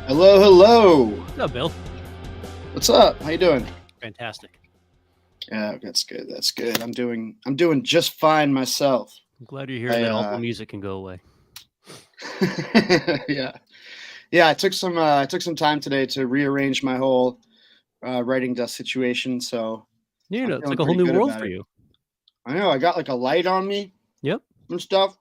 Hello, hello. What's up, Bill? What's up? How you doing? Fantastic. Yeah, that's good. That's good. I'm doing just fine myself. I'm glad you're here. That awful music can go away. Yeah. I took some time today to rearrange my whole writing desk situation. So Yeah, I'm it's feeling like a whole pretty new good world about for it. you. I know. I got like a light on me Yep. and stuff.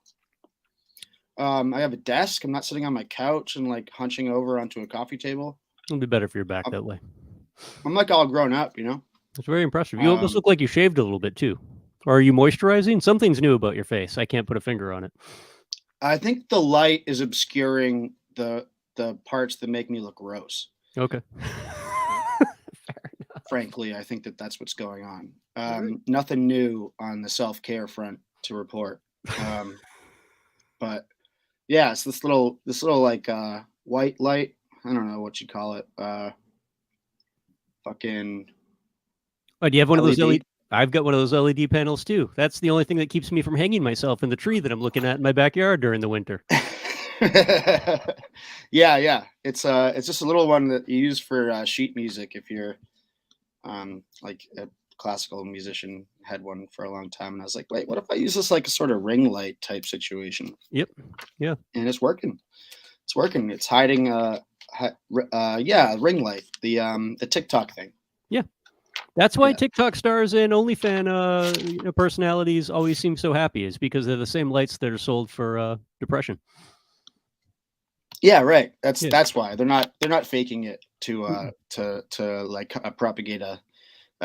I have a desk. I'm not sitting on my couch and like hunching over onto a coffee table. It'll be better for your back that way. I'm like all grown up, you know. It's very impressive. You almost look like you shaved a little bit too. Or are you moisturizing? Something's new about your face. I can't put a finger on it. I think the light is obscuring the parts that make me look gross. Okay. Frankly, I think that's what's going on. Right. Nothing new on the self-care front to report. But yeah, it's this little like white light. I don't know what you call it. Fucking. Oh, do you have one of those LED? LED? I've got one of those LED panels too. That's the only thing that keeps me from hanging myself in the tree that I'm looking at in my backyard during the winter. Yeah. It's just a little one that you use for sheet music if you're like a classical musician. Had one for a long time, and I was like, wait, what if I use this like a sort of ring light type situation? Yep. Yeah. And it's working. It's working. It's hiding ring light, the TikTok thing. Yeah. That's why TikTok stars and OnlyFans personalities always seem so happy, is because they're the same lights that are sold for depression. Yeah, right. That's why they're not faking it to like propagate a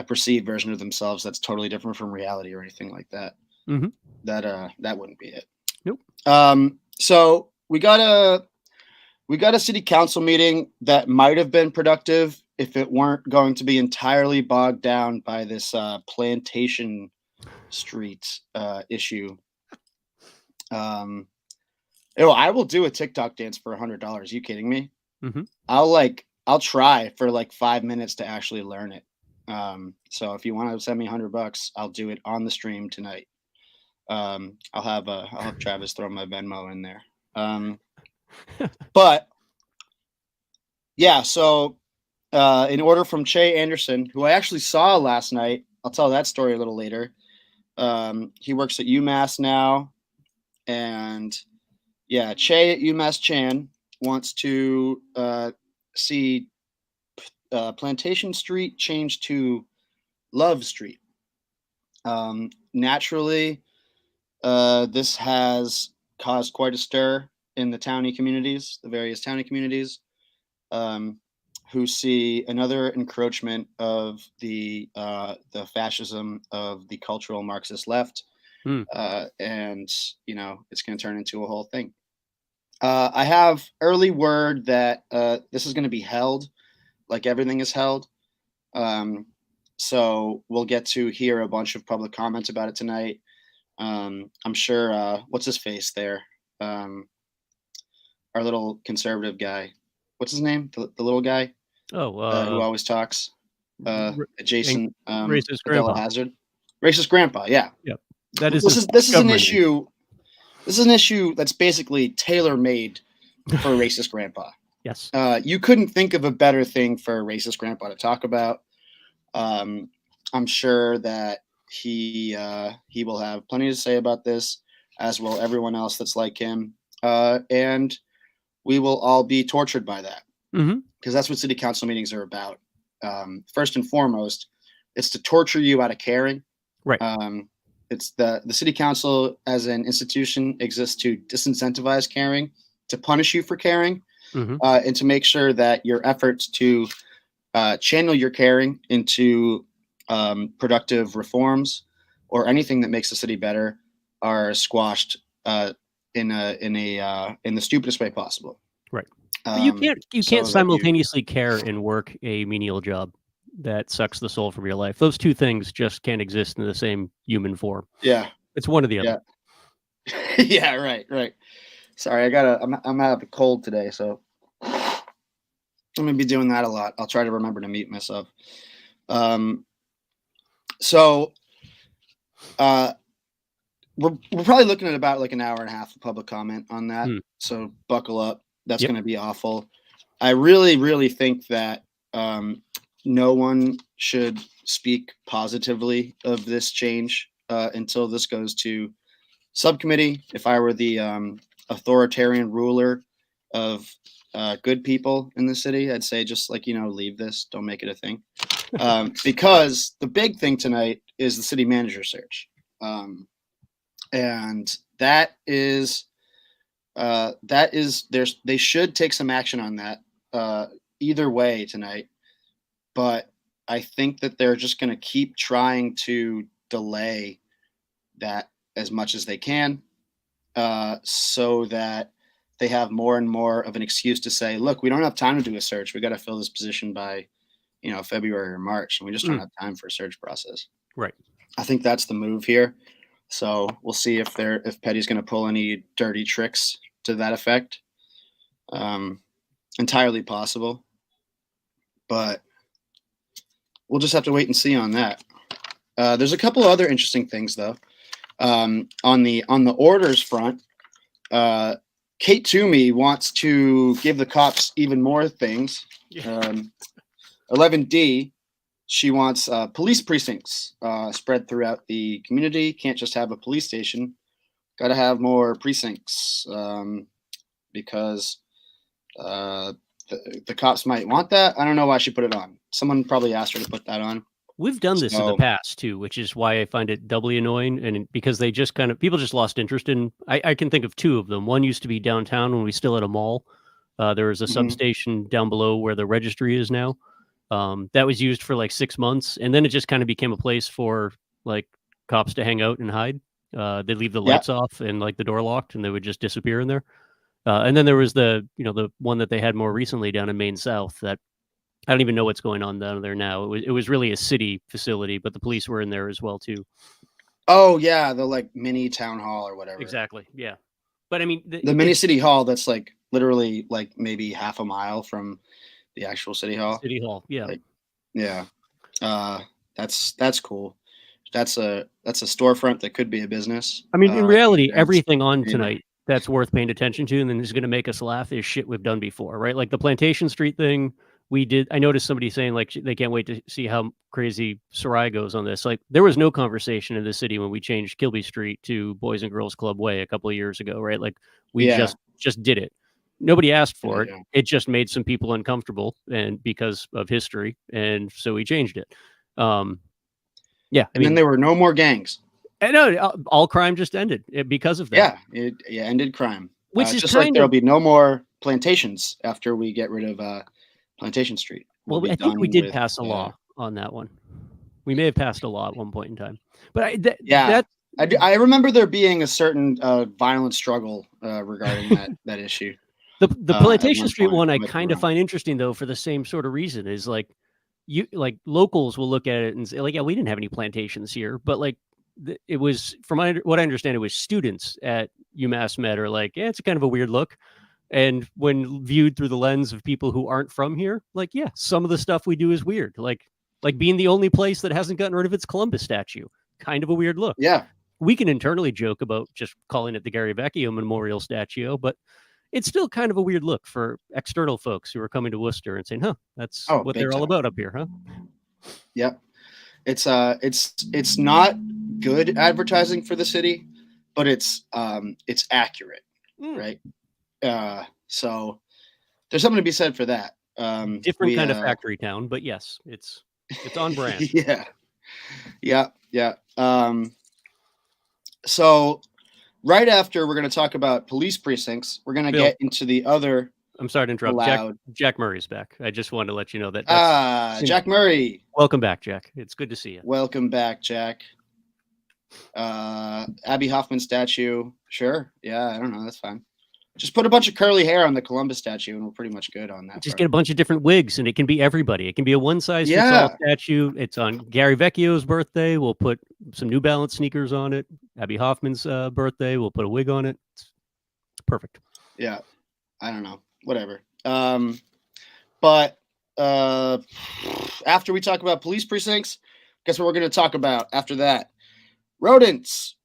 perceived version of themselves that's totally different from reality or anything like that. Mm-hmm. That wouldn't be it. Nope. So we got a city council meeting that might have been productive if it weren't going to be entirely bogged down by this Plantation Street issue. I will do a TikTok dance for $100. You kidding me? Mm-hmm. I'll try for like 5 minutes to actually learn it. So if you want to send me $100, I'll do it on the stream tonight. I'll have Travis throw my Venmo in there. But yeah, so in order from Che Anderson, who I actually saw last night, I'll tell that story a little later. He works at UMass now, and yeah, Che at UMass Chan wants to see Plantation Street changed to Love Street. Naturally, this has caused quite a stir in the various townie communities, who see another encroachment of the fascism of the cultural Marxist left. And it's going to turn into a whole thing. I have early word that this is going to be held, like everything is held. So we'll get to hear a bunch of public comments about it tonight. I'm sure. What's his face there? Our little conservative guy. What's his name? The little guy. who Oh, always talks, r- and adjacent, racist Adela grandpa. Hazard. Racist grandpa, yeah. Yep. That is This his is this is an government name. issue. This is an issue that's basically tailor made for a racist grandpa. Yes. You couldn't think of a better thing for a racist grandpa to talk about. I'm sure that he will have plenty to say about this, as will everyone else that's like him, and we will all be tortured by that Hmm. because that's what city council meetings are about. First and foremost, it's to torture you out of caring. Right. Um, it's the city council as an institution exists to disincentivize caring, to punish you for caring, Hmm. and to make sure that your efforts to channel your caring into productive reforms or anything that makes the city better are squashed in the stupidest way possible. Right. But you can't So that you, simultaneously care and work a menial job that sucks the soul from your life. Those two things just can't exist in the same human form. yeah, It's one or the other. yeah, yeah, right. Sorry, I'm out of a cold today, so I'm gonna be doing that a lot. I'll try to remember to mute myself. Um, so uh, we're probably looking at about like an hour and a half of public comment on that. Hmm. So buckle up. That's Yep. going to be awful. I really think that no one should speak positively of this change until this goes to subcommittee. If I were the authoritarian ruler of good people in the city, I'd say just like, leave this, don't make it a thing. Because the big thing tonight is the city manager search. And they should take some action on that either way tonight. But I think that they're just going to keep trying to delay that as much as they can, so that they have more and more of an excuse to say, look, we don't have time to do a search. We got to fill this position by, February or March, and we just don't have time for a search process. Right. I think that's the move here. So we'll see if Petty's going to pull any dirty tricks to that effect. Entirely possible, but we'll just have to wait and see on that. There's a couple other interesting things though. On the orders front, Kate Toomey wants to give the cops even more things. 11D, she wants police precincts spread throughout the community. Can't just have a police station. Got to have more precincts because the cops might want that. I don't know why she put it on. Someone probably asked her to put that on. We've done this in the past too, which is why I find it doubly annoying. And because they just people just lost interest in. I can think of two of them. One used to be downtown when we still had a mall. There was a substation down below where the registry is now. That was used for like 6 months, and then it just kind of became a place for like cops to hang out and hide. They'd leave the lights off and like the door locked, and they would just disappear in there. And then there was the one that they had more recently down in Maine South that I don't even know what's going on down there now. It was really a city facility, but the police were in there as well too. Oh yeah, the like mini town hall or whatever. Exactly. Yeah. But I mean, the mini city hall that's like literally like maybe half a mile from the actual city hall. City hall. Yeah. Like, yeah. That's cool. That's a storefront that could be a business. I mean, in reality, everything on tonight that's worth paying attention to and then is going to make us laugh is shit we've done before, right? Like the Plantation Street thing. I noticed somebody saying like they can't wait to see how crazy Sarai goes on this. Like there was no conversation in the city when we changed Kilby Street to Boys and Girls Club Way a couple of years ago, right? Like we just did it. Nobody asked for it. It just made some people uncomfortable and because of history. And so we changed it. Yeah. And then there were no more gangs. I know all crime just ended because of that. Yeah. It ended crime. Which is just like there'll be no more plantations after we get rid of Plantation Street. Well, I think we did pass a law on that one. We may have passed a law at one point in time, but I remember there being a certain violent struggle regarding that issue. The Plantation Street one I kind of find interesting though for the same sort of reason is like locals will look at it and say like, yeah, we didn't have any plantations here, but like it was from what I understand, it was students at UMass Med are like, yeah, it's kind of a weird look. And when viewed through the lens of people who aren't from here, like, yeah, some of the stuff we do is weird. Like being the only place that hasn't gotten rid of its Columbus statue. Kind of a weird look. Yeah. We can internally joke about just calling it the Gary Vecchio Memorial Statue, but it's still kind of a weird look for external folks who are coming to Worcester and saying, huh, that's Oh, what big they're all time. about up here, huh? Yep. It's not good advertising for the city, but it's accurate, right? So there's something to be said for that. Different kind of factory town, but yes, it's on brand. Yeah. So right after we're going to talk about police precincts, we're going to get into the other. I'm sorry to interrupt. Jack Murray's back. I just wanted to let you know that. Jack Murray. Welcome back, Jack. It's good to see you. Welcome back, Jack. Abby Hoffman statue. Sure. Yeah, I don't know. That's fine. Just put a bunch of curly hair on the Columbus statue, and we're pretty much good on that. Just get a bunch of different wigs, and it can be everybody. It can be a one-size-fits-all statue. It's on Gary Vecchio's birthday. We'll put some New Balance sneakers on it. Abby Hoffman's birthday. We'll put a wig on it. It's perfect. Yeah. I don't know. Whatever. But after we talk about police precincts, guess what we're going to talk about after that? Rodents.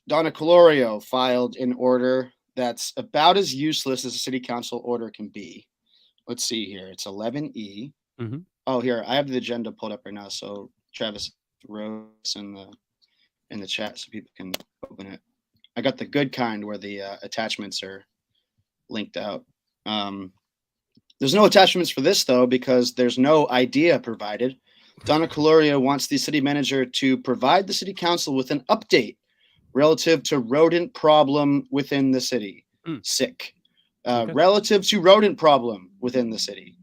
Donna Colorio filed an order that's about as useless as a city council order can be. Let's see here. It's 11E. Mm-hmm. Oh, here. I have the agenda pulled up right now. So Travis wrote in the chat so people can open it. I got the good kind where the attachments are linked out. There's no attachments for this, though, because there's no idea provided. Donna Colorio wants the city manager to provide the city council with an update relative to rodent problem within the city. Sick. Okay. Relative to rodent problem within the city.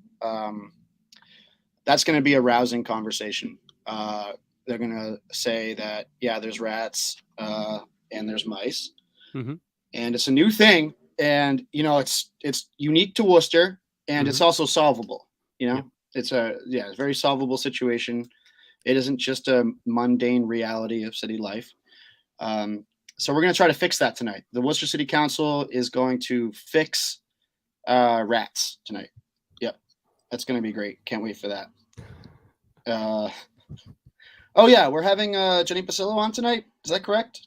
That's going to be a rousing conversation. They're going to say that, yeah, there's rats and there's mice. Mm-hmm. And it's a new thing. And, you know, it's unique to Worcester, and it's also solvable. You know, it's a very solvable situation. It isn't just a mundane reality of city life. So we're going to try to fix that tonight. The Worcester City Council is going to fix rats tonight. Yep. That's going to be great. Can't wait for that. Oh, yeah. We're having Jenny Pasillo on tonight. Is that correct?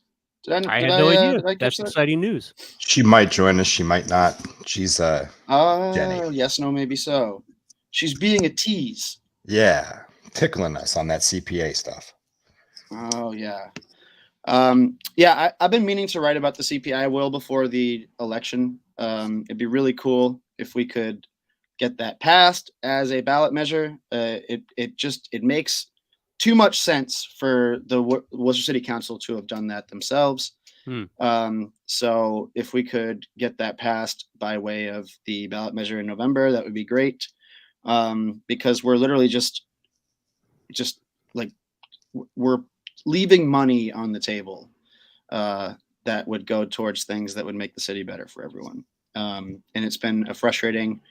I had no idea. That's exciting news. She might join us. She might not. She's Jenny. Yes, no, maybe so. She's being a tease. Yeah. Tickling us on that CPA stuff. Oh, yeah. I've been meaning to write about the CPI. I will before the election. It'd be really cool if we could get that passed as a ballot measure. It makes too much sense for the Worcester City Council to have done that themselves. So if we could get that passed by way of the ballot measure in November, that would be great. Because we're literally just like we're leaving money on the table that would go towards things that would make the city better for everyone. And it's been a frustrating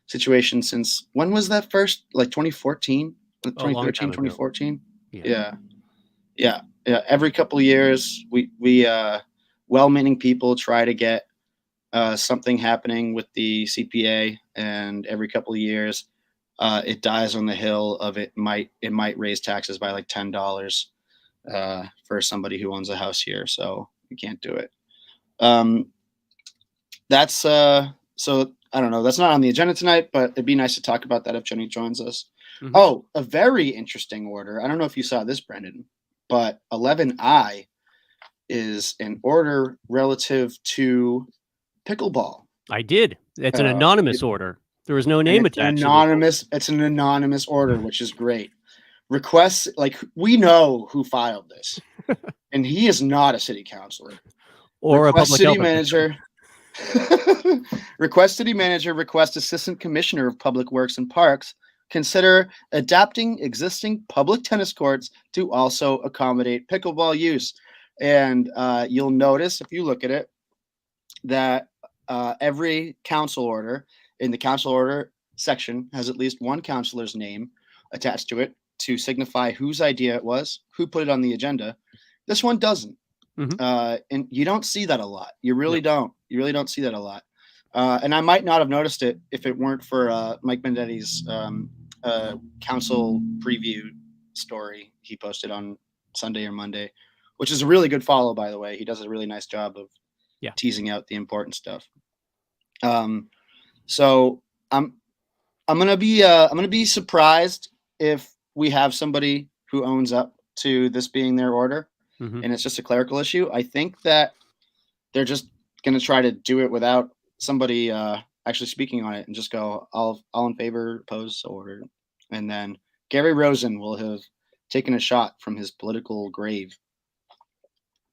situation since, when was that first? Like 2014, 2013, 2014. Yeah. Every couple of years, we well-meaning people try to get something happening with the CPA, and every couple of years, it dies on the hill of it might raise taxes by like $10 for somebody who owns a house here, so we can't do it. That's so I don't know. That's not on the agenda tonight, but it'd be nice to talk about that if Jenny joins us. Mm-hmm. Oh, a very interesting order. I don't know if you saw this, Brendan, but 11I is an order relative to pickleball. I did. It's an anonymous order. There was no name attached. It's an anonymous order, which is great. Requests, like, we know who filed this, and he is not a city councilor or a public city manager. Request city manager, request assistant commissioner of public works and parks consider adapting existing public tennis courts to also accommodate pickleball use. And you'll notice, if you look at it, that every council order in the council order section has at least one councilor's name attached to it to signify whose idea it was, who put it on the agenda. This one doesn't. Mm-hmm. And you don't see that a lot. You really don't. You really don't see that a lot. And I might not have noticed it if it weren't for Mike Mendetti's council preview story he posted on Sunday or Monday, which is a really good follow, by the way. He does a really nice job of teasing out the important stuff. So I'm gonna be surprised if we have somebody who owns up to this being their order, and it's just a clerical issue. I think that they're just gonna try to do it without somebody actually speaking on it and just go all in favor, oppose, order, and then Gary Rosen will have taken a shot from his political grave.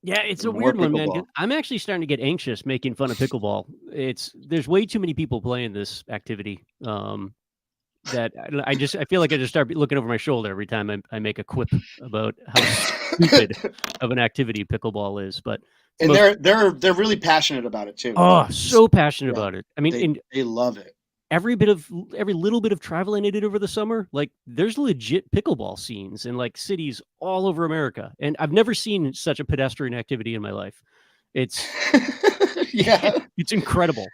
Yeah, it's a weird one, man. I'm actually starting to get anxious making fun of pickleball. There's way too many people playing this activity. That I feel like I just start looking over my shoulder every time I make a quip about how stupid of an activity pickleball is. But they're really passionate about it too. Oh, so passionate about it. I mean, they love it. Every little bit of traveling I did over the summer, like there's legit pickleball scenes in like cities all over America, and I've never seen such a pedestrian activity in my life. It's it's incredible.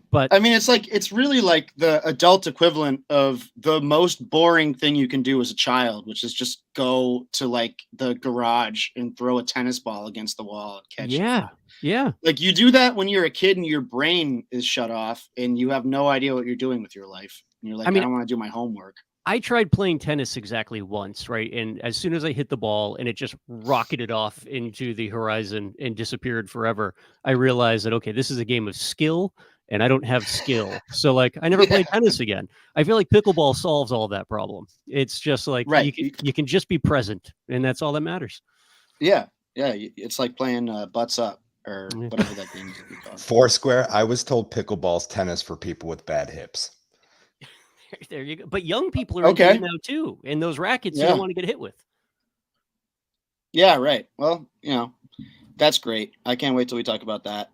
But I mean, it's really like the adult equivalent of the most boring thing you can do as a child, which is just go to like the garage and throw a tennis ball against the wall and catch it. Yeah. Like you do that when you're a kid and your brain is shut off and you have no idea what you're doing with your life. And you're like, I don't want to do my homework. I tried playing tennis exactly once, right? And as soon as I hit the ball and it just rocketed off into the horizon and disappeared forever, I realized that, okay, this is a game of skill and I don't have skill. So like, I never played tennis again. I feel like pickleball solves all that problem. It's just like, you can just be present and that's all that matters. Yeah. Yeah. It's like playing butts up or whatever that game is called. Foursquare. I was told pickleball's tennis for people with bad hips. There you go. But young people are into it now too. And those rackets you don't want to get hit with. Yeah, right. Well, that's great. I can't wait till we talk about that.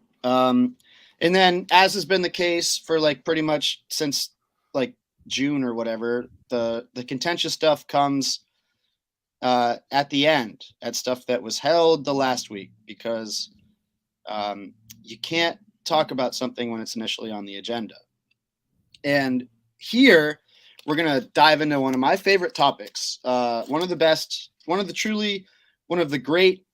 And then, as has been the case for like pretty much since like June or whatever, the contentious stuff comes at the end, at stuff that was held the last week, because you can't talk about something when it's initially on the agenda. And here we're going to dive into one of my favorite topics, one of the great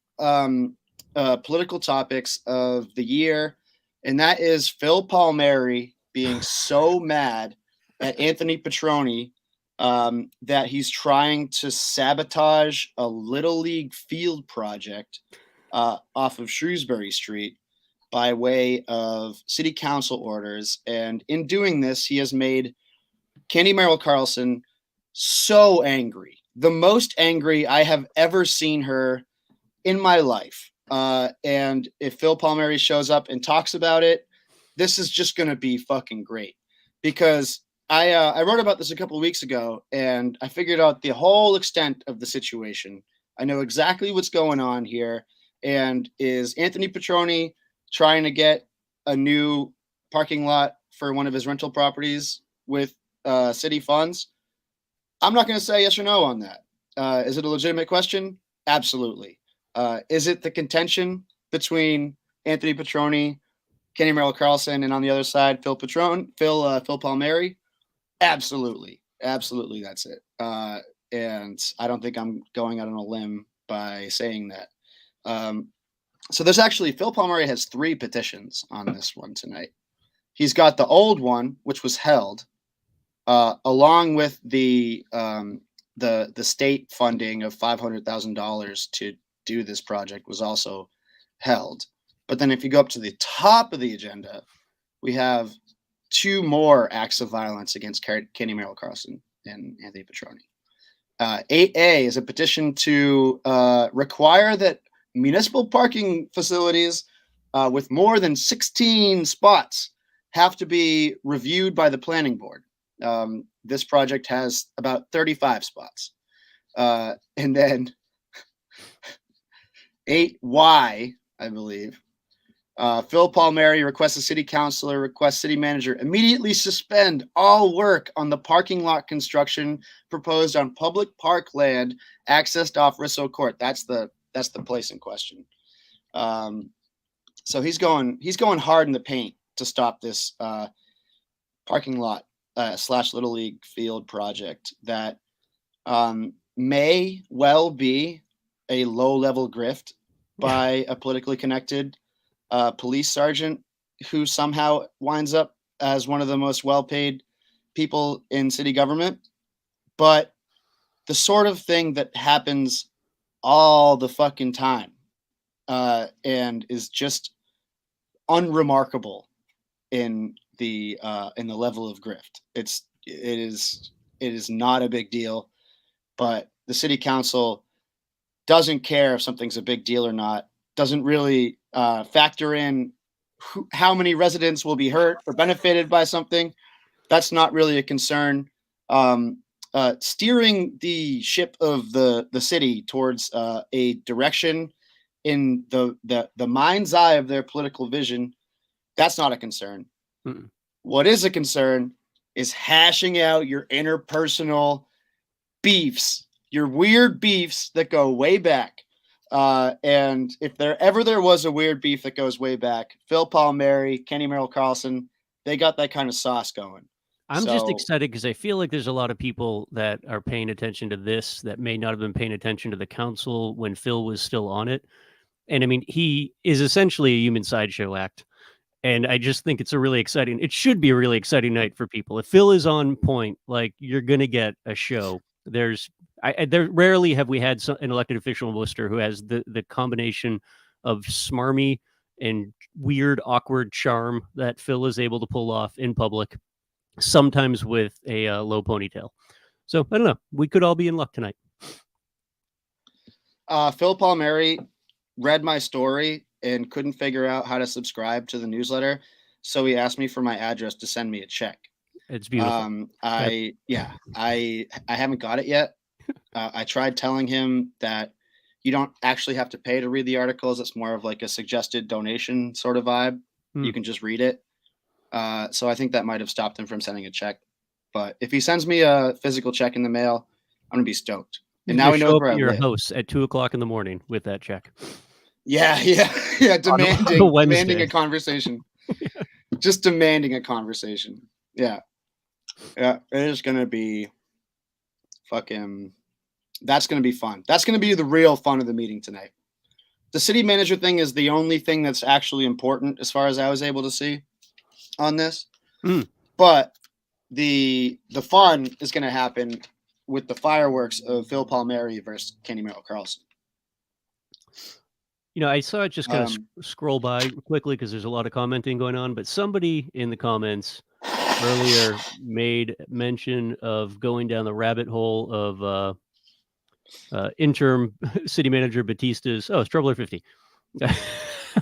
political topics of the year. And that is Phil Palmieri being so mad at Anthony Petroni that he's trying to sabotage a Little League field project off of Shrewsbury Street by way of city council orders. And in doing this, he has made Candy Merrill Carlson so angry, the most angry I have ever seen her in my life. And if Phil Palmieri shows up and talks about it, this is just going to be fucking great, because I wrote about this a couple of weeks ago and I figured out the whole extent of the situation. I know exactly what's going on here. And is Anthony Petroni trying to get a new parking lot for one of his rental properties with city funds? I'm not going to say yes or no on that. Is it a legitimate question? Absolutely. Is it the contention between Anthony Petroni, Kenny Merrill Carlson, and on the other side, Phil Palmieri? Absolutely. Absolutely. That's it. And I don't think I'm going out on a limb by saying that. So there's actually, Phil Palmieri has 3 petitions on this one tonight. He's got the old one, which was held, along with the state funding of $500,000 to do this project was also held. But then if you go up to the top of the agenda, we have 2 more acts of violence against Kenny Merrill Carlson and Anthony Petroni. 8A is a petition to require that municipal parking facilities with more than 16 spots have to be reviewed by the planning board. This project has about 35 spots. And then 8Y, I believe. Phil Palmieri requests the city councilor, requests city manager immediately suspend all work on the parking lot construction proposed on public park land accessed off Risso Court. That's the place in question. So he's going hard in the paint to stop this parking lot / Little League field project that may well be a low-level grift by a politically connected police sergeant who somehow winds up as one of the most well-paid people in city government. But the sort of thing that happens all the fucking time and is just unremarkable in the level of grift. It is not a big deal, but the city council doesn't care if something's a big deal or not, doesn't really factor in how many residents will be hurt or benefited by something. That's not really a concern. Steering the ship of the city towards a direction in the mind's eye of their political vision, that's not a concern. Mm-mm. What is a concern is hashing out your interpersonal beefs, your weird beefs that go way back. And if there was a weird beef that goes way back, Phil Palmieri, Kenny Merrill Carlson, they got that kind of sauce going. I'm just excited because I feel like there's a lot of people that are paying attention to this that may not have been paying attention to the council when Phil was still on it. And I mean, he is essentially a human sideshow act. And I just think it should be a really exciting night for people. If Phil is on point, like, you're going to get a show. There rarely have we had an elected official in Worcester who has the combination of smarmy and weird, awkward charm that Phil is able to pull off in public, sometimes with a low ponytail. So I don't know. We could all be in luck tonight. Phil Palmieri read my story and couldn't figure out how to subscribe to the newsletter, so he asked me for my address to send me a check. It's beautiful. I haven't got it yet. I tried telling him that you don't actually have to pay to read the articles. It's more of like a suggested donation sort of vibe. You can just read it. So I think that might have stopped him from sending a check. But if he sends me a physical check in the mail, I'm gonna be stoked. And now we know where I live. Your house at 2:00 in the morning with that check. Yeah. Demanding a conversation. Just demanding a conversation. Yeah. It is gonna be fucking. That's gonna be fun. That's gonna be the real fun of the meeting tonight. The city manager thing is the only thing that's actually important as far as I was able to see on this. But the fun is gonna happen with the fireworks of Phil Palmieri versus Kenny Merrill Carlson. You know, I saw it just kind of scroll by quickly because there's a lot of commenting going on, but somebody in the comments earlier made mention of going down the rabbit hole of interim city manager Batista's. Oh, it's Troubler 50. I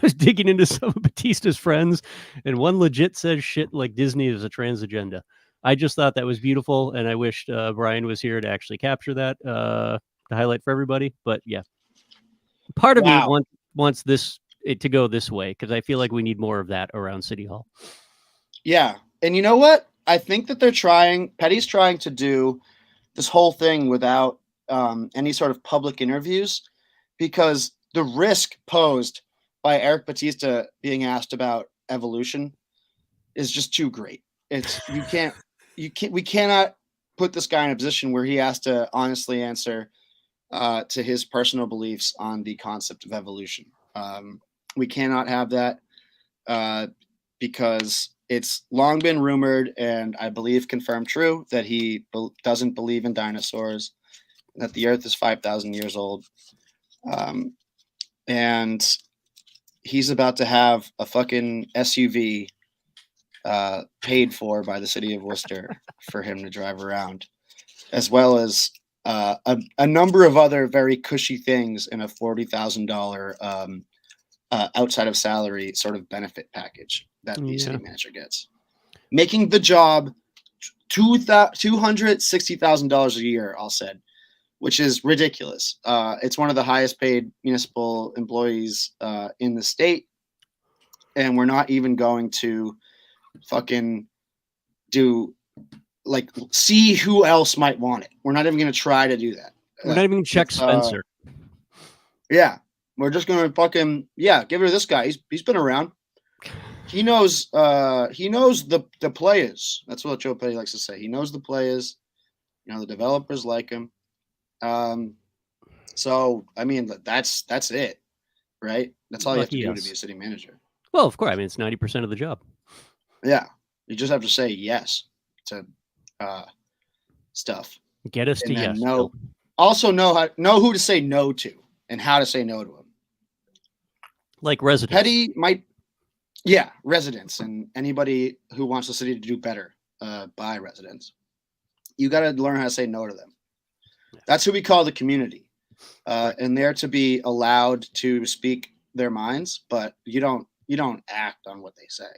was digging into some of Batista's friends, and one legit says shit like Disney is a trans agenda. I just thought that was beautiful, and I wished Bryan was here to actually capture that to highlight for everybody. But yeah, part of me wants it to go this way because I feel like we need more of that around City Hall. Yeah, and you know what? I think that Petty's trying to do this whole thing without any sort of public interviews, because the risk posed by Eric Batista being asked about evolution is just too great. We cannot put this guy in a position where he has to honestly answer to his personal beliefs on the concept of evolution. We cannot have that because it's long been rumored, and I believe confirmed true, that he doesn't believe in dinosaurs, that the earth is 5,000 years old. And he's about to have a fucking SUV paid for by the city of Worcester for him to drive around, as well as a number of other very cushy things in a $40,000 outside of salary sort of benefit package that the city manager gets, making the job $260,000 a year, all said, which is ridiculous. It's one of the highest paid municipal employees in the state, and we're not even going to fucking see who else might want it. We're not even going to try to do that. We're not even going to check Spencer. Yeah. We're just going to fucking, give her this guy. He's been around. he knows the players. That's what Joe Petty likes to say. He knows the players. You know, the developers like him. So I mean, that's it, right? That's all you have to Lucky do us. to be a city manager. Well, of course. I mean, it's 90% of the job. Yeah, you just have to say yes to stuff, Get us to and then yes. Bill. also know who to say no to and how to say no to them. Like residents. Petty might, residents and anybody who wants the city to do better by residents. You got to learn how to say no to them. That's who we call the community, and they're to be allowed to speak their minds, but you don't act on what they say.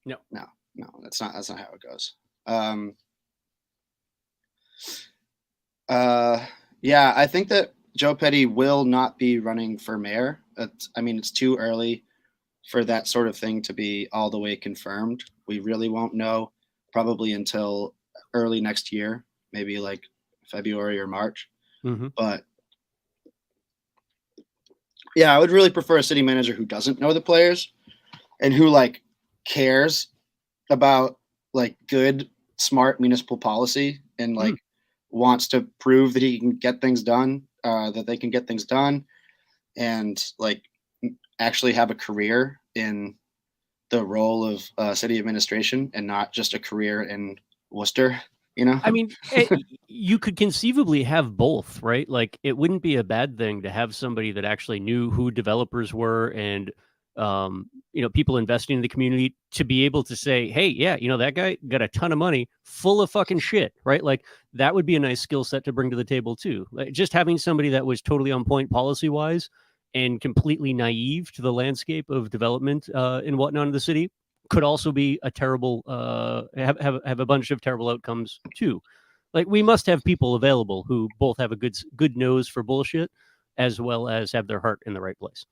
No, that's not how it goes. I think that Joe Petty will not be running for mayor. It's too early for that sort of thing to be all the way confirmed. We really won't know probably until early next year, maybe like February or March. Mm-hmm. But yeah, I would really prefer a city manager who doesn't know the players and who like cares about like good, smart municipal policy and like wants to prove that he can get things done, that they can get things done, and like actually have a career in the role of city administration and not just a career in Worcester. You know, I mean, you could conceivably have both, right? Like, it wouldn't be a bad thing to have somebody that actually knew who developers were and, people investing in the community to be able to say, hey, yeah, that guy got a ton of money full of fucking shit, right? Like, that would be a nice skill set to bring to the table, too. Like, just having somebody that was totally on point policy wise and completely naive to the landscape of development and whatnot in the city could also be a terrible have a bunch of terrible outcomes too. Like, we must have people available who both have a good nose for bullshit as well as have their heart in the right place.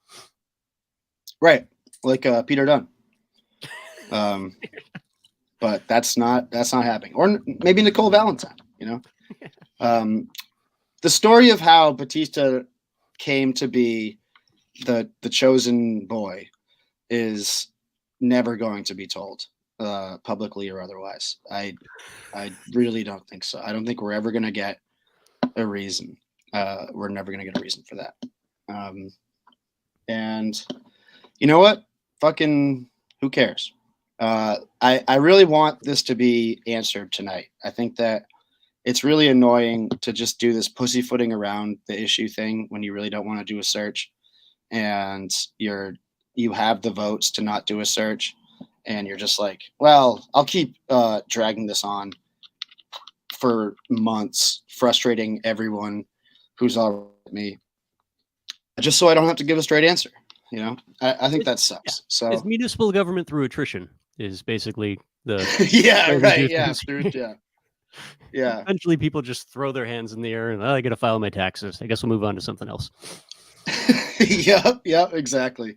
Right, like Peter Dunn. But that's not happening. Or maybe Nicole Valentine. The story of how Batista came to be the chosen boy is never going to be told publicly or otherwise. I really don't think so. I don't think we're ever going to get a reason. We're never going to get a reason for that. And you know what? Fucking who cares? I really want this to be answered tonight. I think that it's really annoying to just do this pussyfooting around the issue thing when you really don't want to do a search, and you have the votes to not do a search, and you're just like, well, I'll keep dragging this on for months, frustrating everyone who's already with me, just so I don't have to give a straight answer. I think that sucks. Yeah. So it's municipal government through attrition is basically the yeah. Eventually, people just throw their hands in the air and I got to file my taxes. I guess we'll move on to something else. Yep, exactly.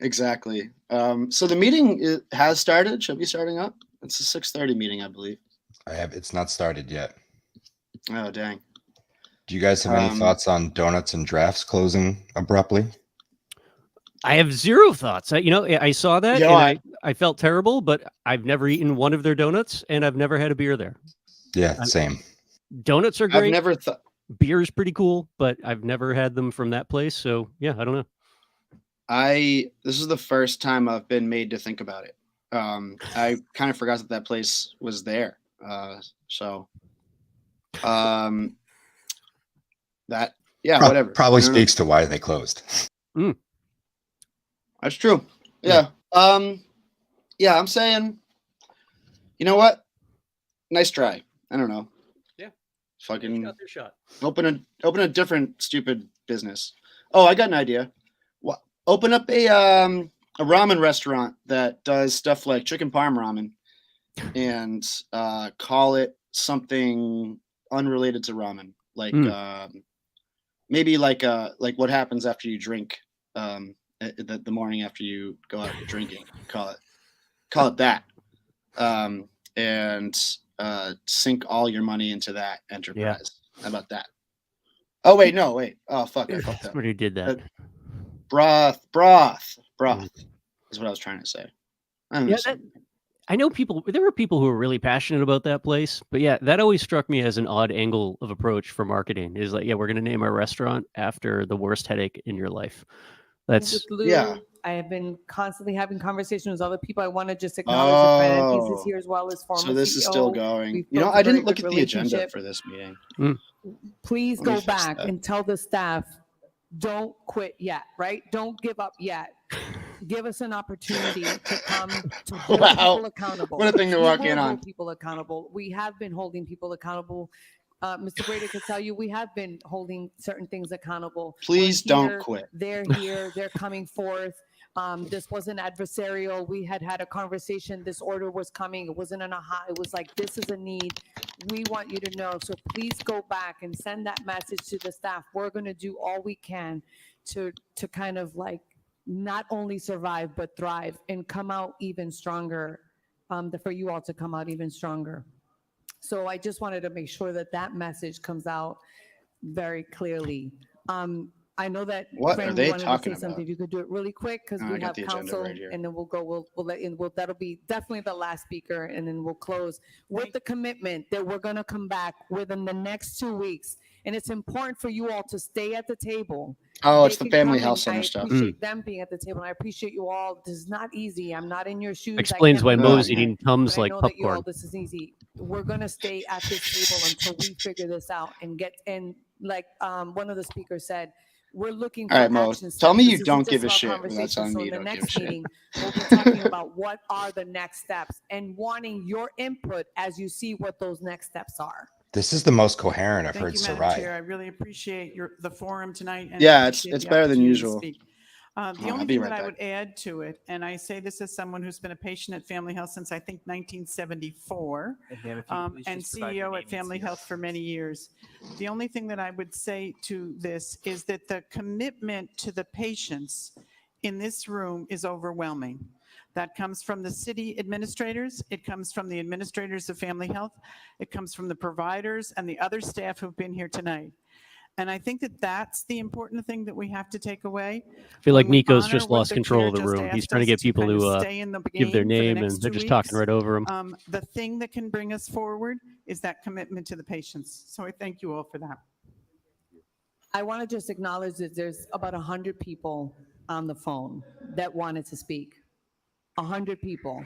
So the meeting has started. Should be starting up. It's a 6:30 meeting, I believe. It's not started yet. Oh, dang. Do you guys have any thoughts on donuts and drafts closing abruptly? I have zero thoughts. I saw that and I felt terrible, but I've never eaten one of their donuts and I've never had a beer there. Yeah, same. Donuts are great. I've never thought beer is pretty cool, but I've never had them from that place. So yeah, I don't know. This is the first time I've been made to think about it. I kind of forgot that place was there. Whatever. Probably speaks to why they closed. That's true. Yeah. I'm saying, you know what? Nice try. I don't know. Yeah. Fucking shot. Open a different stupid business. Oh, I got an idea. Open up a ramen restaurant that does stuff like chicken parm ramen and call it something unrelated to ramen. Like maybe like what happens after you drink the morning after you go out drinking. Call it that. And sink all your money into that enterprise. Yeah. How about that? Oh wait, no, wait. Oh fuck, I fucked up. Somebody did that. Broth is what I was trying to say. I Yeah, understand. I know people. There were people who were really passionate about that place, but yeah, that always struck me as an odd angle of approach for marketing. Is like, yeah, we're going to name our restaurant after the worst headache in your life. With That's Lou, Yeah. I have been constantly having conversations with other people. I want to just acknowledge that Bryan, he's Oh, here as well as former so this is still CEO. going. We've You know, built a I very didn't look good at the agenda relationship. for this meeting. Please Let me go fix back that. and tell the staff, don't quit yet, right? Don't give up yet. Give us an opportunity to come to hold Wow. people accountable. What a thing to We walk will in on. hold people accountable. We have been holding people accountable. Mr. Brady could tell you we have been holding certain things accountable. Please We're don't here, quit. They're here. They're coming forth. This wasn't adversarial. We had a conversation. This order was coming. It wasn't an aha. It was like, this is a need. We want you to know. So please go back and send that message to the staff. We're going to do all we can to kind of like not only survive, but thrive and come out even stronger, for you all to come out even stronger. So I just wanted to make sure that that message comes out very clearly. I know that What Fran, are they wanted talking to say about? something. You could do it really quick because I we got have the agenda council, right here. and then we'll go. We'll let in. That'll be definitely the last speaker, and then we'll close with the commitment that we're going to come back within the next 2 weeks. And it's important for you all to stay at the table. Oh, They it's the can family come health in. center I stuff. appreciate them being at the table, and I appreciate you all. This is not easy. I'm not in your shoes. I explains can't why be Mo's there. eating Tums But I like know that you all, popcorn. this is easy. We're gonna stay at this table until we figure this out and get. And like one of the speakers said, we're looking for All right, Mo, action steps. tell me you This isn't don't just give a about shit without conversation. telling So me in you the don't give a next shit. meeting, we'll be talking about what are the next steps and wanting your input as you see what those next steps are. This is the most coherent I've Thank heard you, Madam Sarai. Chair. I really appreciate the forum tonight. And Yeah, I it's appreciate the better than opportunity to usual. speak. The I'll only be thing right that I back. would add to it, and I say this as someone who's been a patient at Family Health since I think 1974, and CEO at Family Health for many years. The only thing that I would say to this is that the commitment to the patients in this room is overwhelming. That comes from the city administrators. It comes from the administrators of Family Health. It comes from the providers and the other staff who've been here tonight. And I think that that's the important thing that we have to take away. I feel like When we Nico's honor just what lost the control chair of the just room. He's asked trying to us get people kind of to stay in the give their game for the name, and next they're 2 just talking weeks, right over him. the thing that can bring us forward is that commitment to the patients. So I thank you all for that. I want to just acknowledge that there's about 100 people on the phone that wanted to speak. 100 people.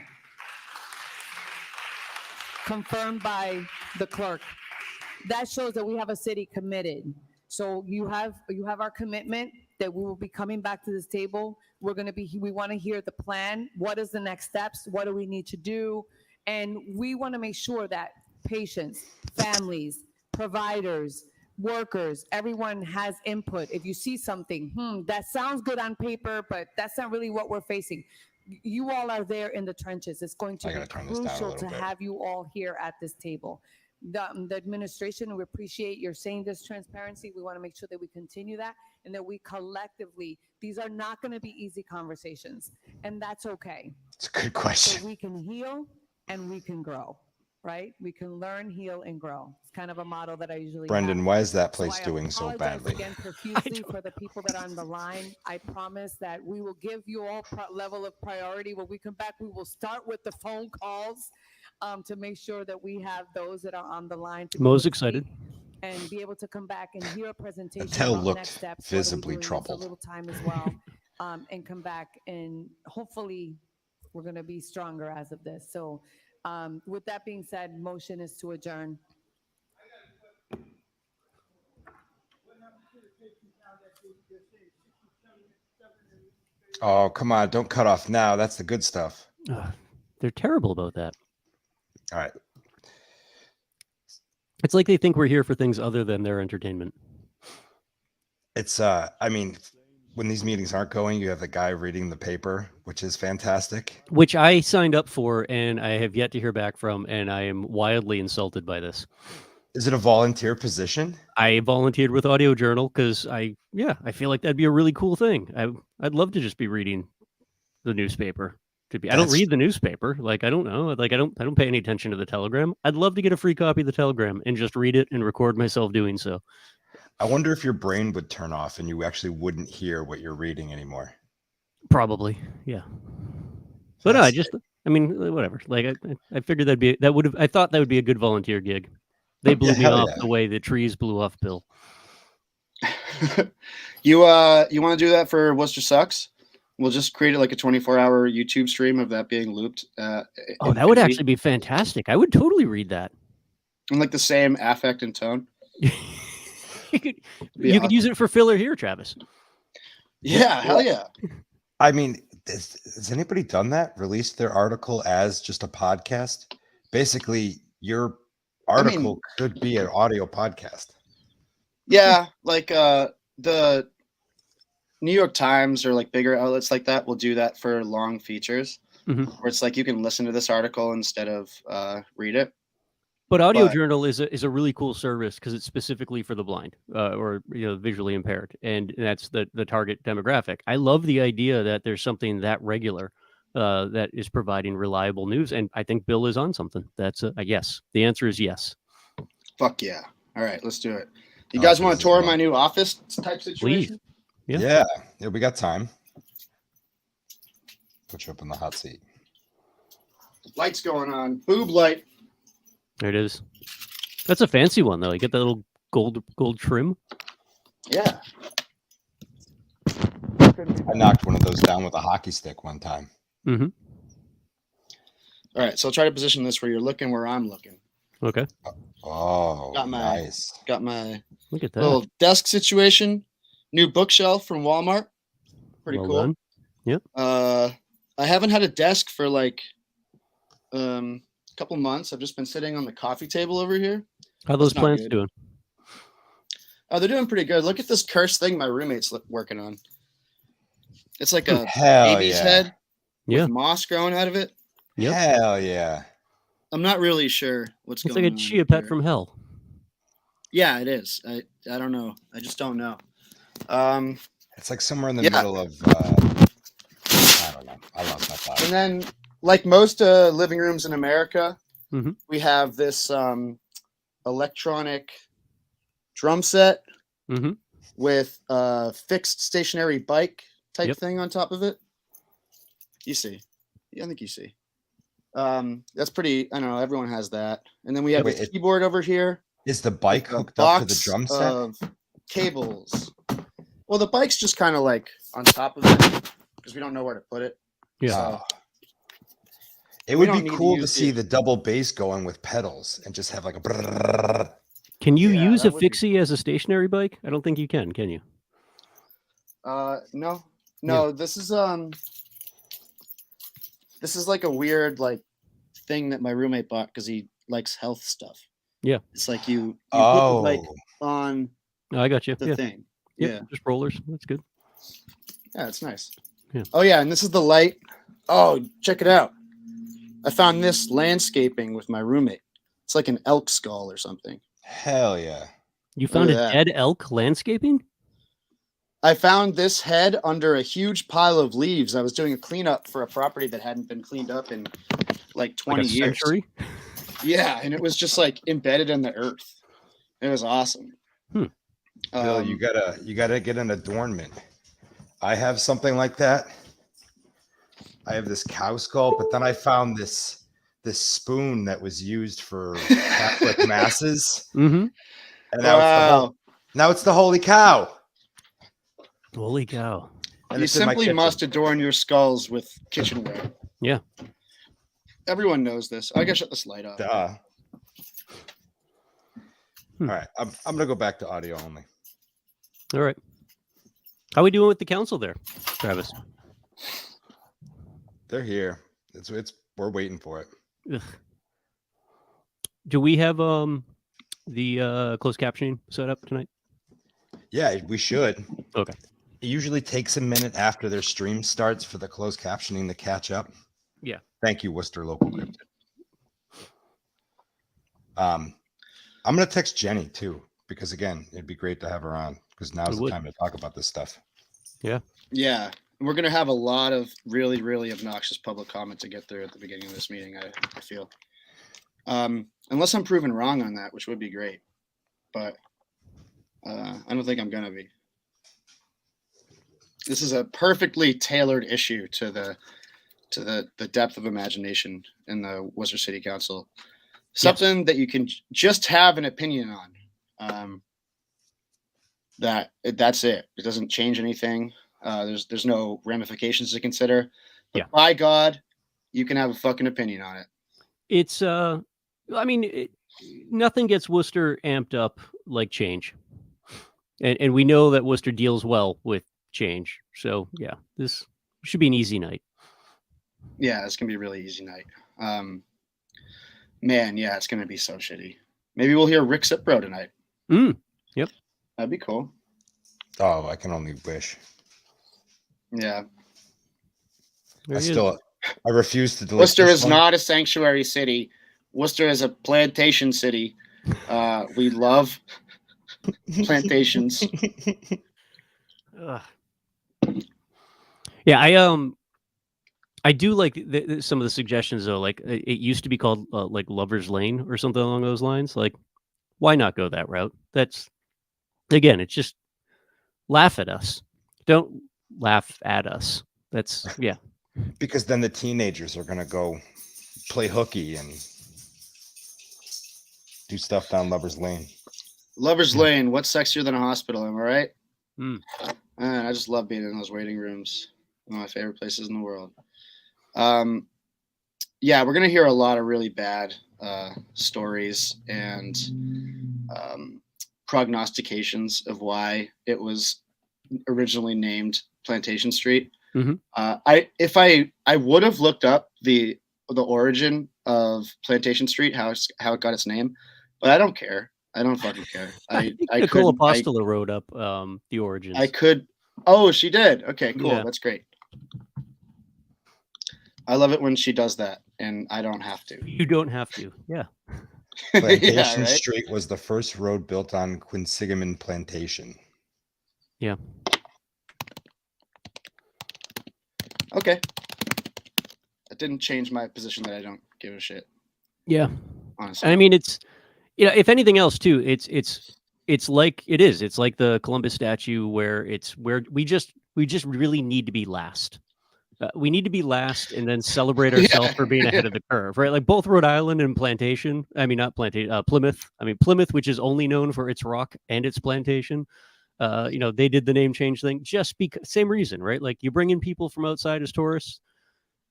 Confirmed by the clerk. That shows that we have a city committed. So you have our commitment that we will be coming back to this table. We want to hear the plan. What is the next steps? What do we need to do? And we want to make sure that patients, families, providers, workers, everyone has input. If you see something, that sounds good on paper, but that's not really what we're facing. You all are there in the trenches. It's going to be crucial to have you all here at this table. The administration, we appreciate your saying this transparency. We want to make sure that we continue that and that we collectively, these are not going to be easy conversations, and that's okay. It's a good question. So we can heal and we can grow, right? We can learn, heal, and grow. It's kind of a model that I usually Brendan, have. why is that So place I doing so apologize badly? again profusely for the people that are on the line. I promise that we will give you all level of priority. When we come back, we will start with the phone calls to make sure that we have those that are on the line. Mo's excited. And be able to come back and hear a presentation Adele about looked next steps. visibly What are we doing? It's troubled. a little time as well, and come back, and hopefully we're going to be stronger as of this. So with that being said, motion is to adjourn. Oh, come on. Don't cut off now. That's the good stuff. They're terrible about that. All right. It's like they think we're here for things other than their entertainment. It's, I mean, when these meetings aren't going, you have the guy reading the paper, which is fantastic. Which I signed up for, and I have yet to hear back from, and I am wildly insulted by this. Is it a volunteer position? I volunteered with Audio Journal because I feel like that'd be a really cool thing. I'd love to just be reading the newspaper. I don't read the newspaper. Like, I don't know. Like, I don't pay any attention to the Telegram. I'd love to get a free copy of the Telegram and just read it and record myself doing so. I wonder if your brain would turn off and you actually wouldn't hear what you're reading anymore. Probably, yeah. But no, I mean, whatever. Like I figured I thought that would be a good volunteer gig. They blew Yeah, me hell off yeah. the way the trees blew off Bill. You want to do that for Worcester Sucks? We'll just create like a 24-hour YouTube stream of that being looped. Oh, that would infinity, actually be fantastic. I would totally read that. in like the same affect and tone. you could awesome. use it for filler here, Travis. Yeah, hell yeah. I mean, has anybody done that? Released their article as just a podcast? Basically, your article could be an audio podcast. Yeah, like the New York Times or like bigger outlets like that will do that for long features, where it's like you can listen to this article instead of read it. But Audio Journal is a really cool service because it's specifically for the blind or visually impaired, and that's the target demographic. I love the idea that there's something that regular that is providing reliable news, and I think Bill is on something. That's a yes. The answer is yes. Fuck yeah! All right, let's do it. You guys want to tour my new office type situation? Please. Yeah, we got time. Put you up in the hot seat. Lights going on. Boob light. There it is. That's a fancy one, though. You get that little gold trim. Yeah. I knocked one of those down with a hockey stick one time. Mm-hmm. All right, so I'll try to position this where you're looking, where I'm looking. Okay. Oh, nice. Got my Look at that little desk situation. New bookshelf from Walmart. Pretty cool. Done. Yep. I haven't had a desk for like a couple months. I've just been sitting on the coffee table over here. How are those plants doing? Oh, they're doing pretty good. Look at this cursed thing my roommate's working on. It's like a baby's head with moss growing out of it. Yep. Hell yeah. I'm not really sure what's going on. It's like a chia pet from hell. Yeah, it is. I don't know. I just don't know. It's like somewhere in the middle of I don't know. I lost my thought. And then, like most living rooms in America, we have this electronic drum set with a fixed stationary bike type thing on top of it. You see. Yeah, I think you see. That's pretty, I don't know, everyone has that. And then we have a keyboard over here. Is the bike hooked up to the drum set? Of cables. Well, the bike's just kind of like on top of it because we don't know where to put it. Yeah. So it would be cool to see the double bass going with pedals and just have like a brrrr. Can you use a fixie as a stationary bike? I don't think you can you? No. This is like a weird like thing that my roommate bought because he likes health stuff. Yeah. It's like you put the bike on I got you. the thing. Yeah. Just rollers. That's good. Yeah, it's nice. Yeah. Oh yeah, and this is the light. Oh, check it out. I found this landscaping with my roommate. It's like an elk skull or something. Hell yeah. You found a dead elk landscaping? I found this head under a huge pile of leaves. I was doing a cleanup for a property that hadn't been cleaned up in like 20 years. Century? Yeah, and it was just like embedded in the earth. It was awesome. Bill, you gotta get an adornment. I have something like that. I have this cow skull, but then I found this spoon that was used for Catholic masses. Mm-hmm. And now it's the holy cow. Holy cow. And you simply must adorn your skulls with kitchenware. Yeah. Everyone knows this. I gotta shut this light off. Duh. All right. I'm gonna go back to audio only. All right. How are we doing with the council there, Travis? They're here. We're waiting for it. Ugh. Do we have the closed captioning set up tonight? Yeah, we should. Okay. It usually takes a minute after their stream starts for the closed captioning to catch up. Yeah. Thank you, Worcester Local Cryptid. I'm gonna text Jenny too, because again, it'd be great to have her on because now's the time to talk about this stuff. Yeah. Yeah. We're gonna have a lot of really, really obnoxious public comment to get through at the beginning of this meeting, I feel. Unless I'm proven wrong on that, which would be great. But I don't think I'm gonna be. This is a perfectly tailored issue to the to the depth of imagination in the Worcester City Council. Something that you can just have an opinion on. That's it. It doesn't change anything. There's no ramifications to consider. But by God, you can have a fucking opinion on it. It's nothing gets Worcester amped up like change, and we know that Worcester deals well with change. So yeah, this should be an easy night. Yeah, it's gonna be a really easy night. Man, yeah, it's gonna be so shitty. Maybe we'll hear Rick Cipro tonight. Yep, that'd be cool. Oh, I can only wish. Yeah, I refuse to delete. Worcester is not a sanctuary city. Worcester is a plantation city. We love plantations. Yeah, I do like some of the suggestions though. Like it used to be called like Lover's Lane or something along those lines. Like, why not go that route? That's again, it's just laugh at us. Don't laugh at us. That's because then the teenagers are gonna go play hooky and do stuff down Lover's Lane. Lover's Lane, what's sexier than a hospital? Am I right? Man, I just love being in those waiting rooms. One of my favorite places in the world. Yeah, we're gonna hear a lot of really bad stories and prognostications of why it was originally named Plantation Street. Mm-hmm. I would have looked up the origin of Plantation Street, how it got its name, but I don't care. I don't fucking care. I Nicole Apostolo wrote up the origins. I could. Oh, she did. Okay, cool. Yeah. That's great. I love it when she does that, and I don't have to. You don't have to. Yeah. Plantation Street was the first road built on Quinsigamon Plantation. Yeah. Okay. That didn't change my position that I don't give a shit. Yeah. Honestly. I mean, it's, if anything else too, it's like it's like the Columbus statue where we just really need to be last. We need to be last and then celebrate ourselves for being ahead of the curve, right? Like both Rhode Island and Plantation. I mean, not Plantation, Plymouth. I mean, Plymouth, which is only known for its rock and its plantation. They did the name change thing just because, same reason, right? Like you bring in people from outside as tourists.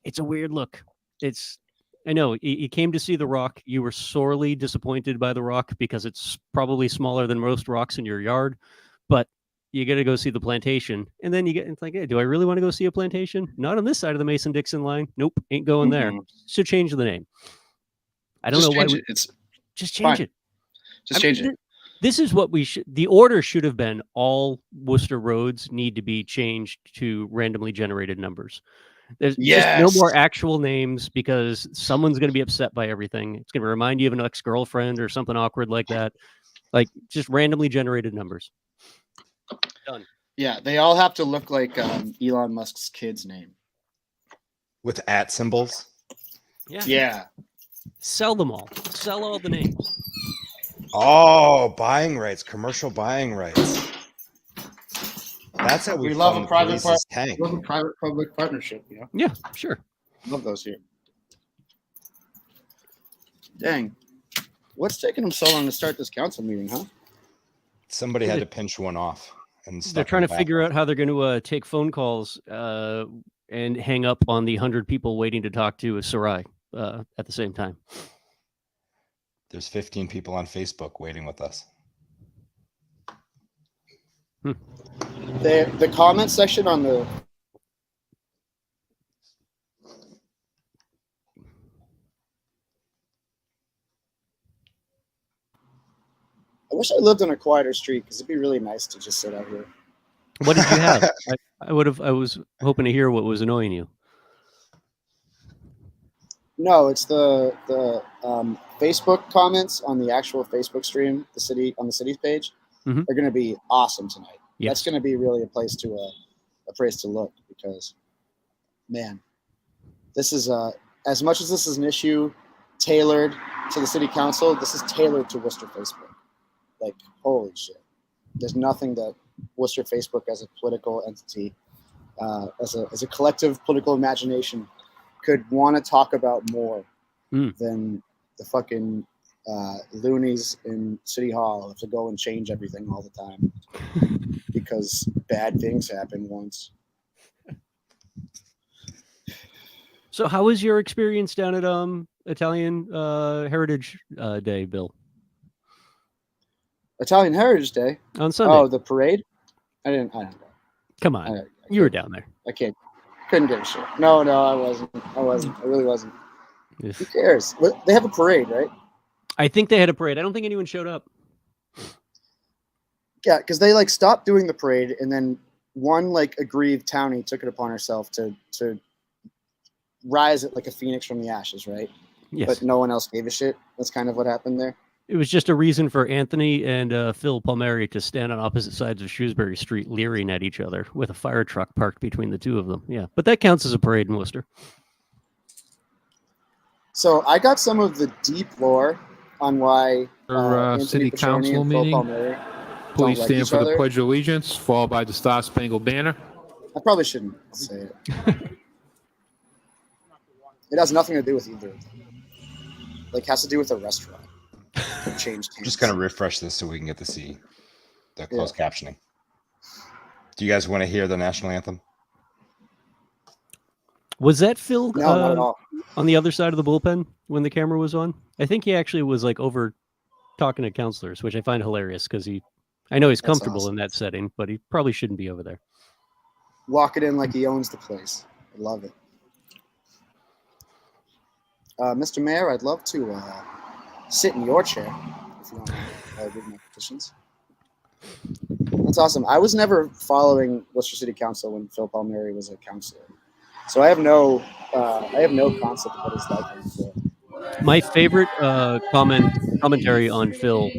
It's a weird look. I know you came to see the rock. You were sorely disappointed by the rock because it's probably smaller than most rocks in your yard, but you got to go see the plantation. And then it's like, hey, do I really want to go see a plantation? Not on this side of the Mason-Dixon line. Nope, ain't going there. So change the name. I don't know why. Just change it. Just change it. This is what the order should have been. All Worcester roads need to be changed to randomly generated numbers. There's just no more actual names because someone's going to be upset by everything. It's going to remind you of an ex-girlfriend or something awkward like that. Like just randomly generated numbers. Done. Yeah, they all have to look like Elon Musk's kid's name. With @ symbols? Yeah. Sell them all. Sell all the names. Oh, buying rights, commercial buying rights. That's how we love a private tank. Love a private-public partnership, you know? Yeah, sure. Love those here. Dang. What's taking them so long to start this council meeting, huh? Somebody had to pinch one off. And they're trying to figure out how they're going to take phone calls and hang up on the 100 people waiting to talk to Sarai at the same time. There's 15 people on Facebook waiting with us. The comment section on the I wish I lived on a quieter street because it'd be really nice to just sit out here. What did you have? I was hoping to hear what was annoying you. No, it's the Facebook comments on the actual Facebook stream, the city's page. Mm-hmm. Are going to be awesome tonight. Yes. That's going to be really a place to look because, man, this is as much as this is an issue tailored to the city council, this is tailored to Worcester Facebook. Like, holy shit! There's nothing that Worcester Facebook as a political entity, as a collective political imagination, could want to talk about more Mm. than the fucking loonies in City Hall have to go and change everything all the time because bad things happen once. So how was your experience down at Italian Heritage Day, Bill? Italian Heritage Day On Sunday. Oh, the parade. I didn't go. Come on. I You were down there. I couldn't give a shit. No, I wasn't. I really wasn't. Yes. Who cares? They have a parade, right? I think they had a parade. I don't think anyone showed up. Yeah, because they like stopped doing the parade, and then one like aggrieved townie took it upon herself to rise it like a phoenix from the ashes, right? Yes. But no one else gave a shit. That's kind of what happened there. It was just a reason for Anthony and Phil Palmieri to stand on opposite sides of Shrewsbury Street, leering at each other with a fire truck parked between the two of them. Yeah, but that counts as a parade in Worcester. So I got some of the deep lore on why Anthony city Piccioni council and Phil meeting. Palmieri Please like stand each for the other. Pledge of Allegiance, followed by the Star Spangled Banner. I probably shouldn't say it. It has nothing to do with either of them. Like, has to do with a restaurant. Changed I'm just gonna refresh this so we can get to see the closed captioning. Do you guys want to hear the national anthem? Was that Phil No, not at all. on the other side of the bullpen when the camera was on? I think he actually was like over talking to counselors, which I find hilarious because I know he's That's comfortable awesome. in that setting, but he probably shouldn't be over there. Walk it in like he owns the place. I love it. Mr. Mayor, I'd love to sit in your chair if you don't mind reading my petitions. That's awesome. I was never following Worcester City Council when Phil Palmieri was a councilor, so I have no concept of what it's like before. My favorite commentary on Phil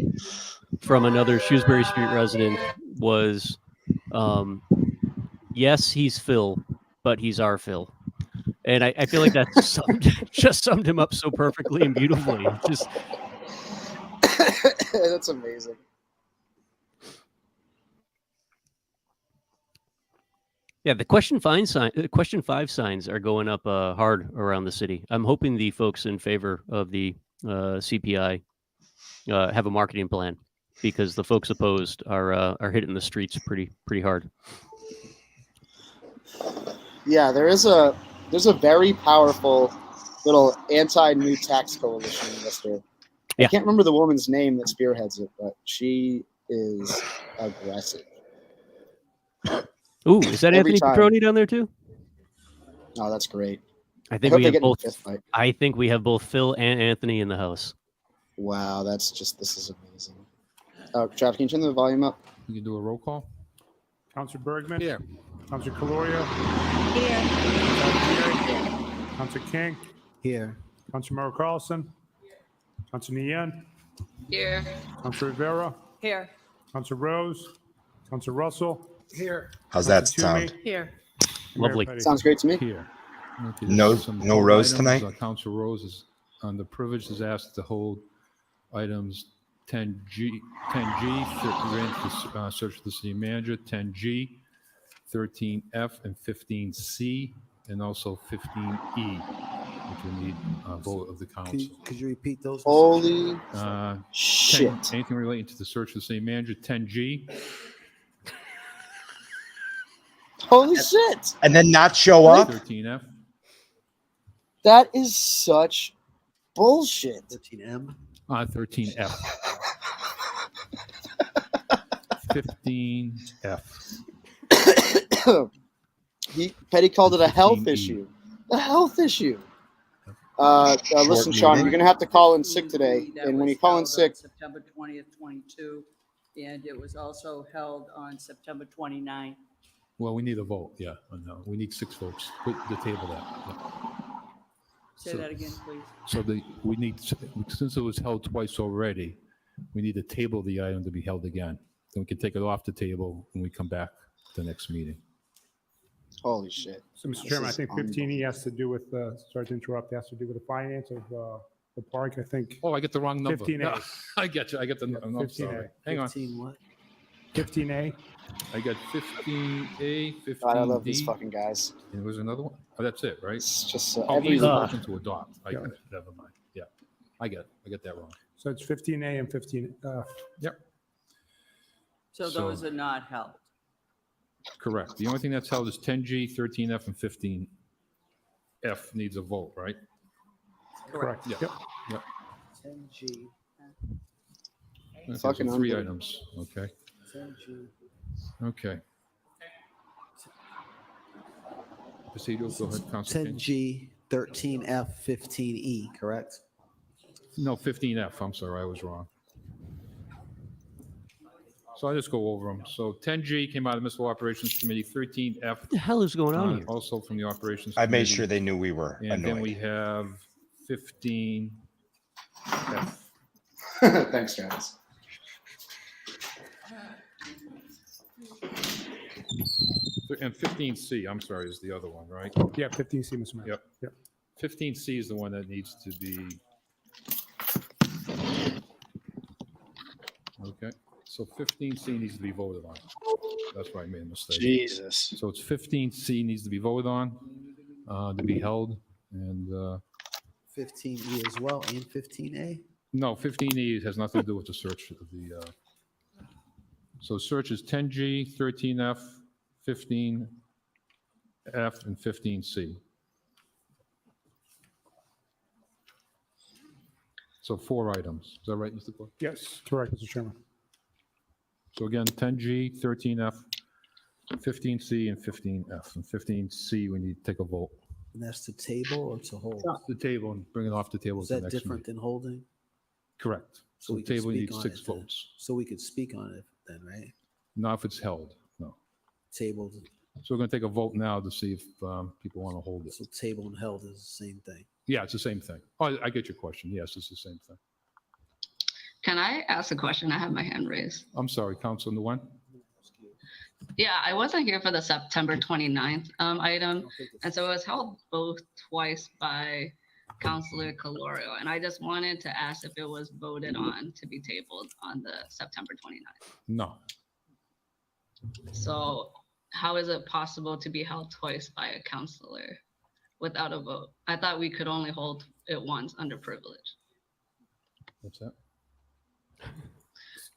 from another Shrewsbury Street resident was, yes, he's Phil, but he's our Phil. And I feel like that just summed him up so perfectly and beautifully. Just That's amazing. yeah, the question 5 signs are going up hard around the city. I'm hoping the folks in favor of the CPI have a marketing plan because the folks opposed are hitting the streets pretty hard. Yeah, there's a very powerful little anti-new tax coalition in Worcester. Yeah. I can't remember the woman's name that spearheads it, but she is aggressive. Ooh, is that Every Anthony time. Petroni down there too? Oh, that's great. I I think hope we they have get in a both. fist fight. I think we have both Phil and Anthony in the house. Wow, this is amazing. Travis, can you turn the volume up? You can do a roll call. Councilor Bergman? Yeah. Councilor Caloria? Councilor King? Here. Councilor Merrill Carlson? Councilor Yen? Here. Councilor Rivera? Here. Councilor Rose? Councilor Russell? Here. How's that Councilor sound? Toomey, Here. Mayor Lovely. Petty. Sounds great to me. Here. Okay, No- there's some no Rose items. tonight? Council Rose is on the privilege is asked to hold items 10G, grant the search of the city manager, 10G, 13F, and 15C, and also 15E, which will need a vote of the council. Could you repeat those? Holy 10, shit. anything relating to the search of the city manager, 10G, Holy shit. And then not show up? 13F, That is such bullshit. 13M. 13F, 15F. Petty called it a health 15E. issue. A health issue. Listen, Sean, meeting. you're going to have to call in sick today. That And when was you call in held on sick, September 20th, 22, and it was also held on September 29th. Well, we need a vote, yeah. No, we need 6 votes. Put the table that. Yeah. Say So- that again, please. So we need, since it was held twice already, we need to table the item to be held again. Then we can take it off the table when we come back to the next meeting. holy shit. So, Mr. This Chairman, I is think 15E has to do with, sorry to interrupt, has to do with the finance of the park. I think Oh, I get the wrong number. 15A. No, I get you. I get the, I'm 15A. sorry. Hang on. 15 what? 15A. I got 15A, 15D. God, I love these fucking guys. And there was another one? Oh, that's it, right? It's just Oh, every. ease of motion to adopt. Yeah. Never mind. Yeah, I get that wrong. So it's 15A and 15F. Yep, So So- those are not held. correct. The only thing that's held is 10G, 13F, and 15F needs a vote, right? Correct. Yeah. Yep. Yep. 10G, Okay, Fucking so 3 unbelievable. items, okay? 10G. Okay. Procedural, go ahead, Council King. 10G, 13F, 15E, correct? No, 15F, I'm sorry, I was wrong. So I'll just go over them. So 10G came out of the Municipal Operations Committee, 13F What the hell is going on here? also from the Operations I Committee. made sure they knew we were And then we annoyed. have 15F. Thanks, Travis. And 15C, I'm sorry, is the other one, right? Yeah, 15C, Mr. Mayor. Yep. Yep. 15C is the one that needs to be. Okay, so 15C needs to be voted on. That's why I made a mistake. Jesus. So it's 15C needs to be voted on, to be held, and, 15E as well, and 15A? no, 15E has nothing to do with the search of the, so search is 10G, 13F, 15F, and 15C. So 4 items. Is that right, Mr. Clerk? Yes, correct, Mr. Chairman. So again, 10G, 13F, 15C, and 15F. And 15C, we need to take a vote. And that's to table or to hold? The table and bring it off the table Is at the that next different meeting. than holding? Correct. So So we the can table speak needs on 6 it then. votes. So we could speak on it then, right? Not if it's held, no. Tabled, So we're going to take a vote now to see if people want to hold it. so table and held is the same thing. Yeah, it's the same thing. Oh, I get your question. Yes, it's the same thing. Can I ask a question? I have my hand raised. I'm sorry, Council Nguyen? Yeah, I wasn't here for the September 29th item, and so it was held both twice by Councilor Calorio, and I just wanted to ask if it was voted on to be tabled on the September 29th. No. So how is it possible to be held twice by a councilor without a vote? I thought we could only hold it once under privilege. What's that?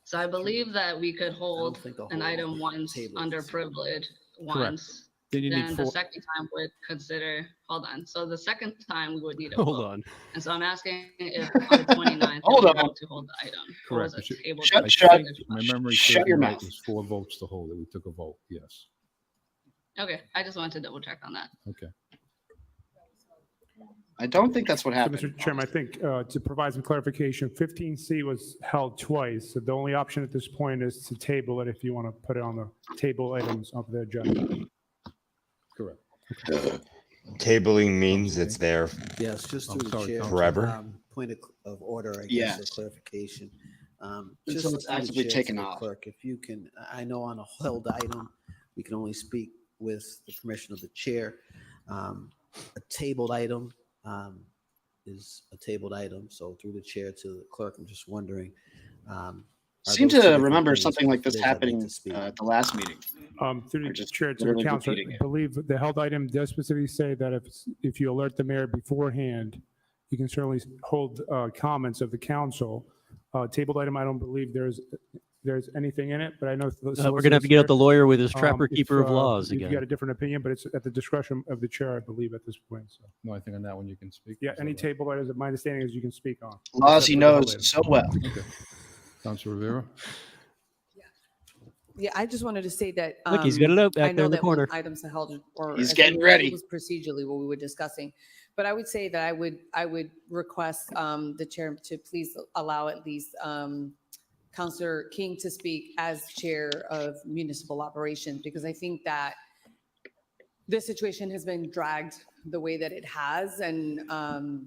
So I believe that we could hold think the an whole item once table is under the same. privilege once. Then you Then need the 4. second time would consider, hold on. So the second time we would need a Hold vote. on. And so I'm asking if on the 29th, Hold we on. want to hold the item. Or was Correct. it tabled? Shut- I shut- think my memory shut serves me your right, mouth. it was 4 votes to hold it. We took a vote, yes. Okay, I just wanted to double check on that. Okay. I don't think that's what So, happened. Mr. Chairman, I think to provide some clarification, 15C was held twice. So the only option at this point is to table it if you want to put it on the table items of the agenda. Correct. Tabling means it's there. Yes, just I'm through the sorry, chair. Council. Forever? Point of order, I Yeah. guess, or clarification. Until Just it's through the actively chair to taken the off. Clerk, if you can, I know on a held item, we can only speak with the permission of the chair. A tabled item is a tabled item, so through the chair to the clerk, I'm just wondering. are Seem those two to different remember things something like for this those that need happening to speak? at the last meeting. Through Or the just chair to the literally council, repeating I it. believe the held item does specifically say that if you alert the mayor beforehand, you can certainly hold comments of the council. Tabled item, I don't believe there's anything in it, but I know. We're going to have to get out the lawyer with his trapper If, keeper of laws If you got again. a different opinion, but it's at the discretion of the chair, I believe, at this point. So, No, I think on that one you can speak. yeah, Is that any right? table items, my understanding is you can speak on. Laws he Except for the held knows item. so well. Okay. Councilor Rivera? Yeah, I just wanted to say that. Look, he's got it out back I there in know the that when corner. items are held or. He's as getting we- ready. It was procedurally what we were discussing. But I would say that I would request the chair to please allow at least Councilor King to speak as chair of municipal operations, because I think that this situation has been dragged the way that it has, and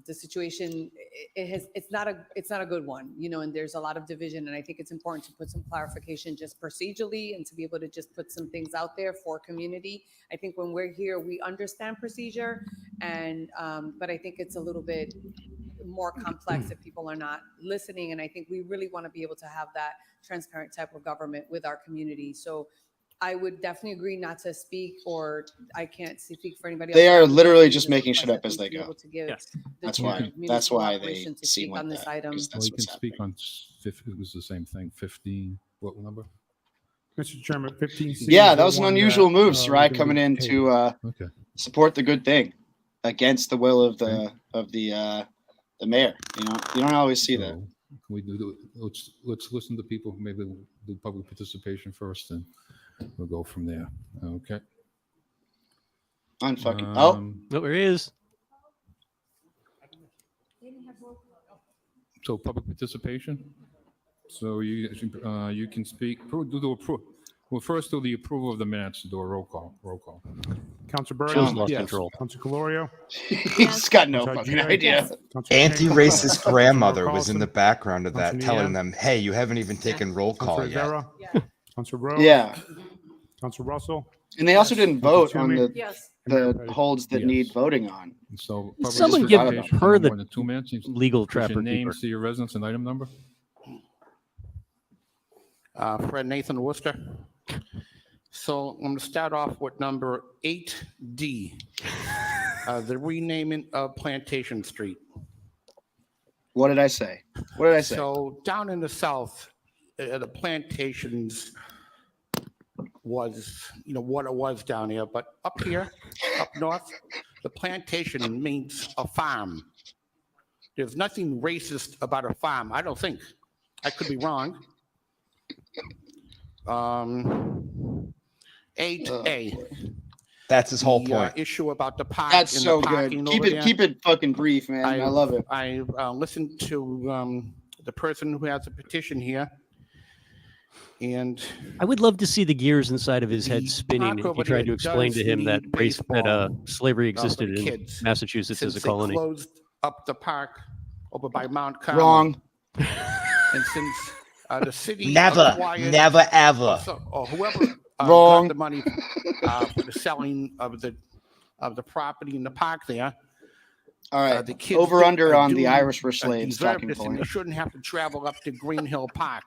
the situation, it's not a good one, and there's a lot of division, and I think it's important to put some clarification just procedurally and to be able to just put some things out there for community. I think when we're here, we understand procedure, and but I think it's a little bit more complex if people are not listening. And I think we really want to be able to have that transparent type of government with our community. So I would definitely agree not to speak, or I can't speak for anybody else. They but I are would literally definitely just making shit request up as at they least be go. able to give Yes. the That's chair why. of That's municipal why they operations to seem speak like on this that. item. 'Cause Well, that's you can what's speak happening. on, it was the same thing, 15, what number? Mr. Chairman, 15C. Yeah, is that the was an one unusual that, move, was Sarai, gonna coming be in tabled. to Okay. support the good thing against the will of Okay. the mayor. You don't always see that. So can we do, let's listen to people, maybe we'll do public participation first, and we'll go from there. Okay. Unfucking. Oh, there he is. So public participation. So you can speak. Well, first do the approval of the minutes. Do a roll call. Council Joe's Bergen. lost Yes. control. Council Calorio. He's got no Council fucking Ajay. idea. Council Shank. Anti-racist Council grandmother was in Carlson. the background of that, Council telling Nian. them, "Hey, you haven't even taken roll Council call yet." Rivera. Council Rose. Yeah, Council Russell. and they also didn't Council vote on Toomey. Yes. the holds that Yes. need voting on. And so Someone public Someone give participation her no the more than 2 minutes. Legal What's your trapper name, keeper. see your residence and item number. Fred Nathan Worcester. So I'm going to start off with number 8D, the renaming of Plantation Street. What did I say? What did I say? So down in the south, the plantations was, what it was down here, but up here, up north, the plantation means a farm. There's nothing racist about a farm, I don't think. I could be wrong. 8A. That's his whole the, point. issue about the park. That's and so the good. parking over there. Keep it fucking brief, man. I love it. I listened to the person who has a petition here, and I would love to see the gears inside of his head The spinning park if you over tried there to explain to does him that need slavery for the existed in kids. Massachusetts as since a they colony. closed up the park over by Mount Carmel. Wrong. And since the city Never, acquired, never, ever. or whoever Wrong. got the money for the selling of the property in the park there. All right. The kids Over under on the do, Irish were slaves deserve talking this, and point. they shouldn't have to travel up to Green Hill Park.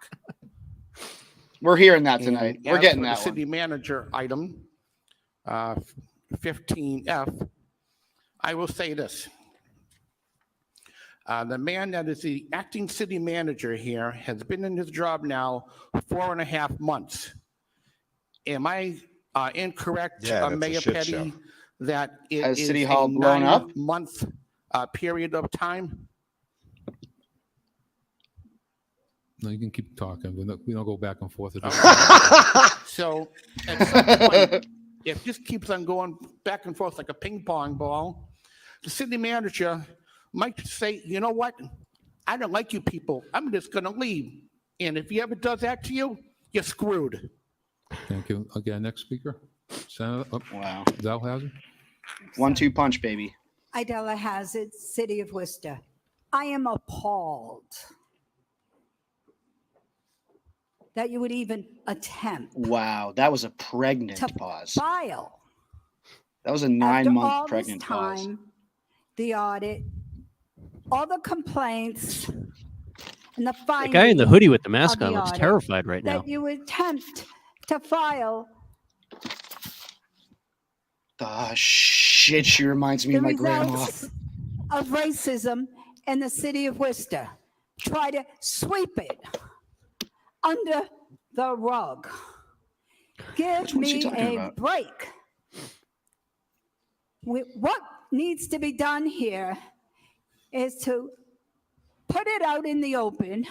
We're hearing that tonight. And We're as getting for that the city one. manager item, 15F, I will say this. The man that is the acting city manager here has been in his job now for 4.5 months. Am I incorrect, Yeah, that's a Mayor shit Petty, show. that it Has is City a Hall blown up? 9-month period of time? No, you can keep talking. We don't go back and forth. So at some point, if this keeps on going back and forth like a ping pong ball, the city manager might say, you know what? I don't like you people. I'm just going to leave. And if he ever does that to you, you're screwed. Thank you. Again, next speaker. Senator Wow. Dalhousie. 1-2 punch, baby. Idella Hazard, City of Worcester. I am appalled that you would even attempt Wow. That was a pregnant to pause. file That was a after 9-month all pregnant this pause. time, the audit, all the complaints, and the The findings. guy in the hoodie with the mask of the on looks audit terrified right now. that you attempt to file Shit, she reminds me the of my grandma. results of racism in the city of Worcester. Try to sweep it under the rug. Give Which one's she me talking a about? break. What needs to be done here is to put it out in the open,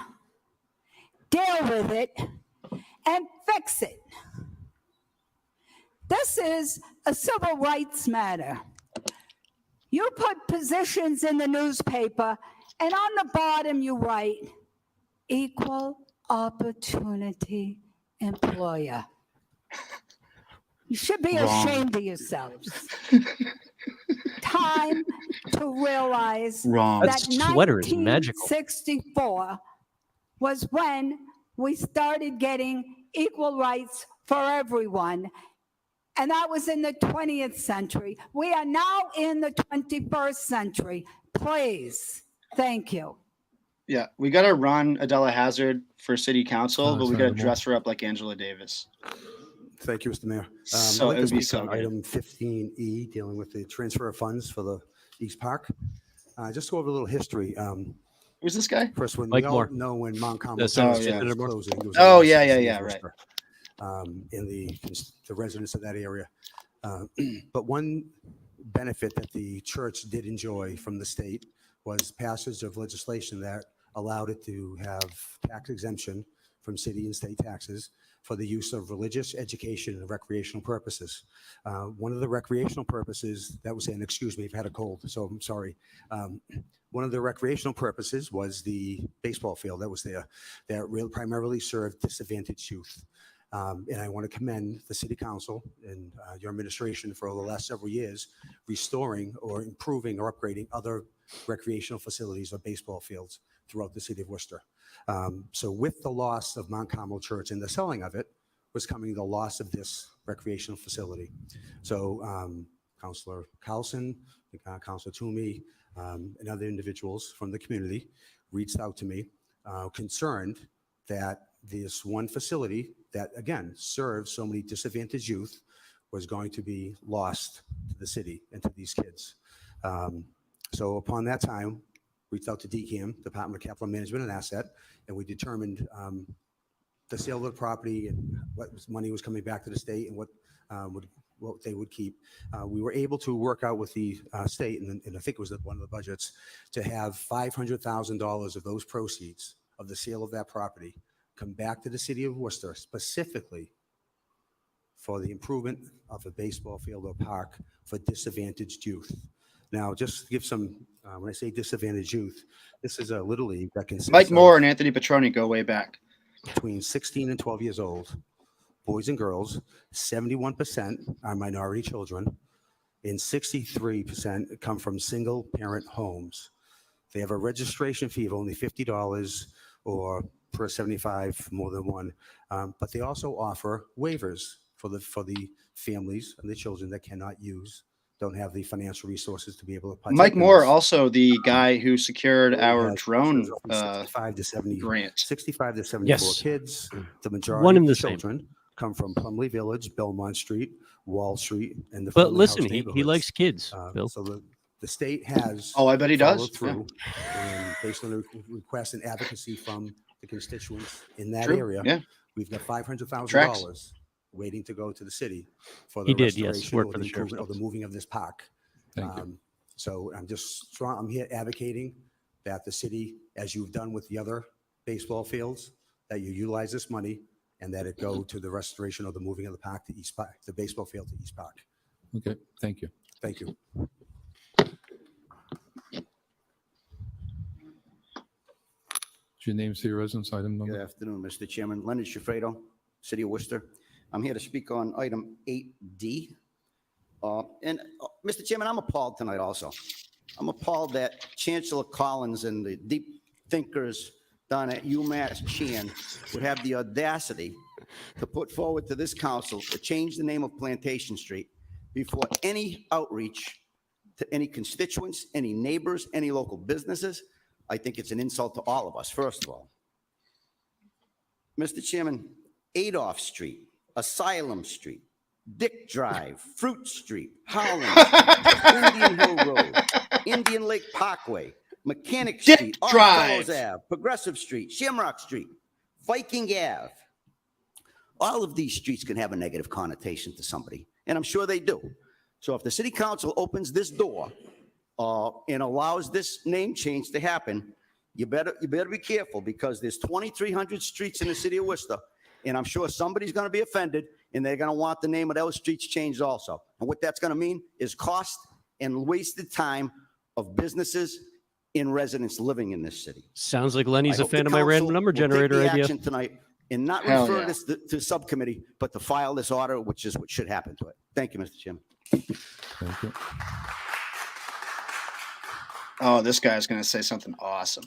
deal with it, and fix it. This is a civil rights matter. You put positions in the newspaper, and on the bottom you write, equal opportunity employer. You should be Wrong. ashamed of yourselves. Time to realize Wrong. That that sweater is magical. 1964 was when we started getting equal rights for everyone. And that was in the 20th century. We are now in the 21st century. Please, Thank you. Yeah, we got to run Adela Hazard for city council, but we got to Senator Moore. dress her up like Angela Davis. Thank you, Mr. Mayor. So I'd it like would to be speak so on good. item 15E, dealing with the transfer of funds for the East Park. Just go over a little history. Who's this guy? First, when Mike we all Moore. know when Mount Carmel The Church Senator was Moore. closing, there was Oh, loss to yeah, the yeah, city yeah, of right. Worcester, and the residents of that area. But one benefit that the church did enjoy from the state was passage of legislation that allowed it to have tax exemption from city and state taxes for the use of religious, education, and recreational purposes. One of the recreational purposes that was, and excuse me, I've had a cold, so I'm sorry. One of the recreational purposes was the baseball field that was there that primarily served disadvantaged youth. And I want to commend the city council and your administration for over the last several years restoring or improving or upgrading other recreational facilities or baseball fields throughout the city of Worcester. So with the loss of Mount Carmel Church and the selling of it was coming the loss of this recreational facility. So Councilor Carlson, Councilor Toomey, and other individuals from the community reached out to me concerned that this one facility that, again, serves so many disadvantaged youth was going to be lost to the city and to these kids. So upon that time, reached out to DCAM, Department of Capital Management and Asset, and we determined the sale of the property and what money was coming back to the state and what they would keep. We were able to work out with the state, and I think it was one of the budgets, to have $500,000 of those proceeds of the sale of that property come back to the city of Worcester specifically for the improvement of a baseball field or park for disadvantaged youth. Now, just to give some, when I say disadvantaged youth, this is a little league that consists Mike Moore and of Anthony Petroni go way back. between 16 and 12 years old, boys and girls. 71% are minority children, and 63% come from single parent homes. They have a registration fee of only $50 or per 75, more than one. But they also offer waivers for the families and the children that cannot don't have the financial resources to be able to partake Mike in Moore, this. also the guy who secured our Has drone roughly 65 to 70, grant. 65 to 74 Yes. kids. The One majority and of the the same. children come from Plumley Village, Belmont Street, Wall Street, and the But Friendly listen, House he neighborhoods. likes kids, Bill. So the state has Oh, I bet he does. followed through, and based on the request and advocacy from the constituents in that True, area, yeah. we've got $500,000 Tracks. waiting to go to the city for He the did, yes, restoration work or for the the sheriff's improvement or the office. moving of this park. Thank you. So I'm just strong. I'm here advocating that the city, as you've done with the other baseball fields, that you utilize this money and that it go to the restoration or the moving of the park to East Park, the baseball field to East Park. Okay, thank you. Thank you. Is your name, city residence, item Good number? afternoon, Mr. Chairman. Leonard Shafredo, City of Worcester. I'm here to speak on item 8D. Mr. Chairman, I'm appalled tonight also. I'm appalled that Chancellor Collins and the deep thinkers down at UMass Chan would have the audacity to put forward to this council to change the name of Plantation Street before any outreach to any constituents, any neighbors, any local businesses. I think it's an insult to all of us, first of all. Mr. Chairman, Adolph Street, Asylum Street, Dick Drive, Fruit Street, Howland Street, Indian Hill Road, Indian Lake Parkway, Mechanic Dick Street, Drive. Oddfellows Ave, Progressive Street, Shamrock Street, Viking Ave. All of these streets can have a negative connotation to somebody, and I'm sure they do. So if the city council opens this door and allows this name change to happen, you better be careful, because there's 2,300 streets in the city of Worcester, and I'm sure somebody's going to be offended, and they're going to want the name of those streets changed also. And what that's going to mean is cost and wasted time of businesses and residents living in this city. Sounds like Lenny's I a hope fan the of my council random number will take generator the idea. action tonight and not Hell refer yeah. this to subcommittee, but to file this order, which is what should happen to it. Thank you, Mr. Chairman. Thank you. Oh, this guy's going to say something awesome.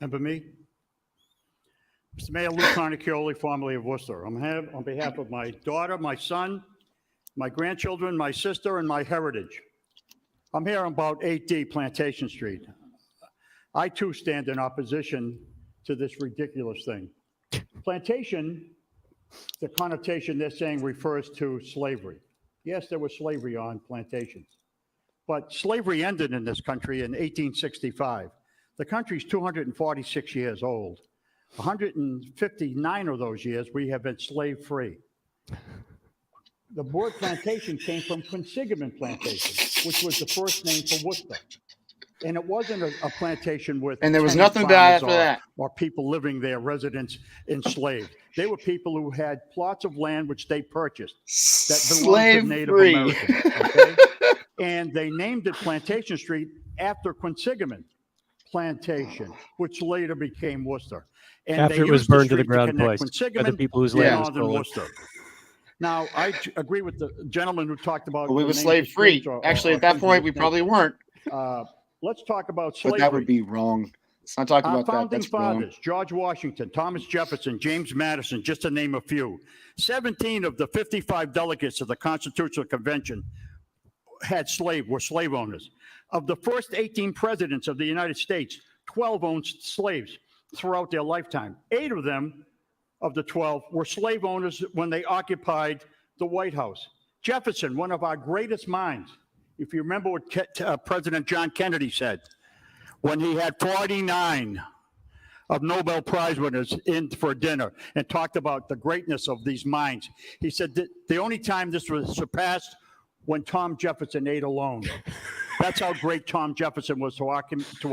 And for me, Mr. Mayor, Lou Carnicoli, formerly of Worcester. I'm here on behalf of my daughter, my son, my grandchildren, my sister, and my heritage. I'm here about 8D Plantation Street. I too stand in opposition to this ridiculous thing. Plantation, the connotation they're saying refers to slavery. Yes, there was slavery on plantations, but slavery ended in this country in 1865. The country's 246 years old. 159 of those years we have been slave-free. The word plantation came from Quinsigamond Plantation, which was the first name for Worcester. And it wasn't a plantation with And there was 10 nothing bad farmers after that. or people living there, residents enslaved. They were people who had plots of land which they purchased that belonged to Native Slave-free. Americans. Okay? And they named it Plantation Street after Quinsigamond Plantation, which later became Worcester. And After they it was used the burned to the street ground connect twice by the Quinsigamond people whose and land was northern stolen. Worcester. Now, I agree with the gentleman who talked about. Well, we the were names of slave-free. streets or Actually, at that things of point, we this probably nature. weren't. Let's talk about But slavery. that would be wrong. Let's not talk Our about that. founding That's wrong. fathers, George Washington, Thomas Jefferson, James Madison, just to name a few. 17 of the 55 delegates of the Constitutional Convention were slave owners. Of the first 18 presidents of the United States, 12 owned slaves throughout their lifetime. 8 of them, of the 12, were slave owners when they occupied the White House. Jefferson, one of our greatest minds, if you remember what President John Kennedy said, when he had 49 of Nobel Prize winners in for dinner and talked about the greatness of these minds. He said that the only time this was surpassed when Tom Jefferson ate alone. That's how great Tom Jefferson was to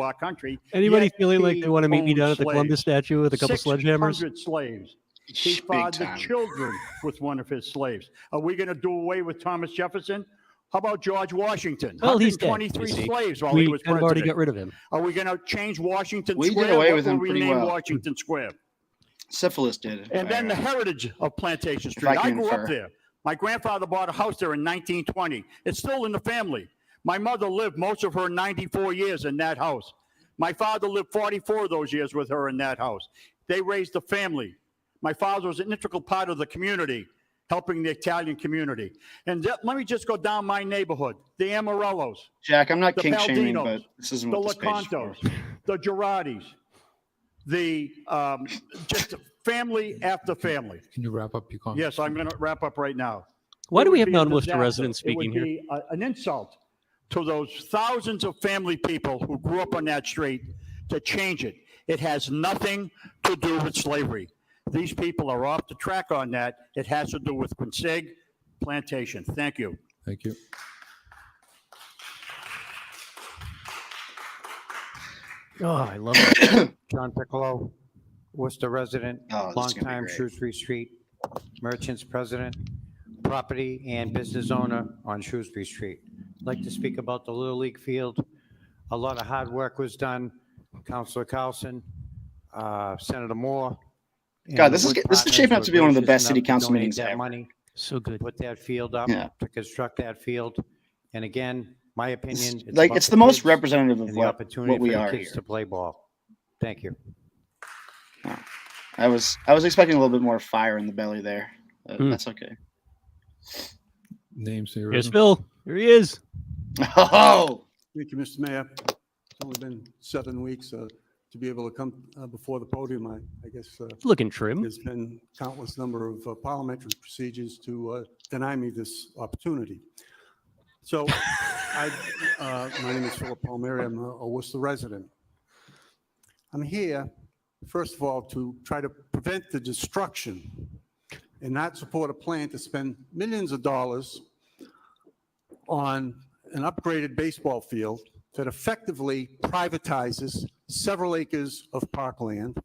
our country. Anybody Yet feeling like he they want to meet me owned down at the Columbus slaves. statue with a couple sledgehammers? 600 slaves. He Big fathered time. children with one of his slaves. Are we going to do away with Thomas Jefferson? How about George Washington? Well, he's dead, 123 you see. slaves while We he was kind of president. already got rid of him. Are we going to change Washington We did Square? away What with will him we pretty name well. Washington Square? Syphilis did. And then the heritage of Plantation I Street. I can grew up infer. there. My grandfather bought a house there in 1920. It's still in the family. My mother lived most of her 94 years in that house. My father lived 44 of those years with her in that house. They raised a family. My father was an integral part of the community, helping the Italian community. And let me just go down my neighborhood, the Amarellos, Jack, I'm not the kink shaming, Paldinos, but this isn't the what this page is for. Lecantos, the Girardis, the just family after family. Can you wrap up your comments? Yes, I'm going to wrap up right now. Why It do we would have be a non-Worcester disaster. residents speaking It would here? be an insult to those thousands of family people who grew up on that street to change it. It has nothing to do with slavery. These people are off the track on that. It has to do with Quinsig Plantation. Thank you. Thank you. Oh, I love it. John Piccolo, Worcester resident, Oh, this is gonna be longtime great. Shrewsbury Street merchants president, property and business owner on Shrewsbury Street. I'd like to speak about the Little League field. A lot of hard work was done. Councilor Carlson, Senator Moore. and God, the this is Wood shaping Partners up to be one of the were best gracious city enough to council donate meetings that ever. money, So good. put that field up, Yeah. to construct that field. And again, my opinion. Like, about it's the most kids representative of and the what opportunity we for the are kids here. to play ball. Thank you. I was expecting a little bit more fire in the belly there. That's okay. Names here. Here's Phil. Here he is. Oh, Thank you, Mr. Mayor. It's only been 7 weeks to be able to come before the podium. I guess Looking trim. there's been countless number of parliamentary procedures to deny me this opportunity. So my name is Philip Palmieri. I'm a Worcester resident. I'm here, first of all, to try to prevent the destruction and not support a plan to spend millions of dollars on an upgraded baseball field that effectively privatizes several acres of parkland,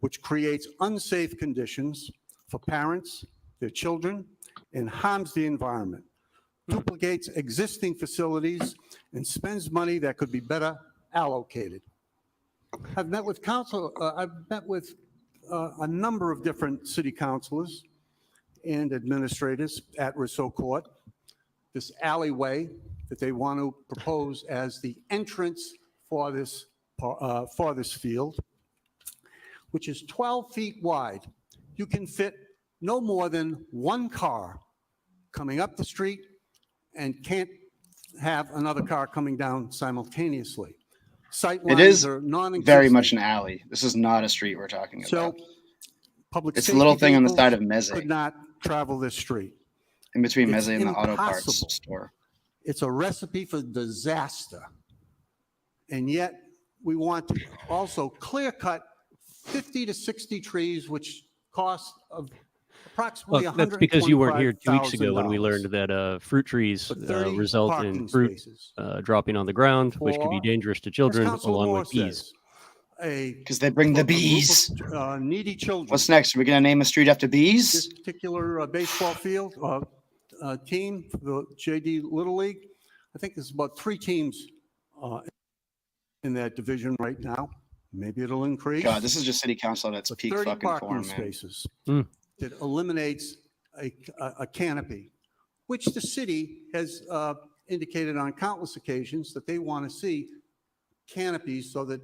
which creates unsafe conditions for parents, their children, and harms the environment, duplicates existing facilities, and spends money that could be better allocated. I've met with a number of different city councilors and administrators at Rousseau Court. This alleyway that they want to propose as the entrance for this field, which is 12 feet wide. You can fit no more than one car coming up the street and can't have another car coming down simultaneously. Sight It lines is are non-existent. very much an alley. This is not a street we're talking So about. public It's a safety little thing on the vehicles side of Meze, could not travel this street. in between It's Meze and the auto parts impossible. store. It's a recipe for disaster. And yet we want to also clear cut 50 to 60 trees, which cost of approximately Well, that's because you weren't here 2 weeks ago when we $125,000 learned that fruit trees for 30 result in parking fruit spaces. dropping on the ground, which could be For, dangerous to as children, Councilor along Moore with bees. says, a Because they bring the a group of, bees. needy children. What's next? Are we going to name a street after bees? This particular baseball field team, for the JD Little League, I think there's about 3 teams in that division right now. Maybe it'll increase. God, this is just city council at its peak 30 fucking parking form, man. spaces Mm. that eliminates a canopy, which the city has indicated on countless occasions that they want to see canopies so that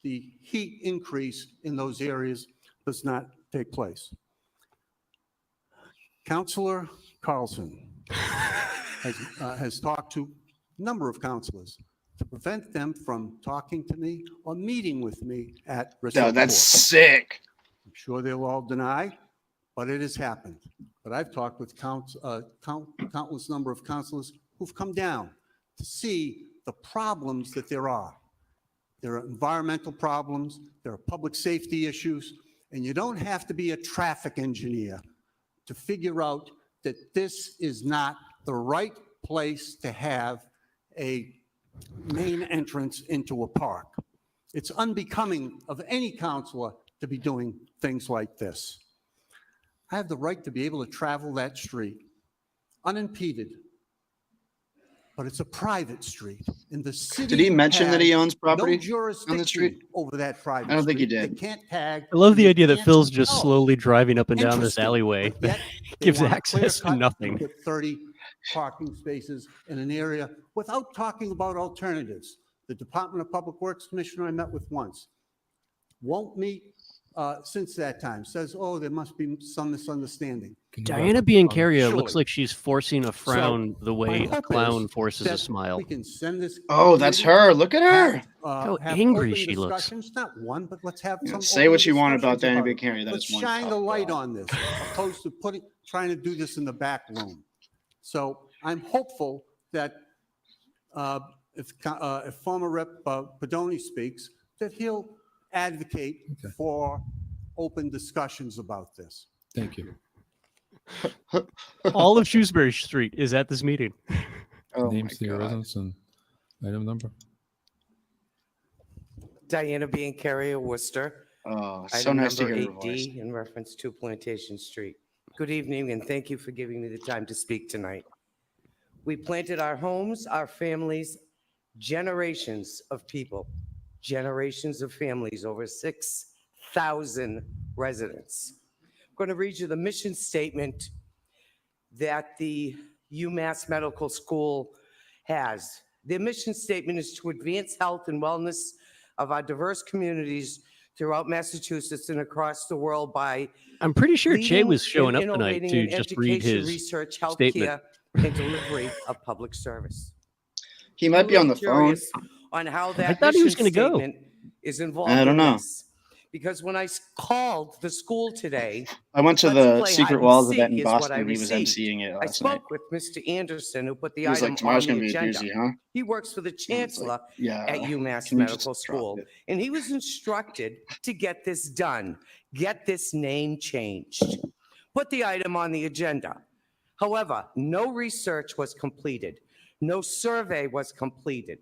the heat increase in those areas does not take place. Councilor Carlson has talked to a number of councilors to prevent them from talking to me or meeting with me at Bristol No, that's Court. sick. I'm sure they'll all deny, but it has happened. But I've talked with countless number of councilors who've come down to see the problems that there are. There are environmental problems, there are public safety issues, and you don't have to be a traffic engineer to figure out that this is not the right place to have a main entrance into a park. It's unbecoming of any councilor to be doing things like this. I have the right to be able to travel that street unimpeded, but it's a private street, and the city Did he mention that he has owns property no on the jurisdiction street? over that private I don't think he street. did. They can't tag. I love the they idea that can't Phil's just tell. slowly driving up and down this Interesting, alleyway but that yet they gives want access to clear cut nothing. and put 30 parking spaces in an area without talking about alternatives. The Department of Public Works Commissioner I met with once won't meet since that time, says, oh, there must be some misunderstanding. Diana Biancaria Surely. looks like she's forcing a frown the way my a hope clown is forces a that smile. We can send this. Oh, that's committee, her. Look at her. have, How have angry open she looks. discussions, not one, but let's have Yeah, some. say open what you want about discussions Diana it. Biancaria. That Let's is one shine the tough light girl. on this, opposed to trying to do this in the back room. So I'm hopeful that if former Rep. Padoni speaks, that he'll advocate for open discussions about this. Thank you. All of Shrewsbury Street is at this meeting. Oh Names my to your God. residence and item number. Diana Biancaria, Worcester. Oh, so Item nice to number hear your voice. 8D in reference to Plantation Street. Good evening, and thank you for giving me the time to speak tonight. We planted our homes, our families, generations of people, generations of families, over 6,000 residents. I'm going to read you the mission statement that the UMass Medical School has. Their mission statement is to advance health and wellness of our diverse communities throughout Massachusetts and across the world by I'm pretty sure Che leading was showing and up tonight innovating to in just read education, his research, statement. healthcare, and delivery of public service. He might be on the phone. Curious on how that I thought he was mission gonna go. statement is involved I don't in know. this. Because when I called the school today, I went to Let's the Play Secret Hide and Walls Seek event in is what Boston. I He was received. emceeing it I last night. spoke with Mr. Anderson, who put the He was item like, tomorrow's on going the to be a agenda. doozy, huh? He works for the chancellor yeah. at UMass Can you Medical just drop School, it? and he was instructed to get this done, get this name changed, put the item on the agenda. However, no research was completed. No survey was completed.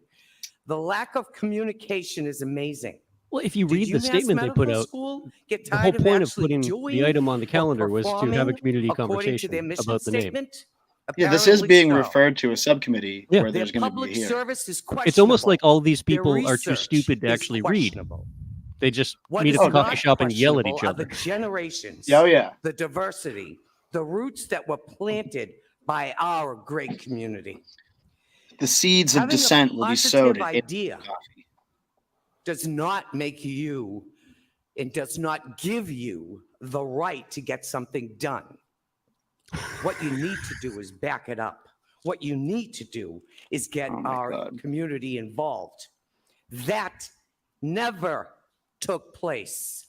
The lack of communication is amazing. Well, if you Did read the UMass statement they put Medical out, School get the whole tired point of actually putting doing the item on the or calendar was to have a performing community according to their conversation mission about the name. statement? Yeah, this is Apparently being so. referred to a subcommittee Yeah. where Their there's going to be public a hearing. service is questionable. It's almost like all these Their people are too research stupid to is actually read. questionable. They just What meet is at the not coffee shop and yell at each questionable are other. the generations, Oh, yeah. the diversity, the roots that were planted by our great community. The seeds of Having a dissent will be sowed positive in idea coffee. does not make you and does not give you the right to get something done. What you need to do is back it up. What you need to do is get our community involved. That never took place.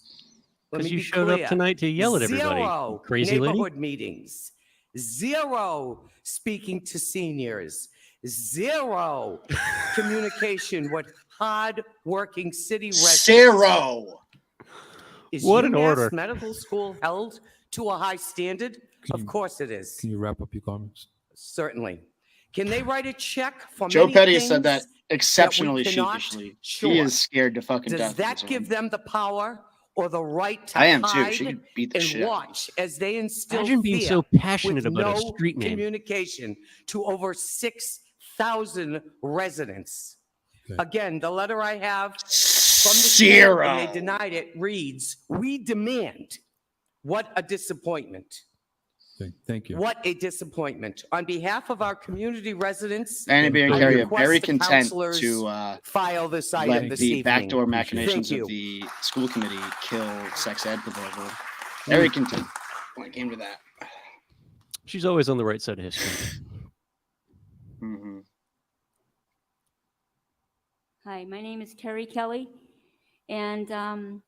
Let me Because you be showed up clear. tonight to yell at everybody, Zero crazy lady. neighborhood meetings. Zero speaking to seniors. Zero communication with hard-working city residents. Zero. Is What an UMass order. Medical School held to a high standard? Of course it is. Can you wrap up your comments? Certainly. Can they write a check for Joe many Petty things said that exceptionally that we cannot? sheepishly. Sure. He is scared to fucking Does death. that give them the power or the right to I am too. hide She could beat the and shit out of watch as they instill Imagine being fear so passionate with about a no street name. communication to over 6,000 residents? Again, the letter I have from the state, Zero. and they denied it, reads, "We demand." What a disappointment. Thank you. What a disappointment. On behalf of our community residents, Annie B. and I Carrie are request very the content counselors to file this item let this the evening. backdoor Thank machinations you. of the school committee kill sex ed proposal. Very content when it came to that. She's always on the right side of history. Mm-hmm. Hi, my name is Terry Kelly, and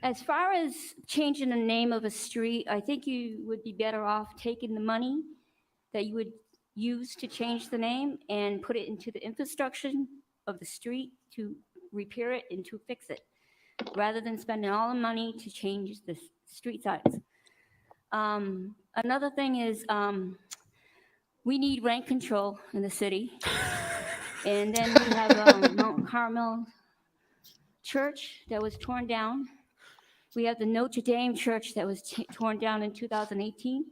as far as changing the name of a street, I think you would be better off taking the money that you would use to change the name and put it into the infrastructure of the street to repair it and to fix it, rather than spending all the money to change the street signs. Another thing is we need rent control in the city. And then we have Mount Carmel Church that was torn down. We have the Notre Dame Church that was torn down in 2018.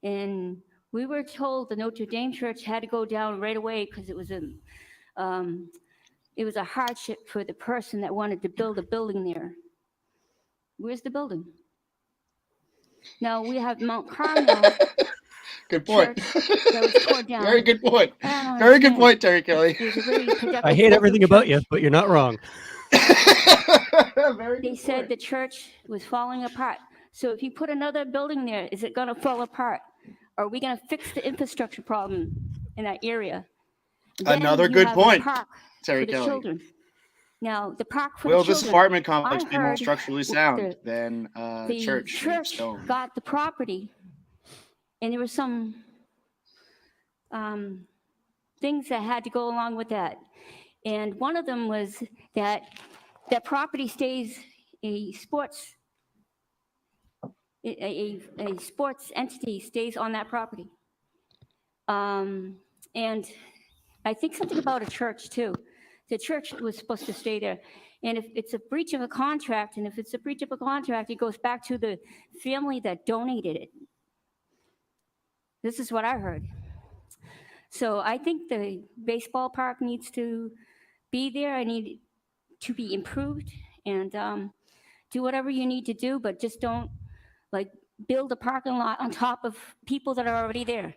And we were told the Notre Dame Church had to go down right away because it was a hardship for the person that wanted to build a building there. Where's the Now we have Mount Carmel. Good point. That was torn down. Very good point. I don't Very good understand. point, Terry Kelly. It was a very productive I hate everything about you, but you're not wrong. They said the church was falling apart. So if you put another building there, is it going to fall apart? Are we going to fix the infrastructure problem in that area? Then Another you good have the point, park Terry for the Kelly. children. Now, the park for Will the this children. apartment complex I be more heard structurally sound than the church? church got the property, and there were some things that had to go along with that. And one of them was that that property stays a sports entity stays on that property. And I think something about a church too. The church was supposed to stay there. And if it's a breach of a contract, it goes back to the family that donated it. This is what I heard. So I think the baseball park needs to be there. I need to be improved and do whatever you need to do, but just don't build a parking lot on top of people that are already there.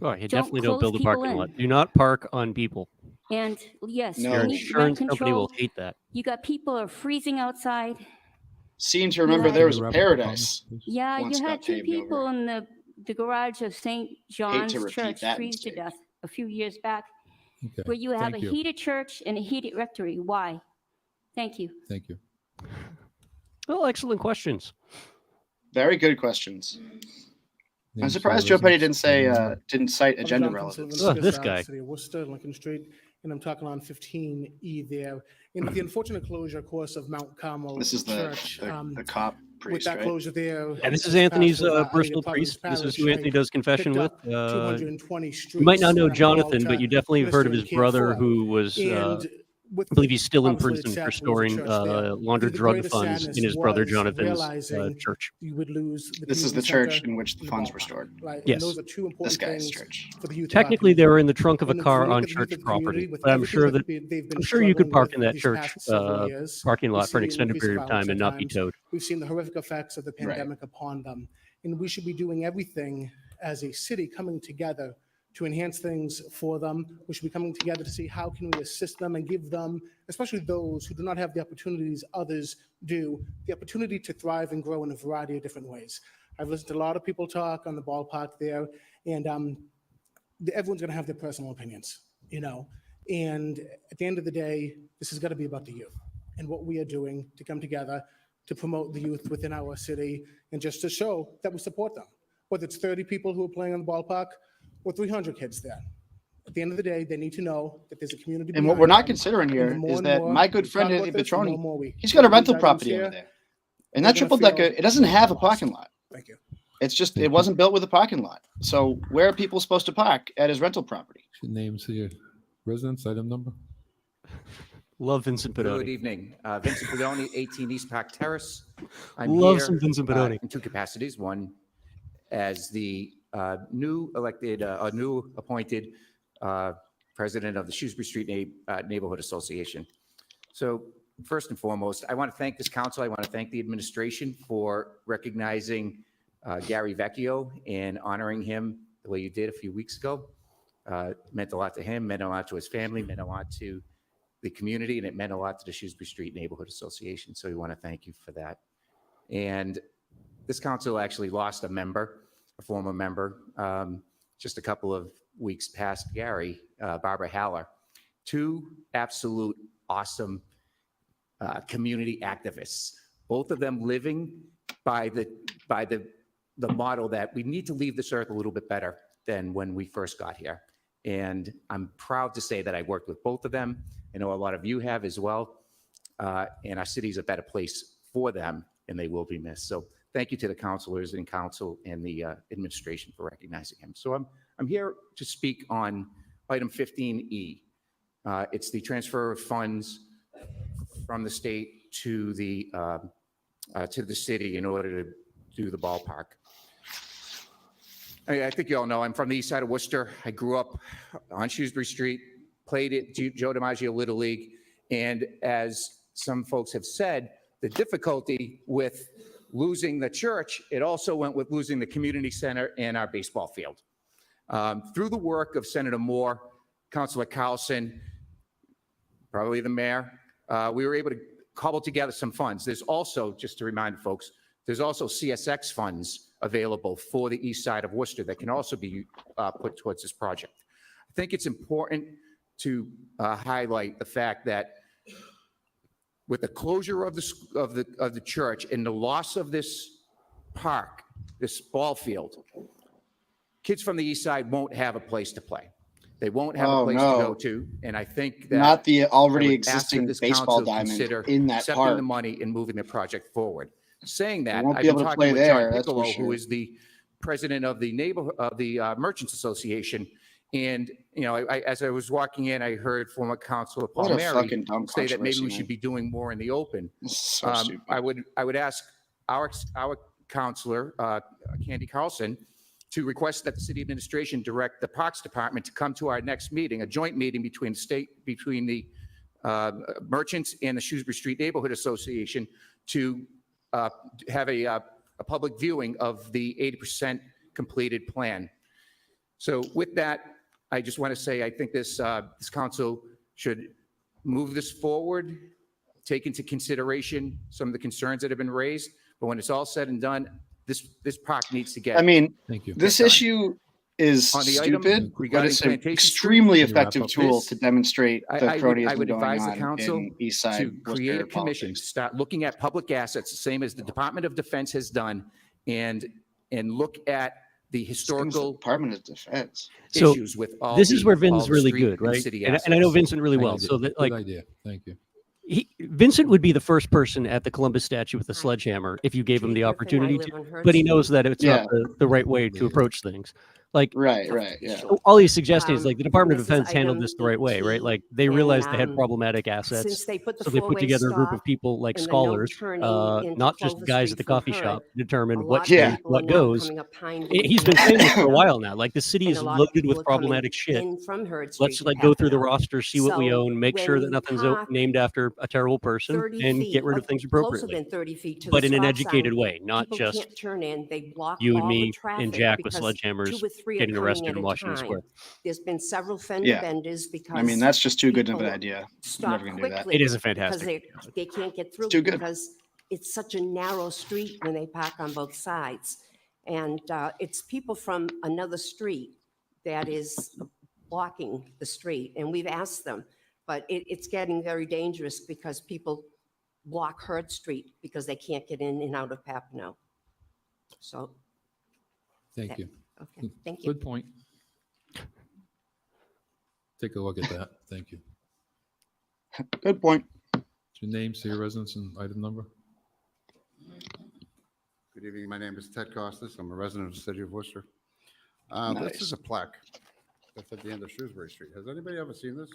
Oh, you Don't definitely don't close build a people parking in. lot. Do not park on people. And yes, No. you Your need rent insurance company control. will hate that. You got people are freezing outside. Seem to remember there was a paradise. Yeah, once you had got two paved people in the garage of St. John's repeat Church that freeze to mistake. death a few years back, Okay. where you have Thank a you. heated church and a heated rectory. Why? Thank you. Thank you. Well, excellent questions. Very good questions. I'm Names surprised for Joe Petty residents. didn't cite I'm agenda Jonathan relevance. Silverman, this guy. City of Worcester, Lincoln Street, and I'm talking on 15E there. In the unfortunate closure, of course, of Mount Carmel This is Church. the cop With priest, that right? closure there. And this is this Anthony's past was, Bristol Providence priest. This is Parish, who Anthony does confession picked with. up 220 You might not streets know that I'm Jonathan, called but to you definitely have heard of his minister and care brother for. who was, And with I believe he's still in obviously prison the for sad storing closure church there. laundered The drug greatest funds sadness in his brother was Jonathan's realizing church. you would lose the This is the community church center, in which the funds were stored. right? Yes. And those are two important This guy's things church. for the youth. Technically, they were in the trunk of a And if car you look on at the youth church of the community, property, with but I'm everything sure that that they've been I'm sure you could struggling park with in that these church past several years, parking we lot for an see extended increased period of time and violence at not be times. towed. We've seen the horrific effects of the pandemic upon them, and we should be doing everything as a city coming together to enhance things for them. We should be coming together to see how can we assist them and give them, especially those who do not have the opportunities others do, the opportunity to thrive and grow in a variety of different ways. I've listened to a lot of people talk on the ballpark there, and everyone's going to have their personal opinions, And at the end of the day, this has got to be about the youth and what we are doing to come together to promote the youth within our city and just to show that we support them. Whether it's 30 people who are playing on the ballpark or 300 kids there. At the end of the day, they need to know that there's a community. And what we're not considering here is that my good friend Eddie Petroni, he's got a rental property over there. And that triple decker, it doesn't have a parking lot. Thank you. It's just, it wasn't built with a parking lot. So where are people supposed to park at his rental property? Names here. Residence, item number. Love Vincent Pedoni. Good evening. Vincent Pedoni, 18 East Park Terrace. I'm Love here, some Vincent Pedoni. in two capacities. One, as the new appointed president of the Shrewsbury Street Neighborhood Association. So first and foremost, I want to thank this council. I want to thank the administration for recognizing Gary Vecchio and honoring him the way you did a few weeks ago. Meant a lot to him, meant a lot to his family, meant a lot to the community, and it meant a lot to the Shrewsbury Street Neighborhood Association. So we want to thank you for that. And this council actually lost a member, a former member, just a couple of weeks past Gary, Barbara Haller, two absolute awesome community activists, both of them living by the model that we need to leave this earth a little bit better than when we first got here. And I'm proud to say that I worked with both of them. I know a lot of you have as well. And our city is a better place for them, and they will be missed. So thank you to the councilors and council and the administration for recognizing him. So I'm here to speak on item 15E. It's the transfer of funds from the state to the city in order to do the ballpark. I think you all know I'm from the east side of Worcester. I grew up on Shrewsbury Street, played at Joe DiMaggio Little League, and as some folks have said, the difficulty with losing the church, it also went with losing the community center and our baseball field. Through the work of Senator Moore, Councilor Carlson, probably the mayor, we were able to cobble together some funds. There's also, just to remind folks, there's also CSX funds available for the east side of Worcester that can also be put towards this project. I think it's important to highlight the fact that with the closure of the church and the loss of this park, this ball field, kids from the east side won't have a place to play. They won't have a place to go to, and I think that not the already I would ask that existing this baseball council diamond consider in that accepting park. the money and moving the project forward. Saying that, won't I've be been able to talking play with there, John that's for Piccolo, sure. who is the president of the Merchants Association, and as I was walking in, I heard former Councilor What a Palmieri fucking dumb say that maybe we controversy, should man. be doing more in the open. This is so stupid. I would ask our councilor, Candy Carlson, to request that the city administration direct the Parks Department to come to our next meeting, a joint meeting between the merchants and the Shrewsbury Street Neighborhood Association to have a public viewing of the 80% completed plan. So with that, I just want to say I think this council should move this forward, take into consideration some of the concerns that have been raised. But when it's all said and done, this park needs to get. I mean, Thank you. this done. issue is On the item stupid, but regarding it's an Plantation extremely Street, effective tool this- to demonstrate the I cronyism would going advise the on council in East Side to create a Worcester commission, politics. start looking at public assets, the same as the Department of Defense has done, and look at the historical Department of Defense So issues with all this is where all Vin's the really street good, and right? city And I know assets. Vincent really Thank well. you. So that, Good like, idea. Thank you. Vincent would be the first person at the Columbus statue with a sledgehammer if you gave him the opportunity to, but he knows that it's not the right way to approach things. Like, right, yeah. all he's suggesting is like the Department of this is Defense handled item this the right way, right? 8G, Like they and, realized they had um, problematic assets, since they put the so they put four-way together a group stop of people like and the no scholars, turning into not just Clover guys Street at the from coffee Hurd. shop, to determine A what lot of can, people what are now goes. coming up Pine He's been saying this for a while now. Like the city And is a lot of loaded people with are coming problematic shit. in from Hurd Let's Street like to go pack through it the up. roster, see what we So own, make when sure that you nothing's park named after a terrible person, 30 and feet, get rid of things closer appropriately. than 30 feet to the But in an stop educated sign, way, not people just can't turn in. They block you and all the me traffic and Jack with because sledgehammers two or three are getting coming arrested at in a Washington time. Square. There's been several fender Yeah. benders because I mean, that's just too good of an people idea. I'm stop never gonna do that. quickly It is a because fantastic they can't get through too good. because it's such a narrow street when they park on both sides. And it's people from another street that is blocking the street, and we've asked them, but it's getting very dangerous because people block Hurd Street because they can't get in and out of Papineau. So. Thank you. Okay, thank you. Good point. Take a look at that. Thank you. Good point. Your name, say your residence, and item number. Good evening. My name is Ted Costas. I'm a resident of the city of Worcester. Nice. This is a plaque that's at the end of Shrewsbury Street. Has anybody ever seen this?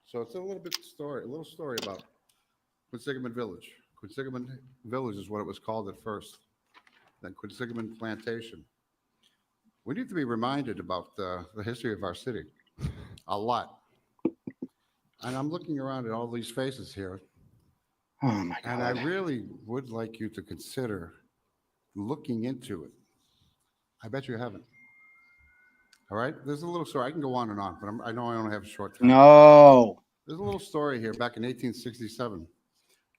So it's a little story about Quinsigamond Village. Quinsigamond Village is what it was called at first, then Quinsigamond Plantation. We need to be reminded about the history of our city, a lot. And I'm looking around at all these faces here. Oh my God. And I really would like you to consider looking into it. I bet you haven't. All right? There's a little story. I can go on and on, but I know I only have a short time. No. There's a little story here back in 1867. Is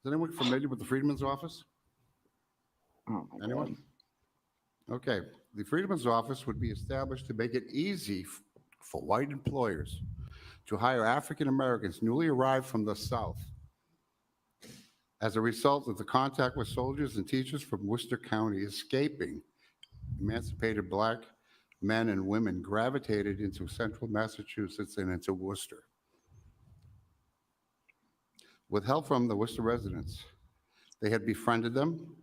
anyone familiar with the Freedman's Office? Oh my Anyone? God. Okay. The Freedman's Office would be established to make it easy for white employers to hire African Americans newly arrived from the South. As a result of the contact with soldiers and teachers from Worcester County escaping, emancipated Black men and women gravitated into central Massachusetts and into Worcester. With help from the Worcester residents, they had befriended them,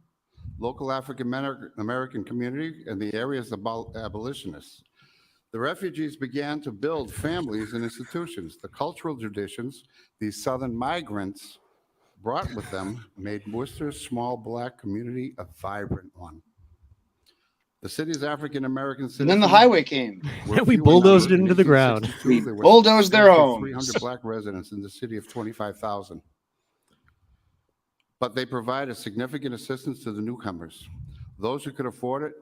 local African American community, and the area's abolitionists. The refugees began to build families and institutions. The cultural traditions these Southern migrants brought with them made Worcester's small Black community a vibrant one. The city's African American citizens. And then the highway came. We bulldozed it into the ground. We bulldozed their homes. 300 Black residents in the city of 25,000. But they provided significant assistance to the newcomers, those who could afford it,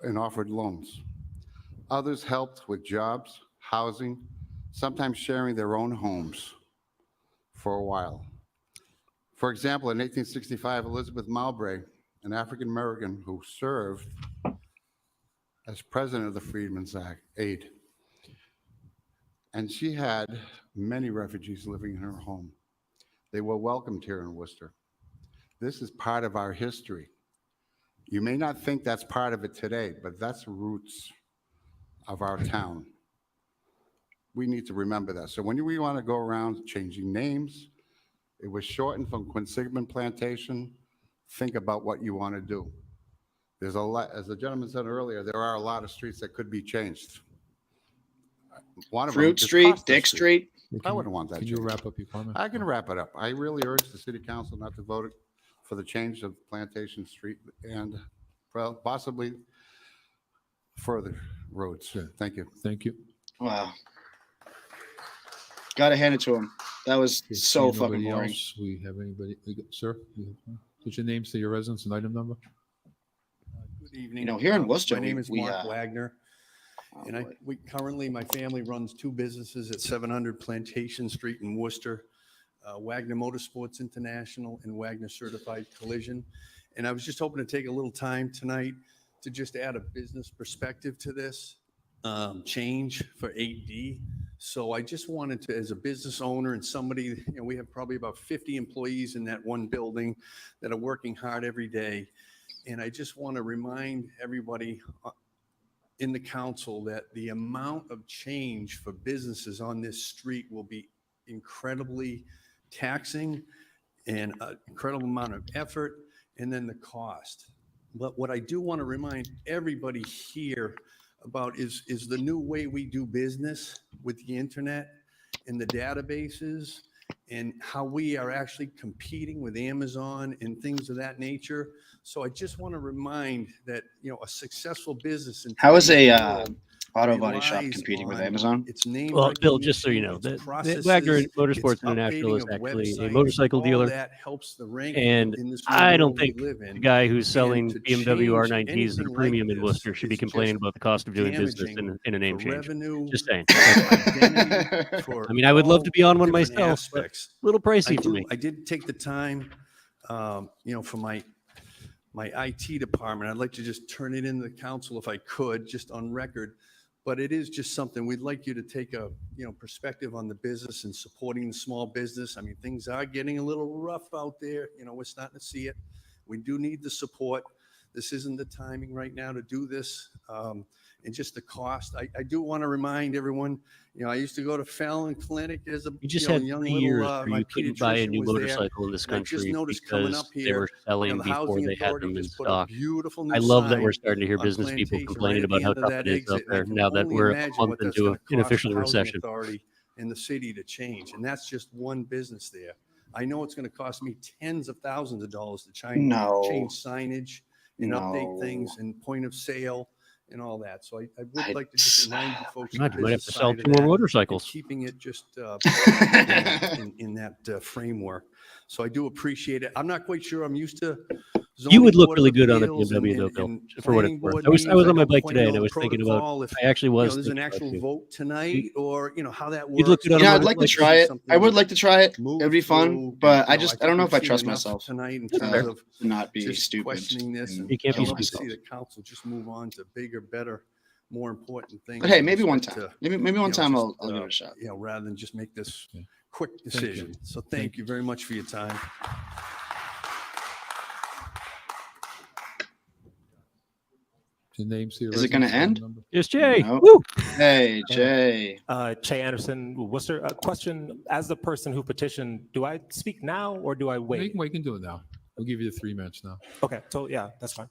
and offered loans. Others helped with jobs, housing, sometimes sharing their own homes for a while. For example, in 1865, Elizabeth Mowbray, an African American who served as president of the Freedmen's Aid, and she had many refugees living in her home. They were welcomed here in Worcester. This is part of our history. You may not think that's part of it today, but that's the roots of our town. We need to remember that. So when we want to go around changing names, it was shortened from Quinsigamond Plantation. Think about what you want to do. There's a lot, as the gentleman said earlier, there are a lot of streets that could be changed. One of Fruit them is Street, Costa Dick Street. I wouldn't want that. Can you changed. wrap up your comment? I can wrap it up. I really urge the city council not to vote for the change of Plantation Street and, well, possibly further roads. Yeah. Thank you. Thank you. Wow. Got to hand it to him. That was Okay, so seeing fucking nobody boring. else, we have anybody, sir? What's your name, say your residence and item number? Good evening. You know, here in Worcester, my name is we, Mark Wagner, and currently my family runs two businesses at 700 Plantation Street in Worcester, Wagner Motorsports International and Wagner Certified Collision. And I was just hoping to take a little time tonight to just add a business perspective to this change for 8D. So I just wanted to, as a business owner and somebody, we have probably about 50 employees in that one building that are working hard every day. And I just want to remind everybody in the council that the amount of change for businesses on this street will be incredibly taxing and an incredible amount of effort, and then the cost. But what I do want to remind everybody here about is the new way we do business with the internet and the databases and how we are actually competing with Amazon and things of that nature. So I just want to remind that, a successful business. How is a today's world auto body shop relies competing with on Amazon? its name Well, Bill, just so you know, recognition, the processes, Wagner Motorsports its International is updating of actually a websites, motorcycle all dealer. that helps the ranking And in this new I don't world we think live the in. guy who's And selling to BMW change R9Gs at anything a like premium in this Worcester should be is complaining just about the cost of doing business damaging in a name for change. revenue, Just saying. identity, for I mean, I would love all to be on one different myself, but aspects. a little pricey for me. I did take the time, for my IT department. I'd like to just turn it into the council if I could, just on record, but it is just something we'd like you to take a, perspective on the business and supporting the small business. I mean, things are getting a little rough out there. We're starting to see it. We do need the support. This isn't the timing right now to do this. And just the cost. I do want to remind everyone, I used to go to Fallon Clinic as a You just had young 3 little, years where my you couldn't buy a pediatrician new was there. motorcycle in this And I just country noticed coming up because they were here, selling the before Housing they had Authority them in just put a stock. beautiful new I love that we're sign starting to hear on business people Plantation complaining right at about the how end of tough that it is out exit. And I there can now that only we're a imagine month what that's into going to an cost the official Housing recession. Authority in the city to change. And that's just one business there. I know it's going to cost me tens of thousands of dollars to change signage and update things and point of sale and all that. So I would like to just remind you folks. God, the you might have business to sell side of 2 more that and motorcycles. keeping it just in that framework. So I do appreciate it. I'm not quite sure. I'm used to You would zoning look board of really good on a appeals BMW though, and Bill, for what it's planning worth. board I was meetings. on my don't bike quite today know and I the was thinking about, protocol if, I actually was there's an thinking about actual you. vote tonight or, how that You'd look works. good on a I'd like to motorcycle. try it. I Something would like to try it. move It'd be fun, through, but and, I think don't know if I we've seen trust enough myself tonight in That's terms fair. of to not be just stupid. questioning this. And You can't be I'd love to stupid. see the council just move on to bigger, better, more important things. But hey, with maybe one respect time. to, Maybe one time just, I'll give it a shot. rather than just make this quick you. decision. So thank you very much for your time. The names to your Is it going to residence, end? number? Yes, Jay. No. Woo! Hey, Jay. Che Anderson, Worcester. A question: as the person who petitioned, do I speak now or do I wait? We can do it now. We'll give you the 3 minutes now. Okay, so yeah, that's fine.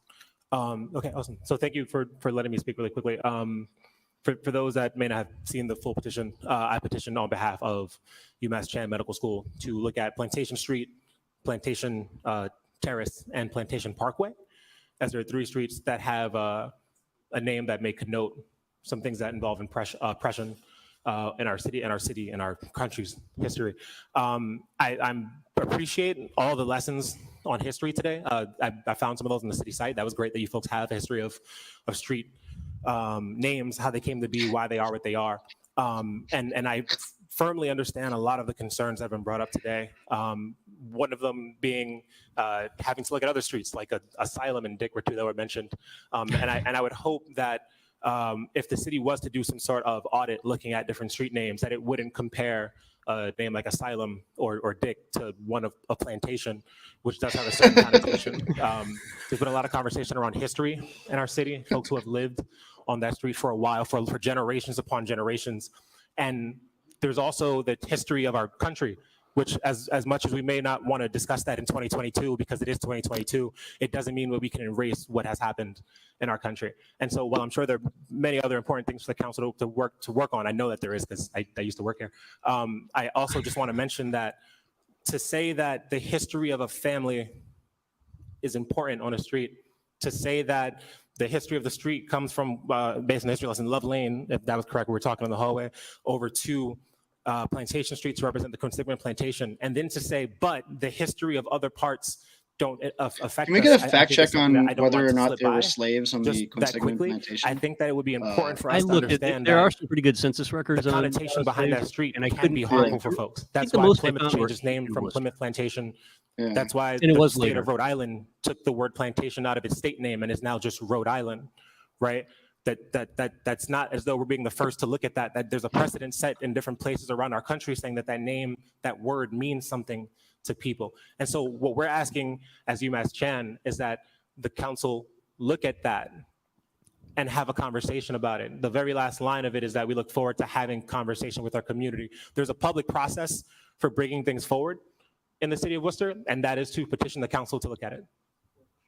Okay, awesome. So thank you for letting me speak really quickly. For those that may not have seen the full petition, I petitioned on behalf of UMass Chan Medical School to look at Plantation Street, Plantation Terrace, and Plantation Parkway, as there are 3 streets that have a name that may connote some things that involve oppression in our city and our country's history. I appreciate all the lessons on history today. I found some of those on the city site. That was great that you folks have a history of street names, how they came to be, why they are what they are. And I firmly understand a lot of the concerns that have been brought up today. One of them being having to look at other streets like Asylum and Dick were 2 that were mentioned. And I would hope that if the city was to do some sort of audit looking at different street names, that it wouldn't compare a name like Asylum or Dick to one of a Plantation, which does have a certain connotation. There's been a lot of conversation around history in our city, folks who have lived on that street for a while, for generations upon generations. And there's also the history of our country, which as much as we may not want to discuss that in 2022, because it is 2022, it doesn't mean that we can erase what has happened in our country. And so while I'm sure there are many other important things for the council to work on, I know that there is because I used to work here. I also just want to mention that to say that the history of a family is important on a street, to say that the history of the street comes from, based on the history lesson, Love Lane, if that was correct, we were talking in the hallway, over to Plantation Street to represent the constituent plantation, and then to say, but the history of other parts don't affect us. Can we get a fact check on I don't whether want or to not slip there were by. slaves on Just the that constituent quickly, plantation? I think that it would be important for us to looked at understand there that are some pretty good census records the on connotation behind that street and I can couldn't be feel harmful like- for folks. I think That's the why most I Plymouth found changed were its name in from Worcester. Plymouth Plantation. Yeah. That's why And it the was state later. of Rhode Island took the word plantation out of its state name and is now just Rhode Island, right? That's not as though we're being the first to look at that. That there's a precedent set in different places around our country saying that name, that word means something to people. And so what we're asking as UMass Chan is that the council look at that and have a conversation about it. The very last line of it is that we look forward to having conversation with our community. There's a public process for bringing things forward in the city of Worcester, and that is to petition the council to look at it.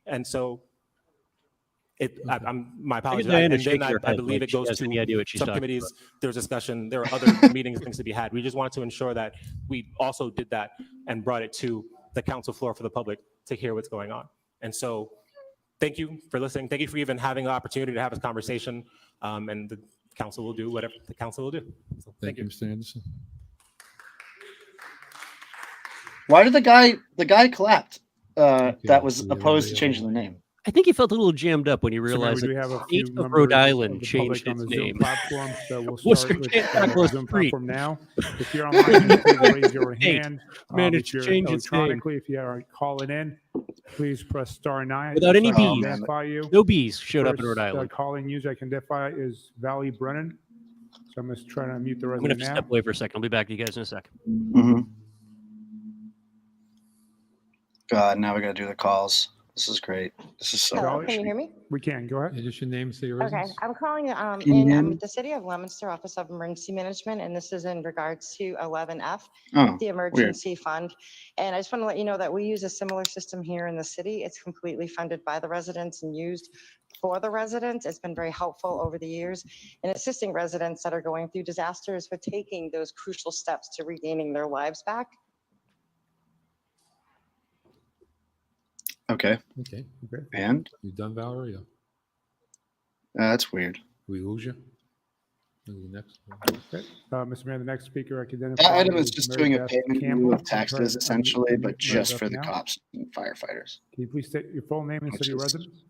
And so my apologies. Diana And then shaking I her head believe like it she goes has to any idea what she's talking subcommittees. There's discussion. There are other meetings, things to be had. We just wanted to ensure that we also did that and brought it to the council floor for the public to hear what's going on. And so thank you for listening. Thank you for even having the opportunity to have this conversation. And the council will do whatever the council will do. So Thank you, Mr. Anderson. Why did the guy clapped that was opposed to changing the name? I think he felt a little jammed up when he Mr. Mayor, realized we that do have the a state few of members Rhode of Island the changed public on its the Zoom name. platform, so we'll Worcester start with can't the tackle a Zoom street. platform now. If you're online, please raise your State hand. managed If to you're change its name. electronically, if you are calling in, please press *9. Without any so I can bees. identify you. No bees showed up in Rhode First, Island. calling user I can identify is Valley Brennan. So I'm just trying to unmute the I'm going to resident have to now. step away for a second. I'll be back to you guys in a second. God, now we got to do the calls. This is great. This is so Hello, refreshing. can you hear me? We can, go ahead. Just your name, say your Okay, I'm calling Can- with the City of Leominster Office of Emergency Management, and this is in regards to 11F, Oh, the emergency fund. And I just want to let you know that we use a similar system here in the city. It's completely funded by the residents and used for the residents. It's been very helpful over the years in assisting residents that are going through disasters with taking those crucial steps to regaining their lives back. Okay. Okay. Okay. And You done, Valerie? that's weird. We lose you. The next one. Okay. Mr. Mayor, the next speaker I can identify. That item is is just Mary doing a Beth payment in Campbell. lieu of I'm trying taxes, to essentially, unmute but Mary just Beth for the now. cops and firefighters. Can you please state your full name and Which city of is- residence?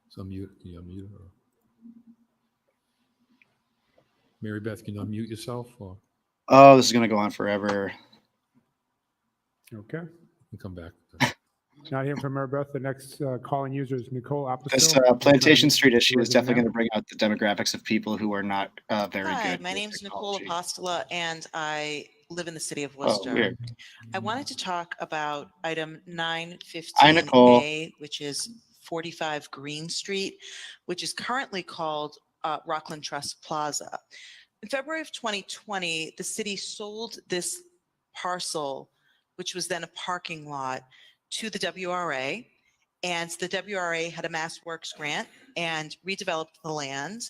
So mute. Can you unmute her? Mary Beth, can you unmute yourself? Or? Oh, this is going to go on forever. Okay. We'll come back. Not hearing from Mary Beth. The next calling user is Nicole Apostol. This I'm trying to Plantation unmute Street the issue is resident definitely now. going to bring out the demographics of people who are not very Hi, good. my with name's Nicole technology. Apostola, and I live in the city of Oh, Worcester. weird. I wanted to talk about item Hi, 915A, which is 45 Green Street, which is currently called Rockland Trust Plaza. In February of 2020, the city sold this parcel, which was then a parking lot, to the WRA. And the WRA had a Mass Works grant and redeveloped the land.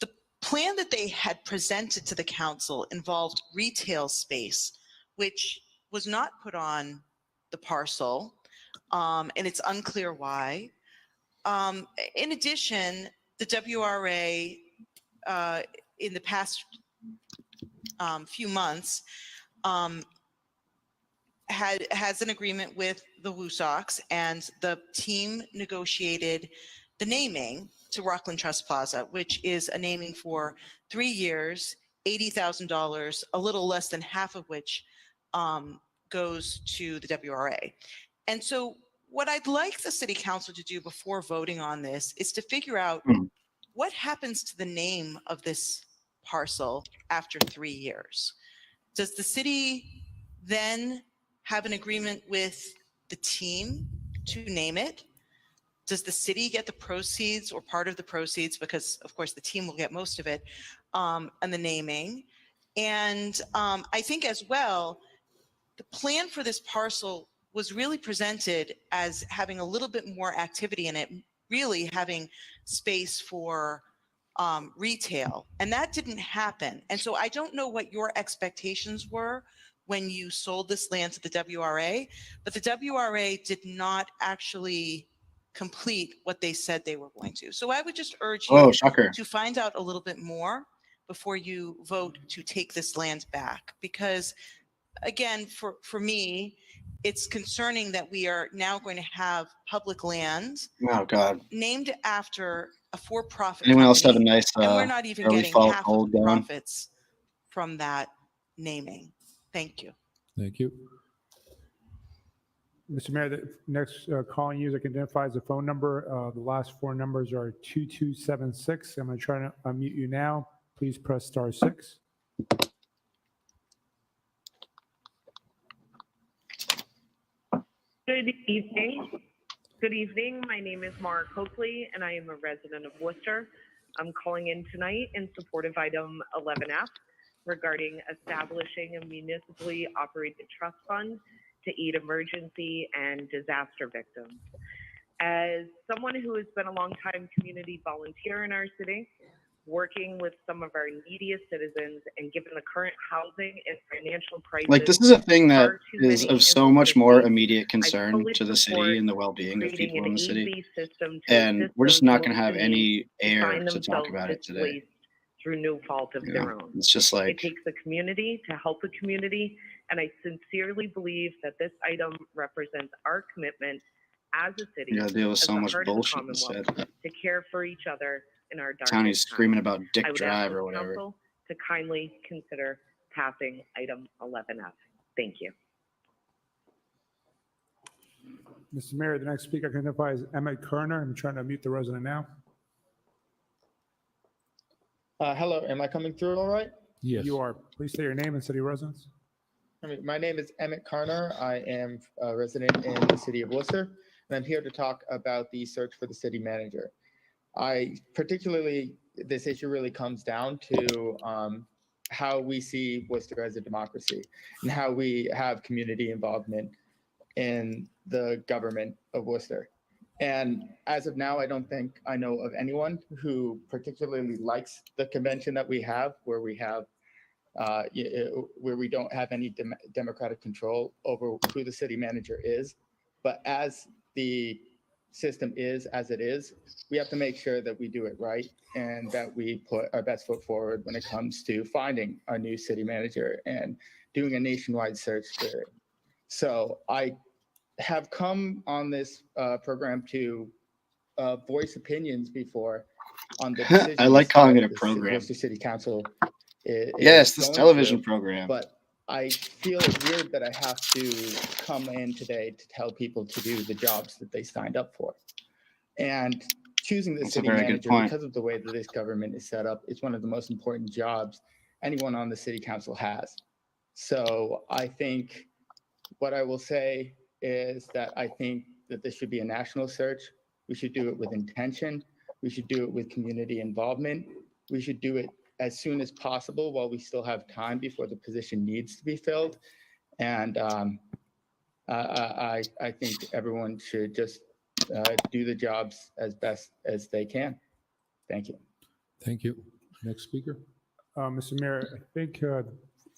The plan that they had presented to the council involved retail space, which was not put on the parcel, and it's unclear why. In addition, the WRA in the past few months has an agreement with the Woo Sox, and the team negotiated the naming to Rockland Trust Plaza, which is a naming for 3 years, $80,000, a little less than half of which goes to the WRA. And so what I'd like the city council to do before voting on this is to figure out what happens to the name of this parcel after 3 years. Does the city then have an agreement with the team to name it? Does the city get the proceeds or part of the proceeds? Because of course the team will get most of it, and the naming. And I think as well, the plan for this parcel was really presented as having a little bit more activity in it, really having space for retail, and that didn't happen. And so I don't know what your expectations were when you sold this land to the WRA, but the WRA did not actually complete what they said they were going to. So I would just urge you Oh, shocker. to find out a little bit more before you vote to take this land back. Because again, for me, it's concerning that we are now going to have public land Oh, God. named after a for-profit Anyone else have a company, nice and we're not even early getting fall half of cold the going? profits from that naming. Thank you. Thank you. Mr. Mayor, the next calling user can identify as a phone number. The last four numbers are 2276. I'm going to try to unmute you now. Please press *6. Good evening. Good evening. My name is Mara Coakley, and I am a resident of Worcester. I'm calling in tonight in support of item 11F regarding establishing a municipally operated trust fund to aid emergency and disaster victims. As someone who has been a longtime community volunteer in our city, working with some of our neediest citizens, and given the current housing and financial crisis, Like, this is a thing that far too is many of so in much the more state, immediate I concern fully to the support city and the well-being of creating people an in the city. easy system to And assist we're just those not going to most have in need any to air find to talk themselves about it today. displaced through no fault of You their know, own. it's just It like, takes a community to help a community, and I sincerely believe that this item represents our commitment as a city, You gotta deal with as so the much heart of the bullshit Commonwealth, instead. to care for each other in our darkest Townie's times. screaming about Dick I would Drive ask or this whatever. council to kindly consider passing item 11F. Thank you. Mr. Mayor, the next speaker identifies Emmett Kerner. I'm trying to mute the resident now. Hello, am I coming through all right? Yes. You are. Please state your name and city residence. My name is Emmett Carner. I am a resident in the city of Worcester, and I'm here to talk about the search for the city manager. This issue really comes down to how we see Worcester as a democracy and how we have community involvement in the government of Worcester. And as of now, I don't think I know of anyone who particularly likes the convention that we have, where we have where we don't have any democratic control over who the city manager is. But as the system is as it is, we have to make sure that we do it right and that we put our best foot forward when it comes to finding our new city manager and doing a nationwide search for it. So I have come on this program to voice opinions before on the decisions I like calling it a that the program. Worcester City Council Yes, is this going television through, program. But I feel it weird that I have to come in today to tell people to do the jobs that they signed up for. And choosing the That's a city very good manager, point. because of the way that this government is set up, is one of the most important jobs anyone on the city council has. So I think what I will say is that I think that this should be a national search. We should do it with intention. We should do it with community involvement. We should do it as soon as possible while we still have time before the position needs to be filled. And I think everyone should just do the jobs as best as they can. Thank you. Thank you. Next speaker. Mr. Mayor, I think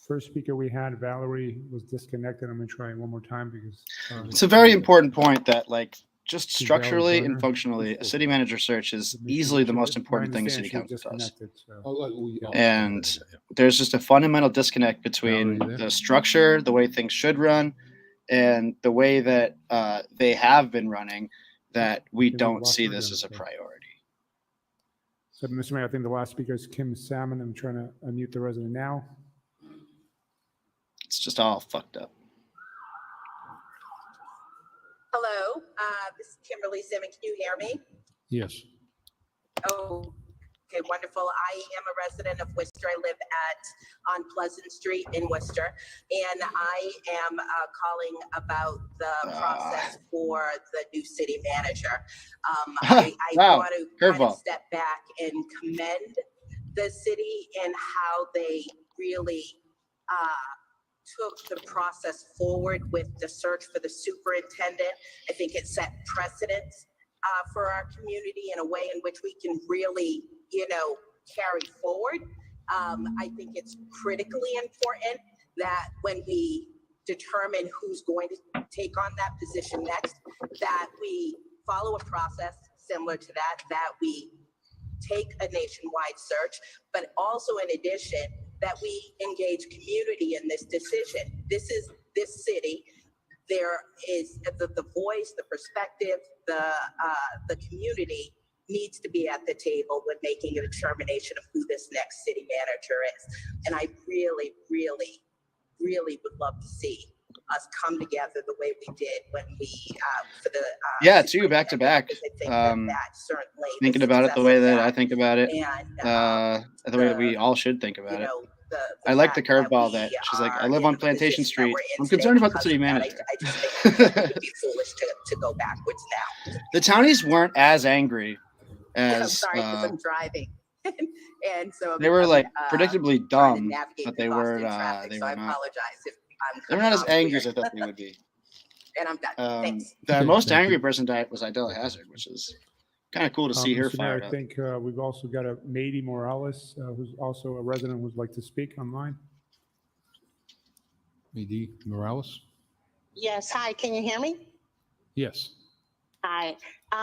first speaker we had, Valerie, was disconnected. I'm going to try it one more time because It's a very important point that, like, just Valerie structurally Garner. and functionally, a city manager search is easily the most important thing a city council does. And there's just a fundamental disconnect between the structure, the way things should run, and the way that they have been running, that we don't see this as a priority. So, Mr. Mayor, I think the last speaker is Kim Salmon. I'm trying to unmute the resident now. It's just all fucked up. Hello, this is Kimberly Simmon. Can you hear me? Yes. Oh, okay, wonderful. I am a resident of Worcester. I live on Pleasant Street in Worcester, and I am calling about the process for the new city manager. I Wow, want to kind curveball. of step back and commend the city and how they really took the process forward with the search for the superintendent. I think it set precedents for our community in a way in which we can really, carry forward. I think it's critically important that when we determine who's going to take on that position next, that we follow a process similar to that we take a nationwide search, but also in addition, that we engage community in this decision. This city. There is the voice, the perspective, the community needs to be at the table when making a determination of who this next city manager is. And I really, really, really would love to see us come together the way we did when we for the Yeah, two back to back. Thinking about it the way that I think about it, the way we all should think about it. I like the curveball that she's like, I live on Plantation Street. I'm concerned about the city manager. I just think it would be foolish to go backwards now. The townies weren't as angry I'm as sorry because I'm driving. And so they were like predictably trying to dumb, navigate but the they were Boston traffic, they so were I not. apologize if I'm They were coming not as off angry as I weird. thought they would be. And I'm done. Thanks. The most angry person died was Idella Hazard, which is kind of cool to see her Mr. Mayor, fired I up. think we've also got a Mady Morales, who's also a resident who would like to speak online. Mady Morales? Yes, hi, can you hear me? Yes. Hi.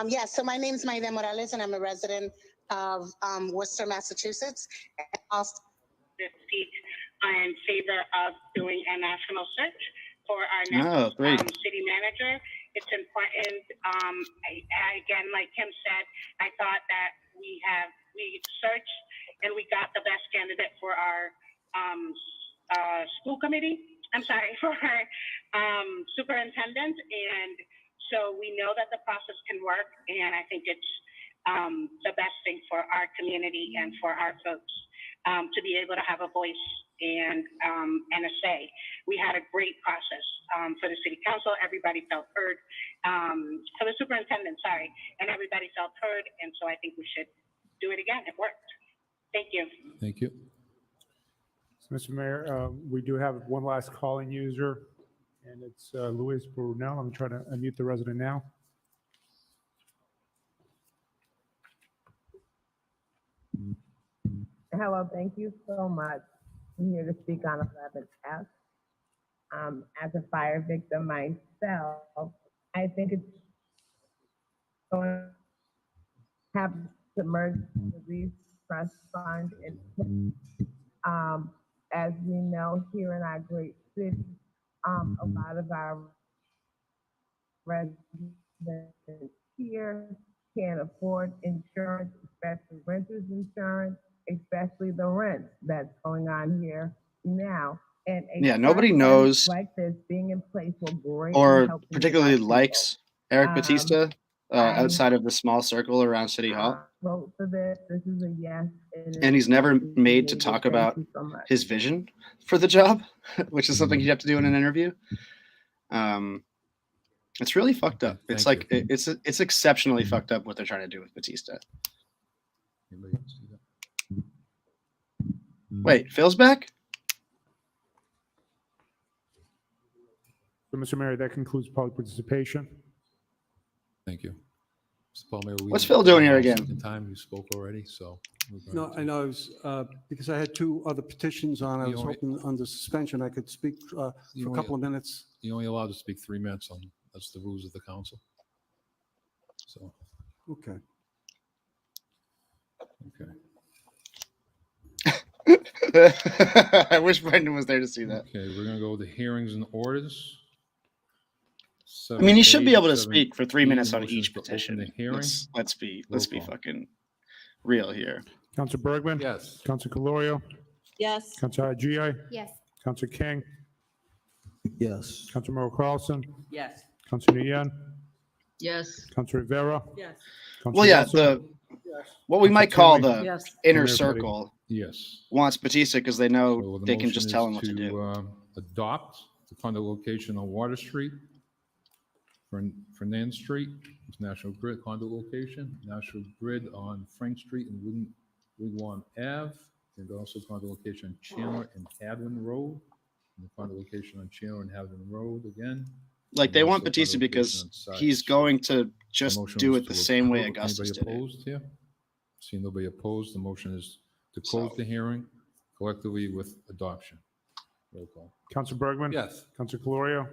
Yes, so my name is Maida Morales and I'm a resident of Worcester, Massachusetts. And also to speak in favor of doing a national search for our Oh, next great. city manager. It's important. Again, like Kim said, I thought that we searched and we got the best candidate for our school committee. I'm sorry, for our superintendent. And so we know that the process can work, and I think it's the best thing for our community and for our folks to be able to have a voice and a say. We had a great process for the city council. Everybody felt heard. For the superintendent, sorry, and everybody felt heard. And so I think we should do it again. It worked. Thank you. Thank you. So, Mr. Mayor, we do have one last calling user, and it's Luis Brunel. I'm trying to unmute the resident now. Hello, thank you so much. I'm here to speak on 11F. As a fire victim myself, I think it's going to have to merge the Reef Trust Fund and as we know, here in our great city, a lot of our residents here can't afford insurance, especially renters insurance, especially the rent that's going on here now. And Yeah, nobody knows like this being in place will greatly or help particularly likes Eric Um, Batista outside of the small circle around City Hall. Vote for this. This is a yes. And he's never made to talk about Thank you so much. his vision for the job, which is something you'd have to do in an interview. It's really fucked up. It's like it's exceptionally fucked up what they're trying to do with Batista. Anybody else see that? Wait, Phil's back? So, Mr. Mayor, that concludes public participation. Thank you. Mr. Palmer, What's Phil doing here again? Second time you spoke already, so. we're going No, to- I know, it was, because I had two other petitions on, I You was only- hoping under suspension I could speak for You a only- couple of minutes. You're only allowed to speak 3 minutes on, that's the rules of the council. So, Okay. okay. I wish Brendan was there to see that. Okay, we're gonna go with the hearings and orders. I mean, you should be 7A, able to speak for 3 7B, minutes on motions each to open petition. the hearing. Let's be Roll call. fucking real here. Council Bergman? Yes. Council Calorio? Yes. Council Agia? Yes. Council King? Yes. Council Merrill Carlson? Yes. Council Nguyen? Yes. Council Rivera? Yes. Council Well, yeah, Russell? what we might call the Yes. inner Mayor Petty. circle Yes. wants Batista because they know So the they can motion just is tell him what to to, do. Adopt to find a location on Water Street, Fernand Street, it's National Grid condo location, National Grid on Frank Street and Wigwam Ave, and also condo location on Chandler and Hadwin Road, and condo location on Chandler and Hadwin Road again. Like and they also want condo Batista location because on Side he's Street. going to just motion do was it the to same way approve. Augustus Anybody did it. opposed here? Seeing nobody opposed, the motion is to close the hearing collectively with adoption. Roll call. Council Bergman? Yes. Council Calorio?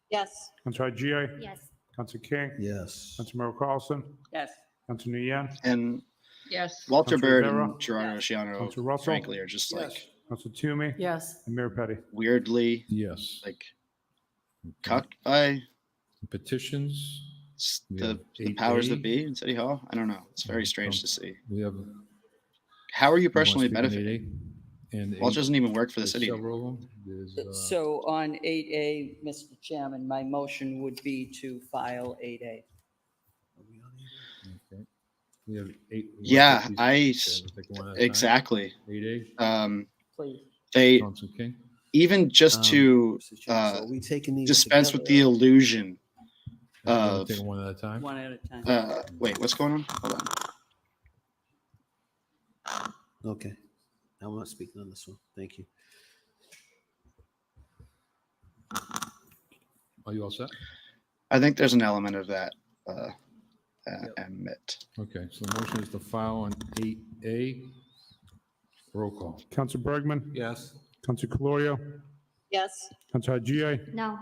Yes. Council Agia? Yes. Council King? Yes. Council Merrill Carlson? Yes. Council Nguyen? And Yes. Walter Council Bird Rivera? and Gerardo Schiano, Council Russell? frankly, are just like Council Toomey? Yes. And Mayor Petty? weirdly Yes. like cucked by Petitions. We the have powers 8A. that be in City Hall. I don't know. It's very strange to see. We have. How are you you wanna personally speak on benefiting? 8A? And Walter 8, doesn't even work for the there's city. several of them. There's, So on 8A, Mr. Chairman, my motion would be to file 8A. okay. We have 8. Yeah, Okay, I we'll take one at a time. exactly. 8A, Please. They Council King. even just to dispense with the illusion You wanna of take them one at a time? One at a time. wait, what's going on? Hold on. Okay. I'm not speaking on this one. Thank you. Are you all set? I think there's an element of that. Emit. Okay, so the motion is to file on 8A. Roll call. Council Bergman? Yes. Council Calorio? Yes. Council Agia? No.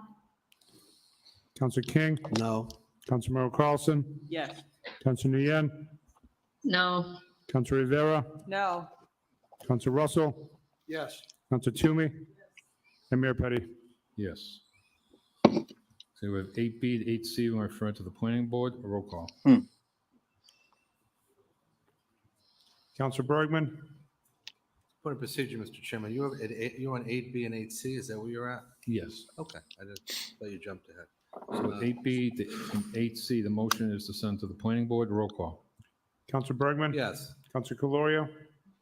Council King? No. Council Merrill Carlson? Yes. Council Nguyen? No. Council Rivera? No. Council Russell? Yes. Counselor Toomey, and Mayor Petty. Yes. So we have 8B to 8C, we're referring to the planning board. A roll call. Counselor Bergman, Point of procedure, Mr. Chairman, you're on 8B and 8C, is that where you're at? Yes. Okay, I didn't, thought you jumped ahead. So 8B to 8C, the motion is to send to the planning board. Roll call. Counselor Bergman. Yes. Counselor Calorio,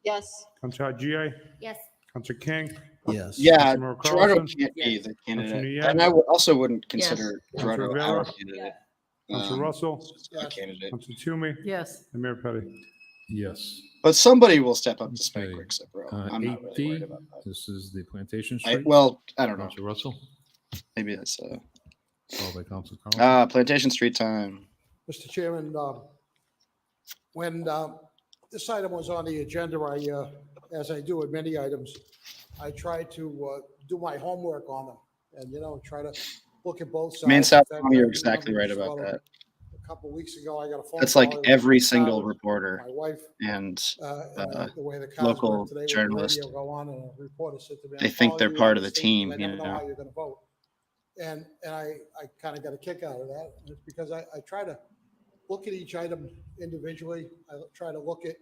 Yes. Counselor Haji, Yes. Counselor King, Yes. Yeah, Councilor Gerardo Carlson? can't be Yes. the Counselor candidate. Nguyen? And I also wouldn't consider Gerardo Counselor our Vera? candidate. Counselor Russell, it's just our candidate. Counselor Toomey, Yes. and Mayor Petty. Yes. But somebody will step up to Spank Okay. Rick's bro. I'm not really 8D, worried about that. this is the Plantation I Street. don't know. Counselor Russell, Maybe that's followed by Counselor Carlson. Plantation Street time. Mr. Chairman, when this item was on the agenda, as I do with many items, I try to do my homework on them and, try to look at both sides. Main South In fact, County, I you're exactly right remember about that. A couple of weeks ago, I got a phone That's call. like It was every the single cars, reporter my wife, and the way the cars local work today with the journalist. radio go on, and a reporter said to me, They "I think follow they're you part on of the these things, team, I never you know know. how you're going to vote." And I kind of got a kick out of that. It's because I try to look at each item individually. I try to look at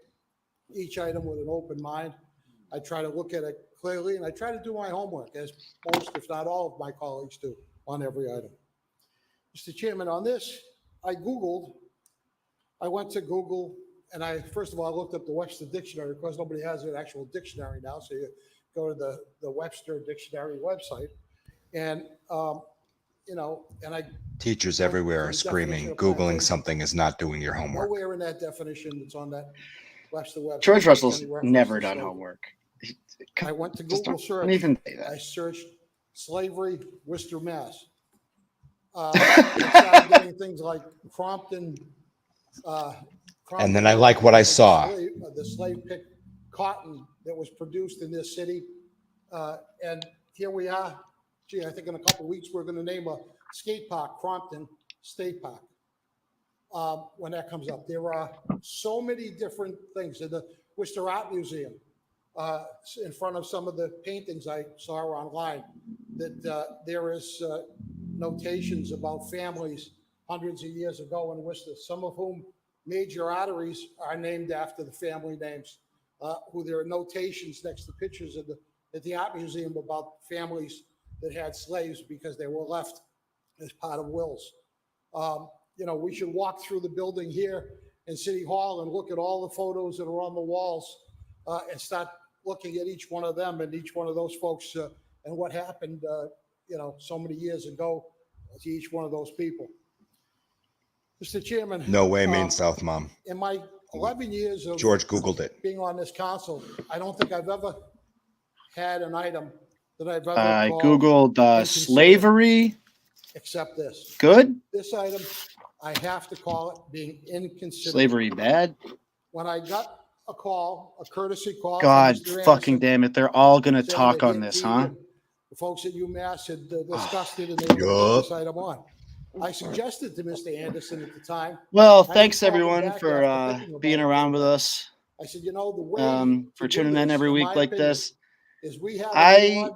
each item with an open mind. I try to look at it clearly, and I try to do my homework, as most, if not all, of my colleagues do on every item. Mr. Chairman, on this, I went to Google, and first of all, I looked up the Webster Dictionary, because nobody has an actual dictionary now, so you go to the Webster Dictionary website, and, and I Teachers everywhere are screaming, Googling something is not doing your homework. nowhere in that definition that's on that Webster website. George there's Russell's any reference never to done slavery. homework. I went to Just Google don't search. even say that. I searched slavery, Worcester, Mass. I started getting things like Crompton. And then I like what I saw. The slave picked cotton that was produced in this city. And here we are. Gee, I think in a couple of weeks, we're going to name a skate park, Crompton State Park. When that comes up, there are so many different things in the Worcester Art Museum. In front of some of the paintings I saw online, that there is notations about families hundreds of years ago in Worcester, some of whom major arteries are named after the family names, who there are notations next to pictures at the Art Museum about families that had slaves because they were left as part of wills. We should walk through the building here in City Hall and look at all the photos that are on the walls and start looking at each one of them and each one of those folks and what happened, so many years ago to each one of those people. Mr. Chairman. No way, Main South, Mom. In my 11 years of George Googled it. being on this council, I don't think I've ever had an item that I've ever I called Googled inconsiderate, slavery. except this. Good. This item, I have to call it being inconsiderate. Slavery bad. When I got a call, a courtesy call. from God Mr. fucking Anderson, damn it. They're all going to saying talk that on he- this, he huh? and The folks at UMass had discussed it and they were going to put this item on. I suggested to Mr. Anderson at the time. Well, I thanks called him everyone back for after thinking about being it. around with us. I said, the way For to do tuning in this, every in week my like opinion, this. is we have a I, new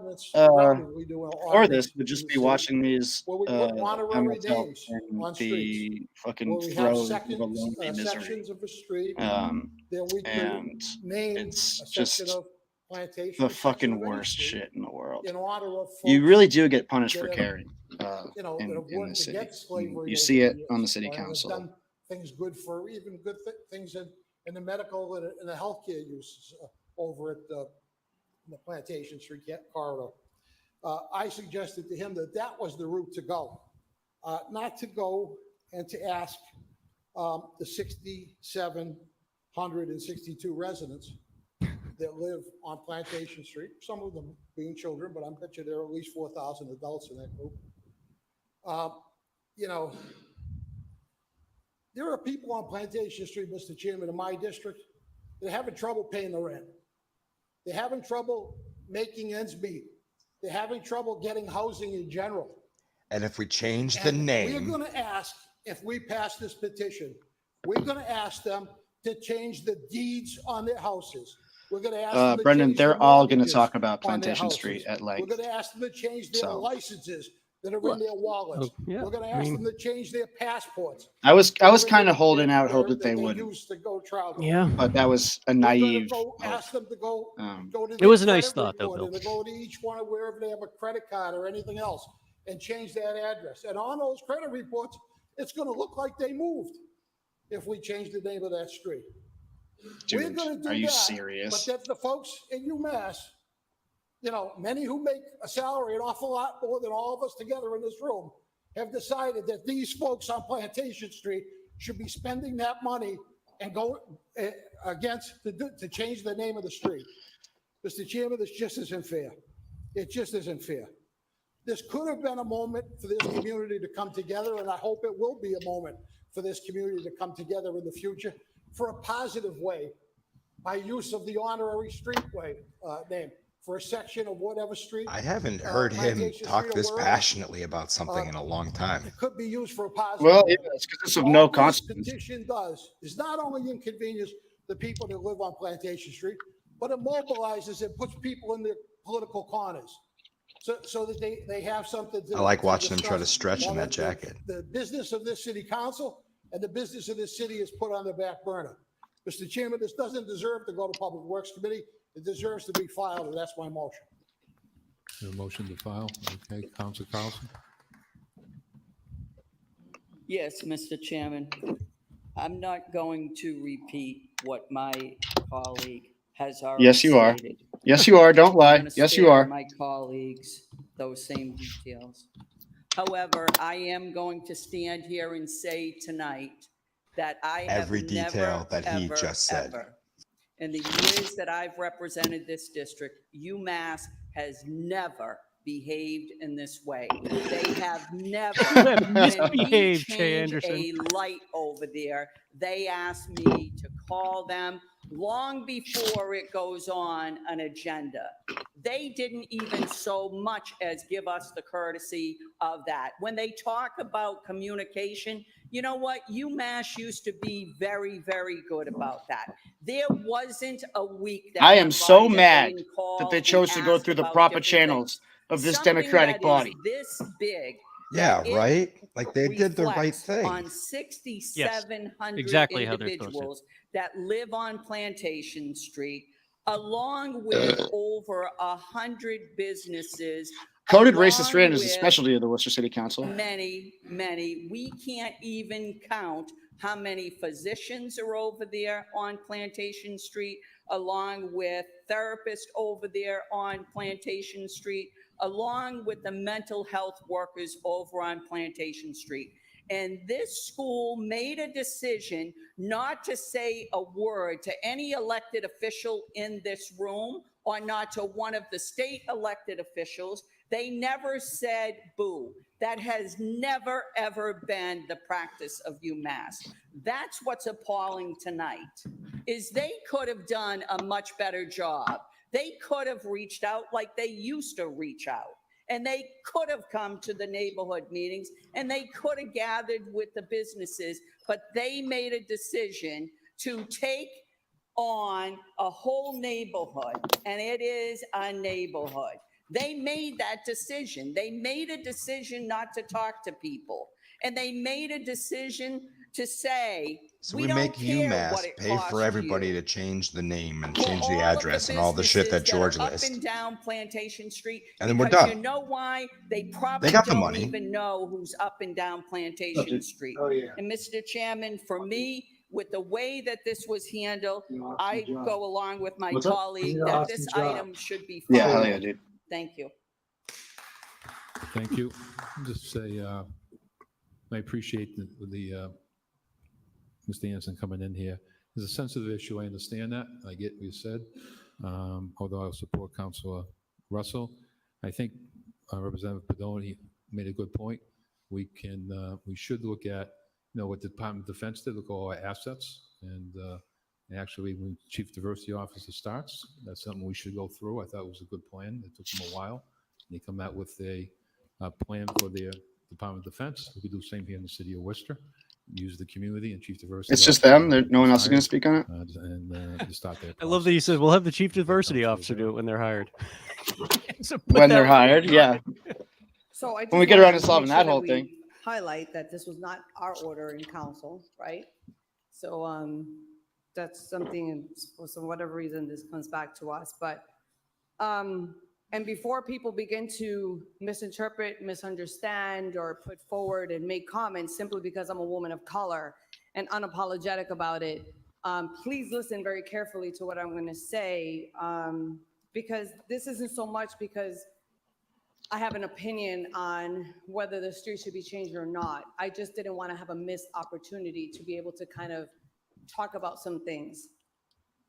ordinance, we do an for ordinance this, would just in be the city watching these where we put honorary myself names in on streets, the fucking where we have throes of a lonely misery. sections of a street Um, that we could and name it's a section just of plantation, the a section fucking of any worst street shit in the world. in honor of You folks really do get punished for that have, caring that have in worked the city. against slavery. You over see the it on the years, city and have council. done things good for even good things in the medical and the healthcare uses over at the Plantation Street corridor. I suggested to him that was the route to go, not to go and to ask the 6,762 residents that live on Plantation Street, some of them being children, but I bet you there are at least 4,000 adults in that group. There are people on Plantation Street, Mr. Chairman, in my district, that are having trouble paying the rent. They're having trouble making ends meet. They're having trouble getting housing in general. And if we change the We're name, going to ask, if we pass this petition, we're going to ask them to change the deeds on their houses. We're going to ask them to Brendan, change they're the all going to mortgages talk about on their Plantation Street houses. at We're length. going to ask them to change their So- licenses that are in their wallets. yeah, We're going to I ask mean- them to change their passports. I was that are kind in of holding out their- hope that they they wouldn't, use to go travel. Yeah. but that was a We're gonna naive go hope. ask them to go to It their was a nice credit thought, though, report Bill. and to go to each one of wherever they have a credit card or anything else and change that address. And on those credit reports, it's going to look like they moved if we change the name of that street. We're Dude, going to do are you that, serious? but that the folks in UMass, you know, many who make a salary an awful lot more than all of us together in this room, have decided that these folks on Plantation Street should be spending that money and go to change the name of the street. Mr. Chairman, this just isn't fair. It just isn't fair. This could have been a moment for this community to come together, and I hope it will be a moment for this community to come together in the future for a positive way by use of the honorary streetway name for a section of whatever street. I haven't heard him Plantation talk Street or this wherever. passionately about something in a long time. It could be used for a positive. Well, way. yeah, it's because it's of no All this consequence. petition does is not only inconvenience the people that live on Plantation Street, but it mobilizes and puts people in their political corners. So that they have something to. I like to watching him try to discuss stretch in while that jacket. The business of this city council and the business of this city is put on the back burner. Mr. Chairman, this doesn't deserve to go to Public Works Committee. It deserves to be filed, and that's my motion. A motion to file. Okay, Council Carlson. Yes, Mr. Chairman. I'm not going to repeat what my colleague has already Yes, you are. stated. Yes, you are. Don't I'm lie. gonna Yes, you spare are. my colleagues those same details. However, I am going to stand here and say tonight that I have Every detail never, that he ever, just said. ever, in the years that I've represented this district, UMass has never behaved in this way. They have never, have when we misbehaved, Jay change Anderson. a light over there, they ask me to call them long before it goes on an agenda. They didn't even so much as give us the courtesy of that. When they talk about communication, you know what? UMass used to be very, very good about that. There wasn't a week that I am went so by that mad they didn't call that they and chose to go ask through the about proper different channels things. of this Something Democratic that body. is this big. Yeah, that it right? Like they did the right reflects thing. on 6,700 exactly how they're supposed to. individuals that live on Plantation Street, along with over 100 businesses. Coded racist along rant is a with specialty of the Worcester City Council. Many, many. We can't even count how many physicians are over there on Plantation Street, along with therapists over there on Plantation Street, along with the mental health workers over on Plantation Street. And this school made a decision not to say a word to any elected official in this room or not to one of the state elected officials. They never said boo. That has never, ever been the practice of UMass. That's what's appalling tonight, is they could have done a much better job. They could have reached out like they used to reach out. And they could have come to the neighborhood meetings and they could have gathered with the businesses, but they made a decision to take on a whole neighborhood, and it is a neighborhood. They made that decision. They made a decision not to talk to people. And they made a decision to say, So we we don't make care UMass what it pay costs for everybody you. to change the name and For change the all of address and all the shit that businesses George are lists. Up and down Plantation Street. And then we're because done. You know why? They probably got the don't money. even know who's up and down Plantation Street. Oh, yeah. And Mr. Chairman, for me, with the way that this was handled, I go along with my colleague that this item should be Yeah, filed. hell yeah, dude. Thank you. Thank you. Just say, I appreciate the Mr. Anderson coming in here. There's a sensitive issue. I understand that. I get what you said. Although I support Councilor Russell, I think Representative Pedoni made a good point. We should look at, what the Department of Defense did, look at all our assets. And actually, when Chief Diversity Officer starts, that's something we should go through. I thought it was a good plan. It took them a while. And they come out with a plan for their Department of Defense. We could do the same here in the city of Worcester. use the community and Chief Diversity. It's just Officer, them. No one else is going to speak on it. And to start their I love that you said we'll have the chief diversity officer do it when they're hired. So put When that they're one- hired, yeah. So I just When we get wanna around to make solving sure that whole thing. we highlight that this was not our order in council, right? So, that's something, and for some whatever reason, this comes back to us, but, and before people begin to misinterpret, misunderstand, or put forward and make comments simply because I'm a woman of color and unapologetic about it, please listen very carefully to what I'm going to say, because this isn't so much because I have an opinion on whether the street should be changed or not. I just didn't want to have a missed opportunity to be able to kind of talk about some things.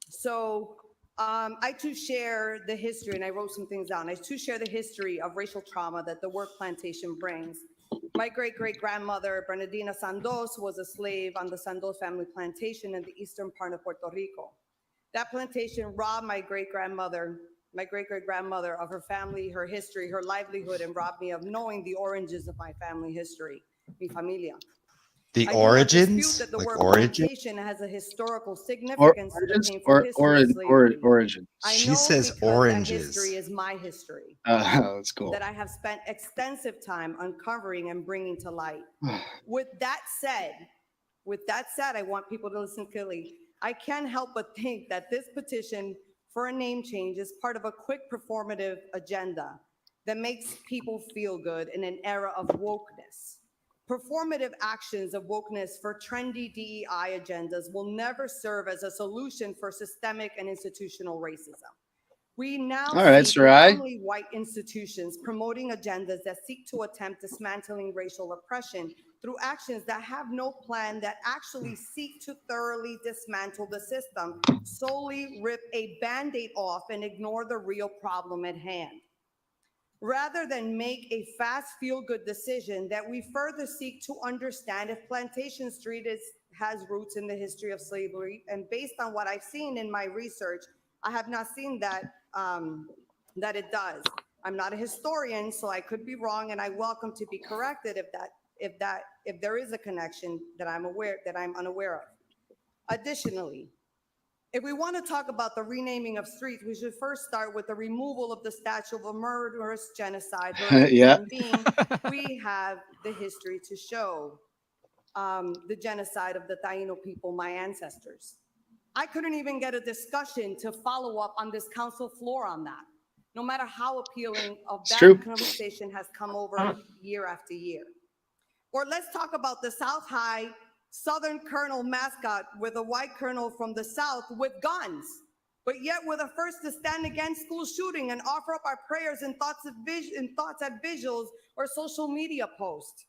So I too share the history, and I wrote some things down. I too share the history of racial trauma that the work plantation brings. My great-great-grandmother, Bernardina Sandoz, was a slave on the Sandoz family plantation in the eastern part of Puerto Rico. That plantation robbed my great-great-grandmother of her family, her history, her livelihood, and robbed me of knowing the origins of my family history, mi familia. The I do not dispute origins? that the Like word origin? plantation has a historical significance to the Origins painful or history of slavery. origin? I She know says because that oranges. history is my history. That's cool. That I have spent extensive time uncovering and bringing to light. With that said, I want people to listen clearly. I can't help but think that this petition for a name change is part of a quick performative agenda that makes people feel good in an era of wokeness. Performative actions of wokeness for trendy DEI agendas will never serve as a solution for systemic and institutional racism. We now All right, see Sarai. predominantly white institutions promoting agendas that seek to attempt dismantling racial oppression through actions that have no plan, that actually seek to thoroughly dismantle the system, solely rip a Band-Aid off and ignore the real problem at hand. Rather than make a fast feel-good decision that we further seek to understand if Plantation Street has roots in the history of slavery, and based on what I've seen in my research, I have not seen that that it does. I'm not a historian, so I could be wrong, and I welcome to be corrected if there is a connection that I'm unaware of. Additionally, if we want to talk about the renaming of streets, we should first start with the removal of the statue of a murderous genocide. Yeah. Being, we have the history to show the genocide of the Taino people, my ancestors. I couldn't even get a discussion to follow up on this council floor on that, no matter how appealing of that conversation has come over year after year. Or let's talk about the South High Southern Colonel mascot with a white colonel from the South with guns, but yet we're the first to stand against school shooting and offer up our prayers and thoughts at vigils or social media posts.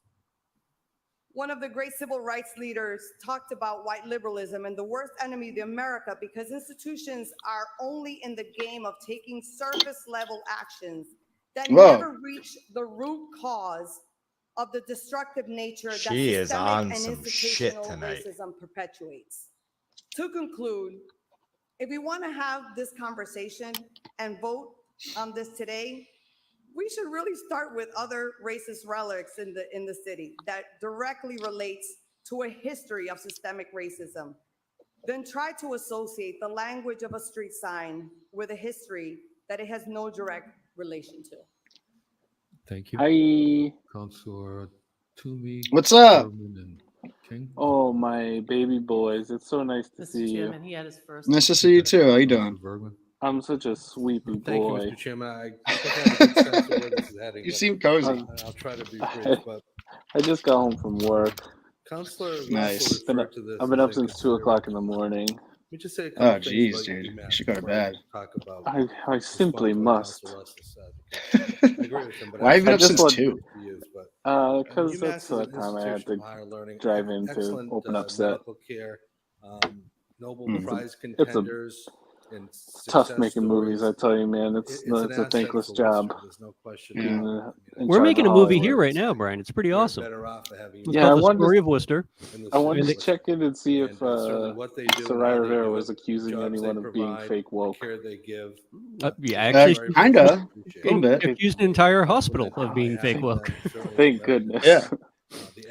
One of the great civil rights leaders talked about white liberalism and the worst enemy to America because institutions are only in the game of taking surface level actions that never reach the root cause of the destructive nature that She is systemic on and some shit institutional tonight. racism perpetuates. To conclude, if we want to have this conversation and vote on this today, we should really start with other racist relics in the city that directly relates to a history of systemic racism. Then try to associate the language of a street sign with a history that it has no direct relation to. Thank you. Hi. Councilor Toomey. What's up? Berman, and King. Oh, my baby boys. It's so nice to see you. Chairman, he had his first. Nice to see you too. How you doing? Bergman. I'm such a sweepy Thank you, boy. Mr. Chairman. I think I have a good sense of where this is heading. You but seem cozy. I'll try to be brief, but I just got home from work. Councilor Nice. also referred to this. I've been as up a since 2 o'clock in the morning. Let me just say a couple Oh, things geez, about dude. UMass You should go to before I bed. talk about I simply must. Councilor Russ has said, because I agree with him, but Why have you been I up just since want 2? to use, but Because UMass that's is the an time I had institution to of higher learning, drive in to excellent open up set. medical care, Nobel Prize It's contenders, and tough success making movies, I stories. tell you, man. It's It's an a asset thankless for job. Worcester, there's no question Being about it. in We're charge making a of movie Hollywood. here right now, Brian. It's pretty awesome. Better off for having It's Yeah, I called The wanted Story to, of Worcester. I wanted to check in and see if certainly what they do and Sarai how they Rivera do was it, accusing jobs they anyone of being provide, fake woke. the care they give. Yeah, is actually, very, very kinda. much appreciated. A little bit. Accused an entire hospital of being fake woke. Thank goodness. Yeah. The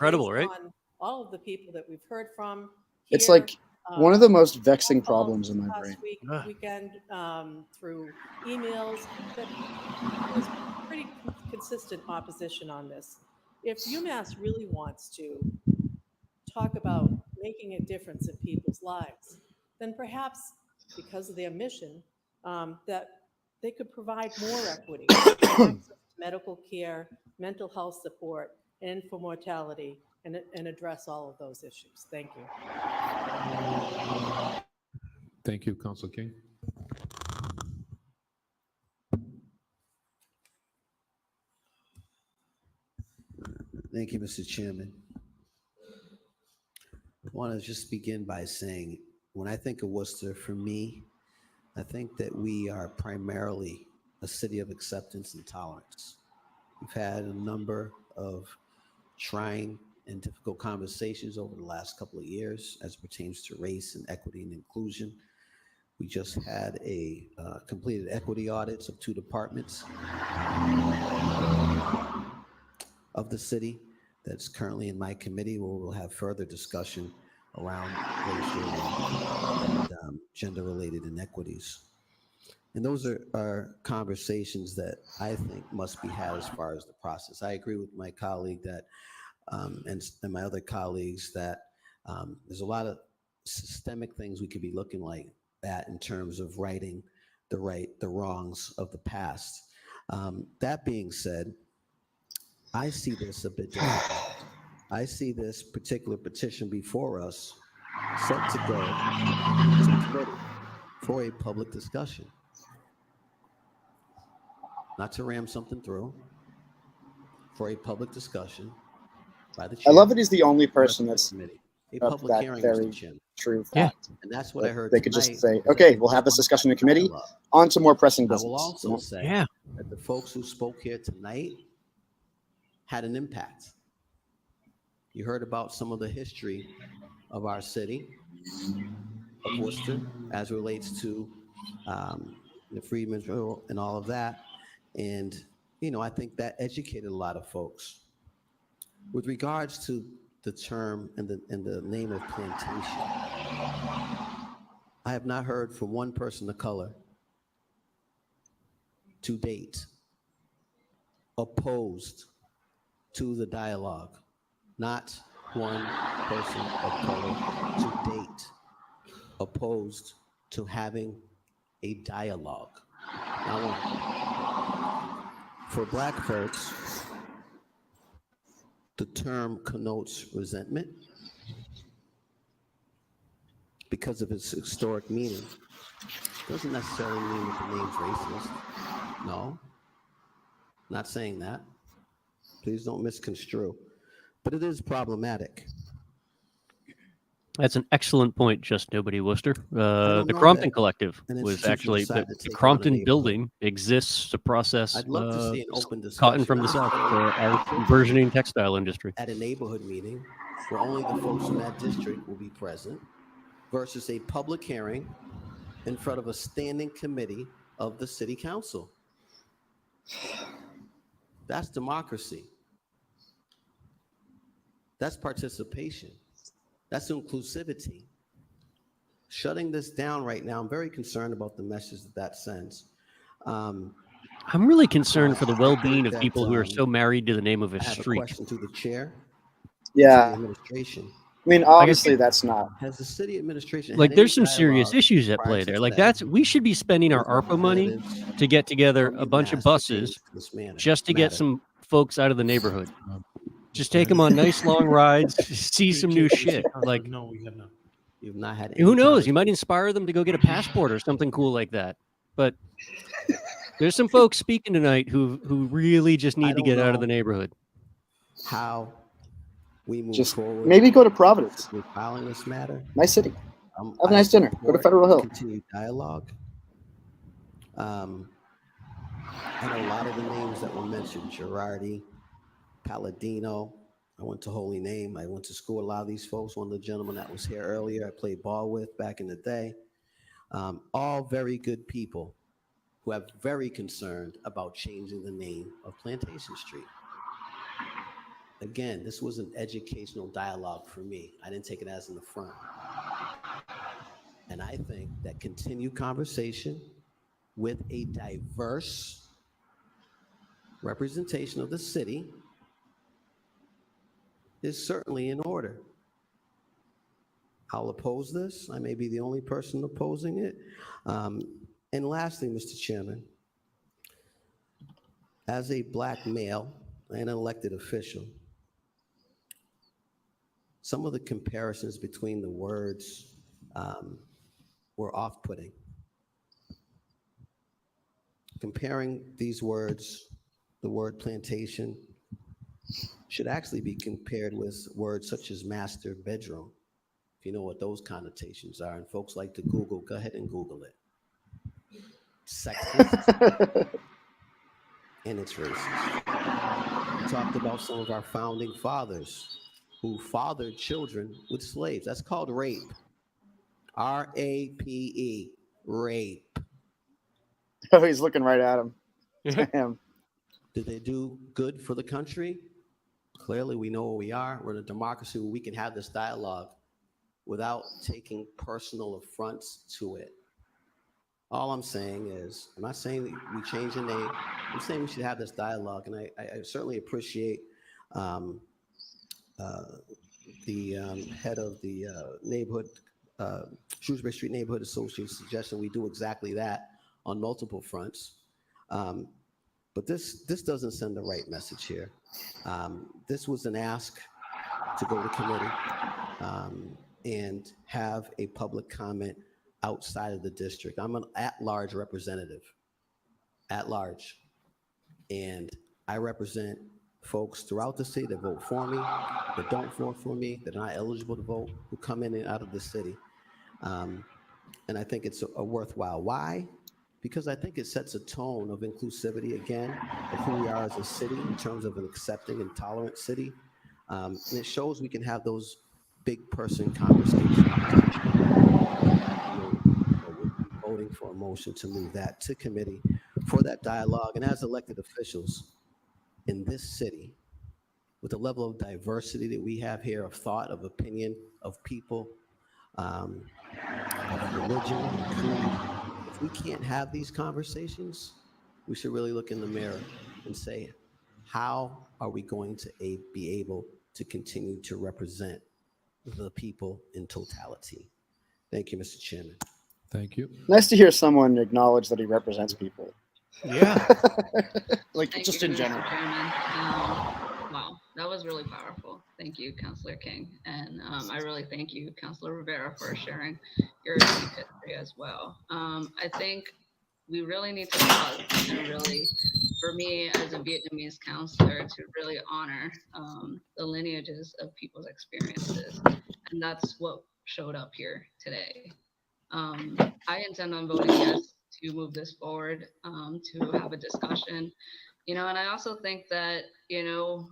incredible, based right? on all of the people that we've heard from. It's here, like One of the most vexing problems in my brain. Weekend through emails, that there's pretty consistent opposition on this. If UMass really wants to talk about making a difference in people's lives, then perhaps because of their mission, that they could provide more equity, access to medical care, mental health support, and infant mortality, and address all of those issues. Thank you. Thank you, Councilor King. Thank you, Mr. Chairman. I want to just begin by saying, when I think of Worcester, for me, I think that we are primarily a city of acceptance and tolerance. We've had a number of trying and difficult conversations over the last couple of years as it pertains to race and equity and inclusion. We just had a completed equity audits of 2 departments of the city that's currently in my committee, where we'll have further discussion around racial and gender-related inequities. And those are conversations that I think must be had as far as the process. I agree with my colleague that, and my other colleagues, that there's a lot of systemic things we could be looking at in terms of righting the wrongs of the past. That being said, I see this a bit differently. I see this particular petition before us set to go to committee for a public discussion. Not to ram something through, for a public discussion by the chair. I love that he's the only person that's a of public that hearing, very Mr. Chairman. true Yeah. fact. And that's what I heard They could just tonight, say, was that okay, they we'll have this want discussion in that committee, dialogue. on to more pressing I business. will also you know? say that the folks who spoke here tonight had an impact. You heard about some of the history of our city, of Worcester, as it relates to the Freedmen's Bureau and all of that. And, you know, I think that educated a lot of folks. With regards to the term and the name of plantation, I have not heard from one person of color to date opposed to the dialogue. Not one person of color to date opposed to having a dialogue. Not one. For Black folks, the term connotes resentment because of its historic meaning. Doesn't necessarily mean that the name's racist. No, not saying that. Please don't misconstrue. But it is problematic. That's an excellent point, Just Nobody Worcester. The know Crompton that Collective an was institution actually, decided the to take on a Crompton neighborhood. building exists to process I'd love to see an open cotton discussion from the on South it. for our burgeoning textile industry. At a neighborhood meeting where only the folks from that district will be present versus a public hearing in front of a standing committee of the city council. That's democracy. That's participation. That's inclusivity. Shutting this down right now, I'm very concerned about the message that sends. I'm really concerned for the well-being of that, people who are so married to the name of a I have a street. question to the chair. Yeah. To the administration. I mean, obviously that's not. Has the city administration Like, had there's any some serious dialogue issues at prior play to there. Like, today we should be spending our ARPA money to get together from a bunch of UMass buses pertaining to this matter? just to get some folks out of the neighborhood. Just take them on nice long rides, see some new shit. Like, No, we have not. You've not had any who knows? You might conversation. inspire them to go get a passport or something cool like that. But there's some folks speaking tonight who really just need to don't get out of know the neighborhood. How we move Just forward. maybe go to Providence. With filing this matter. Nice city. Um, Have a nice dinner. Go to support Federal Hill. Continued dialogue. I know a lot of the names that were mentioned: Girardi, Palladino. I went to Holy Name. I went to school with a lot of these folks. One of the gentlemen that was here earlier, I played ball with back in the day. All very good people who are very concerned about changing the name of Plantation Street. Again, this was an educational dialogue for me. I didn't take it as an affront. And I think that continued conversation with a diverse representation of the city is certainly in order. I'll oppose this. I may be the only person opposing it. And lastly, Mr. Chairman, as a Black male and an elected official, some of the comparisons between the words were off-putting. Comparing these words, the word plantation, should actually be compared with words such as master bedroom, if you know what those connotations are. And folks like to Google, go ahead and Google it. Sexist, and it's racist. We talked about some of our founding fathers who fathered children with slaves. That's called rape. R-A-P-E, rape. Oh, he's looking right at him. Damn. Did they do good for the country? Clearly, we know where we are. We're in a democracy where we can have this dialogue without taking personal affronts to it. All I'm saying is, I'm not saying that we change the name. I'm saying we should have this dialogue, and I certainly appreciate the head of the neighborhood, Shrewsbury Street Neighborhood Association suggestion we do exactly that on multiple fronts. But this doesn't send the right message here. This was an ask to go to committee and have a public comment outside of the district. I'm an at-large representative, at large. And I represent folks throughout the city that vote for me, that don't vote for me, that are not eligible to vote, who come in and out of the city. And I think it's a worthwhile. Why? Because I think it sets a tone of inclusivity again, of who we are as a city in terms of an accepting and tolerant city. And it shows we can have those big person conversations. We'll be voting for a motion to move that to committee for that dialogue. And as elected officials in this city, with the level of diversity that we have here, of thought, of opinion, of people, of religion, and creed, if we can't have these conversations, we should really look in the mirror and say, how are we going to be able to continue to represent the people in totality? Thank you, Mr. Chairman. Thank you. Nice to hear someone acknowledge that he represents people. Yeah. Like, Thank just you, in Mr. general. Chairman. Wow, that was really powerful. Thank you, Councillor King. And I really thank you, Councillor Rivera, for sharing your deep history as well. I think we really need to pause and really, for me as a Vietnamese counselor, to really honor the lineages of people's experiences. And that's what showed up here today. I intend on voting yes to move this forward, to have a discussion. And I also think that,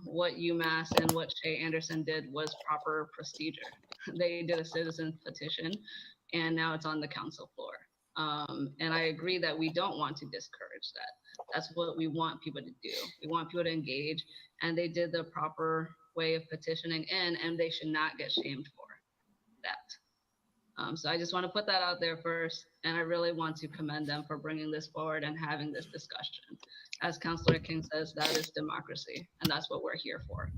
what UMass and what Shay Anderson did was proper procedure. They did a citizen petition, and now it's on the council floor. And I agree that we don't want to discourage that. That's what we want people to do. We want people to engage, and they did the proper way of petitioning in, and they should not get shamed for that. So I just want to put that out there first, and I really want to commend them for bringing this forward and having this discussion. As Councillor King says, that is democracy, and that's what we're here for.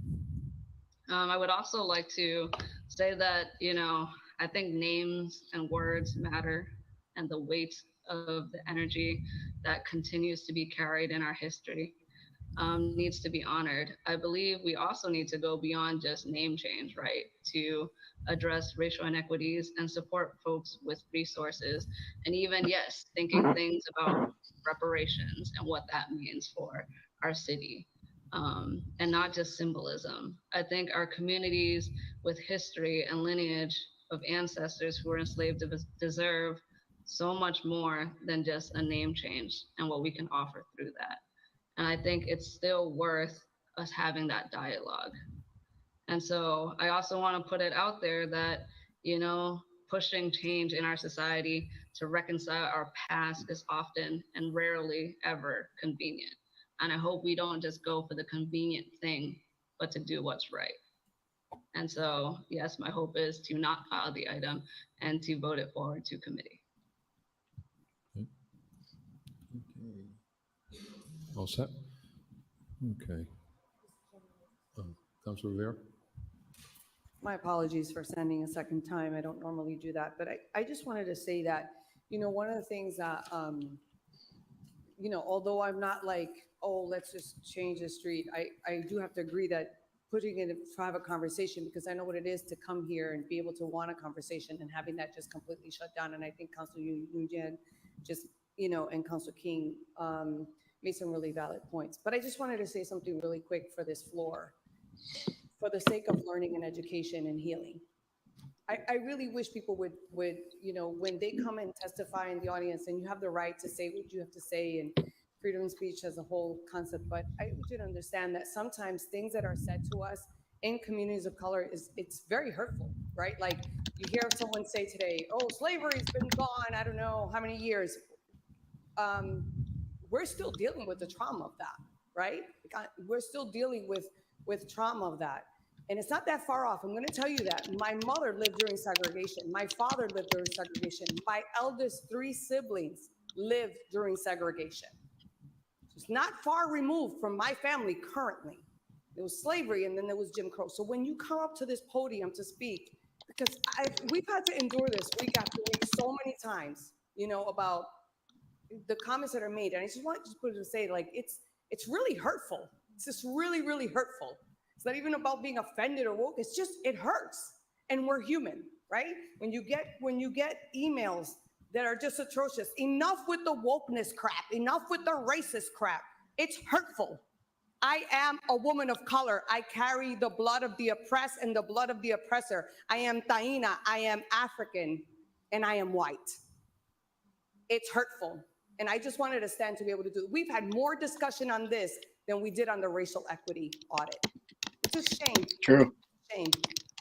I would also like to say that, I think names and words matter, and the weight of the energy that continues to be carried in our history needs to be honored. I believe we also need to go beyond just name change, right? To address racial inequities and support folks with resources. And even, yes, thinking things about reparations and what that means for our city. And not just symbolism. I think our communities with history and lineage of ancestors who were enslaved deserve so much more than just a name change and what we can offer through that. And I think it's still worth us having that dialogue. And so I also want to put it out there that, pushing change in our society to reconcile our past is often and rarely ever convenient. And I hope we don't just go for the convenient thing, but to do what's right. And so, yes, my hope is to not file the item and to vote it forward to committee. All set? Okay. Councilor Rivera? My apologies for sending a second time. I don't normally do that, but I just wanted to say that, one of the things that, although I'm not like, oh, let's just change the street, I do have to agree that putting it in private conversation, because I know what it is to come here and be able to want a conversation, and having that just completely shut down. And I think Councilor Nguyen just, and Councilor King made some really valid points. But I just wanted to say something really quick for this floor, for the sake of learning and education and healing. I really wish people would, when they come and testify in the audience, and you have the right to say what you have to say, and freedom of speech as a whole concept, but I want you to understand that sometimes things that are said to us in communities of color it's very hurtful, right? Like you hear someone say today, oh, slavery's been gone, I don't know how many years. We're still dealing with the trauma of that, right? We're still dealing with trauma of that. And it's not that far off. I'm going to tell you that my mother lived during segregation. My father lived during segregation. My eldest 3 siblings lived during segregation. It's not far removed from my family currently. There was slavery, and then there was Jim Crow. So when you come up to this podium to speak, because we've had to endure this week after week so many times, about the comments that are made. And I just want to say, like, it's really hurtful. It's just really, really hurtful. It's not even about being offended or woke. It's just, it hurts. And we're human, right? When you get emails that are just atrocious, enough with the wokeness crap, enough with the racist crap. It's hurtful. I am a woman of color. I carry the blood of the oppressed and the blood of the oppressor. I am Taína, I am African, and I am white. It's hurtful. And I just wanted to stand to be able to do it. We've had more discussion on this than we did on the racial equity audit. It's a shame. True. Shame.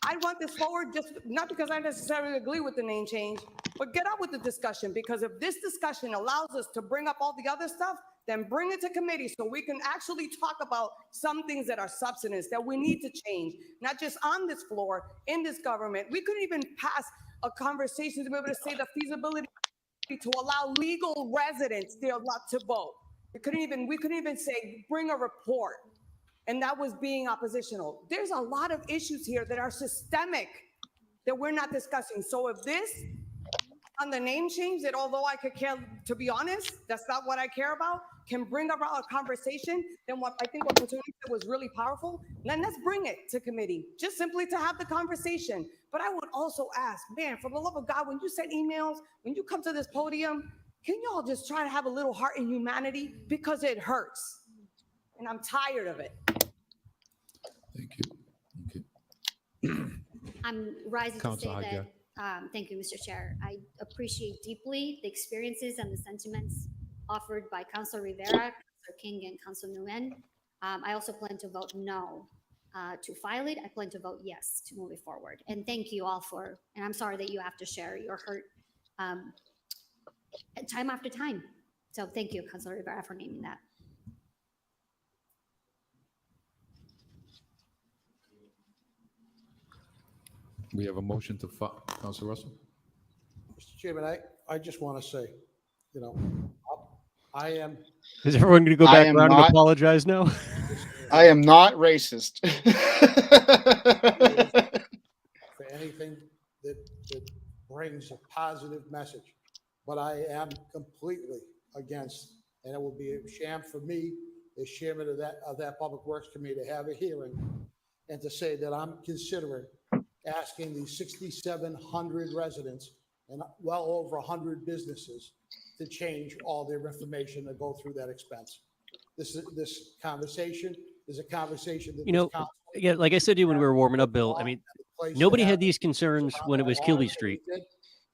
I want this forward, just not because I necessarily agree with the name change, but get up with the discussion, because if this discussion allows us to bring up all the other stuff, then bring it to committee so we can actually talk about some things that are substance that we need to change, not just on this floor, in this government. We couldn't even pass a conversation to be able to say the feasibility to allow legal residents to vote. We couldn't even say, bring a report. And that was being oppositional. There's a lot of issues here that are systemic that we're not discussing. So if this, on the name change, that although I could care, to be honest, that's not what I care about, can bring about a conversation, then what Patuni said was really powerful, then let's bring it to committee, just simply to have the conversation. But I would also ask, man, for the love of God, when you send emails, when you come to this podium, can y'all just try to have a little heart and humanity? Because it hurts. And I'm tired of it. Thank you. I'm rising Council to say Hagia. that, thank you, Mr. Chair. I appreciate deeply the experiences and the sentiments offered by Councilor Rivera, Councilor King, and Councilor Nguyen. I also plan to vote no to file it. I plan to vote yes to move it forward. And thank you all and I'm sorry that you have to share your hurt time after time. So thank you, Councilor Rivera, for naming that. We have a motion to file. Councilor Russell? Mr. Chairman, I just want to say, I am. Is everyone going to go back around and apologize now? I am not racist. For anything that brings a positive message, but I am completely against, and it will be a sham for me as chairman of that Public Works Committee to have a hearing and to say that I'm considering asking the 6,700 residents and well over 100 businesses to change all their information and go through that expense. This conversation is a conversation that yeah, like I said to you when we were warming up, Bill, I mean, nobody had these concerns when it was Kilby Street.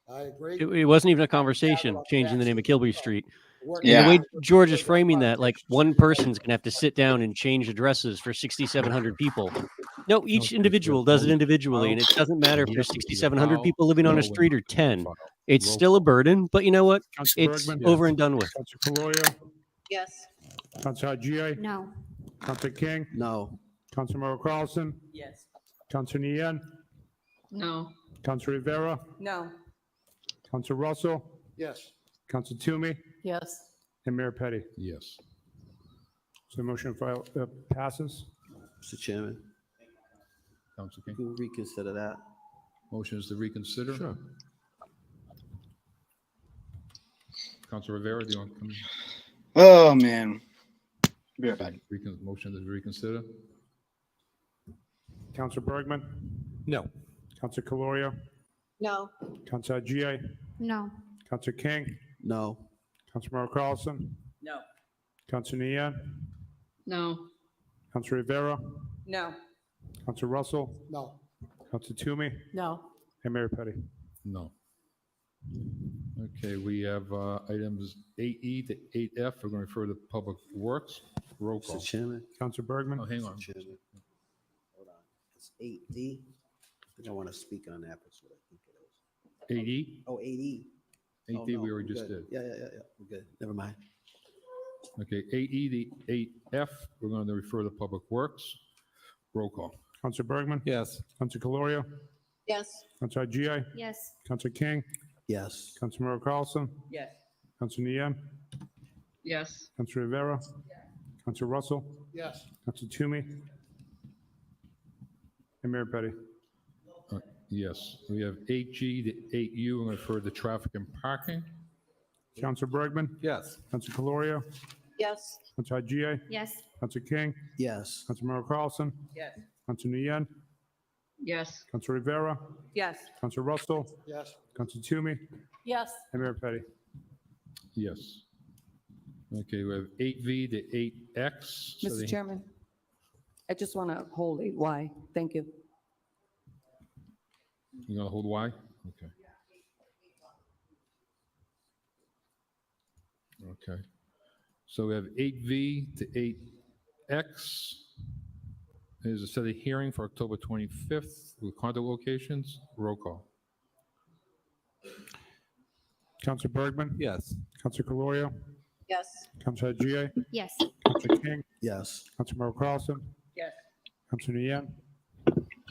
I agree. It wasn't even a conversation changing the name of Kilby Street. Yeah. And the way George is framing that, like one person's going to have to sit down and change addresses for 6,700 people. No, each individual does it individually, and it doesn't matter if there's 6,700 people living on a street or 10. It's still a burden, but you know what? It's over and done with. Councilor Caloia? Yes. Councilor Hagia? No. Councilor King? No. Councilor Carlson? Yes. Councilor Nian, No. Councilor Rivera, No. Councilor Russell, Yes. Councilor Toomey, Yes. and Mayor Petty. Yes. So the motion passes. Mr. Chairman, Council you King. can reconsider that. Motion is to reconsider. Sure. Councilor Rivera, do you want to come? Oh, man. Be right back. Motion to reconsider. Councilor Bergman, No. Councilor Calorio, No. Councilor G.A., No. Councilor King, No. Councilor Carlson, No. Councilor Nian, No. Councilor Rivera, No. Councilor Russell, No. Councilor Toomey, No. and Mayor Petty. No. Okay, we have items 8E to 8F. We're going to refer to Public Works. Roll call. Mr. Chairman. Councilor Bergman? Oh, hang on. Mr. Chairman. Hold on. It's 8D. I think I want to speak on that. That's what I think it is. 8E? Oh, 8E. 8D we already we're just good. did. Yeah. We're good. Never mind. Okay, 8E to 8F, we're going to refer to Public Works. Roll call. Councilor Bergman, Yes. Councilor Calorio, Yes. Councilor G.A., Yes. Councilor King, Yes. Councilor Carlson, Yes. Councilor Nian, Yes. Councilor Rivera, Councilor Russell, Yes. Councilor Toomey, and Mayor Petty. Yes, we have 8G to 8U, we're going to refer to Traffic and Parking. Councilor Bergman, Yes. Councilor Calorio, Yes. Councilor G.A., Yes. Councilor King, Yes. Councilor Carlson, Yes. Councilor Nian, Yes. Councilor Rivera, Yes. Councilor Russell, Yes. Councilor Toomey, Yes. and Mayor Petty. Yes. Okay, we have 8V to 8X. So Mr. the- Chairman, I just want to hold 8Y. Thank you. You going to hold Y? Okay. Okay. So we have 8V to 8X. There's a set of hearing for October 25th with condo locations. Roll call. Councilor Bergman, Yes. Councilor Calorio, Yes. Councilor G.A., Yes. Councilor King, Yes. Councilor Carlson, Yes. Councilor Nian,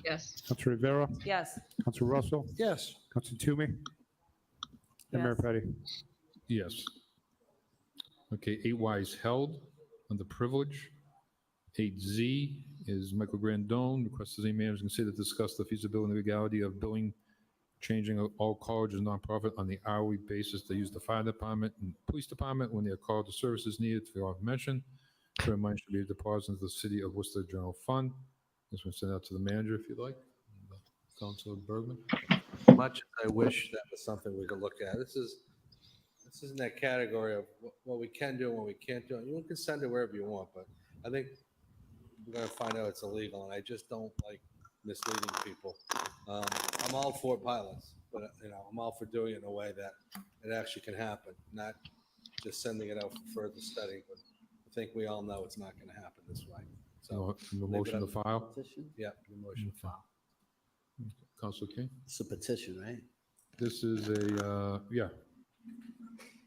Yes. Councilor Rivera, Yes. Councilor Russell, Yes. Councilor Toomey, and Mayor Yes. Petty. Yes. Okay, 8Y is held under privilege. 8Z is Michael Grandone, requests the city manager consider to discuss the feasibility and legality of billing, changing of all colleges nonprofit on the hourly basis. They use the fire department and police department when they are called to services needed for all mentioned. Clear money should be deposited into the city of Worcester General Fund. This one sent out to the manager if you'd like. Councilor Bergman. Much as I wish that was something we could look at. This is in that category of what we can do and what we can't do. You can send it wherever you want, but I think we're going to find out it's illegal, and I just don't like misleading people. I'm all for pilots, but I'm all for doing it in a way that it actually can happen, not just sending it out for further study. But I think we all know it's not going to happen this way. So The motion to file? Petition? yeah, the motion to file. Councilor King? It's a petition, right? This is a, yeah.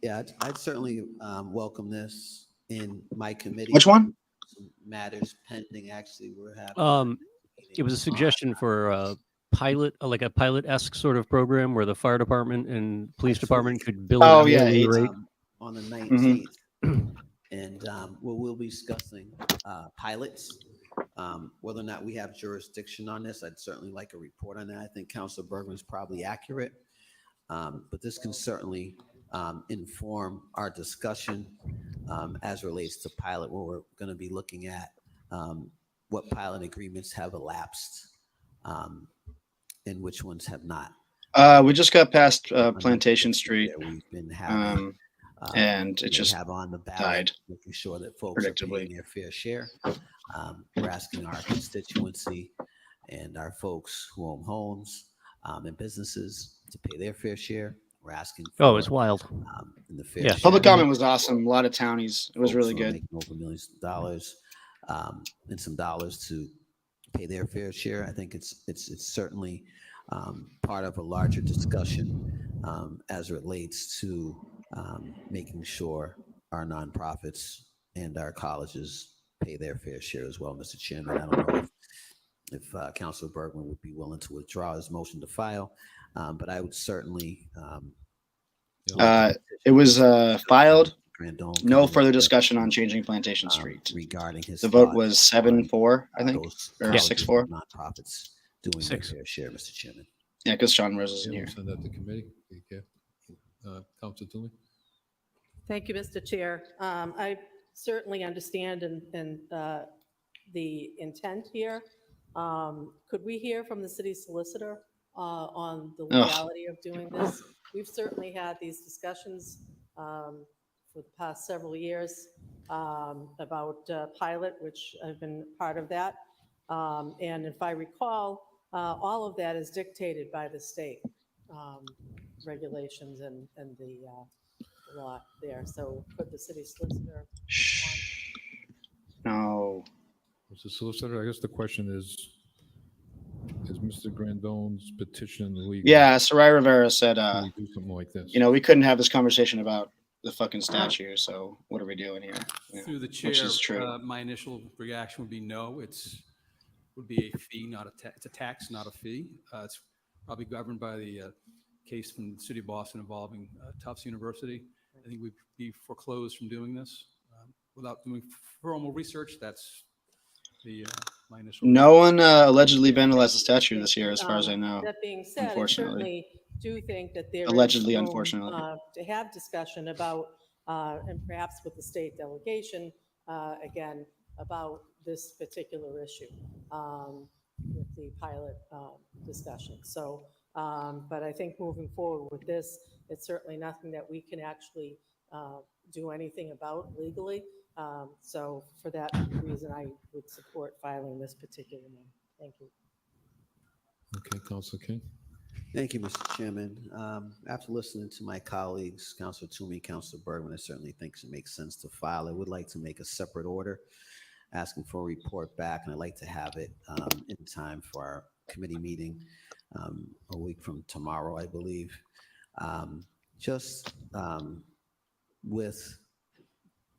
Yeah, I'd certainly welcome this in my committee. Which one? Some matters pending, actually, we're having. It was a suggestion for a pilot, like a pilot-esque sort of program where the fire department and police department could bill Oh, an yeah, hourly it's, rate. On the 19th. And we'll be discussing pilots. Whether or not we have jurisdiction on this, I'd certainly like a report on that. I think Councilor Bergman is probably accurate. But this can certainly inform our discussion as relates to pilot, where we're going to be looking at what pilot agreements have elapsed and which ones have not. We just got past Plantation Street, We've been having, and it we just have on the ballot, died. making sure that folks are paying their fair share. We're asking our constituency and our folks who own homes and businesses to pay their fair share. We're asking for, Oh, it's wild. in the fair Yeah. share. Public comment was awesome. A lot of townies. It was Folks really who are good. making over millions of dollars and some dollars to pay their fair share. I think it's certainly part of a larger discussion as it relates to making sure our nonprofits and our colleges pay their fair share as well, Mr. Chairman. I don't know if if Councilor Bergman would be willing to withdraw his motion to file. But I would certainly. It was filed. Grandon No coming further into, discussion on changing Plantation Street. regarding his The vote thoughts was on 7-4, I think, those or colleges 6-4. and nonprofits doing their fair share, Mr. Chairman. Yeah, because Sean Rose isn't Yeah, here. we'll send that to committee. Take care. Councilor Toomey? Thank you, Mr. Chair. I certainly understand and the intent here. Could we hear from the city solicitor on the legality of doing this? We've certainly had these discussions for the past several years about pilot, which I've been part of that. And if I recall, all of that is dictated by the state regulations and the law there. So could the city solicitor? No. Mr. Solicitor, I guess the question is Mr. Grandon's petition legal? Yeah, Sarai Rivera said, Can we do something like this? you know, we couldn't have this conversation about the fucking statue, so what are we doing here? Yeah, Through the chair, which is true. my initial reaction would be no. Would be a fee, not it's a tax, not a fee. It's probably governed by the case from the city of Boston involving Tufts University. I think we'd be foreclosed from doing this without doing formal research. That's my initial. No one allegedly vandalized the statue this year, as far as I know. That being said, I unfortunately. certainly do think that there Allegedly, is room, unfortunately. to have discussion about, and perhaps with the state delegation, again, about this particular issue with the pilot discussion. So, but I think moving forward with this, it's certainly nothing that we can actually do anything about legally. So for that reason, I would support filing this particular one. Thank you. Okay, Councilor King. Thank you, Mr. Chairman. After listening to my colleagues, Councilor Toomey, Councilor Bergman, I certainly think it makes sense to file. I would like to make a separate order asking for a report back, and I'd like to have it in time for our committee meeting a week from tomorrow, I believe. Just with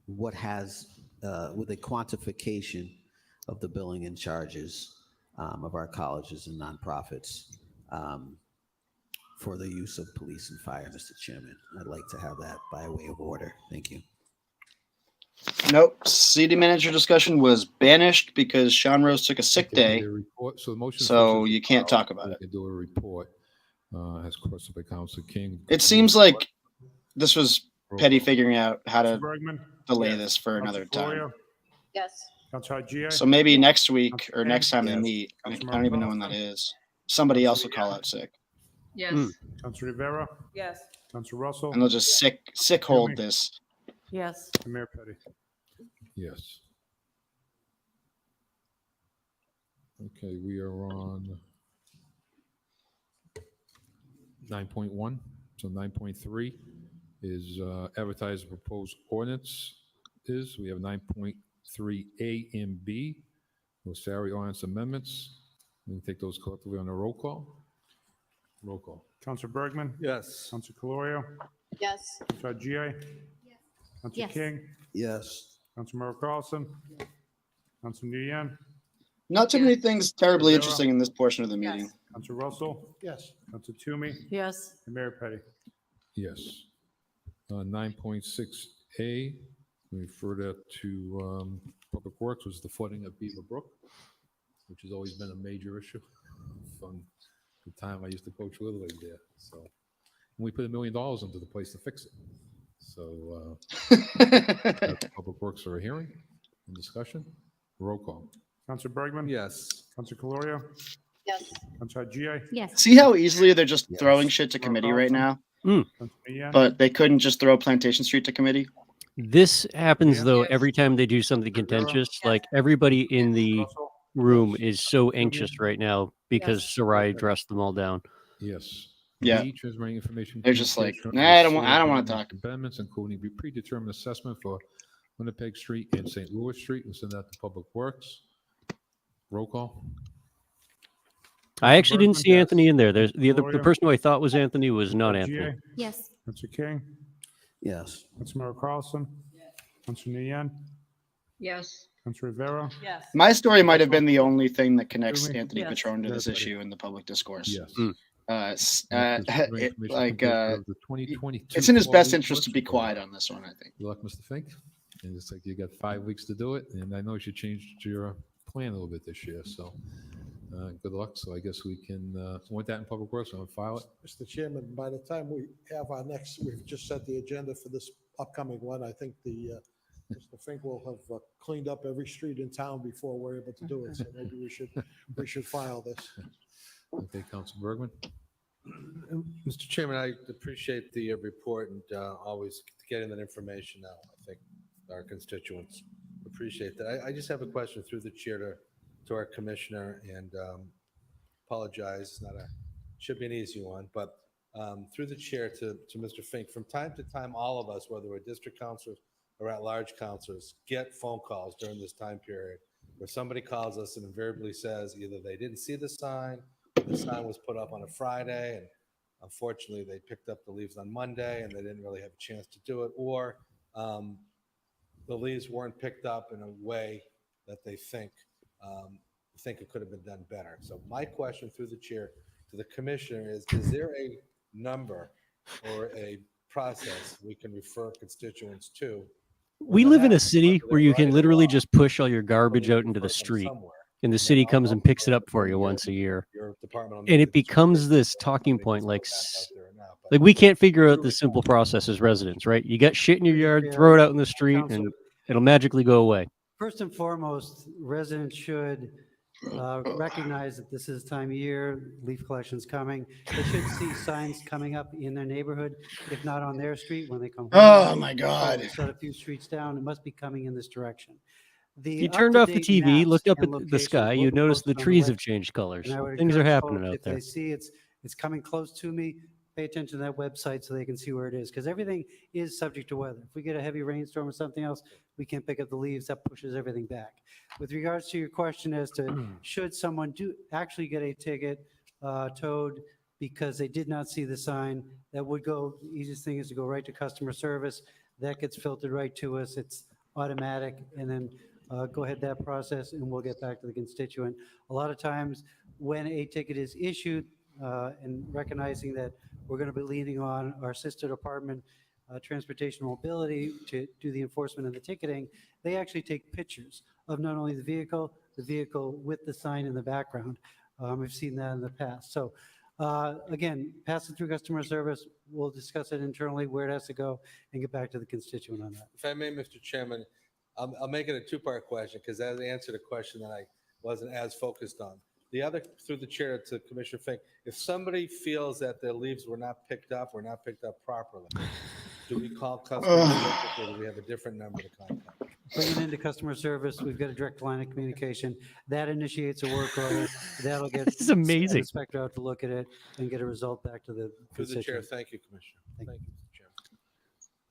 what has, with a quantification of the billing and charges of our colleges and nonprofits for the use of police and fire, Mr. Chairman. I'd like to have that by way of order. Thank you. Nope. City manager discussion was banished because Sean Rose took a sick day. So the motion. So you can't talk about it. We can do a report as requested by Councilor King. It seems like this was Petty figuring out how to Bergman? delay Yes. this for another time. Florio? Yes. Councilor Gia? So maybe next week or next time they Yes. meet. I Councilor don't even know when that is. Somebody else will call out sick. Yes. Councilor Rivera? Yes. Councilor Russell? And they'll just sick hold this. Yes. And Mayor Petty. Yes. Okay, we are on 9.1. So 9.3 is advertise proposed ordinance is. We have 9.3A and B. Those salary ordinance amendments. We can take those collectively on a roll call. Roll call. Councilor Bergman? Yes. Councilor Calorio? Yes. Councilor Gia? Councilor Yes. King? Yes. Councilor Merrill Carlson? Councilor Nguyen? Not too many things terribly Rivera? interesting in this portion of the meeting. Councilor Russell? Yes. Councilor Toomey? Yes. And Mayor Petty. Yes. 9.6A, we refer that to Public Works, was the flooding of Beaver Brook, which has always been a major issue from the time I used to coach Little League there. So, and we put $1 million into the place to fix it. So, Public Works are a hearing and discussion. Roll call. Councilor Bergman? Yes. Councilor Calorio? Yes. Councilor Gia? Yes. See how easily they're just throwing shit to committee right now? Councilor Nguyen? But they couldn't just throw Plantation Street to committee? This happens though every time they do something contentious. Like everybody in the room is so anxious right now because Sarai dressed them all down. Yes. Yeah. B, transmitting information. They're just like, communication nah, I don't want to talk. Amendments, including predetermined assessment for Winnipeg Street and St. Louis Street. We'll send that to Public Works. Roll call. I actually didn't see Bergman, Anthony in there. There's the Gloria? person who I thought was Anthony was not Councilor Anthony. Gia? Yes. Councilor King? Yes. Councilor Merrill Carlson? Councilor Nguyen? Yes. Councilor Rivera. Yes. My story might have been the only thing that connects Toomey? Anthony Yes. Petrone to this Everybody. issue in the public discourse. Yes. It, like, the 2022 it's in his fall best leaf interest to be collection quiet program. on this one, I think. Good luck, Mr. Fink. And it's like you got 5 weeks to do it, and I know you changed your plan a little bit this year, so good luck. So I guess we can want that in public works. I'm gonna file it. Mr. Chairman, by the time we have our next, we've just set the agenda for this upcoming one. I think Mr. Fink will have cleaned up every street in town before we're able to do it. So maybe we should file this. Okay, Council Bergman. Mr. Chairman, I appreciate the report and always getting that information out. I think our constituents appreciate that. I just have a question through the chair to our commissioner, and apologize. Should be an easy one, but through the chair to Mr. Fink. From time to time, all of us, whether we're district councilors or at-large councilors, get phone calls during this time period where somebody calls us and invariably says either they didn't see the sign, the sign was put up on a Friday, and unfortunately they picked up the leaves on Monday and they didn't really have a chance to do it, or the leaves weren't picked up in a way that they think it could have been done better. So my question through the chair to the commissioner is there a number or a process we can refer constituents to? We live in a city where you can literally just push all your garbage out into the street, and the city comes and picks it up for you once a year. And it becomes this talking point, like we can't figure out the simple process as residents, right? You got shit in your yard, throw it out in the street, and it'll magically go away. First and foremost, residents should recognize that this is time of year, leaf collection's coming. They should see signs coming up in their neighborhood, if not on their street when they come home. Oh my God. Set a few streets down, it must be coming in this direction. If you turned off the TV, looked up at the sky, you'd notice the trees have changed colors. Things are happening out If there. they see it's coming close to me, pay attention to that website so they can see where it is, because everything is subject to weather. If we get a heavy rainstorm or something else, we can't pick up the leaves, that pushes everything back. With regards to your question as to should someone actually get a ticket towed because they did not see the sign, that would go, the easiest thing is to go right to customer service. That gets filtered right to us. It's automatic, and then go ahead that process and we'll get back to the constituent. A lot of times when a ticket is issued, and recognizing that we're going to be leaning on our sister department, Transportation Mobility, to do the enforcement and the ticketing, they actually take pictures of not only the vehicle with the sign in the background. We've seen that in the past. So again, pass it through customer service. We'll discuss it internally where it has to go and get back to the constituent on that. If I may, Mr. Chairman, I'll make it a two-part question because that answered a question that I wasn't as focused on. The other, through the chair to Commissioner Fink, if somebody feels that their leaves were not picked up or not picked up properly, do we call customer service or do we have a different number to contact? Bring it into customer service. We've got a direct line of communication. That initiates a work order. That'll get This is amazing. the inspector out to look at it and get a result back to the Through the chair, constituent. thank you, Commissioner. Thank you, Mr.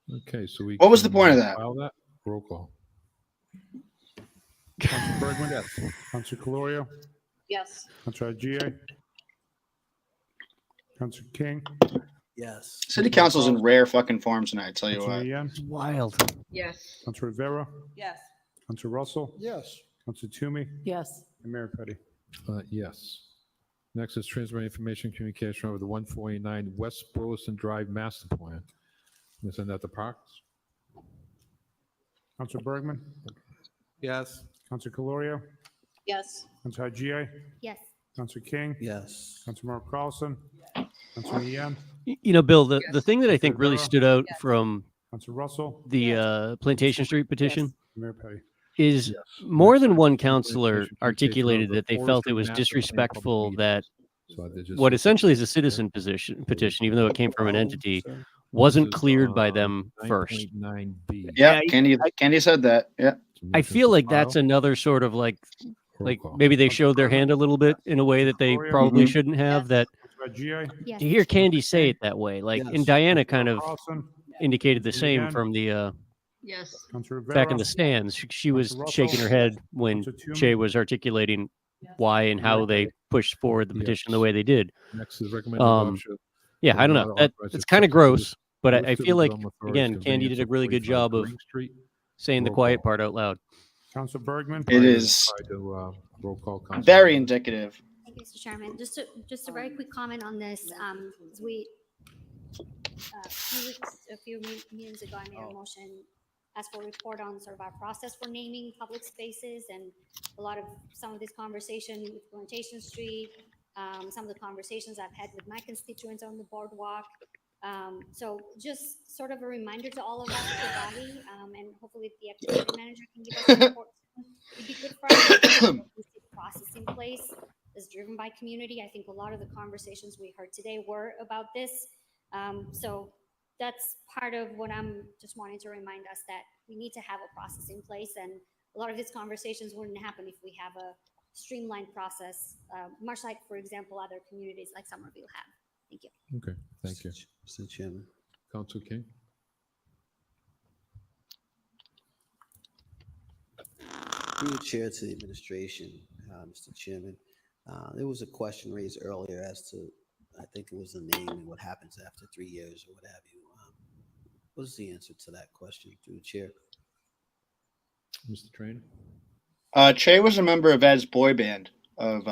Chairman. Okay, so we. What was the can point of that? File that. Roll call. Councilor Bergman. Yes. Councilor Calorio. Yes. Councilor Agia. Councilor King. Yes. City council's in rare fucking form tonight, I tell you Councilor what. Yan. Wild. Yes. Councilor Rivera. Yes. Councilor Russell. Yes. Councilor Toomey. Yes. And Mayor Petty. Yes. Next is transfer information communication over the 149 West Burleson Drive Master Plan. Is that the Parks? Councilor Bergman. Yes. Councilor Calorio. Yes. Councilor Agia. Yes. Councilor King. Yes. Councilor Mark Carlson. Councilor Yan. You know, Bill, the thing that I think really stood out from Councilor Russell. the Plantation Street petition Mayor Petty. is more than one counselor articulated that they felt it was disrespectful that what essentially is a citizen petition, even though it came from an entity, wasn't cleared by them first. 9.9B. Yeah, Candy said that. Yeah. I feel like that's another sort of like maybe they showed their hand a little bit in a way that they probably shouldn't have. That Yes. to hear Candy say it that way, like, and Diana kind of indicated the same from the Yes. back in the stands. She was shaking her head when Che was articulating why and how they pushed forward the petition the way they did. Next is recommended motion. Yeah, I don't know. Authorize It's kind of gross, but I listed feel like, development authorities again, Candy conveyance did a really good 45 job of Green Street. saying the Roll quiet call. part out loud. Council Bergman? It is Try to roll call. Council very Bergman. indicative. Thank you, Mr. Chairman. Just a very quick comment on this. We a few meetings ago, I made a motion, asked for a report on sort of our process for naming public spaces, and some of this conversation with Plantation Street, some of the conversations I've had with my constituents on the boardwalk. So just sort of a reminder to all of us, the body, and hopefully the activity manager can give us a report soon. It'd be good for us to have a process in place that's driven by community. I think a lot of the conversations we heard today were about this. So that's part of what I'm just wanting to remind us, that we need to have a process in place, and a lot of these conversations wouldn't happen if we have a streamlined process, much like, for example, other communities like Somerville have. Thank you. Okay, thank you. Mr. Chairman. Council King? Through the chair to the administration, Mr. Chairman, there was a question raised earlier as to, I think it was the name and what happens after 3 years or what have you. What is the answer to that question through the chair? Mr. Trainer? Che was a member of Ed's boy band of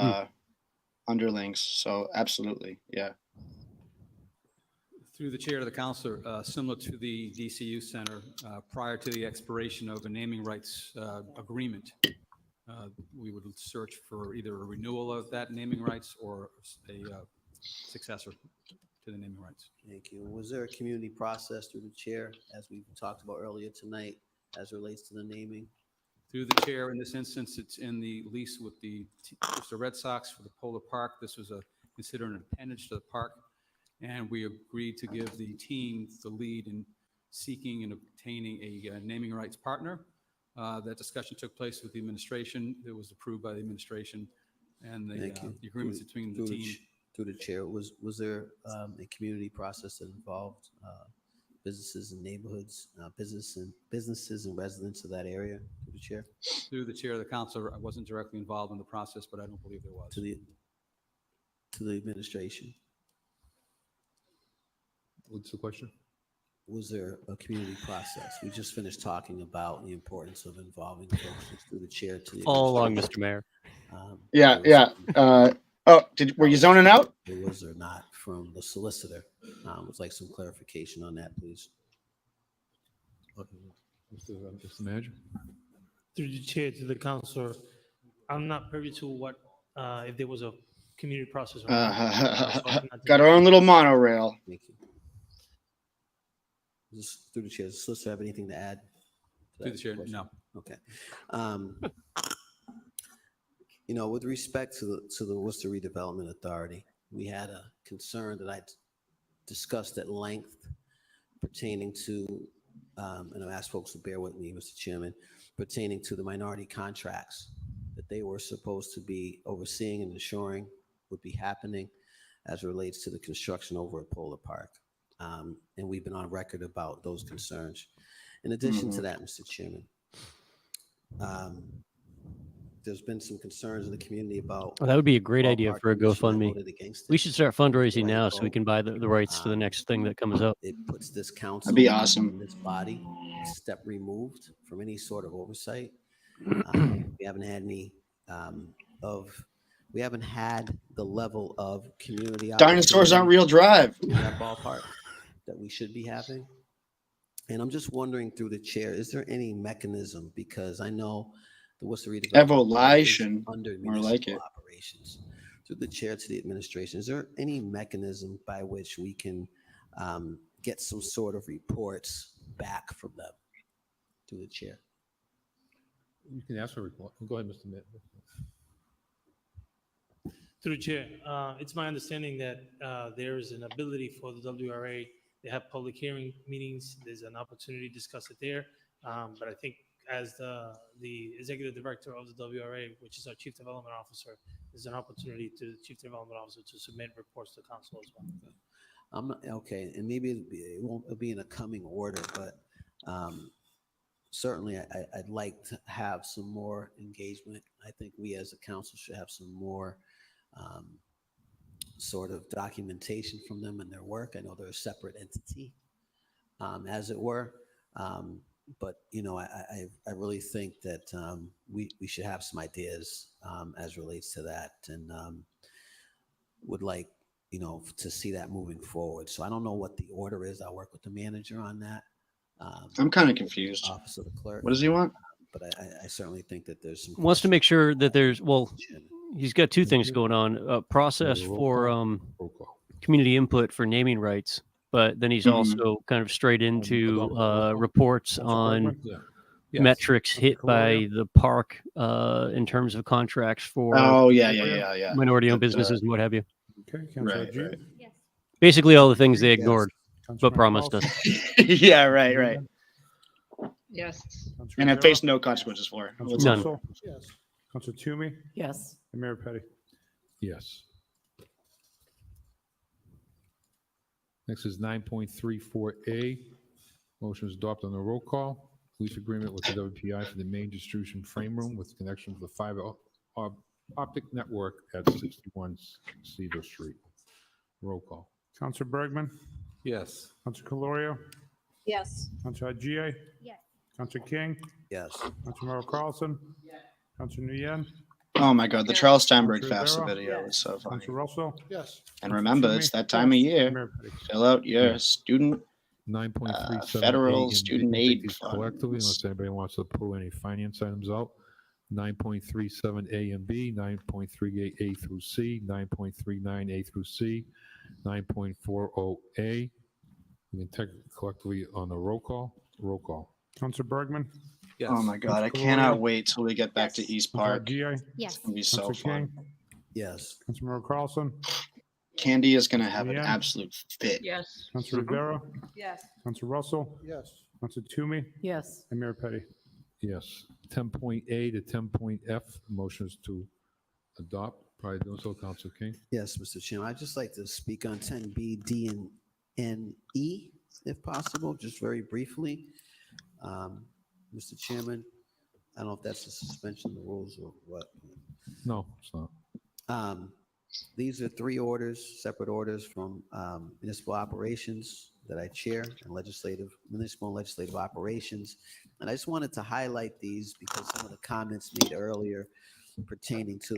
underlings, so absolutely, yeah. Through the chair to the councilor, similar to the DCU Center, prior to the expiration of a naming rights agreement, we would search for either a renewal of that naming rights or a successor to the naming rights. Thank you. Was there a community process through the chair, as we talked about earlier tonight, as relates to the naming? Through the chair, in this instance, it's in the lease with the Red Sox for the Polar Park. This was considered an appendage to the park, and we agreed to give the team the lead in seeking and obtaining a naming rights partner. That discussion took place with the administration. It was approved by the administration, and the agreements between the team. Through the chair, was there a community process that involved businesses and neighborhoods, businesses and residents of that area? Through the chair. Through the chair of the council, I wasn't directly involved in the process, but I don't believe there was. To the administration. What's the question? Was there a community process? We just finished talking about the importance of involving folks through the chair to the Follow along, Mr. Mayor. Yeah. Were you zoning out? It was or not from the solicitor. Would like some clarification on that, please. Mr. Manager? Through the chair to the councilor, I'm not privy to what if there was a community process. Or not. Got our own little monorail. Thank you. Just through the chair, does the solicitor have anything to add? Through the chair, no. Okay. With respect to the Worcester Redevelopment Authority, we had a concern that I discussed at length pertaining to, and I asked folks to bear with me, Mr. Chairman, pertaining to the minority contracts that they were supposed to be overseeing and ensuring would be happening as it relates to the construction over at Polar Park. And we've been on record about those concerns. In addition to that, Mr. Chairman, there's been some concerns in the community about. That would be a great idea for a GoFundMe. We should start fundraising Right, now so we can buy the rights to the next thing that comes up. It puts this council, That'd be awesome. and this body, a step removed from any sort of oversight. We haven't had any we haven't had the level of community. Dinosaurs on Real Drive. In that ballpark that we should be having. And I'm just wondering through the chair, is there any mechanism? Because I know the Worcester Redevelopment Evolution, under more like it. operations. Through the chair to the administration, is there any mechanism by which we can get some sort of reports back from them? Through the chair. You can ask for a report. Go ahead, Mr. Mitt. Through the chair, it's my understanding that there is an ability for the WRA. They have public hearing meetings. There's an opportunity to discuss it there. But I think as the executive director of the WRA, which is our chief development officer, there's an opportunity to the chief development officer to submit reports to council as well. Okay, and maybe it won't be in a coming order, but certainly I'd like to have some more engagement. I think we as a council should have some more sort of documentation from them and their work. I know they're a separate entity, as it were. but you know, I really think that we should have some ideas as relates to that, and would like, you know, to see that moving forward. So I don't know what the order is. I'll work with the manager on that. I'm kind of confused. Office of the clerk. What does he want? But I certainly think that there's some. Wants to make sure that there's, well, he's got two things going on. A process for community input for naming rights, but then he's also kind of straight into reports on metrics hit by the park in terms of contracts for minority-owned businesses and what have you. Okay, Councilor G. Yes. Basically all the things they ignored, but promised us. Yeah, right. Yes. And have faced no consequences for. Councilor None. Russell? Yes. Councilor Toomey? Yes. And Mayor Petty? Yes. Next is 9.34A. Motion is adopted on the roll call. Lease agreement with the WPI for the main distribution frame room with connection to the fiber optic network at 61 Cedar Street. Roll call. Councilor Bergman? Yes. Councilor Calorio? Yes. Councilor Gia? Yes. Councilor King? Yes. Councilor Merrill Carlson? Councilor Nguyen? Oh my God, the Charles Steinberg Councilor FAFSA Rivera? video was so funny. Councilor Russell? Yes. And remember, it's that time of year. Mayor Petty? Fill out your student 9.37 federal A student and aid B funds. collectively, unless anybody wants to pull any finance items out. 9.37 A and B, 9.38 A through C, 9.39 A through C, 9.40 A. We can take collectively on the roll call. Roll call. Councilor Bergman? Yes. Oh my God, I Councilor cannot Calorio? wait till we get back to East Park. Councilor Gia? Yes. It's gonna be so Councilor fun. King? Yes. Councilor Merrill Carlson? Candy is gonna have an Leanne? absolute fit. Yes. Councilor Rivera? Yes. Councilor Russell? Yes. Councilor Toomey? Yes. And Mayor Petty? Yes. 10.A to 10.F, motions to adopt. Probably doing so, Council King. Yes, Mr. Chairman. I'd just like to speak on 10B, D, and E, if possible, just very briefly. Mr. Chairman, I don't know if that's a suspension of the rules or what. No, it's not. These are three orders, separate orders from municipal operations that I chair and municipal and legislative operations. And I just wanted to highlight these because some of the comments made earlier pertaining to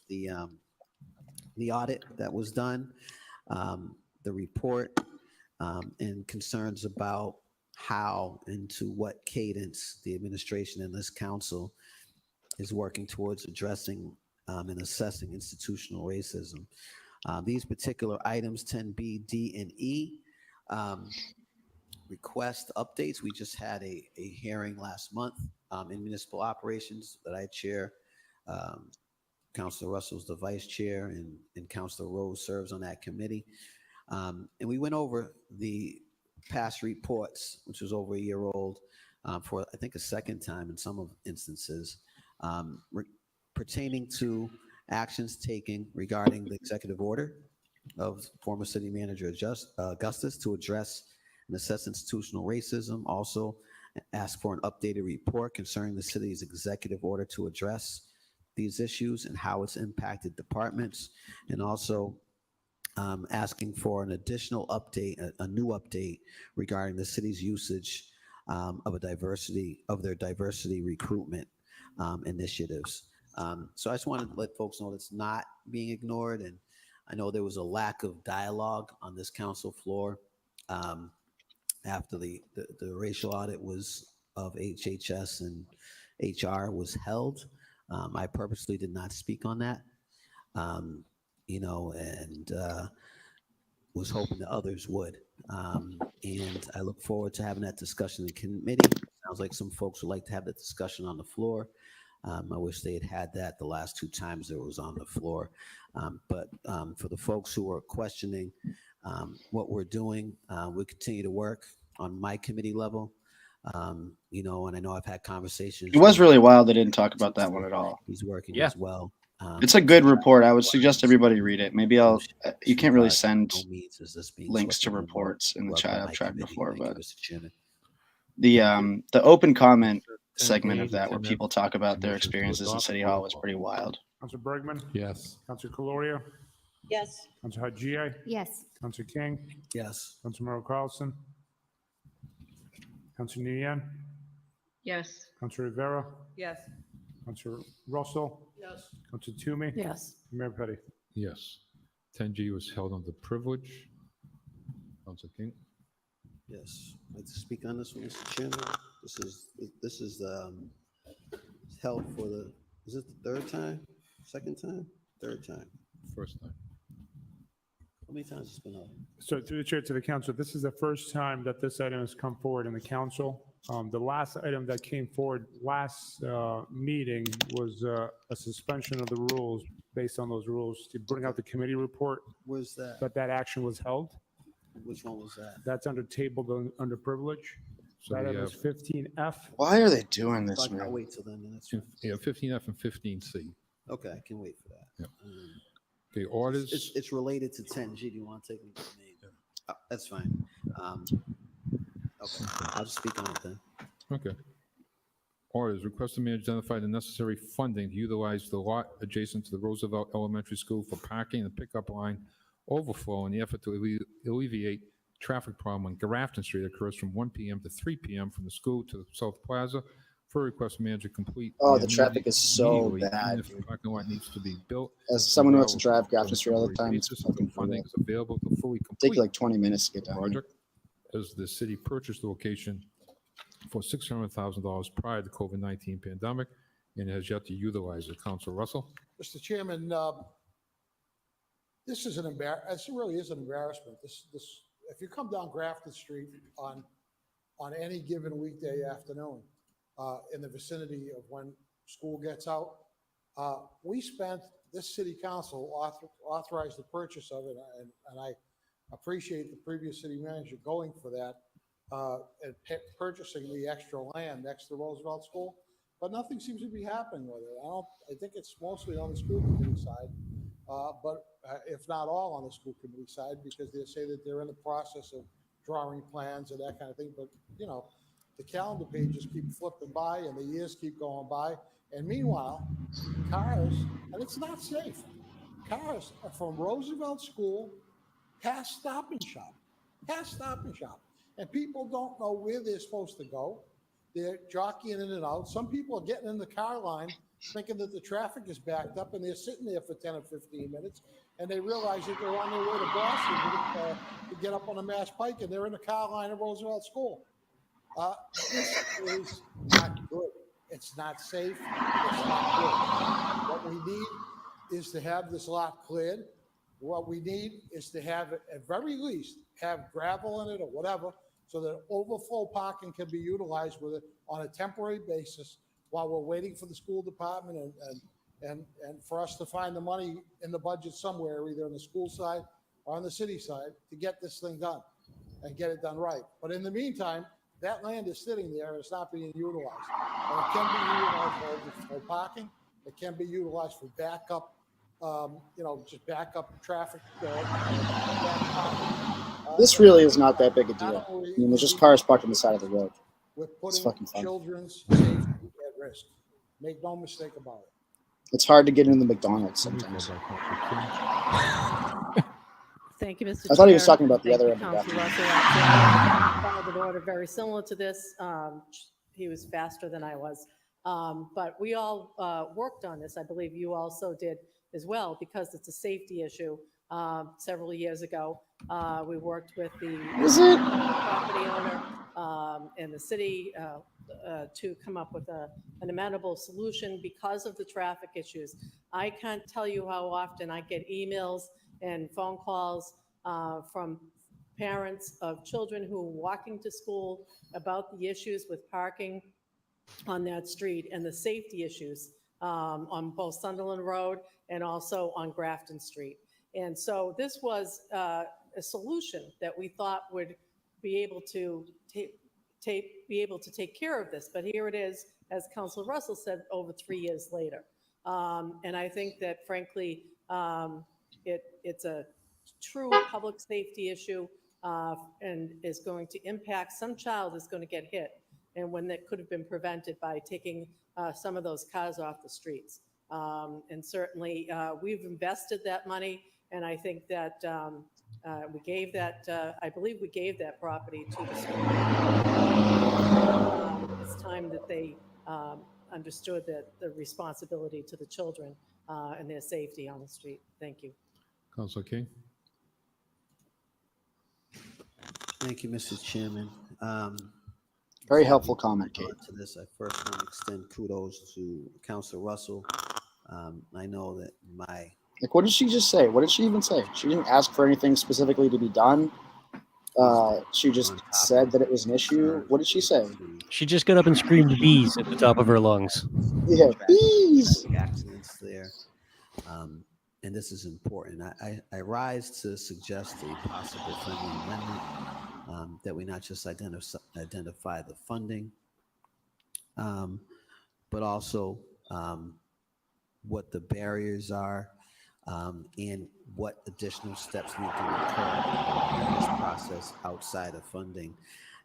the audit that was done, the report, and concerns about how and to what cadence the administration and this council is working towards addressing and assessing institutional racism. These particular items, 10B, D, and E, request updates. We just had a hearing last month in municipal operations that I chair. Councilor Russell's the vice chair, and Councilor Rose serves on that committee. And we went over the past reports, which was over a year old, for I think a second time in some of instances, pertaining to actions taken regarding the executive order of former city manager Augustus to address and assess institutional racism. Also ask for an updated report concerning the city's executive order to address these issues and how it's impacted departments, and also asking for an additional update, a new update regarding the city's usage of their diversity recruitment initiatives. So I just wanted to let folks know that's not being ignored, and I know there was a lack of dialogue on this council floor after the racial audit of HHS and HR was held. I purposely did not speak on that, and was hoping that others would. And I look forward to having that discussion in committee. Sounds like some folks would like to have that discussion on the floor. I wish they had that the last two times it was on the floor. But for the folks who are questioning what we're doing, we continue to work on my committee level. And I know I've had conversations. It was really wild they didn't talk about that one at all. He's working as well. It's a good report. I would suggest everybody read it. Maybe you can't really send links to reports in the chat. I've tried before, but the open comment segment of that where people talk about their experiences in City Hall was pretty wild. Councilor Bergman? Yes. Councilor Calorio? Yes. Councilor Haji? Yes. Councilor King? Yes. Councilor Merrill Carlson? Councilor Nguyen, Yes. Councilor Rivera, Yes. Councilor Russell, Yes. Councilor Toomey. Yes. Mayor Petty. Yes. 10G was held under privilege. Councilor King. Yes, I'd like to speak on this one, Mr. Chairman. This is held for is it the third time? Second time? Third time. First time. How many times has it been held? So through the chair to the council, this is the first time that this item has come forward in the council. The last item that came forward last meeting was a suspension of the rules based on those rules to bring out the committee report. Where's that? But that action was held. Which one was that? That's under tabled under privilege. So That we item is have 15F. Why are they doing this, I'll man? wait till then. That's yeah, 15F and 15C. okay. I can wait for that. Yeah. Okay, orders. It's related to 10G. Do you want to take me to the name? That's fine. Okay, I'll just speak on it then. Okay. Orders, request the mayor identify the necessary funding to utilize the lot adjacent to the Roosevelt Elementary School for parking and pickup line overflow in the effort to alleviate traffic problem on Grafton Street occurs from 1 p.m. to 3 p.m. from the school to the South Plaza. For request manager complete. Oh, the traffic is so immediately, bad, even if the parking lot needs to be built. As someone who has to Regardless drive Grafton Street all the time, it's basis, fucking funding brutal. is available to fully Take complete you like 20 minutes to get the down here. project, as the city purchased the location for $600,000 prior to the COVID-19 pandemic and has yet to utilize it. Council Russell? Mr. Chairman, this is an this really is an embarrassment. If you come down Grafton Street on any given weekday afternoon, in the vicinity of when school gets out, this city council authorized the purchase of it, and I appreciate the previous city manager going for that, and purchasing the extra land next to Roosevelt School, but nothing seems to be happening with it. I think it's mostly on the school committee side, but if not all on the school committee side, because they say that they're in the process of drawing plans and that kind of thing, but the calendar pages keep flipping by and the years keep going by. And meanwhile, cars, and it's not safe, cars are from Roosevelt School past Stop and Shop. And people don't know where they're supposed to go. They're jockeying in and out. Some people are getting in the car line thinking that the traffic is backed up, and they're sitting there for 10 or 15 minutes, and they realize that they're on their way to Boston to get up on the Mass Pike, and they're in the car line at Roosevelt School. This is not good. It's not safe. It's not good. What we need is to have this lot cleared. What we need is to have, at very least, have gravel in it or whatever, so that overflow parking can be utilized with it on a temporary basis while we're waiting for the school department and for us to find the money in the budget somewhere, either on the school side or on the city side, to get this thing done and get it done right. But in the meantime, that land is sitting there and it's not being utilized. And it can be utilized for parking. It can be utilized for backup, just backup traffic. This really is not that big a deal. I mean, there's just cars parked on the side of the road. We're It's putting fucking fun. children's safety at risk. Make no mistake about it. It's hard to get into the McDonald's sometimes. Thank you, Mr. I thought he was Chair. talking about the Thank other you, end of Councilor Grafton. Russell. Followed an order very similar to this. He was faster than I was. But we all worked on this. I believe you also did as well, because it's a safety issue. Several years ago, we worked with the property owner and the city to come up with an amenable solution because of the traffic issues. I can't tell you how often I get emails and phone calls from parents of children who are walking to school about the issues with parking on that street and the safety issues on both Sunderland Road and also on Grafton Street. And so this was a solution that we thought would be able to take care of this. But here it is, as Councilor Russell said, over 3 years later. And I think that, frankly, it's a true public safety issue and is going to impact, some child is going to get hit, and when that could have been prevented by taking some of those cars off the streets. And certainly we've invested that money, and I think that We gave that, I believe we gave that property to the school. It's time that they understood that the responsibility to the children and their safety on the street. Thank you. Councilor King? Thank you, Mr. Chairman. Very before helpful we comment, move Kate. on to this, I first want to extend kudos to Councilor Russell. I know that Like, what did she just say? What did she even say? She didn't ask for anything specifically to be done. She just said that it was an issue. What did she say? She just got up and screamed bees at the top of her lungs. Yeah, bees. accidents there. And this is important. I rise to suggest a possible friendly amendment that we not just identify the funding, but also what the barriers are and what additional steps need to occur in this process outside of funding.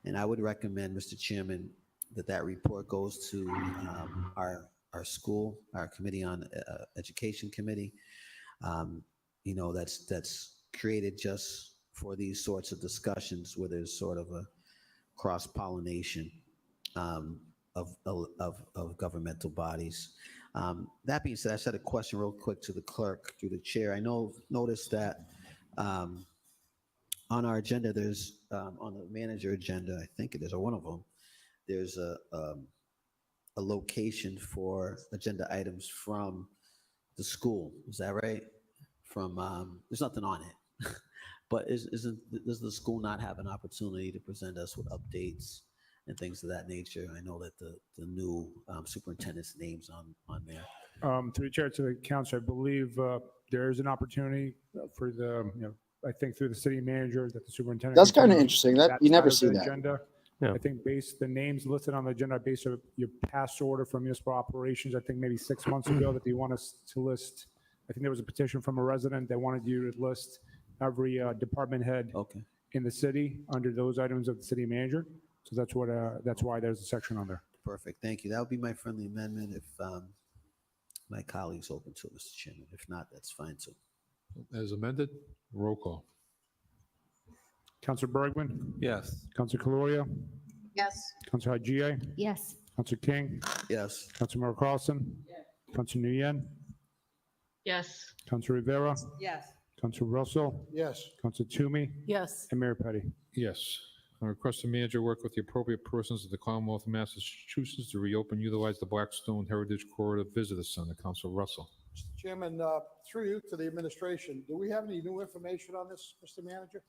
And I would recommend, Mr. Chairman, that report goes to our school, our committee on education committee. That's created just for these sorts of discussions where there's sort of a cross-pollination of governmental bodies. That being said, I said a question real quick to the clerk through the chair. I noticed that on our agenda, there's on the manager agenda, I think it is, or one of them, there's a location for agenda items from the school. Is that right? From there's nothing on it, but does the school not have an opportunity to present us with updates and things of that nature? I know that the new superintendent's name's on there. Through the chair to the council, I believe there is an opportunity for I think through the city manager that the superintendent. That's kind of continue interesting. That that you never side see of the that. agenda. Yeah. I think the names listed on the agenda are based on your past order from municipal operations. I think maybe 6 months ago that they want us to list. I think there was a petition from a resident that wanted you to list every department head in the city under those items of the city manager. So that's why there's a section on there. Perfect. Thank you. That would be my friendly amendment if my colleagues open to it, Mr. Chairman. If not, that's fine too. As amended, roll call. Councilor Bergman? Yes. Councilor Caloria? Yes. Councilor Haji? Yes. Councilor King? Yes. Councilor Carlson? Councilor Nguyen? Yes. Councilor Rivera? Yes. Councilor Russell? Yes. Councilor Toomey? Yes. And Mayor Petty? Yes. I request the manager work with the appropriate persons of the Commonwealth of Massachusetts to reopen, utilize the Blackstone Heritage Corridor Visitor Center. Councilor Russell. Mr. Chairman, through you to the administration, do we have any new information on this, Mr. Manager?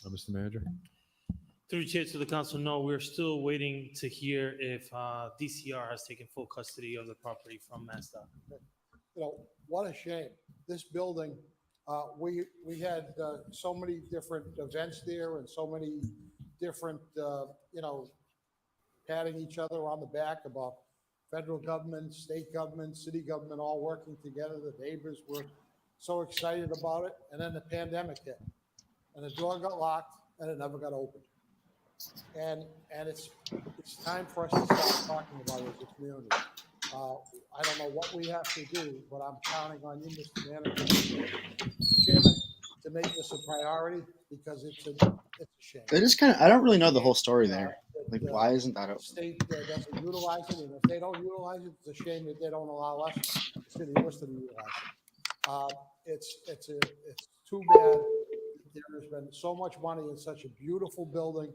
Mr. Manager. Through the chair to the council, no, we're still waiting to hear if DCR has taken full custody of the property from MassDOT. What a shame. This building, we had so many different events there and so many different, patting each other on the back about federal government, state government, city government, all working together. The neighbors were so excited about it. And then the pandemic hit and the door got locked and it never got opened. And it's time for us to start talking about it as a community. I don't know what we have to do, but I'm counting on you, Mr. Manager, Chairman, to make this a priority because it's a shame. It is kind of. I don't really know the whole story there. Like, why isn't that open? State doesn't utilize it, and if they don't utilize it, it's a shame that they don't allow us, the city of Worcester, to utilize it. It's too bad. There has been so much money in such a beautiful building.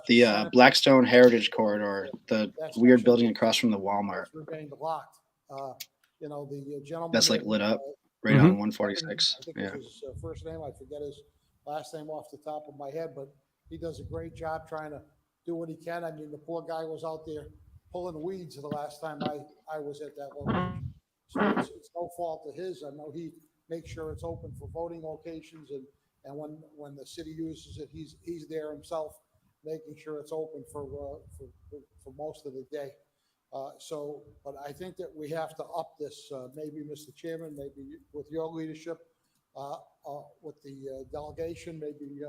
The Blackstone Heritage Corridor, the weird building across from the Walmart. Remained locked. The gentleman That's like lit up right on 146. I think Yeah. his first name. I forget his last name off the top of my head, but he does a great job trying to do what he can. I mean, the poor guy was out there pulling weeds the last time I was at that location. So it's no fault of his. I know he makes sure it's open for voting locations, and when the city uses it, he's there himself, making sure it's open for most of the day. But I think that we have to up this, maybe Mr. Chairman, maybe with your leadership, with the delegation, maybe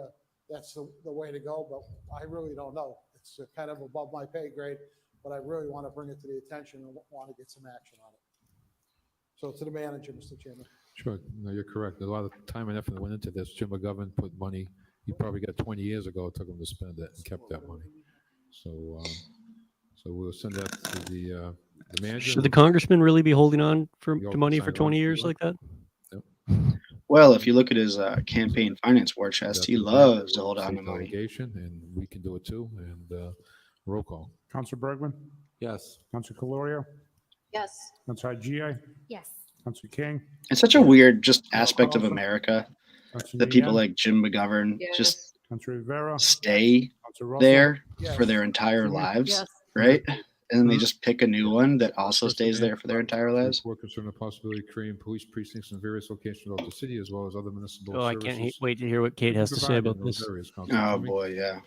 that's the way to go, but I really don't know. It's kind of above my pay grade, but I really want to bring it to the attention and want to get some action on it. So to the manager, Mr. Chairman. Sure, no, you're correct. A lot of time and effort that went into this. Jim McGovern put money, he probably got 20 years ago, it took him to spend it and kept that money. So, so we'll send that to the manager. Should the congressman really be holding on for You to money sign for on 20 if you years want. like that? Well, if you look at his campaign finance war chest, That's he the manager. loves to We'll hold on say to money. delegation, and we can do it too. And roll call. Councilor Bergman, Yes. Councilor Calorio, Yes. Councilor GI, Yes. Councilor King, It's such a weird just aspect of America Councilor that people Nguyen, like Jim McGovern just Yes. Councilor Rivera, stay Councilor Russell. there Yes. for their entire Jimmy? lives, Yes. right? And then they just pick a new one that also First stays there demand for their entire lives. report concerning the possibility of creating police precincts in various locations throughout the city, as well as other municipal Oh, I services. can't wait to hear what Kate has to say provided about in those this. areas, Councilor Oh Jimmy. boy, yeah.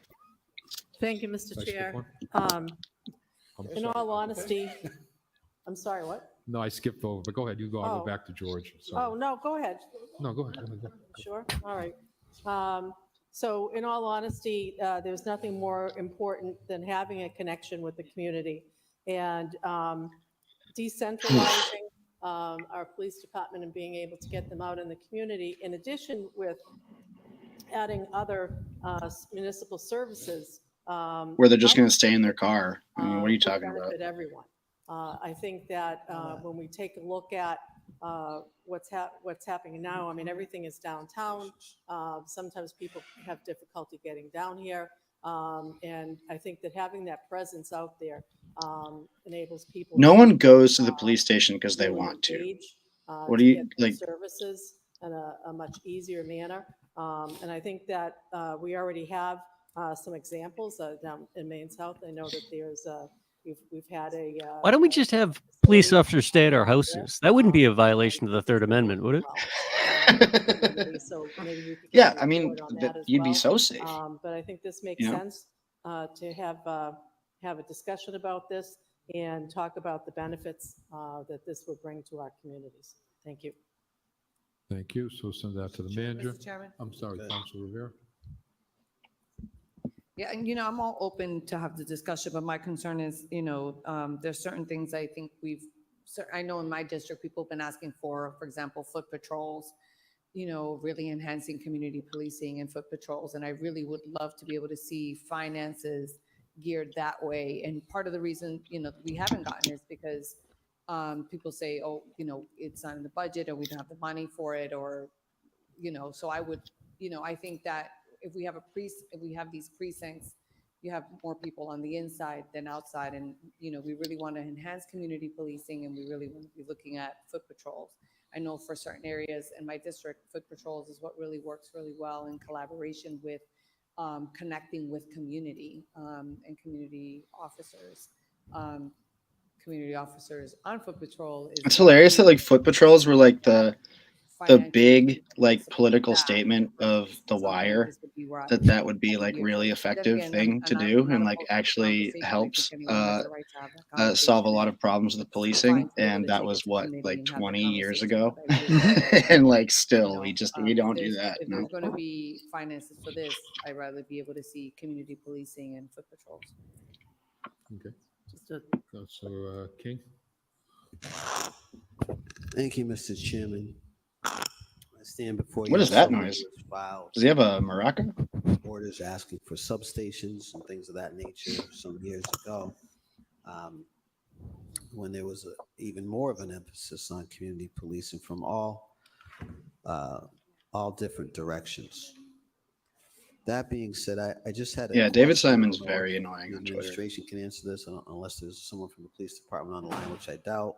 Thank you, Mr. Did I skip Chair. one? In all honesty, I'm sorry, what? No, I skipped over, but go ahead. You go. I'll Oh. go back to George. Sorry. Oh, no, go ahead. No, go ahead. Go ahead. Sure, all right. So in all honesty, there's nothing more important than having a connection with the community and decentralizing our police department and being able to get them out in the community, in addition with adding other municipal services. Where they're just going to stay in their car. I mean, what are you would talking about? benefit everyone. I think that when we take a look at what's happening now, I mean, everything is downtown. Sometimes people have difficulty getting down here. And I think that having that presence out there enables people. No to, one goes to the police station because they really want to. engage, What to do you get like? services in a much easier manner. And I think that we already have some examples down in Maine South. I know that there's we've had a. Why don't we just have police officers stay at our houses? That wouldn't be a violation of the Third Amendment, would it? So maybe we could get Yeah, a I mean, report on that as you'd be well. so safe. But I think this makes You know? sense to have a discussion about this and talk about the benefits that this will bring to our communities. Thank you. Thank you. So send that to the manager. Mr. Chairman? I'm sorry, Councilor Rivera. Yeah, and I'm all open to have the discussion, but my concern is, there's certain things I think I know in my district, people have been asking for example, foot patrols, really enhancing community policing and foot patrols. And I really would love to be able to see finances geared that way. And part of the reason, we haven't gotten is because people say, oh, it's not in the budget or we don't have the money for it or, so I would, I think that if we have these precincts, you have more people on the inside than outside. And, we really want to enhance community policing and we really want to be looking at foot patrols. I know for certain areas in my district, foot patrols is what really works really well in collaboration with connecting with community and community officers. Community officers on foot patrol. It's hilarious that like foot patrols were like the big like political statement of The Wire, that would be like really effective thing to do and like actually helps solve a lot of problems with policing. And that was what, like 20 years ago. And like still we don't do that. If there's going to be finances for this, I'd rather be able to see community policing and foot patrols. Okay. Councilor King. Thank you, Mr. Chairman. I stand before you. What is that noise? Does he have a maraca? Orders asking for substations and things of that nature some years ago, when there was even more of an emphasis on community policing from all different directions. That being said, I just had a David question. Simon's very annoying on The Twitter. administration can answer this unless there's someone from the police department on the line, which I doubt.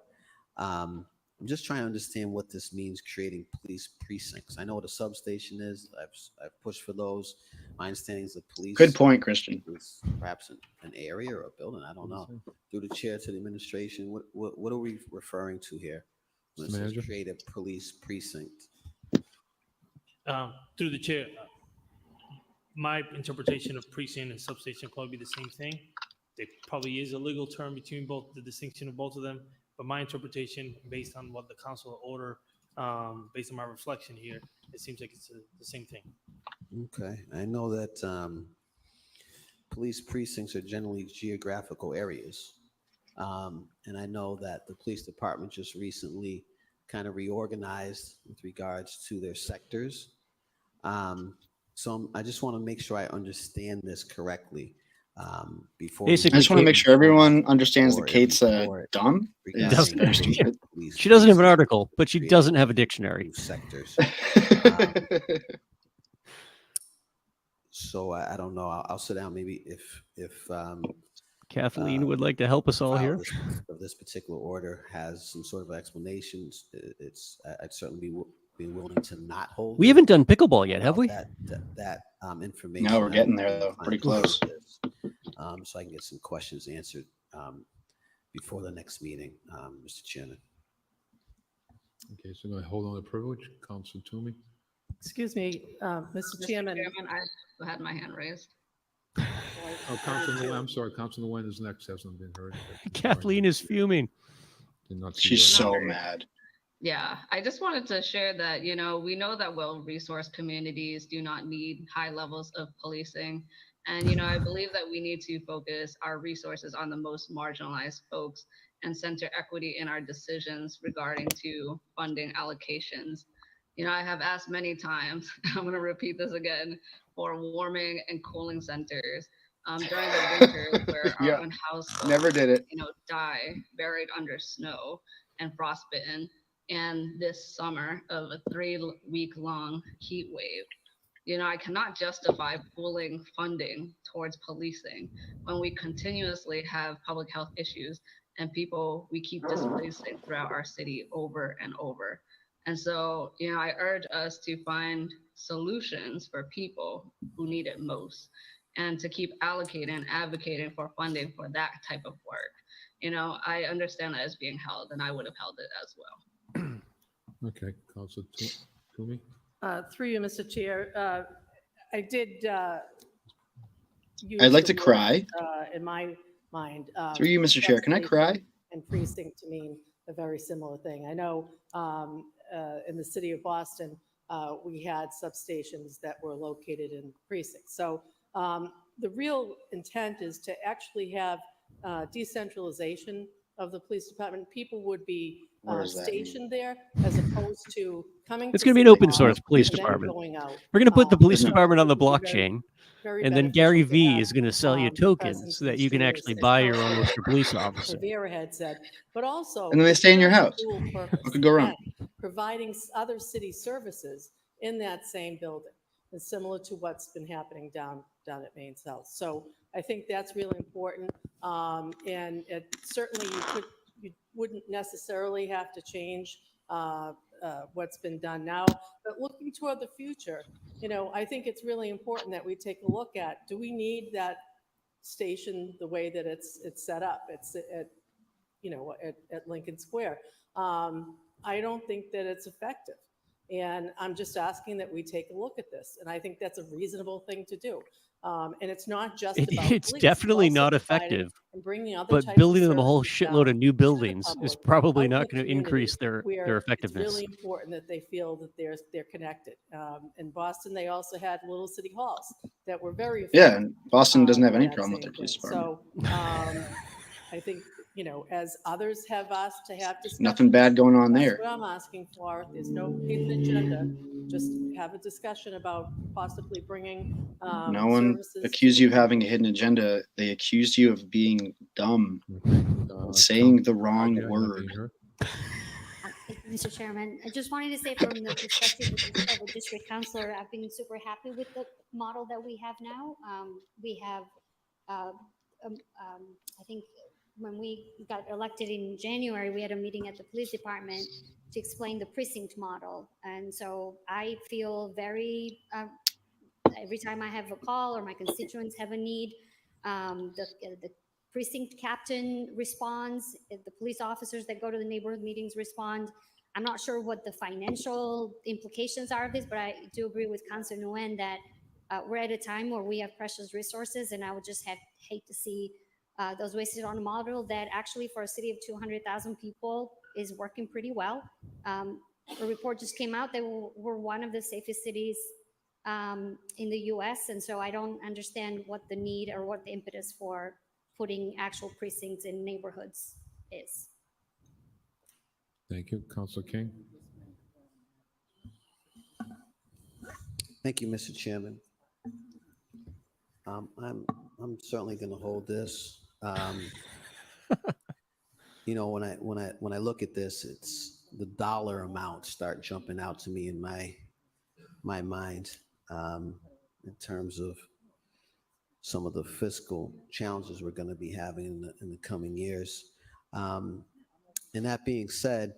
I'm just trying to understand what this means, creating police precincts. I know what a substation is. I've pushed for those. My understanding is the police. Good point, Christian. Is perhaps an area or a building. I don't know. Through the chair to the administration, what are we referring to here when it says create a police precinct? Through the chair, my interpretation of precinct and substation probably be the same thing. There probably is a legal term between both, the distinction of both of them. But my interpretation, based on what the council order, based on my reflection here, it seems like it's the same thing. Okay, I know that police precincts are generally geographical areas. And I know that the police department just recently kind of reorganized with regards to their sectors. So I just want to make sure I understand this correctly. Before Basically, I just want to make sure everyone understands that Kate's dumb. Is Dumb. very stupid. She doesn't have an article, but she doesn't have a dictionary. Sectors. So I don't know. I'll sit down maybe if Kathleen would like to help us all here. Of this particular order has some sort of explanations. I'd certainly be willing to not hold. We haven't done pickleball yet, have we? That information. No, we're getting there though. Pretty close. So I can get some questions answered before the next meeting, Mr. Chairman. Okay, so I'm going to hold on to privilege. Council Toomey. Excuse me, Mr. Chairman. I had my hand raised. Oh, Councilor Nguyen, I'm sorry. Councilor Nguyen is next. Hasn't been heard. Kathleen is fuming. Did not see She's that. so mad. Yeah, I just wanted to share that, we know that well-resourced communities do not need high levels of policing. And, I believe that we need to focus our resources on the most marginalized folks and center equity in our decisions regarding to funding allocations. I have asked many times, I'm going to repeat this again, for warming and cooling centers during the winter where our unhoused folks, never did it. Die buried under snow and frostbitten, and this summer of a 3-week-long heat wave. I cannot justify pooling funding towards policing when we continuously have public health issues and people we keep displacing throughout our city over and over. And so, I urge us to find solutions for people who need it most and to keep allocating and advocating for funding for that type of work. I understand that it's being held and I would have held it as well. Okay, Councilor Toomey. Through you, Mr. Chair, I did. I'd like to cry. In my mind. Through you, Mr. Chair, can I cry? And precinct to mean a very similar thing. I know in the city of Boston, we had substations that were located in precincts. So the real intent is to actually have decentralization of the police department. People would be stationed there as opposed to coming. It's going to be an open source police department. We're going to put the police department on the blockchain, and then Gary V is going to sell you tokens so that you can actually buy your own Worcester police officer. Vera had said, but also, and then they stay in your house. What could go wrong? Providing other city services in that same building is similar to what's been happening down at Main South. So I think that's really important, and certainly you wouldn't necessarily have to change what's been done now, but looking toward the future, I think it's really important that we take a look at, do we need that station the way that it's set up? It's at Lincoln Square. I don't think that it's effective. And I'm just asking that we take a look at this. And I think that's a reasonable thing to do. And it's not just about It's police, definitely also not providing effective, and bringing other but types of building them a whole services shitload down of new to the buildings is public probably out in not the going to community increase their where effectiveness. It's really important that they feel that they're connected. In Boston, they also had little city halls that were very effective. Yeah, and Boston doesn't have any that problem with same their police thing. department. So I think, as others have asked to have discussions. Nothing bad going on That's there. what I'm asking for. There's no hidden agenda. Just have a discussion about possibly bringing No one services accused to- you of having a hidden agenda. They accused you of being dumb, saying the wrong word. Mr. Chairman, I just wanted to say from the perspective of a district councilor, I've been super happy with the model that we have now. We have, I think when we got elected in January, we had a meeting at the police department to explain the precinct model. And so I feel very, every time I have a call or my constituents have a need, the precinct captain responds, the police officers that go to the neighborhood meetings respond. I'm not sure what the financial implications are of this, but I do agree with Councilor Nguyen that we're at a time where we have precious resources, and I would just hate to see those wasted on a model that actually for a city of 200,000 people is working pretty well. A report just came out that we're one of the safest cities in the US, and so I don't understand what the need or what the impetus for putting actual precincts in neighborhoods is. Thank you. Councilor King? Thank you, Mr. Chairman. I'm certainly going to hold this. You know, when I look at this, it's the dollar amounts start jumping out to me in my mind in terms of some of the fiscal challenges we're going to be having in the coming years. And that being said,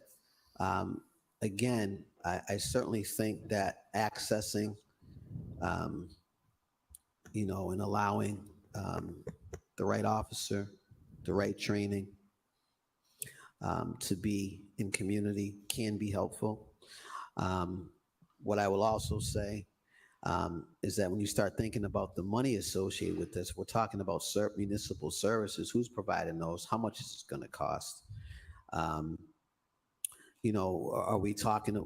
again, I certainly think that accessing, you know, and allowing the right officer, the right training to be in community can be helpful. What I will also say is that when you start thinking about the money associated with this, we're talking about municipal services. Who's providing those? How much is it going to cost? You know, are we talking?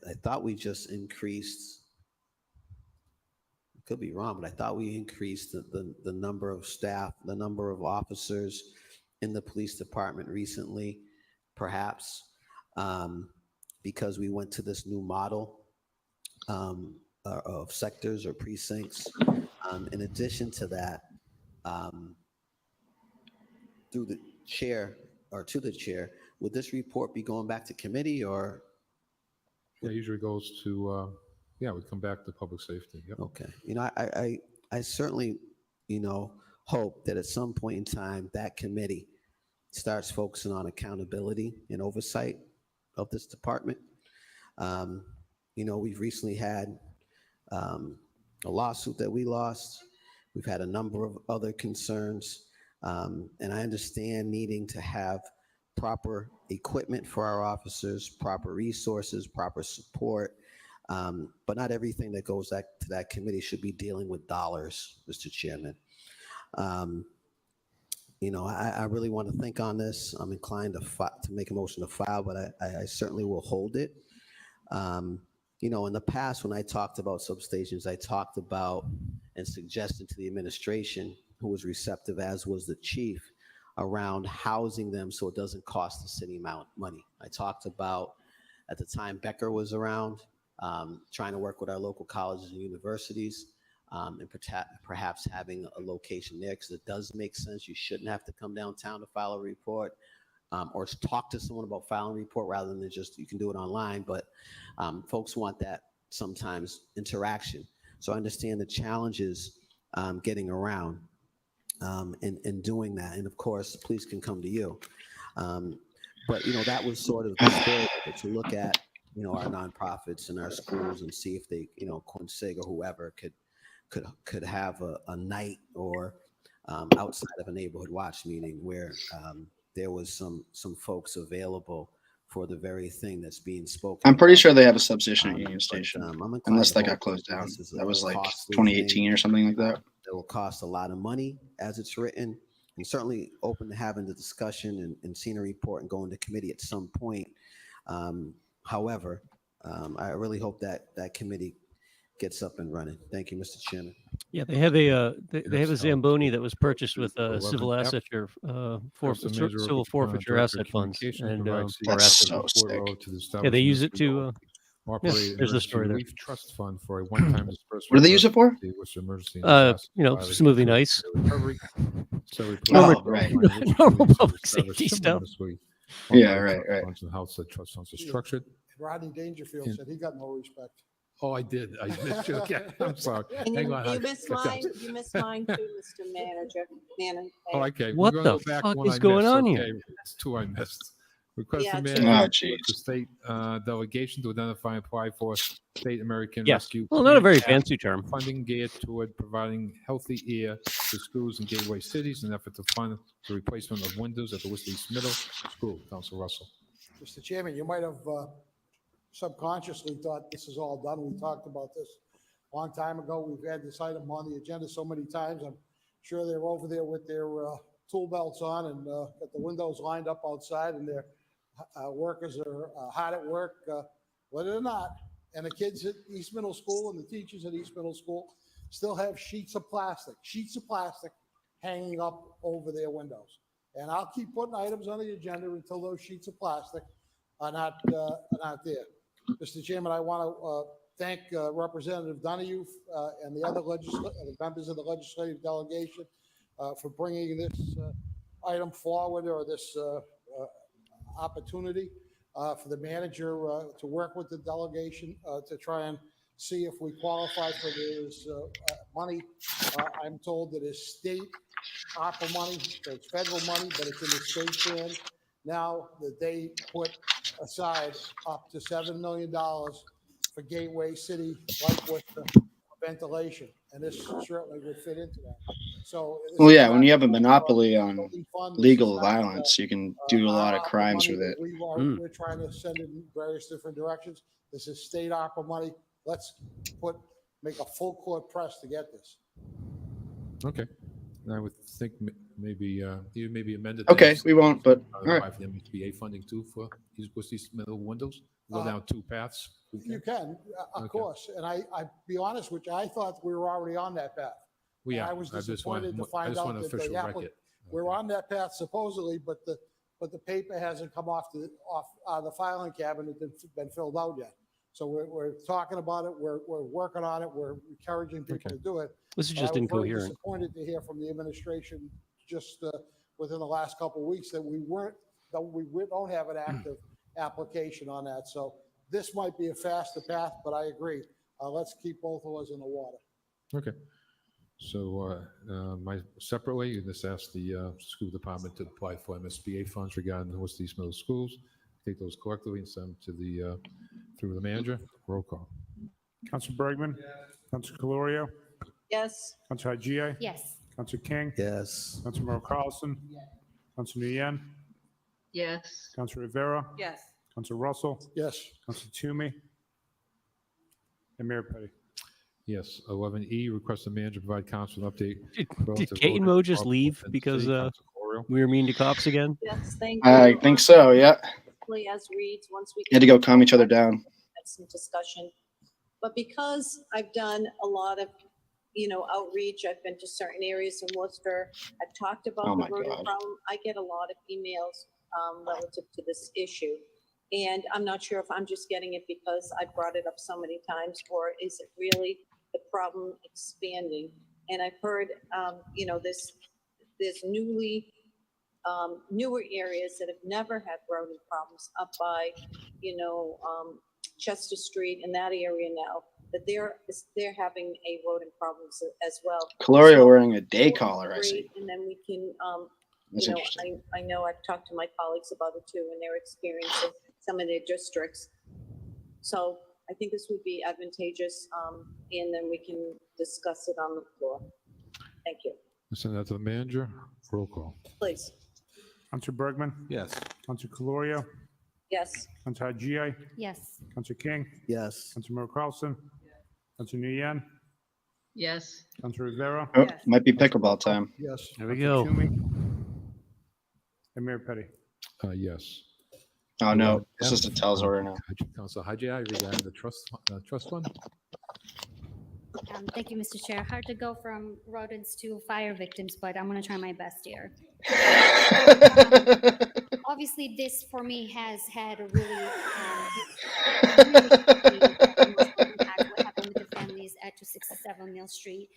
I thought we just increased. Could be wrong, but I thought we increased the number of staff, the number of officers in the police department recently, perhaps because we went to this new model of sectors or precincts. In addition to that, through the chair or to the chair, would this report be going back to committee or? Yeah, it usually goes to, yeah, we come back to public safety. Yep. Okay. You know, I certainly, you know, hope that at some point in time that committee starts focusing on accountability and oversight of this department. You know, we've recently had a lawsuit that we lost. We've had a number of other concerns. And I understand needing to have proper equipment for our officers, proper resources, proper support. But not everything that goes to that committee should be dealing with dollars, Mr. Chairman. You know, I really want to think on this. I'm inclined to make a motion to file, but I certainly will hold it. You know, in the past, when I talked about substations, I talked about and suggested to the administration, who was receptive, as was the chief, around housing them so it doesn't cost the city money. I talked about, at the time Becker was around, trying to work with our local colleges and universities, and perhaps having a location there, because it does make sense. You shouldn't have to come downtown to file a report, or talk to someone about filing a report rather than just, you can do it online, but folks want that sometimes interaction. So I understand the challenges getting around and doing that. And of course, the police can come to you. But, you know, that was sort of the spirit of it, to look at, you know, our nonprofits and our schools and see if they, you know, Quincy or whoever could have a night or outside of a neighborhood watch meeting where there was some folks available for the very thing that's being spoken. I'm pretty sure they have a substation at Union Station, I'm unless that got closed down. That was like 2018 or something like that. It will cost a lot of money as it's written, and certainly open to having the discussion and seeing a report and going to committee at some point. However, I really hope that committee gets up and running. Thank you, Mr. Chairman. Yeah, they have a they have a Zamboni that was purchased with civil asset or civil forfeiture asset funds, and or asset. Yeah, they use it to. Operate there's the emergency story there. relief trust fund for a one-time disbursement. What do they use it for? Emergency You know, smoothing ice. Recovery. So right. Normal public safety stuff. Yeah, right. Funds and how the trust funds are structured. Rodney Dangerfield said he got no respect. Oh, I did. I missed you. Okay, I'm sorry. And Hang you, on. you missed mine. You missed mine too, Mr. Manager. Oh, okay. What We're gonna the go back fuck one is I going missed. on Okay, here? it's two I missed. Request Yeah, from two. manager geez. the state delegation to identify and apply for state American Yes. Rescue. Well, not a very Plan Act fancy term. Funding geared toward providing healthy air to schools and gateway cities in an effort to fund the replacement of windows at the Worcester East Middle School. Council Russell. Mr. Chairman, you might have subconsciously thought this is all done. We talked about this a long time ago. We've had this item on the agenda so many times. I'm sure they're over there with their tool belts on and got the windows lined up outside, and their workers are hard at work, whether or not. And the kids at East Middle School and the teachers at East Middle School still have sheets of plastic hanging up over their windows. And I'll keep putting items on the agenda until those sheets of plastic are not there. Mr. Chairman, I want to thank Representative Donahue and the other the members of the legislative delegation for bringing this item forward, or this opportunity for the manager to work with the delegation to try and see if we qualify for this money. I'm told that it's state ARPA money, so it's federal money, but it's in the state's hands. Now that they put aside up to $7 million for gateway city like Worcester ventilation, and this certainly would fit into that. So this Well, is yeah, not when you have a a monopoly on building fund. This is legal not, violence, you can do a our lot of ARPA crimes money with that it. we're trying to send in various different directions. This is state ARPA money. Let's make a full court press to get this. Okay. And I would think maybe you maybe amended. Okay, we won't, but all right. For the MSBA funding too for these middle windows. Go down two paths. You can, of course. And I be honest with you, I thought we were already on that path. Well, yeah, I was disappointed to find out that the applicant, we're on that path supposedly, but the paper hasn't come off the filing cabinet that's been filled out yet. So we're talking about it. We're working on it. We're encouraging people to do it. This is just I was very incoherent. disappointed to hear from the administration just within the last couple of weeks that we don't have an active application on that. So this might be a faster path, but I agree. Let's keep both of us in the water. Okay. So separately, you just ask the school department to apply for MSBA funds regarding the Worcester East Middle Schools. Take those collectively and send them to the through the manager. Roll call. Council Bergman? Council Calorio? Yes. Council Hajia? Yes. Council King? Yes. Council Merrill Carlson? Council Nguyen? Yes. Council Rivera? Yes. Council Russell? Yes. Council Toomey? And Mayor Petty. Yes. 11E, request the manager provide council an update. Did Kate and Mo just leave because we were mean to cops again? Yes, thank you. I think so, yeah. Hopefully, as reads, once we You had to go calm each other down. have some discussion. But because I've done a lot of, outreach, I've been to certain areas in Worcester. I've talked about Oh the my rodent God. problem. I get a lot of emails relative to this issue. And I'm not sure if I'm just getting it because I brought it up so many times, or is it really the problem expanding? And I've heard, there's newer areas that have never had rodent problems up by, Chester Street and that area now, that they're having a rodent problem as well. Calorio So, wearing a day collar, I see. and then we can, That's interesting. I know I've talked to my colleagues about it too, and their experience in some of their districts. So I think this would be advantageous, and then we can discuss it on the floor. Thank you. Send that to the manager. Roll call. Please. Council Bergman? Yes. Council Calorio? Yes. Council Hajia? Yes. Council King? Yes. Council Merrill Carlson? Council Nguyen? Yes. Council Rivera? Oh, might be pickleball time. Yes. There we Council go. Toomey? And Mayor Petty. Yes. Oh, no, this is the tells order now. Council Hajia regarding the trust fund. Thank you, Mr. Chair. Hard to go from rodents to fire victims, but I'm going to try my best here. Obviously, this for me has had a really impact what happened with the families at 267 Mill Street.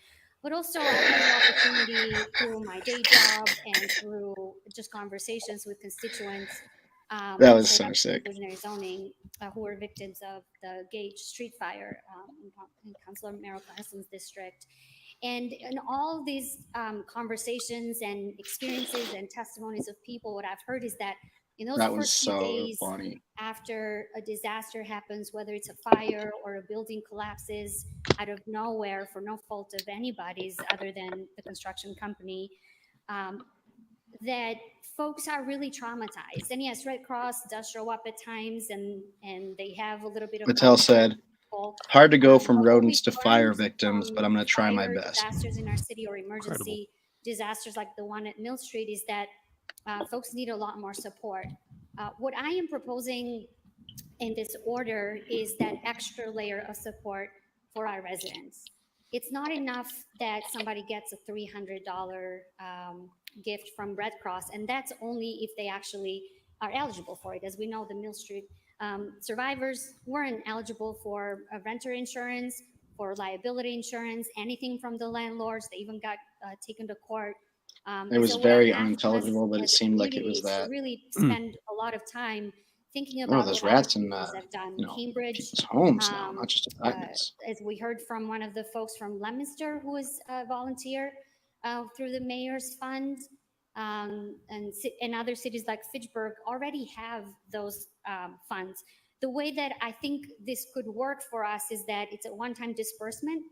But also, I had the opportunity through my day job and through just conversations with constituents. That was so sick. Inclusionary zoning, who were victims of the Gage Street Fire in Councilor Merrill Carson's district. And in all these conversations and experiences and testimonies of people, what I've heard is that in those That was first few so days funny. after a disaster happens, whether it's a fire or a building collapses out of nowhere for no fault of anybody's other than the construction company, that folks are really traumatized. And yes, Red Cross does show up at times and they have a little bit of Mattel said, people. hard to go from What rodents we've to fire learned victims, from but I'm going to try my fire best. disasters in our city or emergency disasters like the one at Mill Street is that folks need a lot more support. What I am proposing in this order is that extra layer of support for our residents. It's not enough that somebody gets a $300 gift from Red Cross, and that's only if they actually are eligible for it. As we know, the Mill Street survivors weren't eligible for renter insurance, for liability insurance, anything from the landlords. They even got taken to court. It was so very what I'm asking us unintelligible, but it as a seemed like it community was is to that. really spend a lot of time thinking Oh, about there's what other rats in, communities have done. you know, Cambridge, people's homes now, not just apartments. as we heard from one of the folks from Leominster who was a volunteer through the mayor's fund, and other cities like Fitchburg already have those funds. The way that I think this could work for us is that it's a one-time disbursement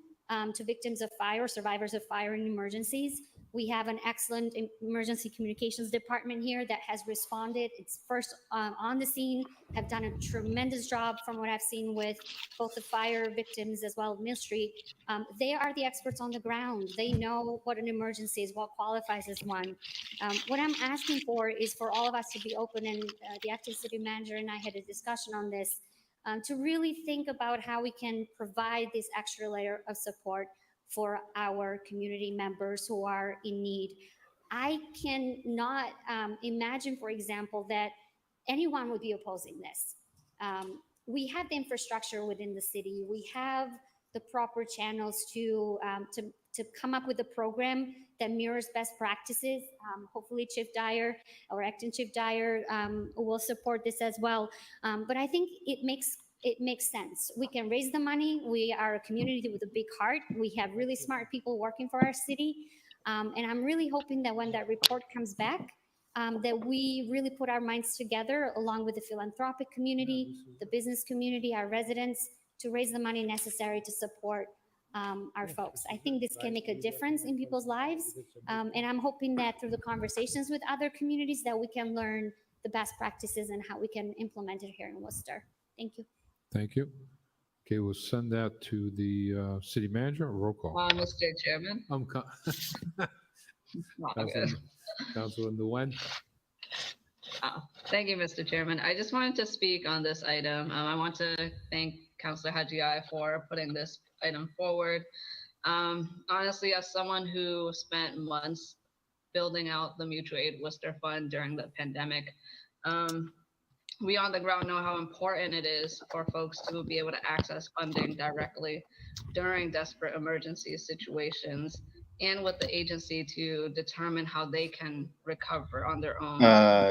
to victims of fire, survivors of fire and emergencies. We have an excellent emergency communications department here that has responded. It's first on the scene, have done a tremendous job from what I've seen with both the fire victims as well as Mill Street. They are the experts on the ground. They know what an emergency is, what qualifies as one. What I'm asking for is for all of us to be open, and the acting city manager and I had a discussion on this, to really think about how we can provide this extra layer of support for our community members who are in need. I cannot imagine, for example, that anyone would be opposing this. We have the infrastructure within the city. We have the proper channels to come up with a program that mirrors best practices. Hopefully Chief Dyer or Acting Chief Dyer will support this as well. But I think it makes sense. We can raise the money. We are a community with a big heart. We have really smart people working for our city. And I'm really hoping that when that report comes back, that we really put our minds together along with the philanthropic community, the business community, our residents, to raise the money necessary to support our folks. I think this can make a difference in people's lives. And I'm hoping that through the conversations with other communities that we can learn the best practices and how we can implement it here in Worcester. Thank you. Thank you. Okay, we'll send that to the city manager. Roll call. Mr. Chairman. Councilor Nguyen. Thank you, Mr. Chairman. I just wanted to speak on this item. I want to thank Councilor Hadjiai for putting this item forward. Honestly, as someone who spent months building out the Mutual Aid Worcester Fund during the pandemic, we on the ground know how important it is for folks to be able to access funding directly during desperate emergency situations, and with the agency to determine how they can recover on their own.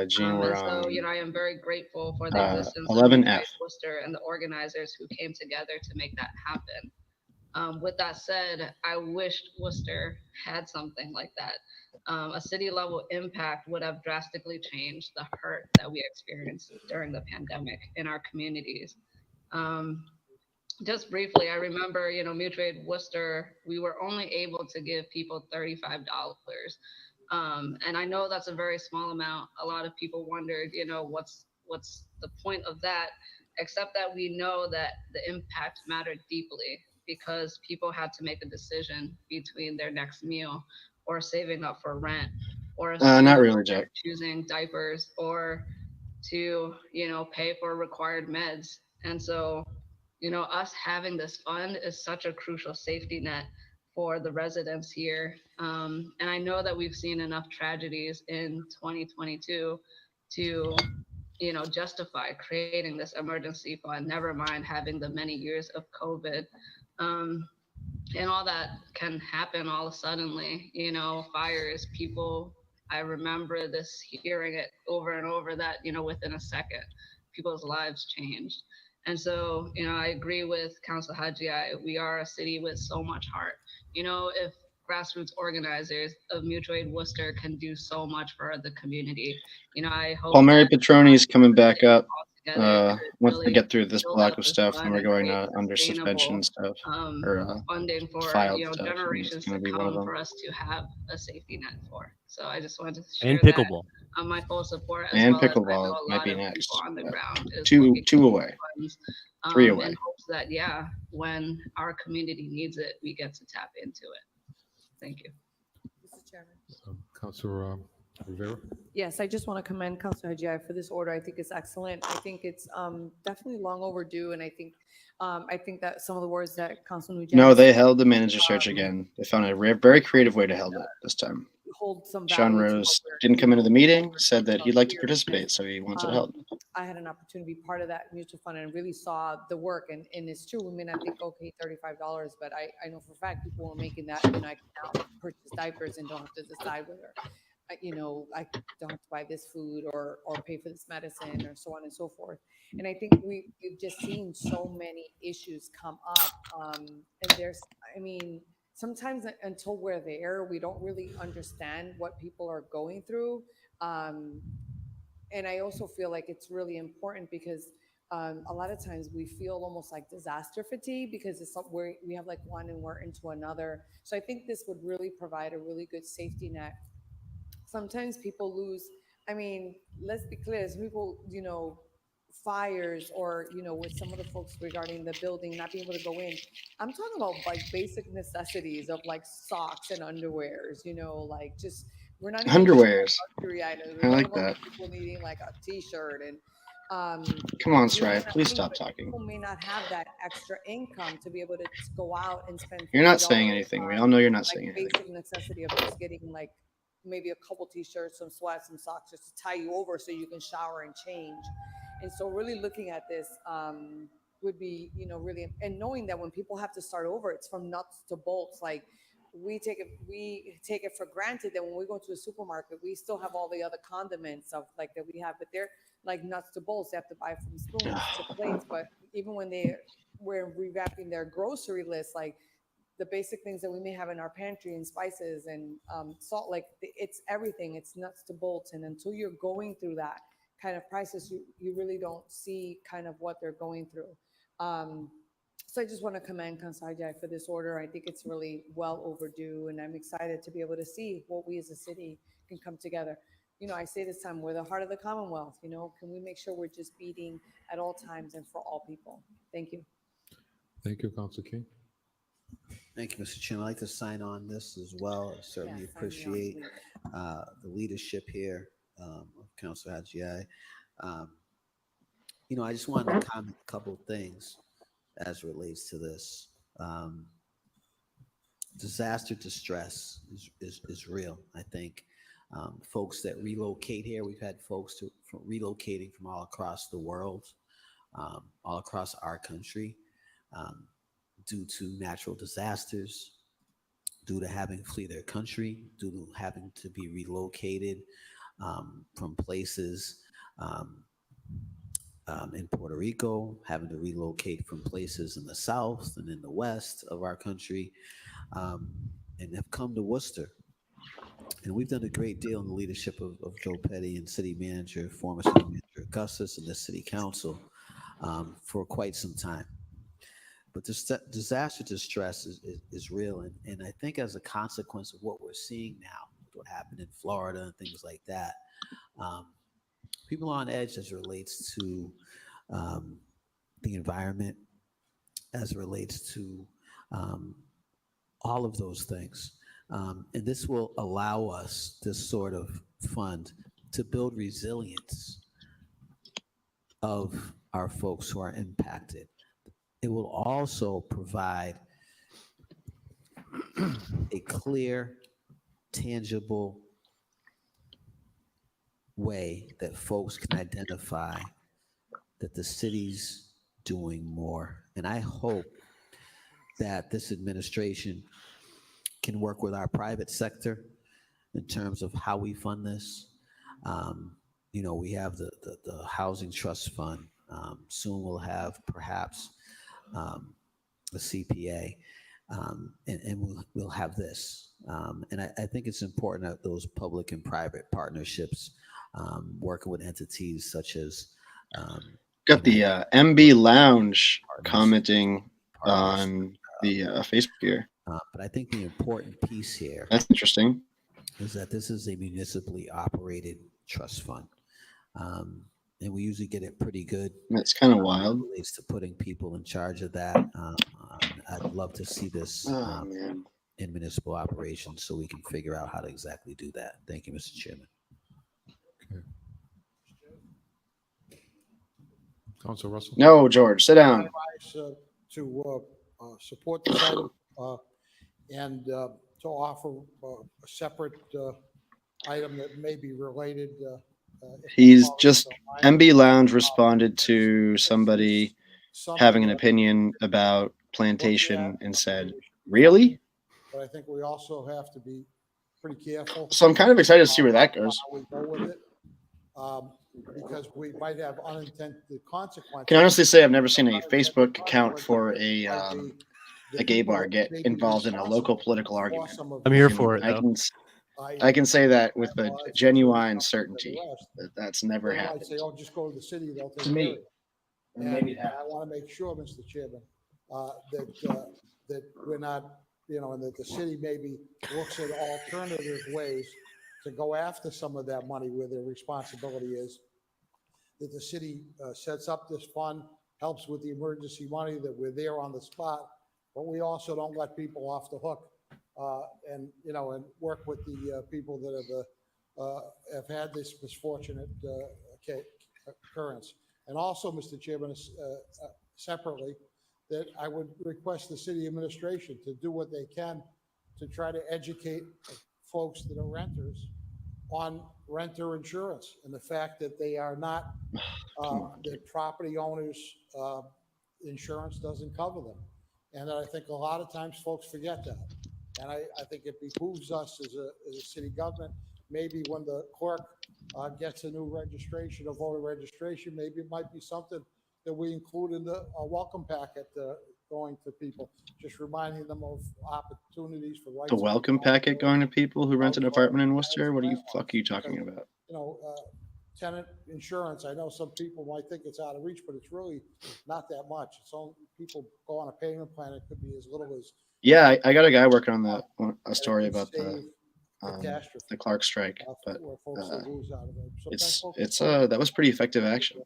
Gene, we're so, on I am very grateful for the existence of 11F. Mutual Aid Worcester and the organizers who came together to make that happen. With that said, I wished Worcester had something like that. A city level impact would have drastically changed the hurt that we experienced during the pandemic in our communities. Just briefly, I remember, Mutual Aid Worcester, we were only able to give people $35. And I know that's a very small amount. A lot of people wondered, what's the point of that, except that we know that the impact mattered deeply because people had to make a decision between their next meal or saving up for rent or not really, Jack. choosing diapers or to, pay for required meds. And so, us having this fund is such a crucial safety net for the residents here. And I know that we've seen enough tragedies in 2022 to, justify creating this emergency fund, never mind having the many years of COVID. And all that can happen all suddenly, fires, people. I remember this, hearing it over and over that, within a second, people's lives changed. And so, I agree with Councilor Hadjiai. We are a city with so much heart. If grassroots organizers of Mutual Aid Worcester can do so much for the community, I hope. Paul Mary Petroni's coming back up once really we get through this build block out of this stuff, fund and we're and going create under suspension sustainable, stuff or funding for filed stuff. And it's generations going to to be one of come them. for us to have a safety net for. So I just wanted to share And that. pickleball. My full support, as And well as I pickleball know a might lot be of next. people on the ground is Two looking for away. funds, 3 away. in hopes that when our community needs it, we get to tap into it. Thank you. Mr. Chairman. Councilor Rivera. Yes, I just want to commend Councilor Hadjiai for this order. I think it's excellent. I think it's definitely long overdue, and I think that some of the words that Councilor Nguyen No, they held the manager search again. They found a very creative way to hold it this time. hold some Shaun value to what Rose we're, didn't come into the meeting, said that about he'd like to here, participate, because, so he wants it um, held. I had an opportunity to be part of that mutual fund and really saw the work, and it's true. I mean, I think, okay, $35, but I know for a fact people were making that, you know, I can now purchase diapers and don't have to decide whether, you know, I don't have to buy this food or pay for this medicine or so on and so forth. And I think we've just seen so many issues come up. And there's, I mean, sometimes until we're there, we don't really understand what people are going through. And I also feel like it's really important because a lot of times we feel almost like disaster fatigue because it's where we have like one and we're into another. So I think this would really provide a really good safety net. Sometimes people lose, I mean, let's be clear, some people, you know, fires or, you know, with some of the folks regarding the building not being able to go in. I'm talking about like basic necessities of like socks and underwears, you know, like just, we're not even talking about Underwears. luxury items. I We're talking like about that. like people needing like a t-shirt and, Come on, you may Strive. not Please think, stop but talking. people may not have that extra income to be able to go out and spend You're not $40 saying anything. We all on know you're not like saying anything. basic necessity of just getting like maybe a couple t-shirts, some sweats, some socks, just to tie you over so you can shower and change. And so really looking at this would be, you know, really, and knowing that when people have to start over, it's from nuts to bolts. Like we take it for granted that when we go to a supermarket, we still have all the other condiments of like that we have, but they're like nuts to bolts. They have to buy from spoons to plates. But even when they were rewrapping their grocery list, like the basic things that we may have in our pantry and spices and salt, like it's everything. It's nuts to bolts. And until you're going through that kind of crisis, you really don't see kind of what they're going through. So I just want to commend Kansai for this order. I think it's really well overdue, and I'm excited to be able to see what we as a city can come together. You know, I say this time, we're the heart of the Commonwealth. You know, can we make sure we're just beating at all times and for all people? Thank you. Thank you, Council King. Thank you, Mr. Chairman. I'd like to sign on this as well. I certainly Yeah, sign me on, appreciate please. the leadership here of Councilor Hadjiai. You know, I just wanted to comment a couple of things as relates to this. Disaster distress is real. I think folks that relocate here, we've had folks relocating from all across the world, all across our country, due to natural disasters, due to having to flee their country, due to having to be relocated from places in Puerto Rico, having to relocate from places in the south and in the west of our country, and have come to Worcester. And we've done a great deal in the leadership of Joe Petty and City Manager, former City Manager Augustus, and the City Council for quite some time. But this disaster distress is real. And I think as a consequence of what we're seeing now, what happened in Florida and things like that, people are on edge as it relates to the environment, as it relates to all of those things. And this will allow us, this sort of fund, to build resilience of our folks who are impacted. It will also provide a clear, tangible way that folks can identify that the city's doing more. And I hope that this administration can work with our private sector in terms of how we fund this. You know, we have the Housing Trust Fund. Soon we'll have perhaps the CPA, and we'll have this. And I think it's important that those public and private partnerships, working with entities such as Got the MB Lounge commenting on the Facebook here. but I think the important piece here, That's interesting, is that this is a municipally operated trust fund. And we usually get it pretty good. That's kind of wild. Relates to putting people in charge of that. I'd love to see this in municipal operations so we can figure out how to exactly do that. Thank you, Mr. Chairman. Okay. Council Russell? No, George, sit down. To support this item. And to offer a separate item that may be related. If He's my colleagues just don't mind. MB Lounge responded to somebody having an opinion about plantation and said, "Really?" But I think we also have to be pretty careful. So I'm kind of excited to see where that goes. How we go with it, because we might have unintended consequences. I can honestly say I've never seen a Facebook account for a gay bar get involved in a local political argument. I'm here for it, though. I can say that with a genuine certainty that that's never They might happened. say, "Oh, just go to the city; they'll take To me. care of it." And maybe it And I want to make sure, Mr. Chairman, that we're not, and that the city maybe looks at alternative ways to go after some of that money where their responsibility is. That the city sets up this fund, helps with the emergency money, that we're there on the spot, but we also don't let people off the hook, and work with the people that have had this misfortunate occurrence. And also, Mr. Chairman, separately, that I would request the city administration to do what they can to try to educate folks that are renters on renter insurance and the fact that they are not, that property owners' insurance doesn't cover them. And I think a lot of times folks forget that. And I think it behooves us as a city government, maybe when the clerk gets a new registration, a voter registration, maybe it might be something that we include in the welcome packet going to people, just reminding them of opportunities for rights. The welcome packet going to people who rent an apartment in Worcester? What the fuck are you talking about? Tenant insurance, I know some people might think it's out of reach, but it's really not that much. It's only people go on a payment plan. It could be as little as. Yeah, I got a guy working on a story about the Clark strike, but where folks will lose out of it. it's Sometimes folks that was pretty effective action.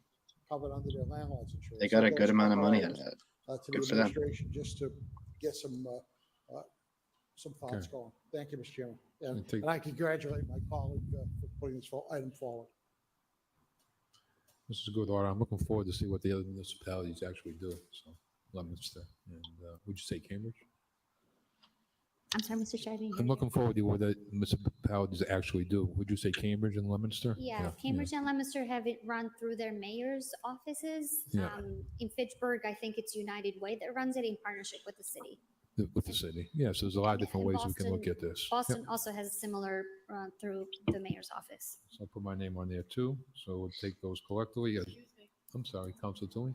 covered under their landlord's insurance. They got a So good those amount of couple money out of items, that. to Good the for them. administration, just to get some thoughts Okay. going. Thank you, Mr. Chairman. And take- And I congratulate my colleague for putting this item forward. This is a good order. I'm looking forward to see what the other municipalities actually do. So, Leominster, and would you say Cambridge? I'm sorry, Mr. Chair, I didn't hear I'm you. looking forward to what the municipalities actually do. Would you say Cambridge and Leominster? Yeah, Cambridge and Leominster have it run through their mayor's offices. Yeah. In Fitchburg, I think it's United Way that runs it in partnership with the city. With the city. Yeah, so there's a lot of different And ways we can look at this. Boston Yep. also has a similar through the mayor's office. So I'll put my name on there too. So we'll take those collectively. I'm sorry, Council Tui.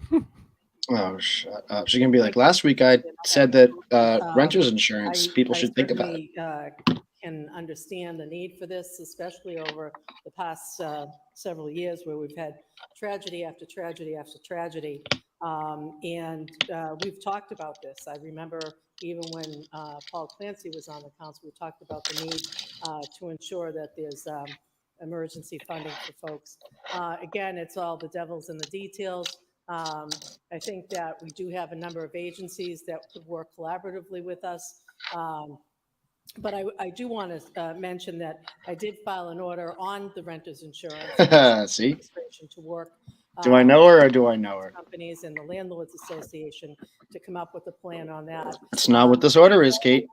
Oh, shut up. She's going to be like, last week I said that renter's insurance, people should think about it. Can understand the need for this, especially over the past several years where we've had tragedy after tragedy after tragedy. And we've talked about this. I remember even when Paul Clancy was on the council, we talked about the need to ensure that there's emergency funding for folks. Again, it's all the devil's in the details. I think that we do have a number of agencies that could work collaboratively with us. But I do want to mention that I did file an order on the renter's insurance. See? To work. Do I know her or do I know her? Companies and the Landlords Association to come up with a plan on that. That's not what this order is, Kate.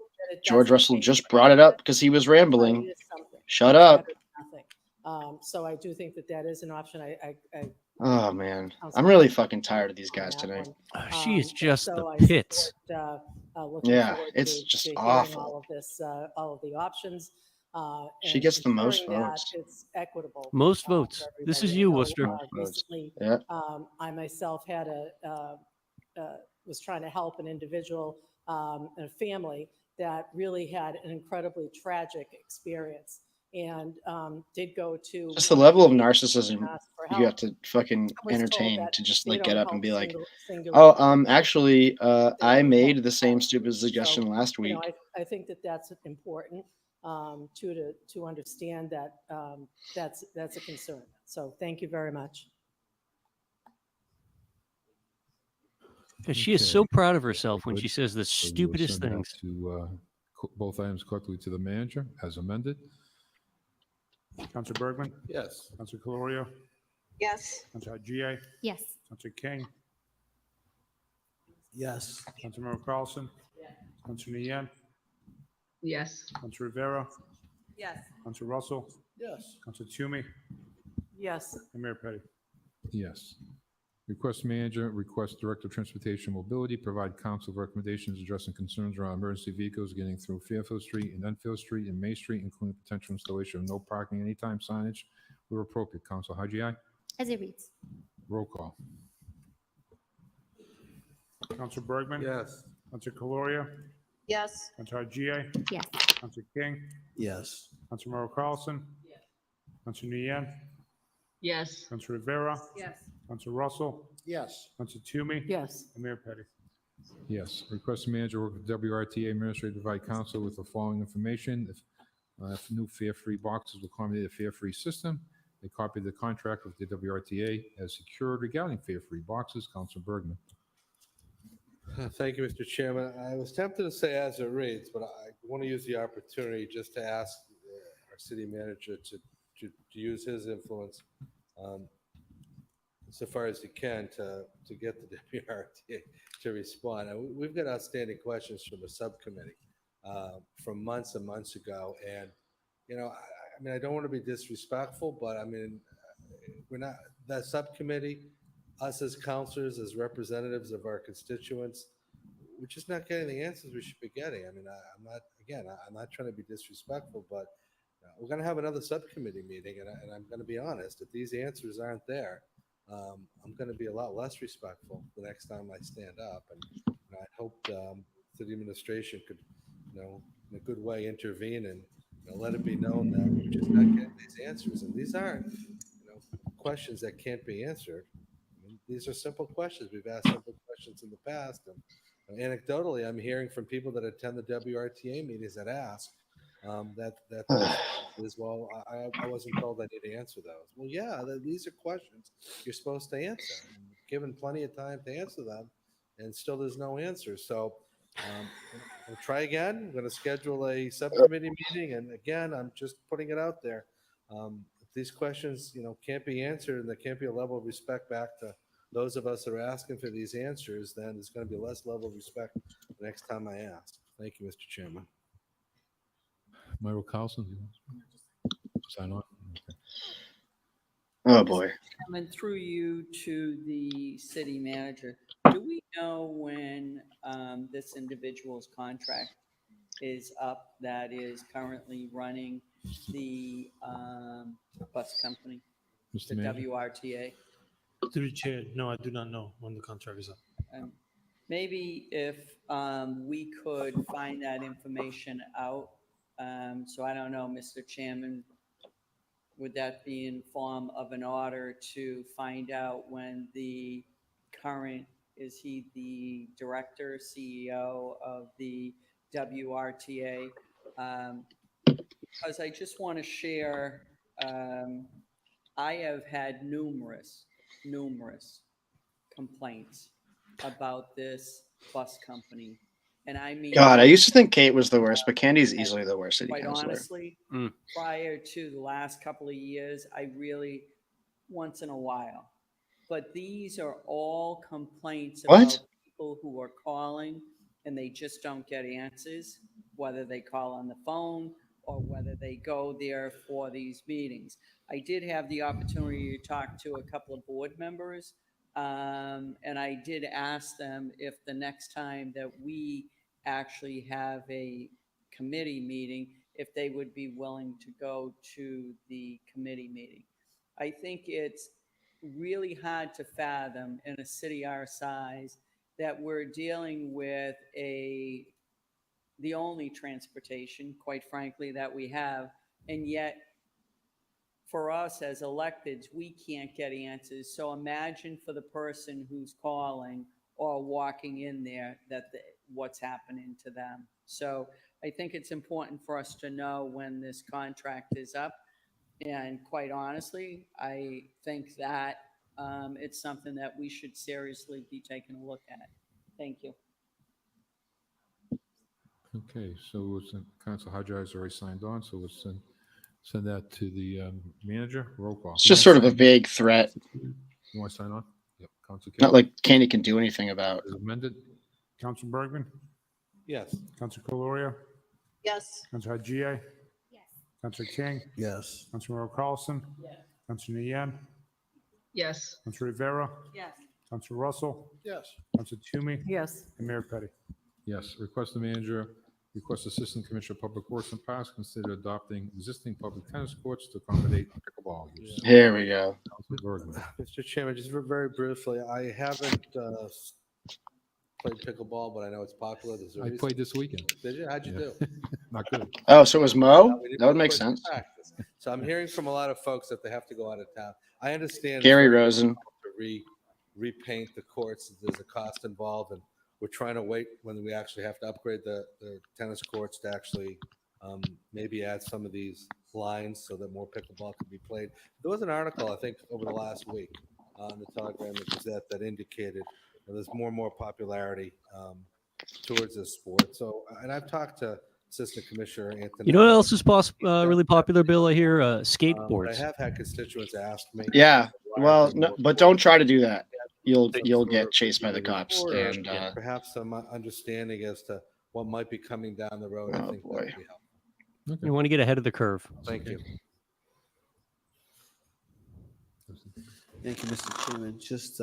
George Russell just brought it up because he was rambling. Shut up. So I do think that that is an option. Oh, man. I'm really fucking tired of these guys tonight. She is just so the I pits. looking Yeah, forward it's to just hearing awful. all of this, all of the options. She and gets the most ensuring that votes. It's equitable. Most for votes. This everybody. is you, I know, Worcester. Recently, Yeah. I myself had was trying to help an individual and a family that really had an incredibly tragic experience and did go to. Just the level of narcissism ask for you help. have to fucking Was told entertain that to just they like don't get up and help be like, singular oh, actually, I made the same stupid suggestion last week. I think that that's important to understand that that's a concern. So thank you very much. And she is so proud of herself when Good. she says the So we'll stupidest send that things. To both items collectively to the manager as amended. Councilor Bergman, Yes. Councilor Calorio, Yes. Councilor Haji, Yes. Councilor King, Yes. Councilmember Carlson, Councilor Nguyen, Yes. Council Rivera, Yes. Council Russell, Yes. Council Toomey, Yes. and Mayor Petty. Yes. Request manager, request director of transportation mobility, provide council recommendations addressing concerns around emergency vehicles getting through Fairfield Street and Enfield Street and May Street, including potential installation of no parking anytime signage where appropriate. Council Haji. As it reads. Roll call. Council Bergman. Yes. Council Caloria, Yes. Council Haji, Yes. Council King, Yes. Council Merrill Carlson, Council Nguyen, Yes. Council Rivera, Yes. Council Russell, Yes. Council Toomey, Yes. and Mayor Petty. Yes. Request manager work with WRTA administrator to provide council with the following information. If new fare-free boxes will accommodate a fare-free system, a copy of the contract with the WRTA as secured regarding fare-free boxes. Council Bergman. Thank you, Mr. Chairman. I was tempted to say as it reads, but I want to use the opportunity just to ask our city manager to use his influence so far as he can to get the WRTA to respond. And we've got outstanding questions from the subcommittee from months and months ago. And, you know, I mean, I don't want to be disrespectful, but I mean, we're not, that subcommittee, us as counselors, as representatives of our constituents, we're just not getting the answers we should be getting. I mean, I'm not trying to be disrespectful, but we're going to have another subcommittee meeting, and I'm going to be honest, if these answers aren't there, I'm going to be a lot less respectful the next time I stand up. And I hope city administration could, you know, in a good way intervene and let it be known that we're just not getting these answers. And these aren't, questions that can't be answered. I mean, these are simple questions. We've asked simple questions in the past, and anecdotally, I'm hearing from people that attend the WRTA meetings that ask that is, well, I wasn't told I need to answer those. Well, yeah, these are questions you're supposed to answer. And given plenty of time to answer them, and still there's no answer. So we'll try again. I'm going to schedule a subcommittee meeting, and again, I'm just putting it out there. If these questions, can't be answered, and there can't be a level of respect back to those of us that are asking for these answers, then there's going to be less level of respect the next time I ask. Thank you, Mr. Chairman. Myro Carlson, do you want to sign on? Okay. Oh, boy. Chairman, through you to the city manager, do we know when this individual's contract is up that is currently running the bus company, Mr. the Manager? WRTA? Through the chair, no, I do not know when the contract is up. Maybe if we could find that information out. So I don't know, Mr. Chairman, would that be in form of an order to find out when the current, is he the director, CEO of the WRTA? Because I just want to share, I have had numerous complaints about this bus company. And I mean, God, I used to think Kate was the worst, but Candy's easily the worst city quite councilor. honestly, prior to the last couple of years, I really, once in a while, but these are all complaints about people who are calling and they just don't get answers, whether they call on the phone or whether they go there for these meetings. I did have the opportunity to talk to a couple of board members, and I did ask them if the next time that we actually have a committee meeting, if they would be willing to go to the committee meeting. I think it's really hard to fathom in a city our size that we're dealing with the only transportation, quite frankly, that we have, and yet for us as electeds, we can't get answers. So imagine for the person who's calling or walking in there what's happening to them. So I think it's important for us to know when this contract is up. And quite honestly, I think that it's something that we should seriously be taking a look at. Thank you. Okay, so Council Haji has already signed on, so we'll send that to the manager. Roll call. It's just sort of a vague threat. You want to sign on? Yep. Council Not like Candy can do anything about. Is amended. Council Bergman, Yes. Council Caloria, Yes. Councilor Haji, Yes. Councilor King, Yes. Councilor Carlson, Councilor Nguyen, Yes. Councilor Rivera, Yes. Councilor Russell, Yes. Councilor Toomey, Yes. and Mayor Petty. Yes, request the manager, request Assistant Commissioner of Public Works and Parks consider adopting existing public tennis courts to accommodate pickleball use. Here we go. Councilor Bergman. Mr. Chairman, just very briefly, I haven't played pickleball, but I know it's popular. There's a I reason. played this weekend. Did you? How'd you do? Not good. Oh, so it was Mo? We didn't That would make put some sense. practice. So I'm hearing from a lot of folks that they have to go out of town. I understand. it's Gary very Rosen. difficult to repaint the courts. There's a cost involved, and we're trying to wait when we actually have to upgrade the tennis courts to actually maybe add some of these lines so that more pickleball could be played. There was an article, I think, over the last week on the Telegram and Gazette that indicated that there's more and more popularity towards this sport. So, and I've talked to Assistant Commissioner Anthony. You know what else is really popular, Bill? I hear But I skateboards. have had constituents ask me. Yeah. why Well, aren't there no, more but courts? don't try to do that. You'll Some you'll sort get of chased by the cops. or And perhaps some understanding as to what might be coming down the road. I think that would be helpful. You want to get ahead of the curve. Thank you. Thank you, Mr. Chairman. Just,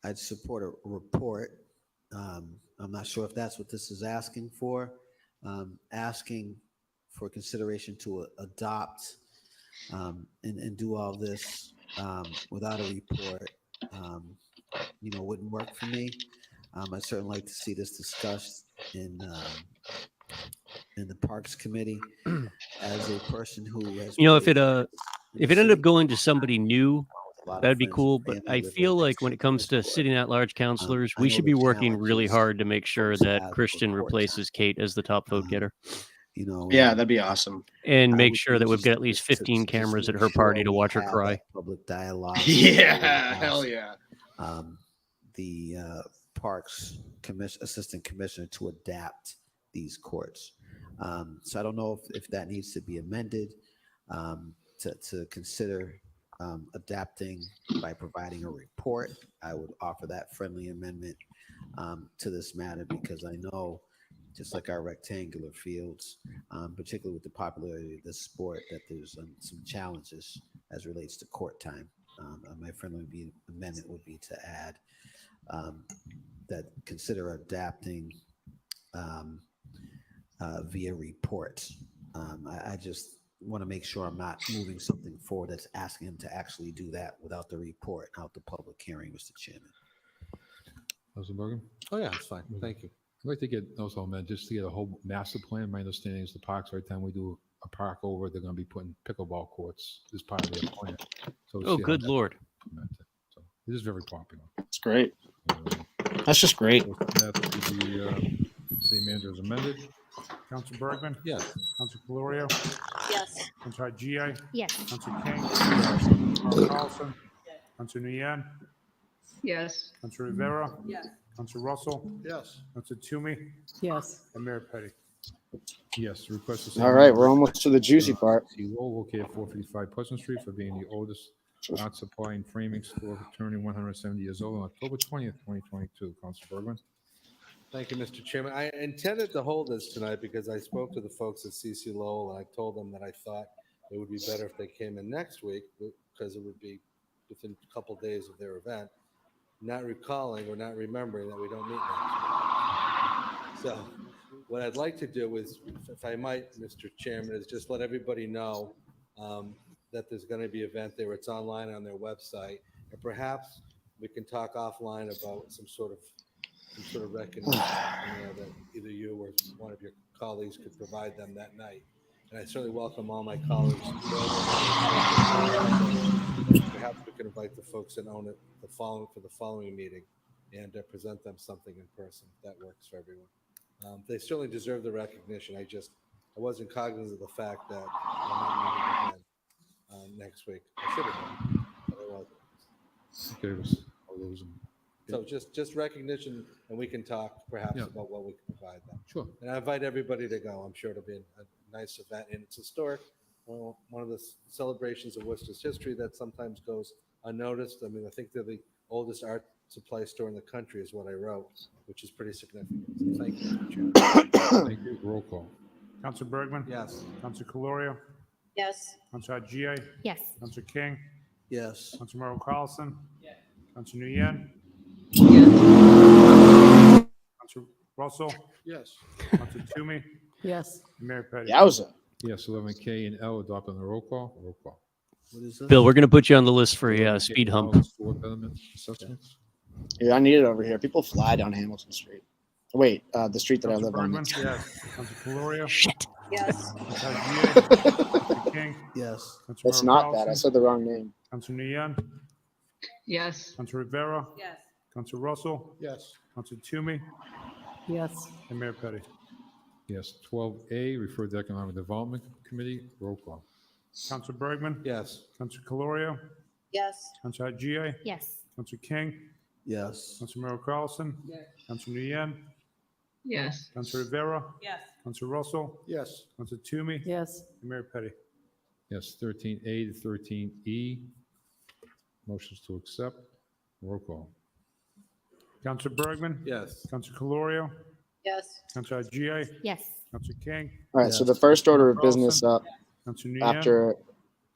I'd support a report. I'm not sure if that's what this is asking for. Asking for consideration to adopt and do all this without a report, wouldn't work for me. I'd certainly like to see this discussed in the Parks Committee as a person who has. If it ended up going to somebody new, that'd be cool. But I feel like when it comes to sitting at large counselors, we should be working really hard to make sure that Christian replaces Kate as the top vote getter. Yeah, that'd be awesome. And make sure that we've got at least 15 cameras at her party to watch her cry. Public dialogue. Yeah, hell yeah. The Parks Assistant Commissioner to adapt these courts. So I don't know if that needs to be amended to consider adapting by providing a report. I would offer that friendly amendment to this matter because I know, just like our rectangular fields, particularly with the popularity of this sport, that there's some challenges as relates to court time. My friendly amendment would be to add that consider adapting via report. I just want to make sure I'm not moving something forward that's asking him to actually do that without the report, out the public hearing, Mr. Chairman. Councilor Bergen? Oh, yeah, it's fine. Thank you. I'd like to get also, man, just to get a whole master plan. My understanding is the parks, every time we do a park over, they're going to be putting pickleball courts as part of their plan. So we'll Oh, see how good that Lord. implemented. So it is very popular. It's great. That's just great. That's the city manager is amended. Councilor Bergman? Yes. Councilor Calorio? Yes. Councilor Haji? Yes. Councilor King? Councilor Carlson? Councilor Nguyen? Yes. Councilor Rivera? Yes. Councilor Russell? Yes. Councilor Toomey? Yes. And Mayor Petty. Yes, request the city All right, manager, we're almost to the juicy part. located at 455 Pleasant Street for being the oldest art supply and framing store, turning 170 years old on October 20th, 2022. Councilor Bergman? Thank you, Mr. Chairman. I intended to hold this tonight because I spoke to the folks at CC Lowell and I told them that I thought it would be better if they came in next week because it would be within a couple days of their event, not recalling or not remembering that we don't meet next week. So what I'd like to do is, if I might, Mr. Chairman, is just let everybody know that there's going to be an event there. It's online on their website. And perhaps we can talk offline about some sort of recognition that either you or one of your colleagues could provide them that night. And I certainly welcome all my colleagues. Perhaps we can invite the folks that own it for the following meeting and present them something in person. If that works for everyone. They certainly deserve the recognition. I wasn't cognizant of the fact that I'm not meeting again next week. I should have been, but I wasn't. Okay, all those. So just recognition, and we can talk perhaps about what we can provide them. Sure. And I invite everybody to go. I'm sure it'll be a nice event, and it's historic. One of the celebrations of Worcester's history that sometimes goes unnoticed. I mean, I think they're the oldest art supply store in the country, is what I wrote, which is pretty significant. So thank you, Mr. Chair. Thank you. Roll call. Council Bergman? Yes. Council Calorio? Yes. Council Agia? Yes. Council King? Yes. Council Merrill Carlson? Yes. Council Nguyen? Yes. Council Russell? Yes. Council Toomey? Yes. And Mayor Petty? Yowza. Yes, 11K and L adopt on the roll call. Roll call. What is this? Bill, we're going to put you on the list for a 11K speed and L, hump. sewer betterment assessments. Yeah, I need it over here. People fly down Hamilton Street. Wait, the street that Council I live on. Bergman? Yes. Council Calorio? Shit. Yes. Council Agia? Council King? Yes. Council It's Merrill not that. I Carlson? said the wrong name. Council Nguyen? Yes. Council Rivera? Yes. Council Russell? Yes. Council Toomey? Yes. And Mayor Petty? Yes, 12A, refer to Economic Development Committee. Roll call. Council Bergman? Yes. Council Calorio? Yes. Council Agia? Yes. Council King? Yes. Council Merrill Carlson? Yes. Council Nguyen? Yes. Council Rivera? Yes. Council Russell? Yes. Council Toomey? Yes. And Mayor Petty? Yes, 13A to 13E, motions to accept. Roll call. Council Bergman? Yes. Council Calorio? Yes. Council Agia? Yes. Council King? All right, so Yes. the first order of business Carlson? up Council Nguyen? after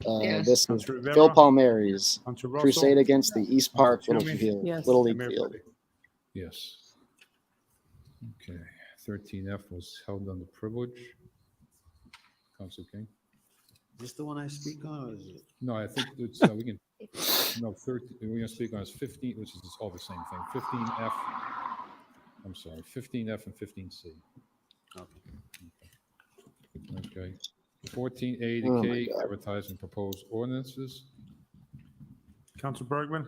Yes. this is Council Rivera? Phil Palmieri's Council Russell? crusade against the East Park Council Little, Toomey? Field, Yes. Little And League Mayor Field. Petty? Yes. Okay, 13F was held under privilege. Council King? Is this the one I speak on, or is it? No, I think it's, we can, no, 13, we're going to speak on is 15, which is all the same thing. 15F, I'm sorry, 15F and 15C. Okay. 14A to Oh my K, God. advertising proposed ordinances. Council Bergman?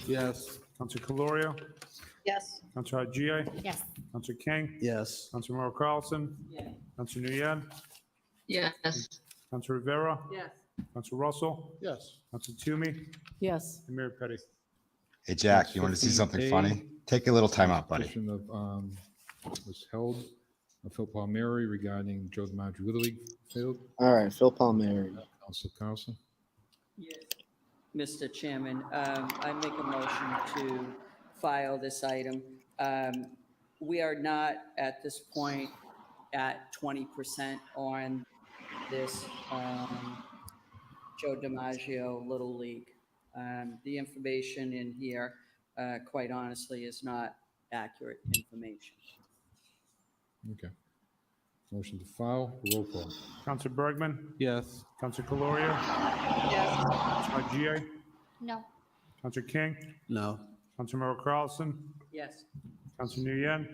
Yes. Council Calorio? Yes. Council Agia? Yes. Council King? Yes. Council Merrill Carlson? Yes. Council Nguyen? Yes. Council Rivera? Yes. Council Russell? Yes. Council Toomey? Yes. And Mayor Petty? Hey, Jack, you want to see something 15A, funny? Take a little time out, buddy. Petition of, was held of Phil Palmieri regarding Joe DiMaggio Little League Field. All right, Phil Palmieri. Council Carlson. Mr. Chairman, I make a motion to file this item. We are not at this point at 20% on this Joe DiMaggio Little League. The information in here, quite honestly, is not accurate information. Okay. Motion to file, roll call. Council Bergman? Yes. Council Calorio? Yes. Council Agia? No. Council King? No. Council Merrill Carlson? Yes. Council Nguyen?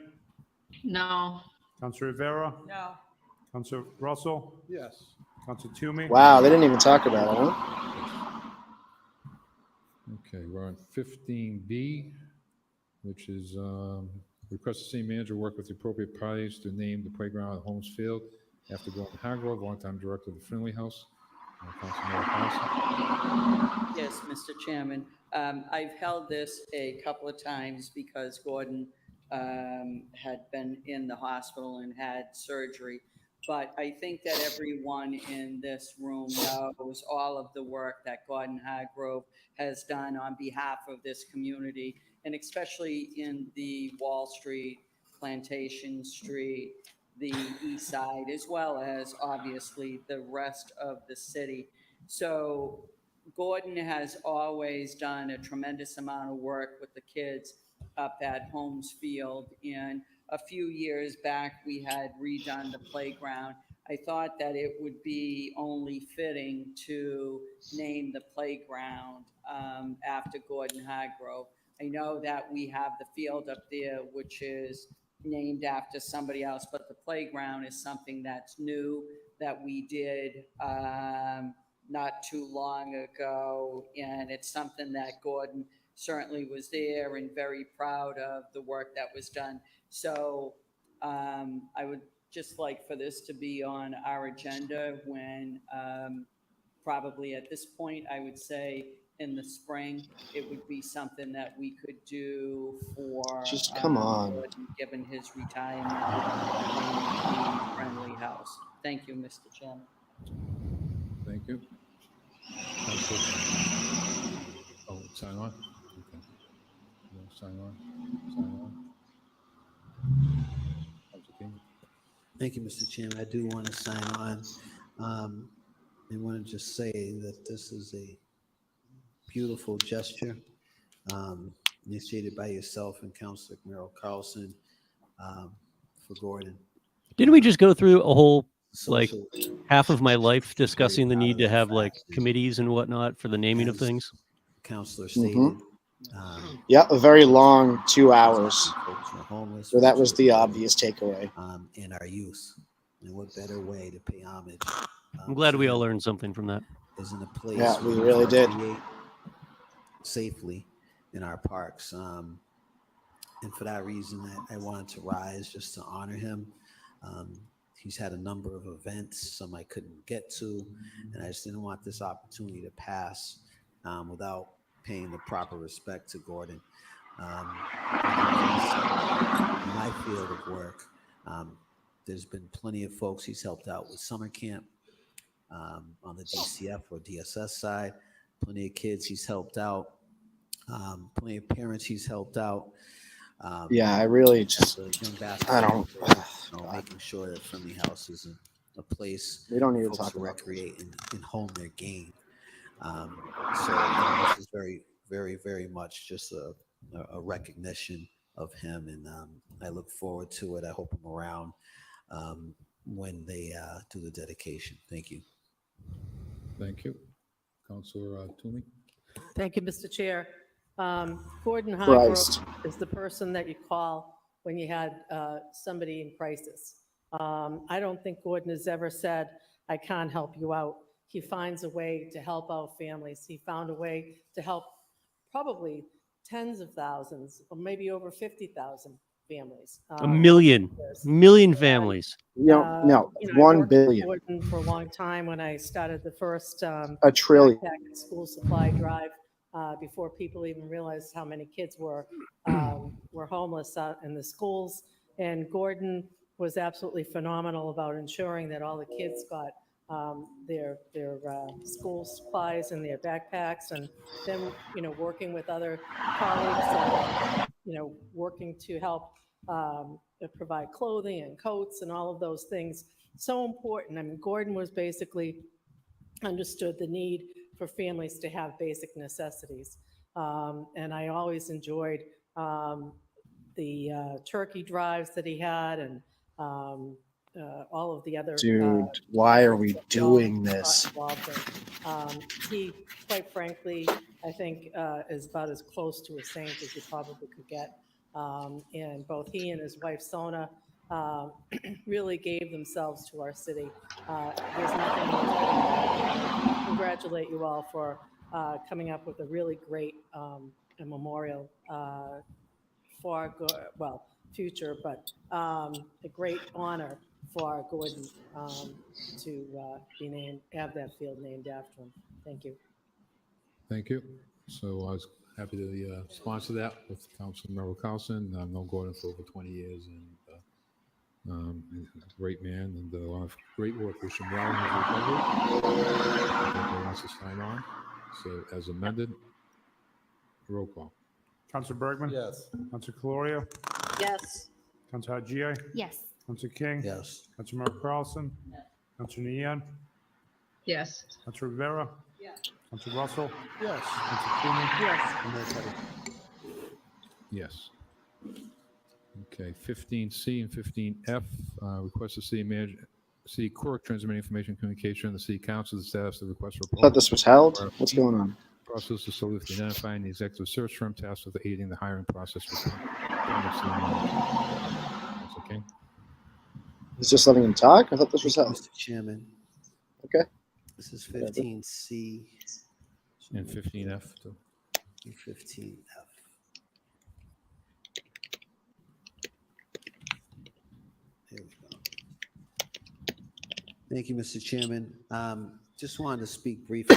No. Council Rivera? No. Council Russell? Yes. Council Toomey? Wow, they didn't even talk about it, huh? Okay, we're on 15B, which is request the city manager work with the appropriate parties to name the playground at Holmes Field after Gordon Hargrove, longtime director of the Finley House. Councilman Carlson. Yes, Mr. Chairman. I've held this a couple of times because Gordon had been in the hospital and had surgery. But I think that everyone in this room knows all of the work that Gordon Hargrove has done on behalf of this community, and especially in the Wall Street, Plantation Street, the east side, as well as obviously the rest of the city. So Gordon has always done a tremendous amount of work with the kids up at Holmes Field. And a few years back, we had redone the playground. I thought that it would be only fitting to name the playground after Gordon Hargrove. I know that we have the field up there, which is named after somebody else, but the playground is something that's new that we did not too long ago. And it's something that Gordon certainly was there and very proud of the work that was done. So I would just like for this to be on our agenda when probably at this point, I would say in the spring, it would be something that we could do for Just come on. Gordon, given his retirement in the Friendly House. Thank you, Mr. Chairman. Thank you. Oh, sign on? Okay. Yes. Sign on. Sign on. Councilor King. Thank you, Mr. Chairman. I do want to sign on. I want to just say that this is a beautiful gesture initiated by yourself and Councilor Merrill Carlson for Gordon. Didn't we just go through a whole like Social half of my life discussing the proud need of to that have fact. like committees and whatnot for the naming of As things? Councilor Mhm. stated. Yeah, a very long 2 hours. Folks who are homeless. So that folks was who are the poor, obvious takeaway. in our youth. And what better way to pay homage? I'm glad to we all him learned something from that. is in a place Yeah, where we we really can did. recreate safely in our parks. And for that reason, I wanted to rise just to honor him. He's had a number of events, some I couldn't get to, and I just didn't want this opportunity to pass without paying the proper respect to Gordon. In my field of work, there's been plenty of folks he's helped out with summer camp on the DCF or DSS side, plenty of kids he's helped out, plenty of parents he's helped out. Yeah, I really just, the young I basketball don't, player, making sure that Friendly House is a place we don't need to folks talk to about this. recreate and hone their game. So this is very, very, very much just a recognition of him, and I look forward to it. I hope I'm around when they do the dedication. Thank you. Thank you. Councilor Toomey. Thank you, Mr. Chair. Gordon Christ. Hargrove is the person that you call when you had somebody in crisis. I don't think Gordon has ever said, I can't help you out. He finds a way to help out families. He found a way to help probably tens of thousands or maybe over 50,000 families. A million families. No, I 1 worked with billion. Gordon for a long time when I started the first A trillion. backpack and school supply drive before people even realized how many kids were homeless out in the schools. And Gordon was absolutely phenomenal about ensuring that all the kids got their school supplies and their backpacks, and then working with other colleagues, working to help provide clothing and coats and all of those things. So important. I mean, Gordon was basically understood the need for families to have basic necessities. And I always enjoyed the turkey drives that he had, and all of the other Dude, why are efforts we that we all doing got this? involved in. He, quite frankly, I think is about as close to a saint as you probably could get. And both he and his wife Sona really gave themselves to our city. There's nothing more fitting. Congratulate you all for coming up with a really great memorial for our future, but a great honor for our Gordon to be named, have that field named after him. Thank you. Thank you. So I was happy to sponsor that with Councilor Merrill Carlson. I've known Gordon for over 20 years, and he's a great man and a lot of great work. Wish him well in his recovery. Everyone wants to sign on. So as amended, roll call. Councilor Bergman? Yes. Councilor Calorio? Yes. Councilor Haji? Yes. Councilor King? Yes. Councilor Merrill Carlson? Councilor Nian? Yes. Councilor Rivera? Yes. Councilor Russell? Yes. Councilor Toomey? Yes. And Mayor Petty. Yes. Okay, 15C and 15F, request the city manager, city clerk transmitting information communication, the city council, the status of the request for. I thought this was held. What's going on? Process is solely for identifying the executive search firm tasked with aiding the hiring process. Okay. Is just letting him talk? I thought this was Thank you, held. Mr. Chairman. Okay. This is 15C. And 15F too. 15F. There we go. Thank you, Mr. Chairman. Just wanted to speak briefly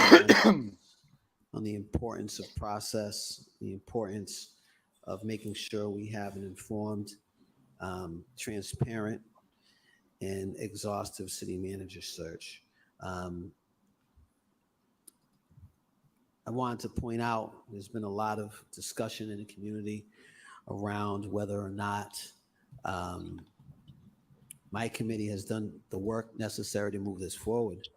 on the importance of process, the importance of making sure we have an informed, transparent, and exhaustive city manager search. I wanted to point out there's been a lot of discussion in the community around whether or not my committee has done the work necessary to move this forward.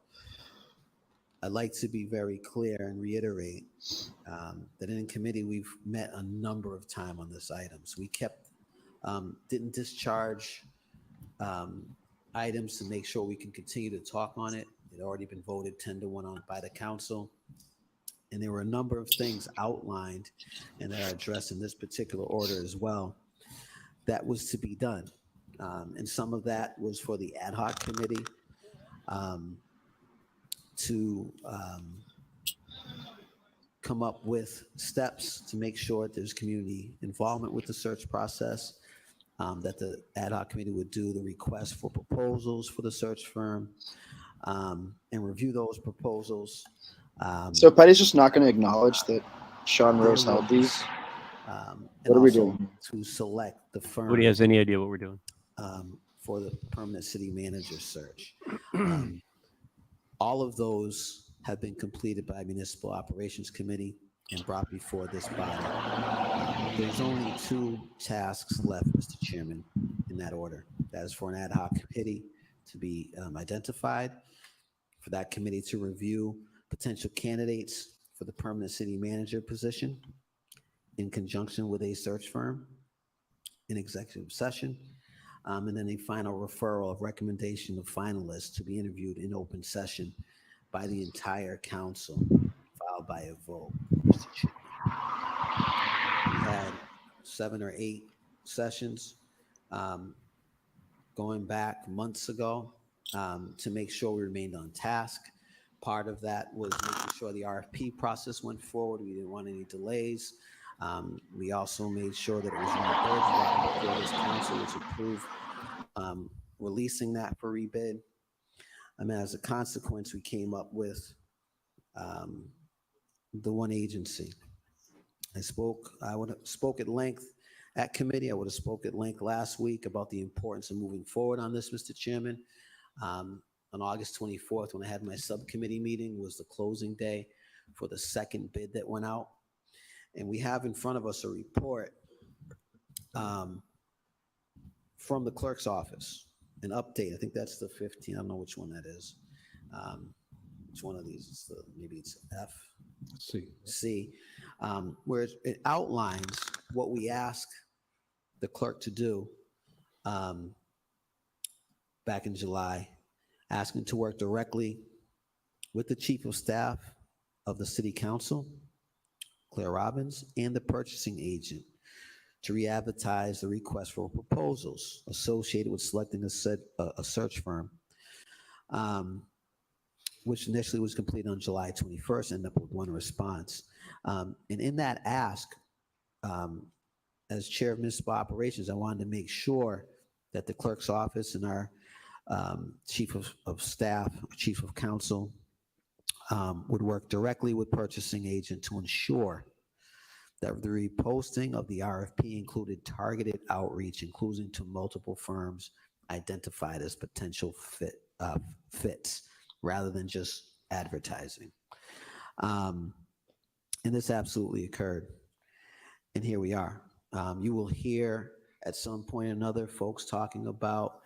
I'd like to be very clear and reiterate that in committee we've met a number of times on this items. We didn't discharge items to make sure we can continue to talk on it. It had already been voted 10-1 on by the council. And there were a number of things outlined and that are addressed in this particular order as well that was to be done. And some of that was for the ad hoc committee to come up with steps to make sure that there's community involvement with the search process, that the ad hoc committee would do the request for proposals for the search firm and review those proposals. So Patty's just not going to acknowledge that Shaun Rose held these. What are we doing? To select the firm. Nobody has any idea what we're doing. For the permanent city manager search. All of those have been completed by Municipal Operations Committee and brought before this body. There's only 2 tasks left, Mr. Chairman, in that order. That is for an ad hoc committee to be identified, for that committee to review potential candidates for the permanent city manager position in conjunction with a search firm in executive session, and then a final referral of recommendation of finalists to be interviewed in open session by the entire council, followed by a vote, Mr. Chairman. We had 7 or 8 sessions going back months ago to make sure we remained on task. Part of that was making sure the RFP process went forward. We didn't want any delays. We also made sure that it was in the before this council was approved releasing that for rebid. I mean, as a consequence, we came up with the one agency. I would have spoke at length at committee. I would have spoke at length last week about the importance of moving forward on this, Mr. Chairman. On August 24th, when I had my subcommittee meeting, was the closing day for the second bid that went out. And we have in front of us a report from the clerk's office, an update. I think that's the 15. I don't know which one that is. Which one of these is maybe it's F? C. Where it outlines what we ask the clerk to do back in July, asking to work directly with the chief of staff of the city council, Claire Robbins, and the purchasing agent to re-advertise the request for proposals associated with selecting a search firm, which initially was completed on July 21st, ended up with 1 response. And in that ask, as chair of municipal operations, I wanted to make sure that the clerk's office and our chief of staff, chief of council, would work directly with purchasing agent to ensure that the reposting of the RFP included targeted outreach, including to multiple firms identified as potential fits, rather than just advertising. And this absolutely occurred. And here we are. You will hear at some point or another folks talking about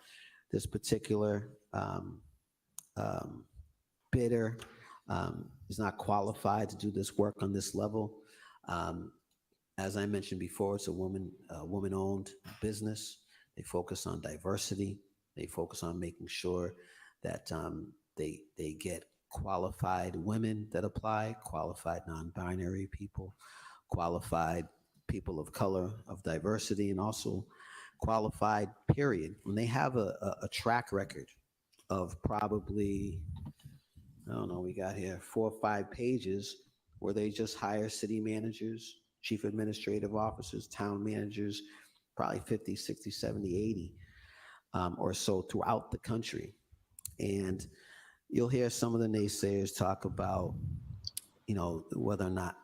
this particular bidder is not qualified to do this work on this level. As I mentioned before, it's a woman-owned business. They focus on diversity. They focus on making sure that they get qualified women that apply, qualified non-binary people, qualified people of color, of diversity, and also qualified, period. When they have a track record of probably, I don't know, we got here 4 or 5 pages where they just hire city managers, chief administrative officers, town managers, probably 50, 60, 70, 80 or so throughout the country. And you'll hear some of the naysayers talk about, whether or not,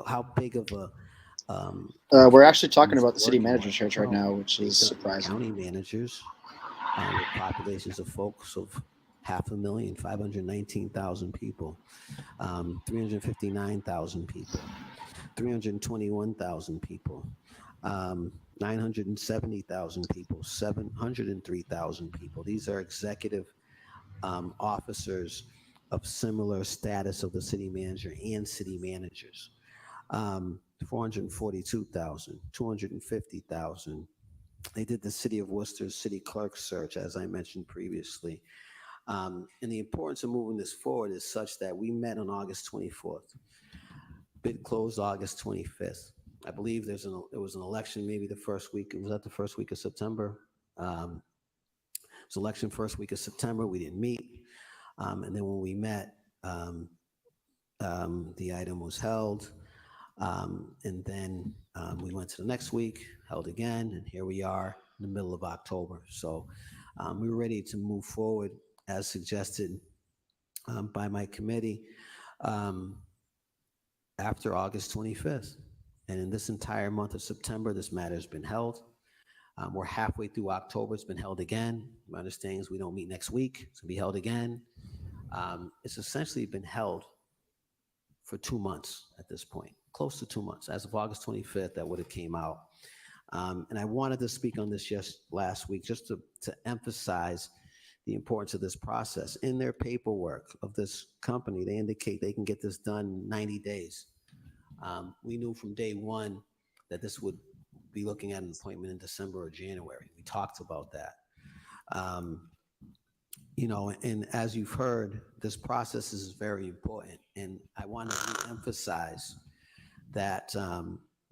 how big of a we're actually talking about the city manager search right now, which is surprising. County managers with populations of folks of 519,000, 519,000 people, 359,000 people, 321,000 people, 970,000 people, 703,000 people. These are executive officers of similar status of the city manager and city managers. 442,000, 250,000. They did the city of Worcester's city clerk search, as I mentioned previously. And the importance of moving this forward is such that we met on August 24th. Bid closed August 25th. I believe there was an election maybe the first week. Was that the first week of September? It was election first week of September. We didn't meet. And then when we met, the item was held. And then we went to the next week, held again, and here we are in the middle of October. So we were ready to move forward as suggested by my committee after August 25th. And in this entire month of September, this matter has been held. We're halfway through October. It's been held again. My understanding is we don't meet next week. It's going to be held again. It's essentially been held for 2 months at this point, close to 2 months. As of August 25th, that would have came out. And I wanted to speak on this just last week, just to emphasize the importance of this process. In their paperwork of this company, they indicate they can get this done in 90 days. We knew from day one that this would be looking at an appointment in December or January. We talked about that. You know, and as you've heard, this process is very important. And I want to reemphasize that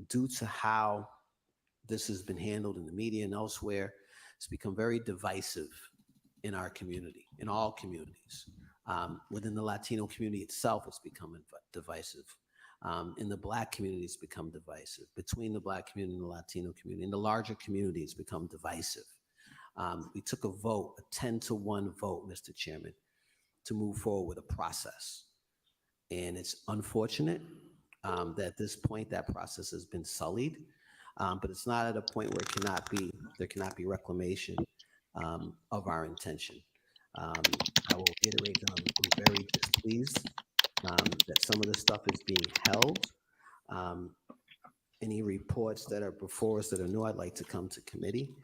due to how this has been handled in the media and elsewhere, it's become very divisive in our community, in all communities. Within the Latino community itself, it's become divisive. In the Black community, it's become divisive. Between the Black community and the Latino community, in the larger community, it's become divisive. We took a vote, a 10-to-1 vote, Mr. Chairman, to move forward with a process. And it's unfortunate that at this point that process has been sullied, but it's not at a point where there cannot be reclamation of our intention. I will reiterate that I'm very displeased that some of this stuff is being held. Any reports that are before us that are new, I'd like to come to committee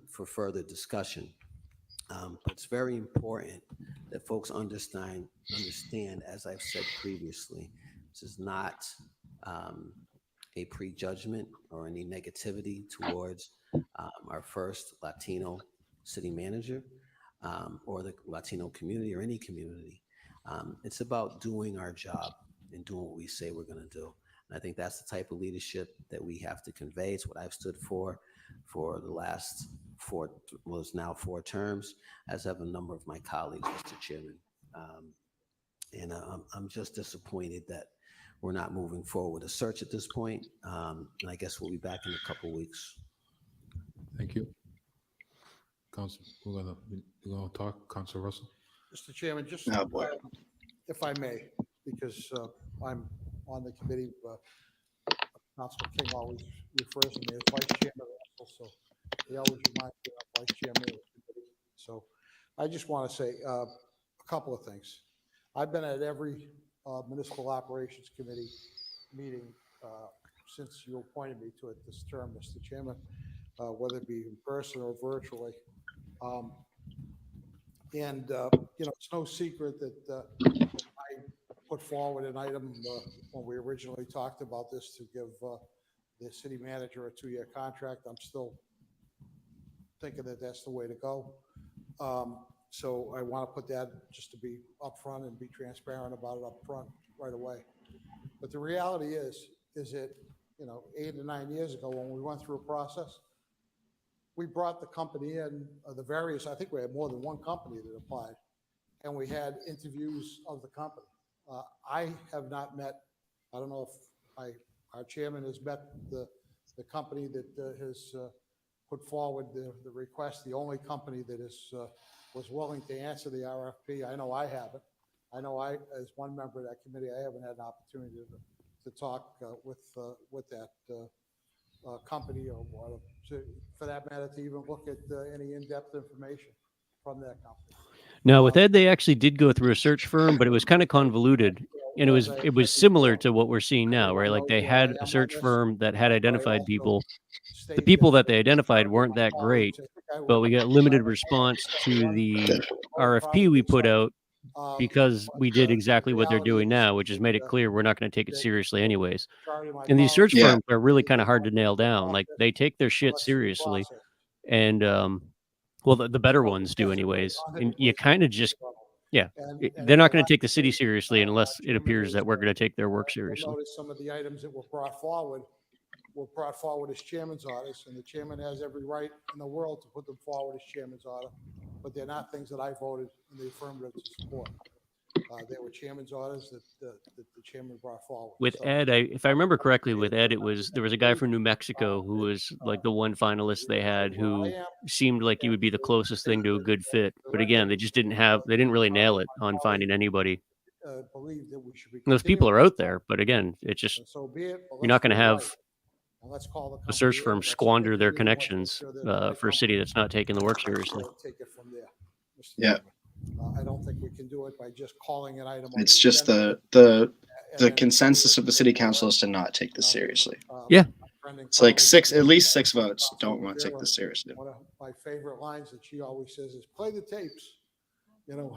for further discussion. But it's very important that folks understand, as I've said previously, this is not a prejudgment or any negativity towards our first Latino city manager or the Latino community or any community. It's about doing our job and doing what we say we're going to do. And I think that's the type of leadership that we have to convey. It's what I've stood for the last now 4 terms, as have a number of my colleagues, Mr. Chairman. And I'm just disappointed that we're not moving forward with a search at this point. And I guess we'll be back in a couple weeks. Thank you. Council, we're gonna talk. Council Russell. Mr. Chairman, just if I may, because I'm on the committee, Councilor King always refers to me as Vice Chairman Russell, so he always reminds me I'm Vice Chairman of the committee. So I just want to say a couple of things. I've been at every Municipal Operations Committee meeting since you appointed me to it this term, Mr. Chairman, whether it be in person or virtually. You know, it's no secret that I put forward an item when we originally talked about this to give the city manager a 2-year contract. I'm still thinking that that's the way to go. So I want to put that just to be upfront and be transparent about it up front right away. But the reality is that, you know, 8 or 9 years ago when we went through a process, we brought the company in, the various, I think we had more than one company that applied, and we had interviews of the company. I have not met, I don't know if our chairman has met the company that has put forward the request, the only company that was willing to answer the RFP. I know I haven't. I know as one member of that committee, I haven't had an opportunity to talk with that company or for that matter, to even look at any in-depth information from that company. No, with Ed, they actually did go through a search firm, but it was kind of convoluted. And it was similar to what we're seeing now, right? Like they had a search firm that had identified people. The people that they identified weren't that great, but we got limited response to the RFP we put out because we did exactly what they're doing now, which has made it clear we're not going to take it seriously anyways. And these search Yeah. firms are really kind of hard to nail down. Like they take their shit seriously. And well, the better ones do anyways. And you kind of just, yeah, they're not going to take the city seriously unless it appears that we're going to take their work seriously. Notice some of the items that were brought forward as chairman's orders, and the chairman has every right in the world to put them forward as chairman's order, but they're not things that I voted in the affirmative to support. They were chairman's orders that the chairman brought forward. With So, Ed, if I remember correctly, with Ed, there was a guy from New Mexico who was like the one finalist they had who seemed like he would be the closest thing to a good fit. But again, they didn't really nail it on finding anybody. believe that we should be. And those people are out there, but again, it's just, So be it. But you're not going to have let's call the a search company in. firm Let's squander their interview. Let's make connections sure that for a city that's not taking the work seriously. Take it from there. Mr. Yeah. Chairman. I don't think we can do it by just calling an item. on It's the just agenda. the consensus of the city council is to not take this seriously. Yeah. It's like at least six votes don't want to take this seriously. One of my favorite lines that she always says is play the tapes. You know,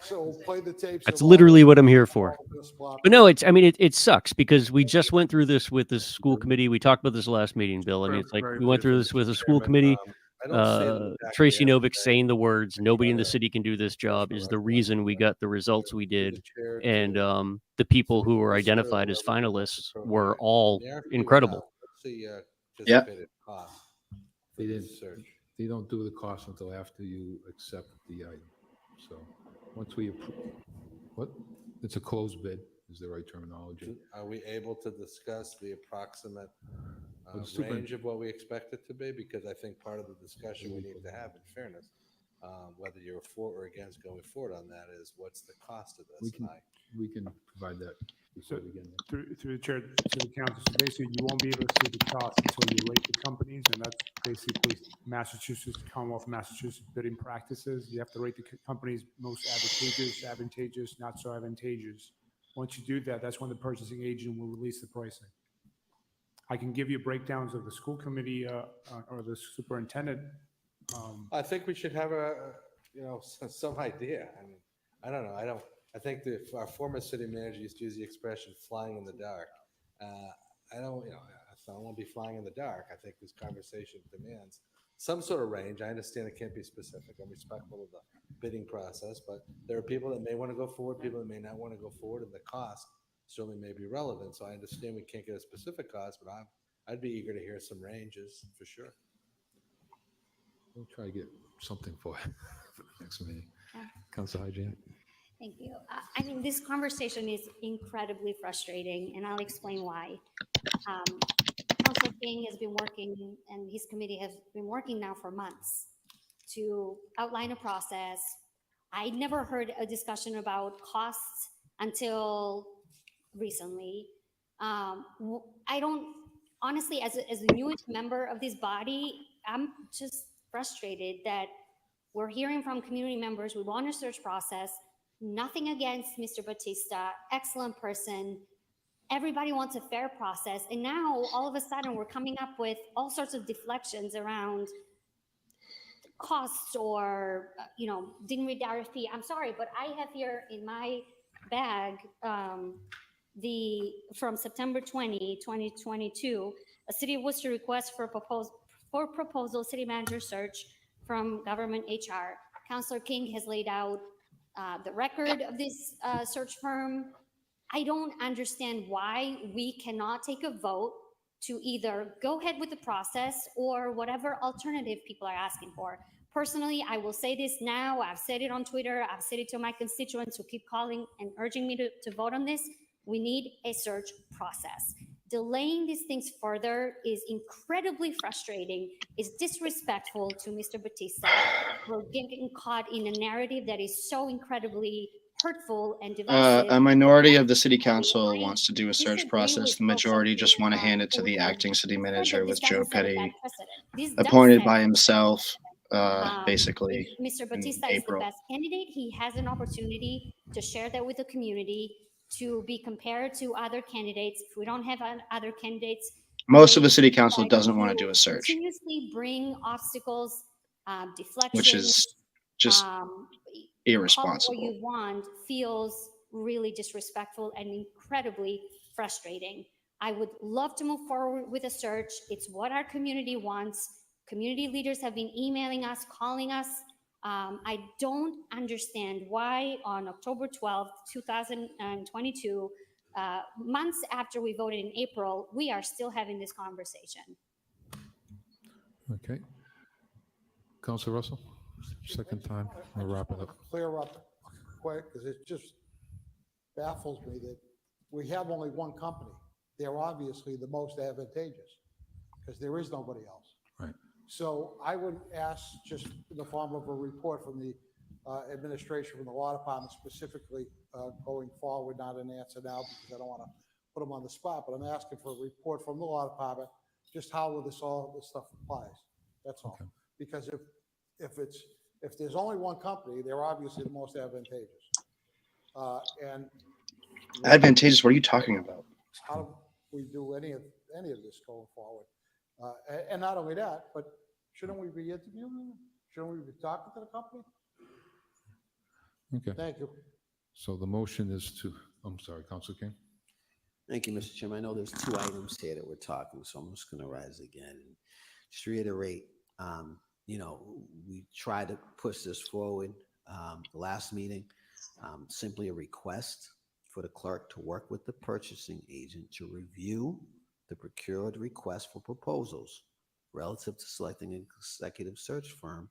so play the tapes. That's of all literally what I'm here for. this blah, But no, it sucks because we just went through this with the school committee. We talked about this last meeting, Bill. I mean, it's like we went through this with the school committee. Tracy Novick saying the words, nobody in the city can do this job is the reason we got the results we did. And the people who were identified as finalists were all incredible. Yeah. They don't do the cost until after you accept the item. So once we approve, it's a closed bid is the right terminology. Are we able to discuss the approximate Well, range of what we expect it to be? Because I think part of the discussion we need to have, in fairness, whether you're for or against going forward on that, is what's the cost of this? We can provide that before we get there. Through the chair to the council, so basically you won't be able to see the cost until you rate the companies, and that's basically Massachusetts, Commonwealth of Massachusetts bidding practices. You have to rate the companies most advantageous, not so advantageous. Once you do that, that's when the purchasing agent will release the pricing. I can give you breakdowns of the school committee or the superintendent. I think we should have some idea. I mean, I don't know. I think our former city manager used to use the expression "flying in the dark." I don't want to be flying in the dark. I think this conversation demands some sort of range. I understand it can't be specific. I'm respectful of the bidding process, but there are people that may want to go forward, people that may not want to go forward, and the cost certainly may be relevant. So I understand we can't get a specific cost, but I'd be eager to hear some ranges for sure. We'll try to get something for the next meeting. Yeah. Councilor Hygienic. Thank you. I mean, this conversation is incredibly frustrating, and I'll explain why. Councilor King has been working, and his committee has been working now for months to outline a process. I never heard a discussion about costs until recently. I don't, honestly, as the newest member of this body, I'm just frustrated that we're hearing from community members, we want a search process. Nothing against Mr. Batista, excellent person. Everybody wants a fair process. And now all of a sudden we're coming up with all sorts of deflections around costs or, didn't read the RFP. I'm sorry, but I have here in my bag, from September 20, 2022, a City of Worcester request for proposal city manager search from government HR. Councilor King has laid out the record of this search firm. I don't understand why we cannot take a vote to either go ahead with the process or whatever alternative people are asking for. Personally, I will say this now. I've said it on Twitter. I've said it to my constituents who keep calling and urging me to vote on this. We need a search process. Delaying these things further is incredibly frustrating, is disrespectful to Mr. Batista. We're getting caught in a narrative that is so incredibly hurtful and divisive. A minority of the city council wants to do a search process. The majority just want to hand it to the acting city manager with Joe Petty appointed by himself. basically if Mr. in Batista is the April. best candidate, he has an opportunity to share that with the community, to be compared to other candidates. If we don't have other candidates, Most of the they city council decide doesn't want to do a search, continuously bring obstacles, which deflections, is just call it what irresponsible. you want, feels really disrespectful and incredibly frustrating. I would love to move forward with a search. It's what our community wants. Community leaders have been emailing us, calling us. I don't understand why on October 12th, 2022, months after we voted in April, we are still having this conversation. Okay. Councilor Russell, second time, we'll wrap it up. Clear up quick, because it just baffles me that we have only one company. They're obviously the most advantageous, because there is nobody else. Right. So I would ask, just in the form of a report from the administration, from the law department specifically, going forward, not an answer now, because I don't want to put them on the spot, but I'm asking for a report from the law department, just how will all this stuff applies. That's all. Okay. Because if there's only one company, they're obviously the most advantageous. And Advantageous? What are you talking about? how do we do any of this going forward? And not only that, but shouldn't we be interviewing them? Shouldn't we be talking to the company? Okay. Thank you. So the motion is to, I'm sorry, Councilor King? Thank you, Mr. Chairman. I know there's two items here that we're talking, so I'm just going to rise again and just reiterate. We tried to push this forward the last meeting. Simply a request for the clerk to work with the purchasing agent to review the procured request for proposals relative to selecting an executive search firm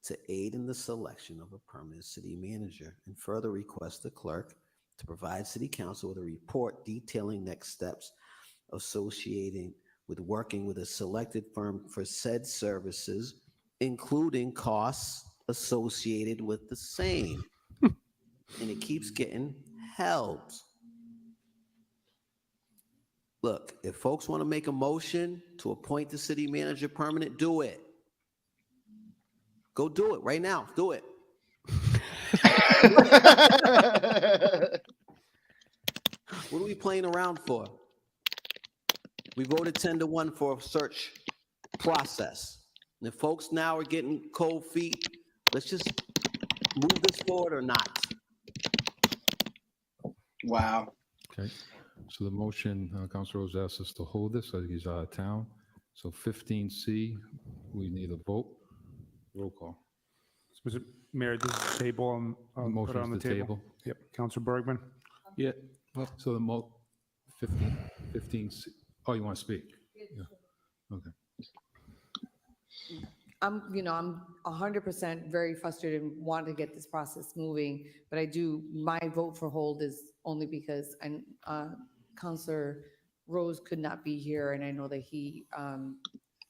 to aid in the selection of a permanent city manager, and further request the clerk to provide city council with a report detailing next steps associating with working with a selected firm for said services, including costs associated with the same. And it keeps getting held. Look, if folks want to make a motion to appoint the city manager permanent, do it. Go do it right now. Do it. What are we playing around for? We voted 10-1 for a search process. And if folks now are getting cold feet, let's just move this forward or not. Wow. Okay. So the motion, Councilor Rose asks us to hold this, I think he's out of town. So 15C, we need a vote. Roll call. Mr. Mayor, this is table, put Motion on the is the table. table. Yep, Councilor Bergman. Yeah. So the 15C, oh, you want to speak? Yeah. Okay. I'm 100% very frustrated and want to get this process moving, but my vote for hold is only because Councilor Rose could not be here, and I know that he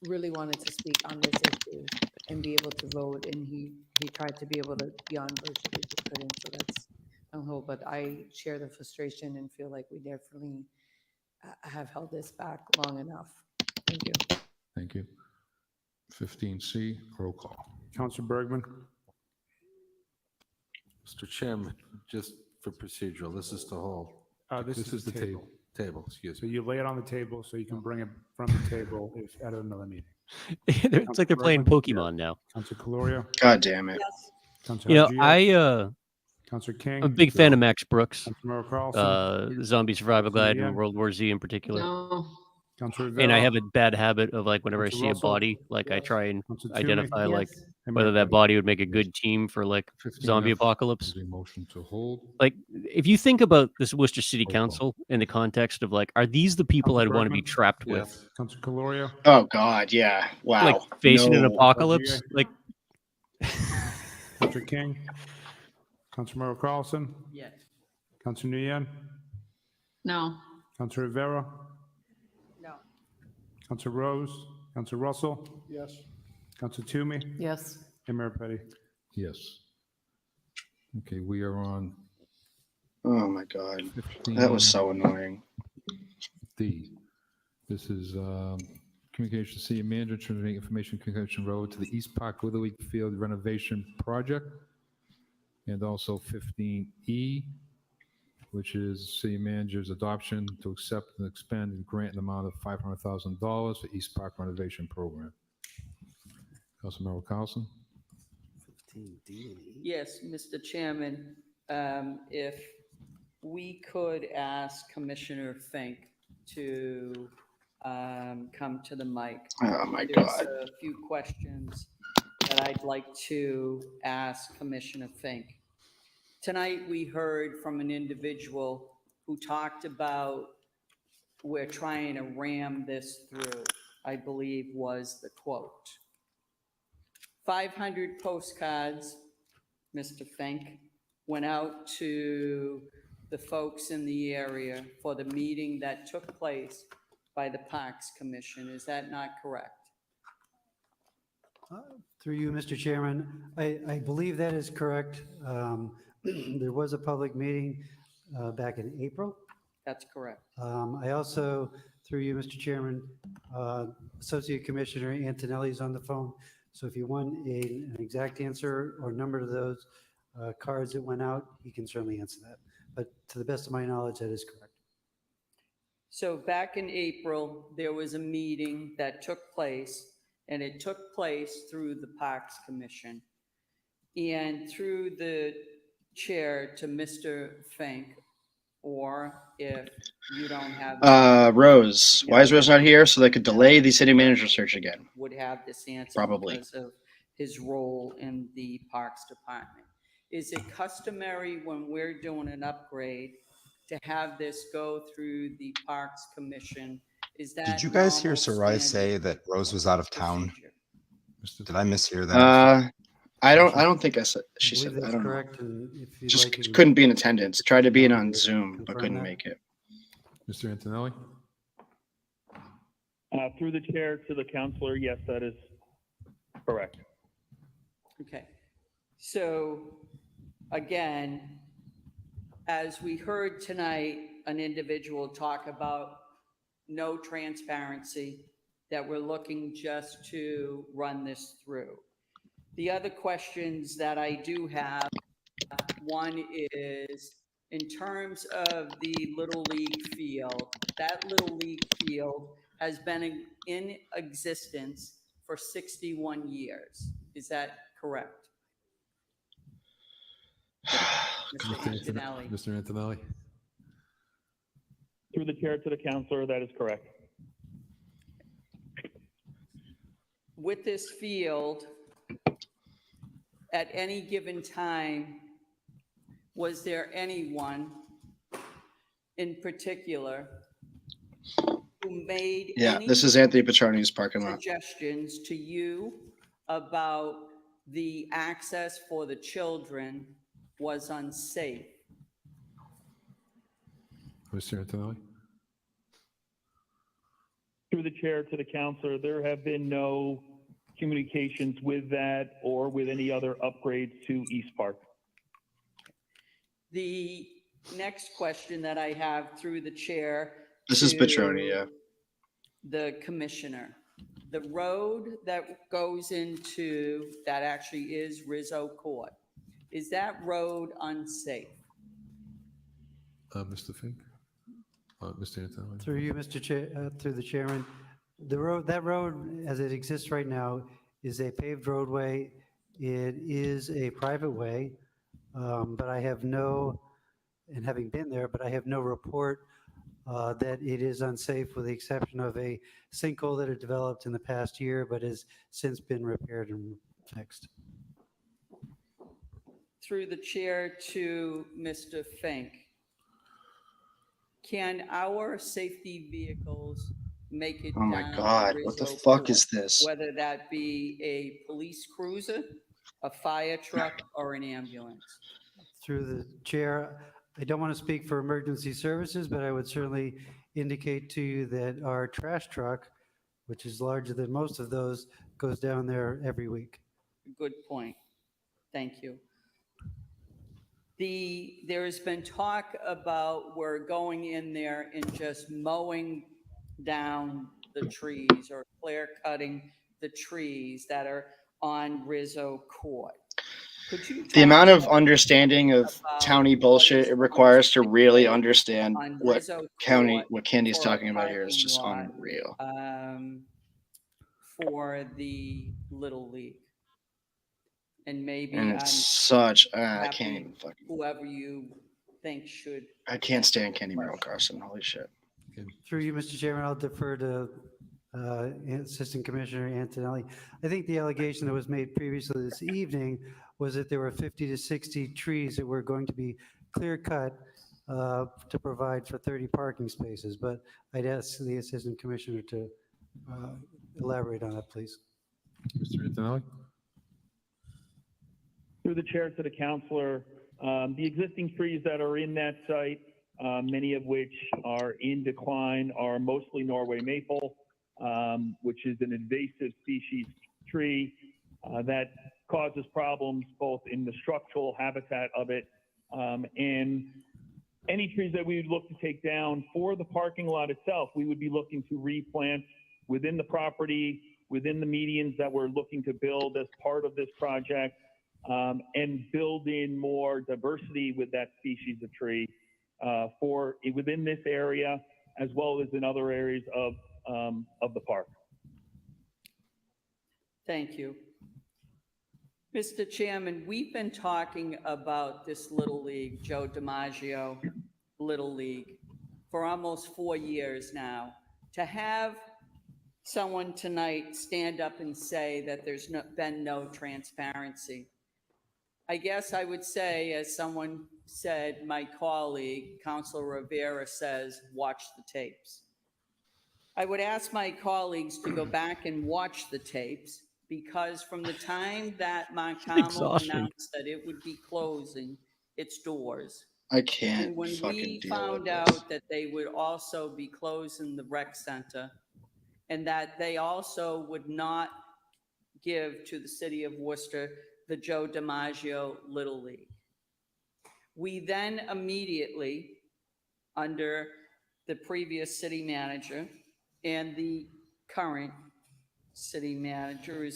really wanted to speak on this issue and be able to vote, and he tried to be able to be on virtually, just couldn't, so that's on hold. But I share the frustration and feel like we definitely have held this back long enough. Thank you. Thank you. 15C, roll call. Councilor Bergman. Mr. Chairman, just for procedural, this is the whole. This is the table. Table, excuse So me. you lay it on the table so you can bring it from the table at another meeting. It's like they're playing Pokemon now. Councilor Calorio. God damn it. Yes. Councilor Hughes. I Councilor King. I'm a big fan of Max Brooks. Councilor Carlson. Zombie Survival Guide Leanne. and World War Z in particular. No. Councilor And I Rivera. have a bad habit of like whenever I Councilor see Russell. a body, like I Yes. try and Councilor Toomey. identify like Yes. And whether Mayor that body would make a good team for like 15F zombie apocalypse. is a motion to hold. Like if you think about this Worcester City Roll call. Council in the context of like, are these the people Councilor I'd want to be Bergman? trapped Yes. with? Councilor Calorio. Oh God, yeah. Wow. Like facing an No. apocalypse? GA. Like Councilor King. Councilor Carlson. Yes. Councilor Nguyen. No. Councilor Rivera. No. Councilor Rose. Councilor Russell. Yes. Councilor Toomey. Yes. And Mayor Petty. Yes. Okay, we are on Oh my God. 15. That was so annoying. D. This is Communication to City Manager, transmitting information communication road to the East Park Little League Field renovation project. And also 15E, which is City Manager's adoption to accept and expend and grant an amount of $500,000 for East Park renovation program. Councilmember Carlson. 15D and E. Yes, Mr. Chairman, if we could ask Commissioner Fink to come to the mic. Oh my There's God. a few questions that I'd like to ask Commissioner Fink. Tonight, we heard from an individual who talked about we're trying to ram this through, I believe was the quote. 500 postcards, Mr. Fink, went out to the folks in the area for the meeting that took place by the Parks Commission. Is that not correct? Through you, Mr. Chairman, I believe that is correct. There was a public meeting back in April. That's correct. I also, through you, Mr. Chairman, Associate Commissioner Antonelli is on the phone. So if you want an exact answer or number of those cards that went out, he can certainly answer that. But to the best of my knowledge, that is correct. So back in April, there was a meeting that took place, and it took place through the Parks Commission. And through the chair to Mr. Fink, or if you don't have... Rose. Why is Rose not here? So they could delay the city manager search again. Would have this answer Probably. because of his role in the Parks Department. Is it customary when we're doing an upgrade to have this go through the Parks Commission? Is that Did you guys hear normal Sarai say standard that Rose was out of town? procedure? Did I mishear that? I don't think I said. She I said. believe I that's don't know. correct. And if you'd Just like, you can couldn't be in attendance. Tried to be in on Zoom, but confirm couldn't that. make it. Mr. Antonelli. Through the chair to the counselor, yes, that is correct. Okay. So again, as we heard tonight, an individual talk about no transparency, that we're looking just to run this through. The other questions that I do have, one is in terms of the Little League field, that Little League field has been in existence for 61 years. Is that correct? Mr. Antonelli. Mr. Antonelli. Through the chair to the counselor, that is correct. With this field, at any given time, was there anyone in particular who made any This is Anthony Petroni's parking lot. suggestions to you about the access for the children was unsafe? Mr. Antonelli. Through the chair to the counselor, there have been no communications with that or with any other upgrades to East Park. The next question that I have through the chair. This is to Petroni, yeah. The commissioner, the road that goes into, that actually is Rizzo Court, is that road unsafe? Mr. Fink. Mr. Antonelli. Through you, Mr. Chair, through the chairman, that road as it exists right now is a paved roadway. It is a private way, but I have no, and having been there, but I have no report that it is unsafe with the exception of a sinkhole that had developed in the past year, but has since been repaired and fixed. Through the chair to Mr. Fink, can our safety vehicles make it Oh my down God, what the Rizzo fuck Court? is this? Whether that be a police cruiser, a fire truck, or an ambulance? Through the chair, I don't want to speak for emergency services, but I would certainly indicate to you that our trash truck, which is larger than most of those, goes down there every week. Good point. Thank you. There has been talk about we're going in there and just mowing down the trees or clear cutting the trees that are on Rizzo Court. Could you The talk amount of to us understanding of about towny what bullshit is it going requires to take really place understand on what Rizzo Court Candy's for a talking about here is parking just lot, unreal. for the Little League? And maybe And I'm it's such I can't happy even fucking whoever you think should. I can't stand Candy Merrill Carson. Holy shit. Through you, Mr. Chairman, I'll defer to Assistant Commissioner Antonelli. I think the allegation that was made previously this evening was that there were 50 to 60 trees that were going to be clear cut to provide for 30 parking spaces, but I'd ask the Assistant Commissioner to elaborate on that, please. Mr. Antonelli? Through the chair to the counselor, the existing trees that are in that site, many of which are in decline, are mostly Norway maple, which is an invasive species tree that causes problems both in the structural habitat of it and any trees that we would look to take down for the parking lot itself, we would be looking to replant within the property, within the medians that we're looking to build as part of this project, and build in more diversity with that species of tree for within this area as well as in other areas of the park. Thank you. Mr. Chairman, we've been talking about this Little League, Joe DiMaggio Little League, for almost 4 years now. To have someone tonight stand up and say that there's been no transparency, I guess I would say, as someone said, my colleague, Councilor Rivera, says, watch the tapes. I would ask my colleagues to go back and watch the tapes, because from the time that Montcalmo announced that it would be closing its doors, I can't and when fucking we deal found with this. out that they would also be closing the rec center, and that they also would not give to the city of Worcester the Joe DiMaggio Little League. We then immediately, under the previous city manager and the current city manager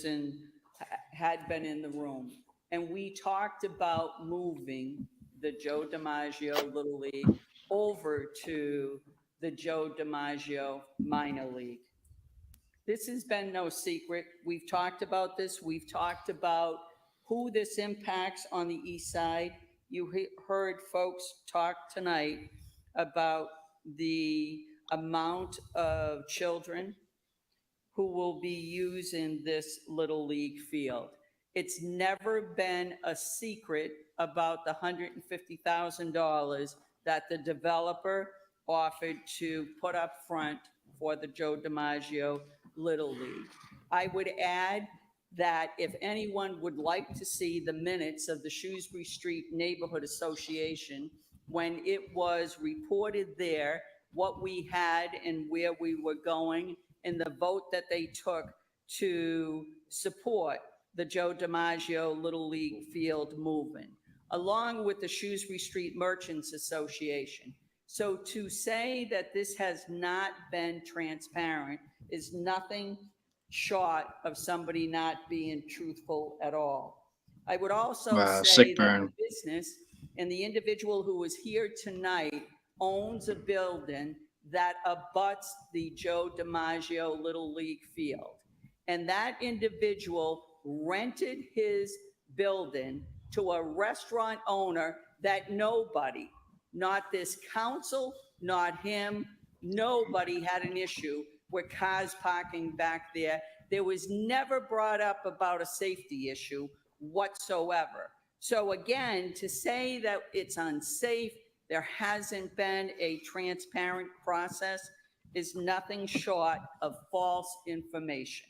had been in the room, and we talked about moving the Joe DiMaggio Little League over to the Joe DiMaggio Minor League. This has been no secret. We've talked about this. We've talked about who this impacts on the east side. You heard folks talk tonight about the amount of children who will be using this Little League field. It's never been a secret about the $150,000 that the developer offered to put up front for the Joe DiMaggio Little League. I would add that if anyone would like to see the minutes of the Shrewsbury Street Neighborhood Association, when it was reported there what we had and where we were going, and the vote that they took to support the Joe DiMaggio Little League field movement, along with the Shrewsbury Street Merchants Association. So to say that this has not been transparent is nothing short of somebody not being truthful at all. I would also say sick that burn. the business and the individual who is here tonight owns a building that abuts the Joe DiMaggio Little League field. And that individual rented his building to a restaurant owner that nobody, not this council, not him, nobody had an issue with cars parking back there. There was never brought up about a safety issue whatsoever. So again, to say that it's unsafe, there hasn't been a transparent process, is nothing short of false information.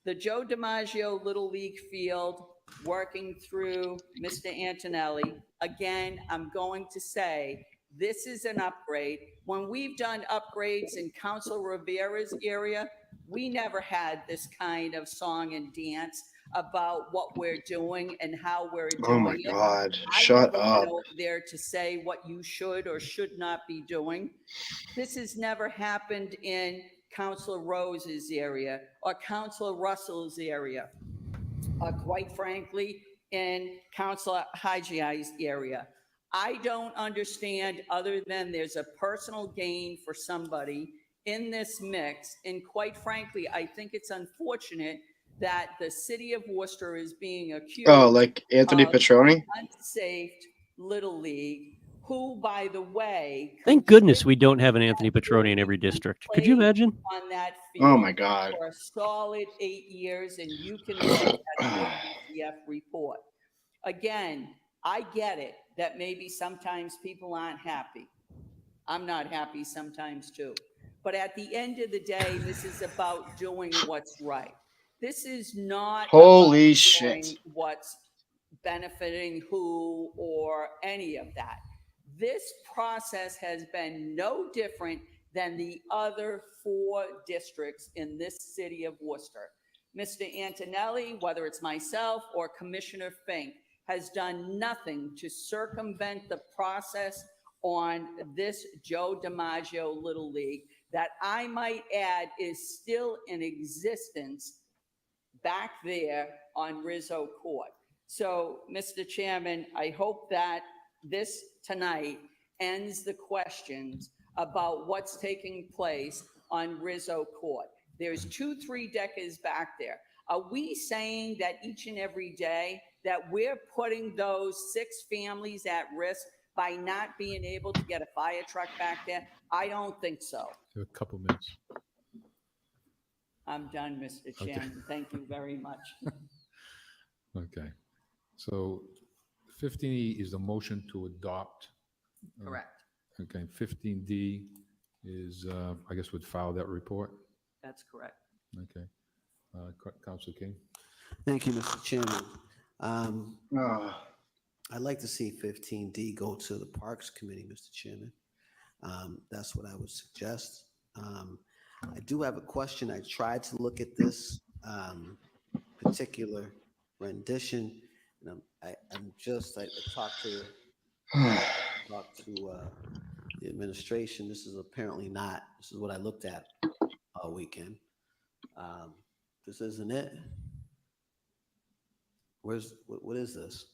The Joe DiMaggio Little League field, working through Mr. Antonelli, again, I'm going to say, this is an upgrade. When we've done upgrades in Council Rivera's area, we never had this kind of song and dance about what we're doing and how we're doing Oh my it. God. I Shut wasn't up. over there to say what you should or should not be doing. This has never happened in Counselor Rose's area or Counselor Russell's area, or quite frankly, in Counselor Hajai's area. I don't understand, other than there's a personal gain for somebody in this mix. And quite frankly, I think it's unfortunate that the city of Worcester is being accused like Anthony of Petroni? unsafe Little League, who, by the way, Thank goodness we don't have an Anthony Petroni in every district. Could you imagine? on that Oh field my God. for a solid 8 years, and you can look at the ACF report. Again, I get it that maybe sometimes people aren't happy. I'm not happy sometimes too. But at the end of the day, this is about doing what's right. This is not Holy about shit. doing what's benefiting who or any of that. This process has been no different than the other 4 districts in this city of Worcester. Mr. Antonelli, whether it's myself or Commissioner Fink, has done nothing to circumvent the process on this Joe DiMaggio Little League that, I might add, is still in existence back there on Rizzo Court. So, Mr. Chairman, I hope that this tonight ends the questions about what's taking place on Rizzo Court. There's 2-3 decades back there. Are we saying that each and every day that we're putting those 6 families at risk by not being able to get a fire truck back there? I don't think so. A couple minutes. I'm done, Mr. Chairman. Thank you very much. Okay. So 15E is the motion to adopt. Correct. Okay. 15D is, I guess, would file that report. That's correct. Okay. Councilor King. Thank you, Mr. Chairman. I'd like to see 15D go to the Parks Committee, Mr. Chairman. That's what I would suggest. I do have a question. I tried to look at this particular rendition, and I talked to the administration. This is apparently not. This is what I looked at all weekend. This isn't it. What is this?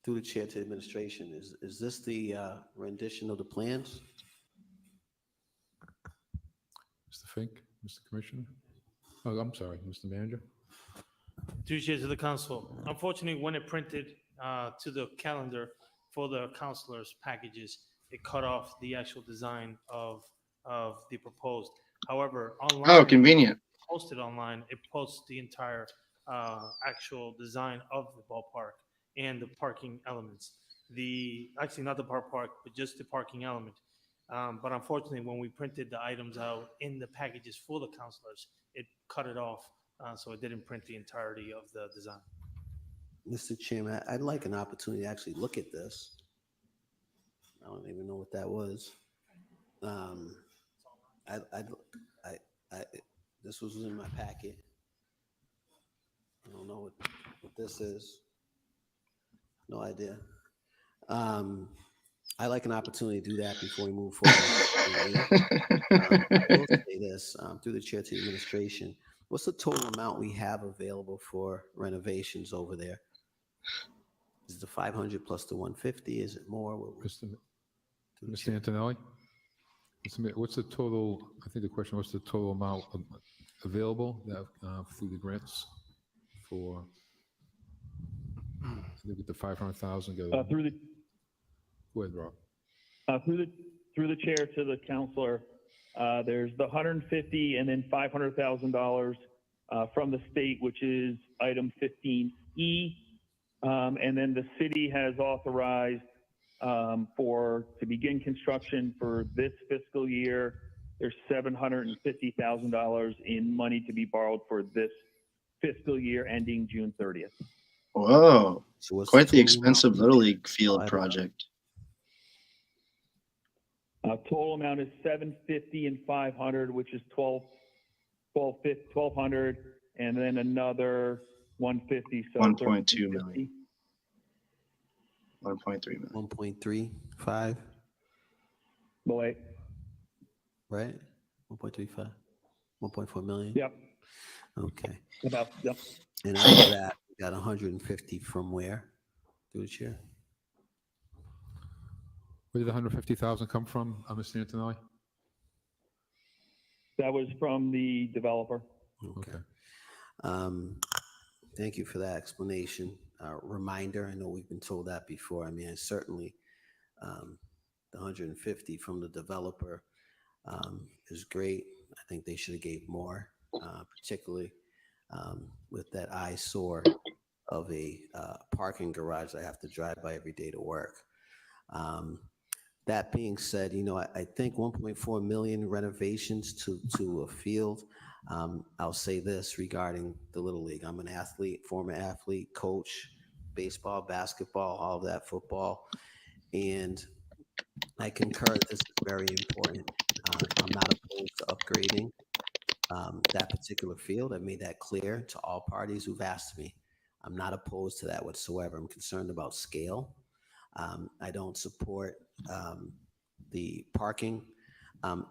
Through the chair to administration, is this the rendition of the plans? Mr. Fink, Mr. Commissioner. Oh, I'm sorry, Mr. Manager. Through chair to the council. Unfortunately, when it printed to the calendar for the councilors' packages, it cut off the actual design of the proposed. However, online, Oh, convenient. posted online, it posts the entire actual design of the ballpark and the parking elements. Actually not the park, but just the parking element. But unfortunately, when we printed the items out in the packages for the councilors, it cut it off, so it didn't print the entirety of the design. Mr. Chairman, I'd like an opportunity to actually look at this. I don't even know what that was. This was in my packet. I don't know what this is. No idea. I like an opportunity to do that before we move forward. I will say this, through the chair to the administration, what's the total amount we have available for renovations over there? Is it the 500 plus the 150? Is it more? Mr. Antonelli? What's the total, I think the question, what's the total amount available that, through the grants for, I think with the 500,000? Through the Go ahead, Rob. Through the chair to the counselor, there's the 150 and then $500,000 from the state, which is item 15E. And then the city has authorized to begin construction for this fiscal year. There's $750,000 in money to be borrowed for this fiscal year ending June 30th. Whoa. So quite the expensive Little League field project. Total amount is 750 and 500, which is 1,200, and then another 150. So 1.2 million. 1.3 million. 1.35. Wait. Right? 1.35. 1.4 million? Yep. Okay. Yep. And out of that, we got 150 from where? Through the chair? Where did the 150,000 come from, Mr. Antonelli? That was from the developer. Okay. Thank you for that explanation. Reminder, I know we've been told that before. I mean, certainly the 150 from the developer is great. I think they should have gave more, particularly with that eyesore of a parking garage I have to drive by every day to work. That being said, I think 1.4 million renovations to a field. I'll say this regarding the Little League. I'm an athlete, former athlete, coach, baseball, basketball, all of that, football. And I concur that this is very important. I'm not opposed to upgrading that particular field. I've made that clear to all parties who've asked me. I'm not opposed to that whatsoever. I'm concerned about scale. I don't support the parking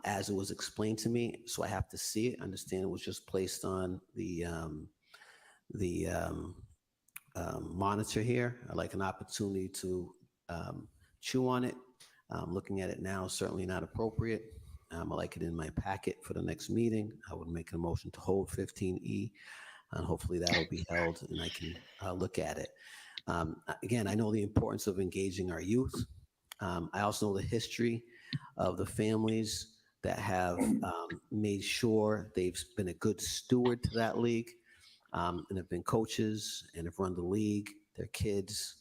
as it was explained to me, so I have to see it. Understand it was just placed on the monitor here. I'd like an opportunity to chew on it. Looking at it now, certainly not appropriate. I like it in my packet for the next meeting. I would make a motion to hold 15E, and hopefully that'll be held and I can look at it. Again, I know the importance of engaging our youth. I also know the history of the families that have made sure they've been a good steward to that league and have been coaches and have run the league, their kids,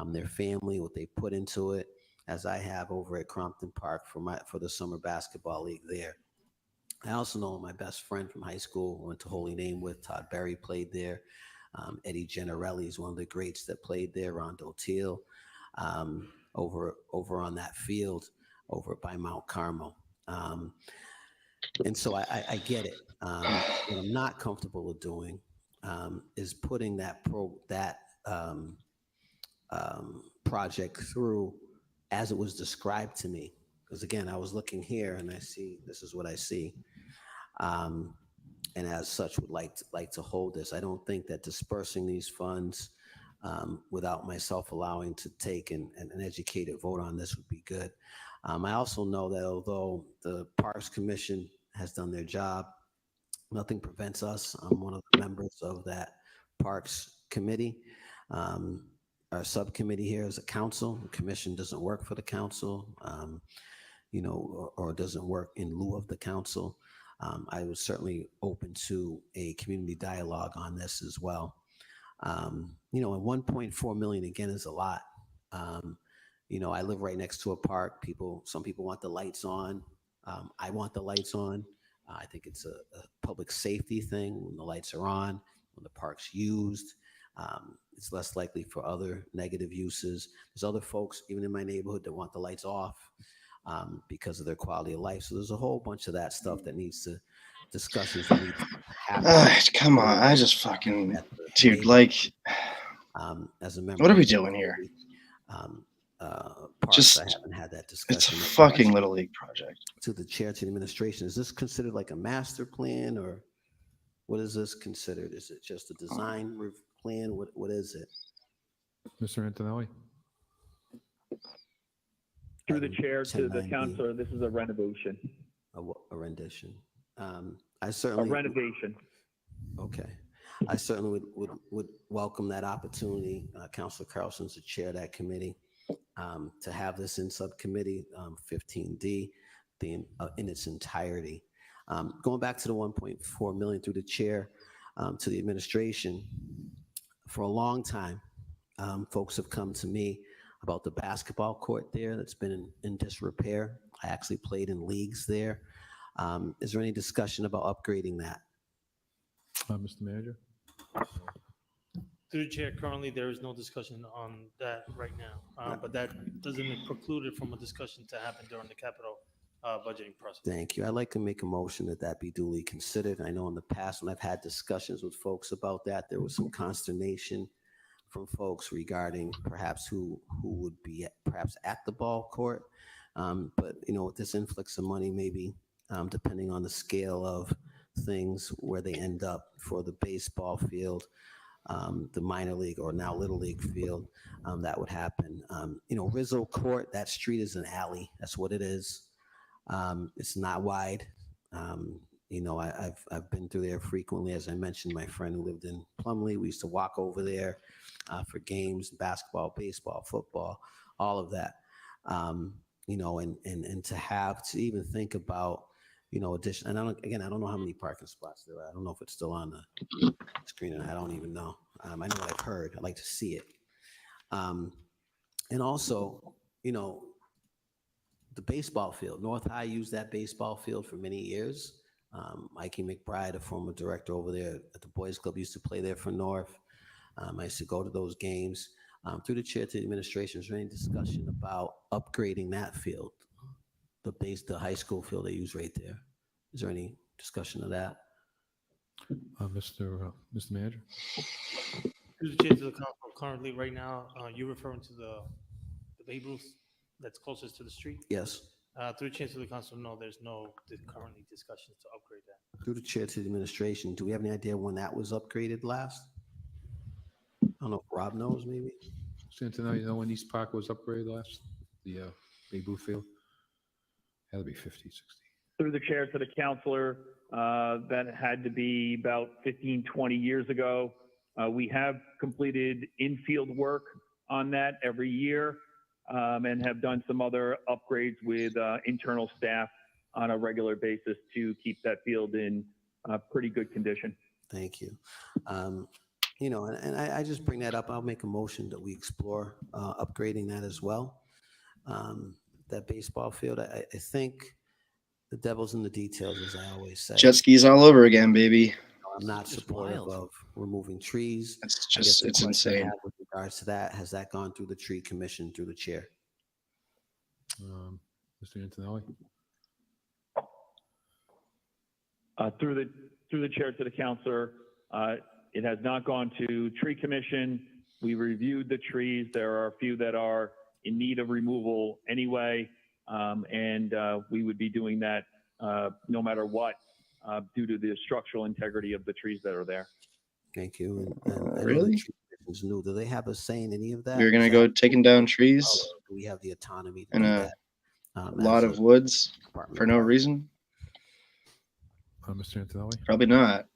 their family, what they put into it, as I have over at Crompton Park for the summer basketball league there. I also know my best friend from high school, went to Holy Name with, Todd Berry played there. Eddie Gennarelli is one of the greats that played there, Rondo Teal, over on that field over by Mount Carmel. And so I get it. What I'm not comfortable with doing is putting that project through as it was described to me. Because again, I was looking here and I see, this is what I see. And as such would like to hold this. I don't think that dispersing these funds without myself allowing to take an educated vote on this would be good. I also know that although the Parks Commission has done their job, nothing prevents us. I'm one of the members of that Parks Committee. Our subcommittee here is a council. The commission doesn't work for the council, or doesn't work in lieu of the council. I was certainly open to a community dialogue on this as well. And 1.4 million again is a lot. I live right next to a park. Some people want the lights on. I want the lights on. I think it's a public safety thing when the lights are on, when the park's used. It's less likely for other negative uses. There's other folks, even in my neighborhood, that want the lights off because of their quality of life. So there's a whole bunch of that stuff that needs to, discussions that need to happen. Come on, I just fucking, dude, like, as a member, what are we doing here? Parks, I haven't had that discussion. It's a fucking Little League project. To the chair, to the administration, is this considered like a master plan, or what is this considered? Is it just a design plan? What is it? Mr. Antonelli? Through the chair to the councilor, this is a renovation. A rendition. I certainly. A renovation. Okay. I certainly would welcome that opportunity. Councilor Carlson's the chair of that committee, to have this in subcommittee 15D in its entirety. Going back to the 1.4 million through the chair to the administration, for a long time, folks have come to me about the basketball court there that's been in disrepair. I actually played in leagues there. Is there any discussion about upgrading that? Mr. Manager? Through the chair, currently there is no discussion on that right now, but that doesn't preclude it from a discussion to happen during the capital budgeting process. Thank you. I'd like to make a motion that be duly considered. I know in the past when I've had discussions with folks about that, there was some consternation from folks regarding perhaps who would be perhaps at the ball court. But with this influx of money, maybe depending on the scale of things where they end up for the baseball field, the minor league or now little league field, that would happen. Rizzo Court, that street is an alley. That's what it is. It's not wide. I've been through there frequently. As I mentioned, my friend who lived in Plumley, we used to walk over there for games, basketball, baseball, football, all of that. And to even think about, addition. And I don't know how many parking spots there are. I don't know if it's still on the screen, and I don't even know. I know what I've heard. I'd like to see it. And also, the baseball field. North High used that baseball field for many years. Mikey McBride, a former director over there at the Boys Club, used to play there for North. I used to go to those games. Through the chair to the administration, is there any discussion about upgrading that field, the high school field they use right there? Is there any discussion of that? Mr. Manager? Through the chair to the council, currently, right now, you're referring to the Babe Ruth that's closest to the street? Yes. Through the chair to the council, no, there's currently discussions to upgrade that. Through the chair to the administration, do we have any idea when that was upgraded last? I don't know if Rob knows, maybe. Santinelli, you know when East Park was upgraded last? The Babe Ruth field? Had to be 50, 60. Through the chair to the counselor, that had to be about 15, 20 years ago. We have completed infield work on that every year, and have done some other upgrades with internal staff on a regular basis to keep that field in pretty good condition. Thank you. And I just bring that up. I'll make a motion that we explore upgrading that as well. That baseball field, I think the devil's in the details, as I always say. Jet skis all over again, baby. I'm not supportive of removing trees. It's insane. With regards to that, has that gone through the tree commission, through the chair? Mr. Antonelli? Through the chair to the counselor, it has not gone to tree commission. We reviewed the trees. There are a few that are in need of removal anyway, and we would be doing that no matter what, due to the structural integrity of the trees that are there. Thank you. And Really? the tree commission's new. Do they have a say in any of that? We're gonna go taking down trees Do we have the autonomy to in do a that? lot of woods Department for of no Parks? reason? Mr. Antonelli? Probably not.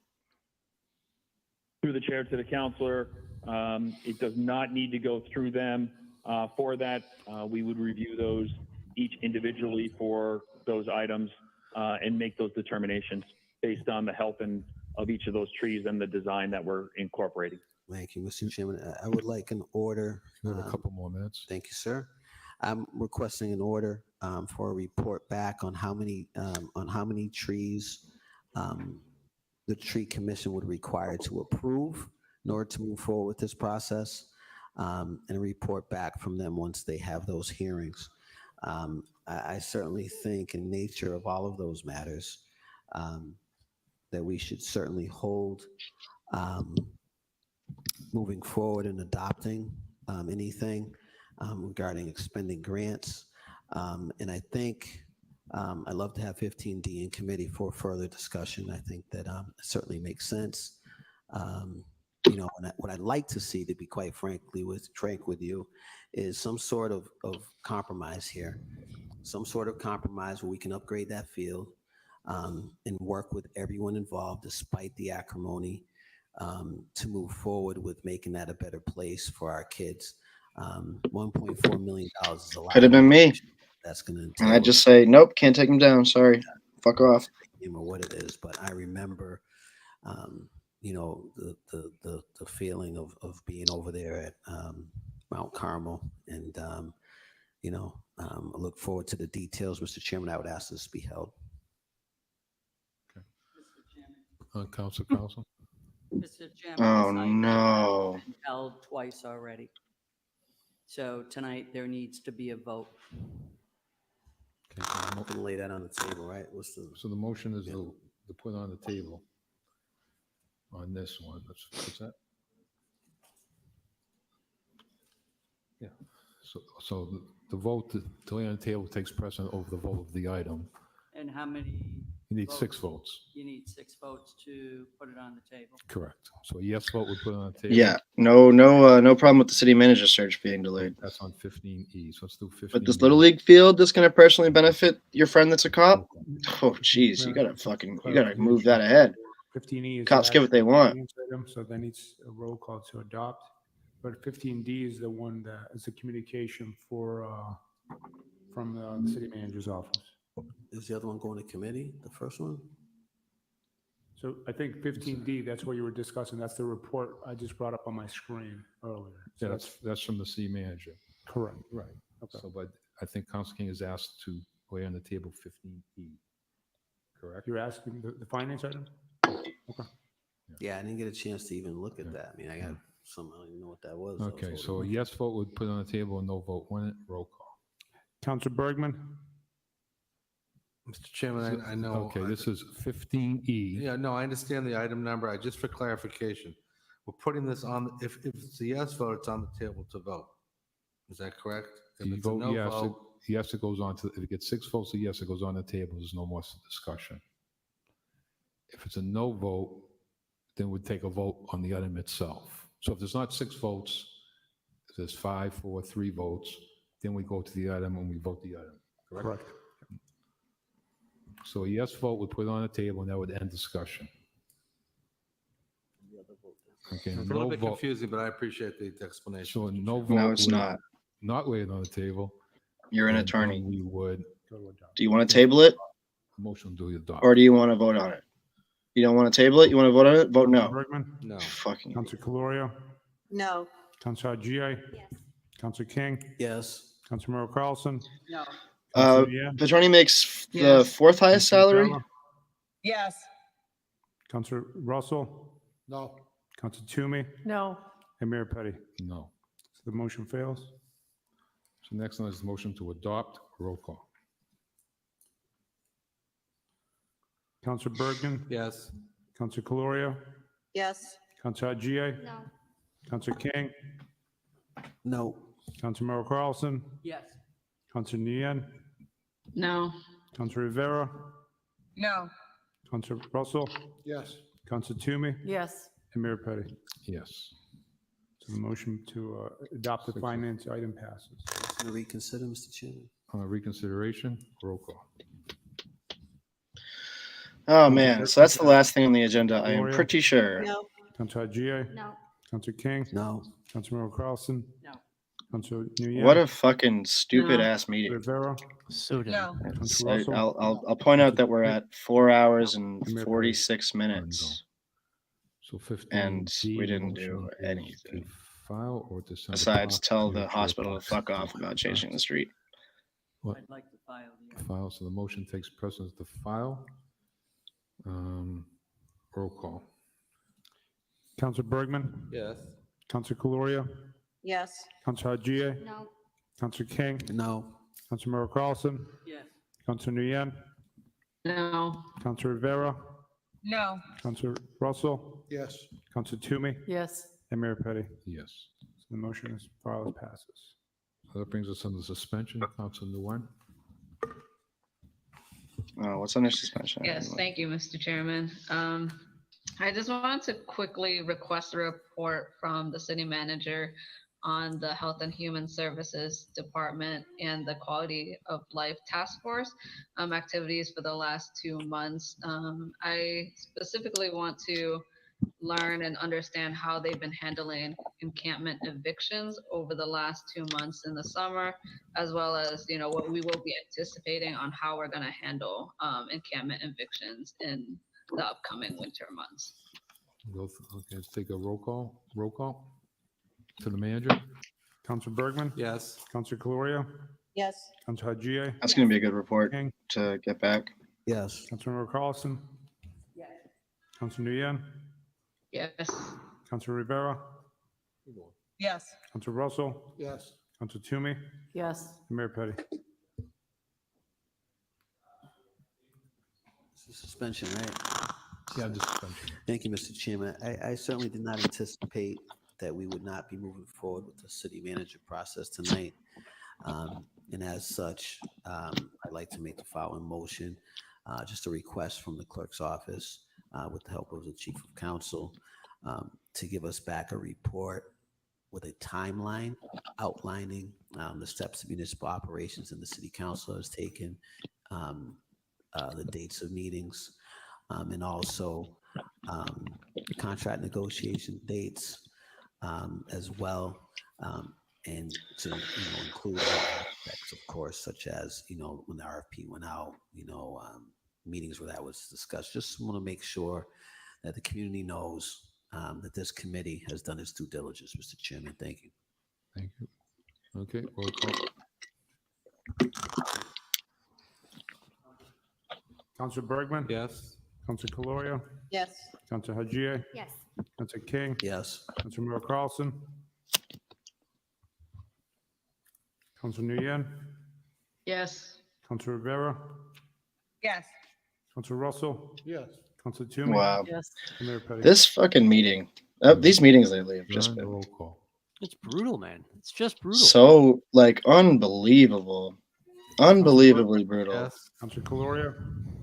Through the chair to the counselor, it does not need to go through them for that. We would review those each individually for those items and make those determinations based on the health of each of those trees and the design that we're incorporating. Thank you, Mr. Chairman. I would like an order. We have a couple more minutes. Thank you, sir. I'm requesting an order for a report back on how many trees the tree commission would require to approve in order to move forward with this process, and a report back from them once they have those hearings. I certainly think in nature of all of those matters that we should certainly hold moving forward in adopting anything regarding expending grants. And I think I'd love to have 15D in committee for further discussion. I think that it certainly makes sense. And what I'd like to see, to be quite frank with you, is some sort of compromise here. Some sort of compromise where we can upgrade that field and work with everyone involved, despite the acrimony, to move forward with making that a better place for our kids. $1.4 million is a lot. Could have been me. That's going to And entail. I just say, nope, can't take them down. Sorry, fuck off. Or what it is, but I remember, the feeling of being over there at Mount Carmel, and I look forward to the details. Mr. Chairman, I would ask this be held. Council. Mr. Chairman. Oh, this item no. has been held twice already. So tonight there needs to be a vote. I'm going to lay that on the table, right? So the motion is to put on the table on this one. What's that? Yeah. So the vote to lay on the table takes precedent over the vote of the item. And how many You need 6 votes. You need 6 votes to put it on the table. Correct. So a yes vote would put it on the table. Yeah, no problem with the city manager search being delayed. That's on 15E. So let's do 15E. But this little league field that's going to personally benefit your friend that's a cop. Oh, jeez, you gotta move that ahead. 15E is. Cops get what they want. Item, so that needs a roll call to adopt. But 15D is the one that is a communication from the city manager's office. Is the other one going to committee, the first one? So I think 15D, that's what you were discussing. That's the report I just brought up on my screen earlier. So Yeah, that's from the city manager. correct. Right. Okay. So, but I think Council King is asked to lay on the table 15E. Correct? You're asking the finance item? Okay. Yeah, I didn't get a chance to even look at that. I mean, I don't even know what that was. Okay, so a yes vote would put it on the table, a no vote wouldn't. Roll call. Councilor Bergman? Mr. Chairman, I know. Okay, this is 15E. Yeah, no, I understand the item number. Just for clarification, we're putting this on, if it's a yes vote, it's on the table to vote. Is that correct? If You it's a vote no yes, vote, yes, it goes on to, if it gets 6 votes, yes, it goes on the table. There's no more discussion. If it's a no vote, then we'd take a vote on the item itself. So if there's not 6 votes, if there's 5, 4, 3 votes, then we go to the item and we vote the item. Correct? So a yes vote would put it on the table and that would end discussion. Okay, it's a no little bit vote. confusing, but I appreciate the explanation. So no vote. No, it's would not. Not laid on the table. You're an and attorney. We would. Do you want to table it, Motion to adopt. or do you want to vote on it? You don't want to table it? You want to vote on it? Vote no. Bergman? No. Fucking. Councilor Calorio? No. Councilor G.I.? Yes. Councilor King? Yes. Councilor Merrill Carlson? No. Petroni makes the Yes. 4th highest salary. Yes. Councilor Russell? No. Councilor Toomey? No. And Mayor Petty? No. So the motion fails. So next one is the motion to adopt. Roll call. Councilor Bergman? Yes. Councilor Calorio? Yes. Councilor G.I.? No. Councilor King? No. Councilor Merrill Carlson? Yes. Councilor Nguyen? No. Councilor Rivera? No. Councilor Russell? Yes. Councilor Toomey? Yes. And Mayor Petty? Yes. So the motion to adopt the finance item passes. Can I reconsider, Mr. Chairman? Reconsideration. Roll call. Oh man, so that's the last thing on the agenda. I am Gloria? pretty sure. No. Councilor G.I.? No. Councilor King? No. Councilor Merrill Carlson? No. Councilor Nguyen? What a fucking stupid No. ass meeting. Rivera? So dumb. No. Councilor Russell? I'll point out that we're at 4 hours and 46 minutes, So 15. and we didn't do anything File or to send. besides tell the hospital to fuck off about changing the street. What? I'd like to file the. File. So the motion takes precedence to file. Roll call. Councilor Bergman? Yes. Councilor Calorio? Yes. Councilor G.I.? No. Councilor King? No. Councilor Merrill Carlson? Yes. Councilor Nguyen? No. Councilor Rivera? No. Councilor Russell? Yes. Councilor Toomey? Yes. And Mayor Petty? Yes. So the motion is filed, passes. So that brings us under suspension. Council Nguyen. Oh, what's under suspension? Yes, thank you, Mr. Chairman. I just wanted to quickly request a report from the city manager on the Health and Human Services Department and the Quality of Life Task Force activities for the last 2 months. I specifically want to learn and understand how they've been handling encampment evictions over the last 2 months in the summer, as well as, what we will be anticipating on how we're going to handle encampment evictions in the upcoming winter months. Okay, let's take a roll call. Roll call to the manager. Councilor Bergman? Yes. Councilor Calorio? Yes. Councilor G.I.? That's going to be a good report King? to get back. Yes. Councilor Merrill Carlson? Yes. Councilor Nguyen? Yes. Councilor Rivera? Yes. Councilor Russell? Yes. Councilor Toomey? Yes. And Mayor Petty? Suspension, right? Yeah, the suspension. Thank you, Mr. Chairman. I certainly did not anticipate that we would not be moving forward with the city manager process tonight. And as such, I'd like to make the following motion just a request from the clerk's office with the help of the chief of council to give us back a report with a timeline outlining the steps of municipal operations and the city council has taken, the dates of meetings, and also contract negotiation dates as well, and to include all aspects, of course, such as when the RFP went out, meetings where that was discussed. Just want to make sure that the community knows that this committee has done its due diligence, Mr. Chairman. Thank you. Thank you. Okay, roll call. Councilor Bergman? Yes. Councilor Calorio? Yes. Councilor Hajiye? Yes. Councilor King? Yes. Councilor Mayor Carlson? Councilor Nguyen? Yes. Councilor Rivera? Yes. Councilor Russell? Yes. Councilor Toomey? Wow. Yes. And Mayor Petty. This fucking meeting, these meetings lately have just been Roll call. It's brutal, man. It's just brutal. so like unbelievable, unbelievably brutal. Yes. Councilor Calorio?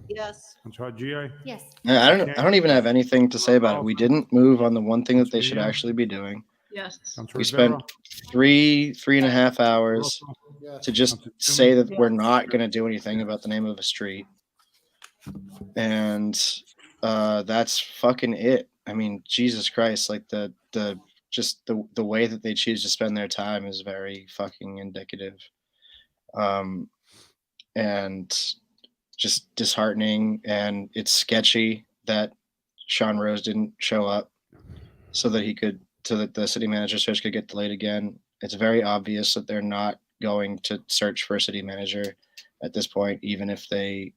Yes. Councilor Hajiye? Yes. I don't even have anything to say about it. We didn't move on the one thing that they should Nguyen? actually be doing. Yes. Councilor We Rivera? spent three and a half hours Russell? Yes. to just Councilor say Toomey? that we're not going to do anything about the name of a street, and that's fucking it. I mean, Jesus Christ, like the way that they choose to spend their time is very fucking indicative, and just disheartening. And it's sketchy that Sean Rose didn't show up so that the city manager search could get delayed again. It's very obvious that they're not going to search for a city manager at this point, even if they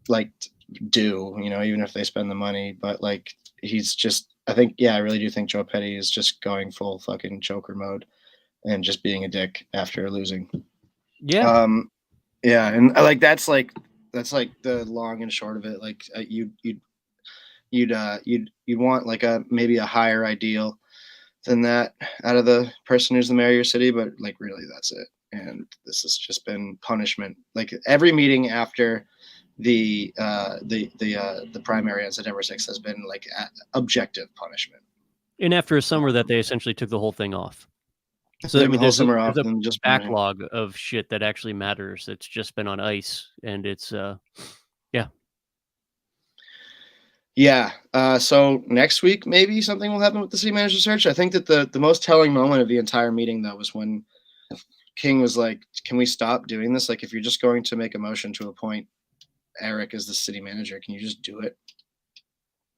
even if they spend the money. But like, he's just, I really do think Joe Petty is just going full fucking Joker mode and just being a dick after losing. Yeah. Yeah, and that's the long and short of it. Like, you'd want like maybe a higher ideal than that out of the person who's the mayor of your city, but like really that's it. And this has just been punishment. Like every meeting after the primary on September 6th has been like objective punishment. And after a summer that they essentially took the whole thing off. So Took I the mean, whole there's summer a off and just backlog of shit that actually matters. It's just been on ice, and it's Yeah. So next week, maybe something will happen with the city manager search. I think that the most telling moment of the entire meeting, though, was when King was like, can we stop doing this? Like, if you're just going to make a motion to appoint Eric as the city manager, can you just do it?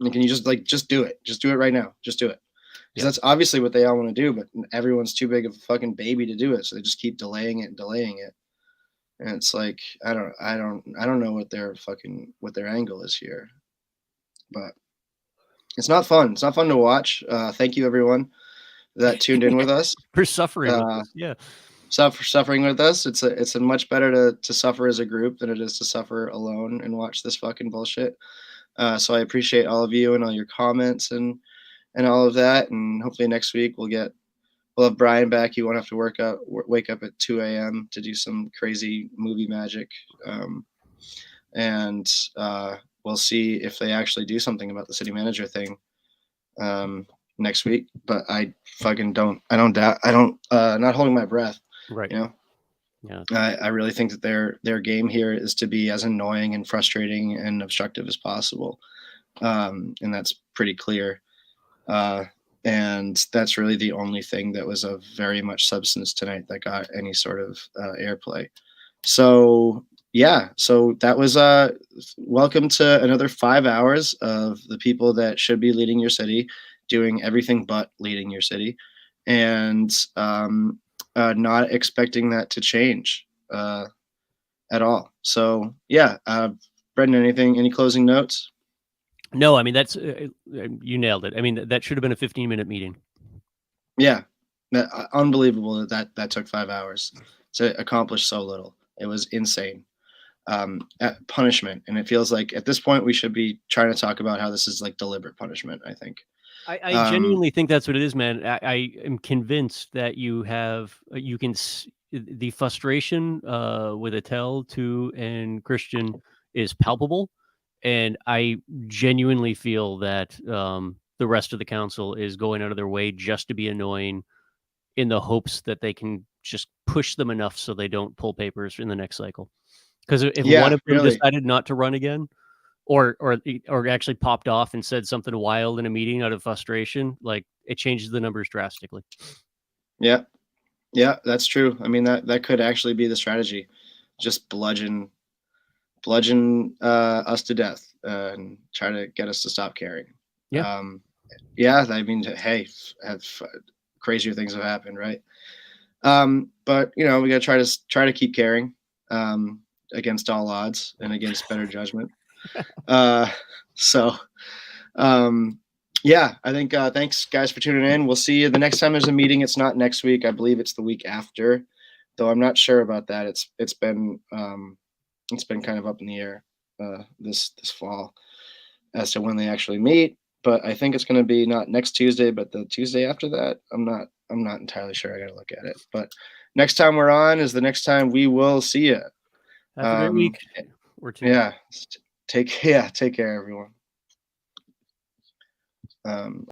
And can you just do it? Just do it right now. Just do it. Because that's obviously what they all want to do, but everyone's too big of a fucking baby to do it. So they just keep delaying it and delaying it. And it's like, I don't know what their angle is here. But it's not fun. It's not fun to watch. Thank you, everyone that tuned in with us. For suffering with us. Yeah. Suffering with us. It's a much better to suffer as a group than it is to suffer alone and watch this fucking bullshit. So I appreciate all of you and all your comments and all of that. And hopefully next week we'll have Bryan back. You won't have to wake up at 2 a.m. to do some crazy movie magic. And we'll see if they actually do something about the city manager thing next week. But I fucking don't. Not holding my breath. Right. You know. Yeah. I really think that their game here is to be as annoying and frustrating and obstructive as possible, and that's pretty clear. And that's really the only thing that was of very much substance tonight that got any sort of airplay. So yeah, so that was welcome to another 5 hours of the people that should be leading your city doing everything but leading your city, and not expecting that to change at all. So yeah, Brendan, any closing notes? No, I mean, that's you nailed it. I mean, that should have been a 15-minute meeting. Yeah, unbelievable that took 5 hours to accomplish so little. It was insane. Punishment, and it feels like at this point we should be trying to talk about how this is like deliberate punishment. I think. I genuinely think that's what it is, man. I am convinced that you can the frustration with Attell, too, and Christian is palpable. And I genuinely feel that the rest of the council is going out of their way just to be annoying in the hopes that they can just push them enough so they don't pull papers in the next cycle. Because if one of them really. decided not to run again, or actually popped off and said something wild in a meeting out of frustration, like it changes the numbers drastically. Yeah. Yeah, that's true. I mean, that could actually be the strategy. Just bludgeon us to death and try to get us to stop caring. Yeah. Yeah, I mean, hey, crazier things have happened, right? But we got to try to keep caring against all odds and against better judgment. So, yeah, I think thanks guys for tuning in. We'll see you the next time there's a meeting. It's not next week. I believe it's the week after, though I'm not sure about that. It's been kind of up in the air this fall as to when they actually meet. But I think it's going to be not next Tuesday, but the Tuesday after that. I'm not entirely sure. I got to look at it. But next time we're on is the next time we will see you. Have a great week or two. Yeah. Take care, everyone.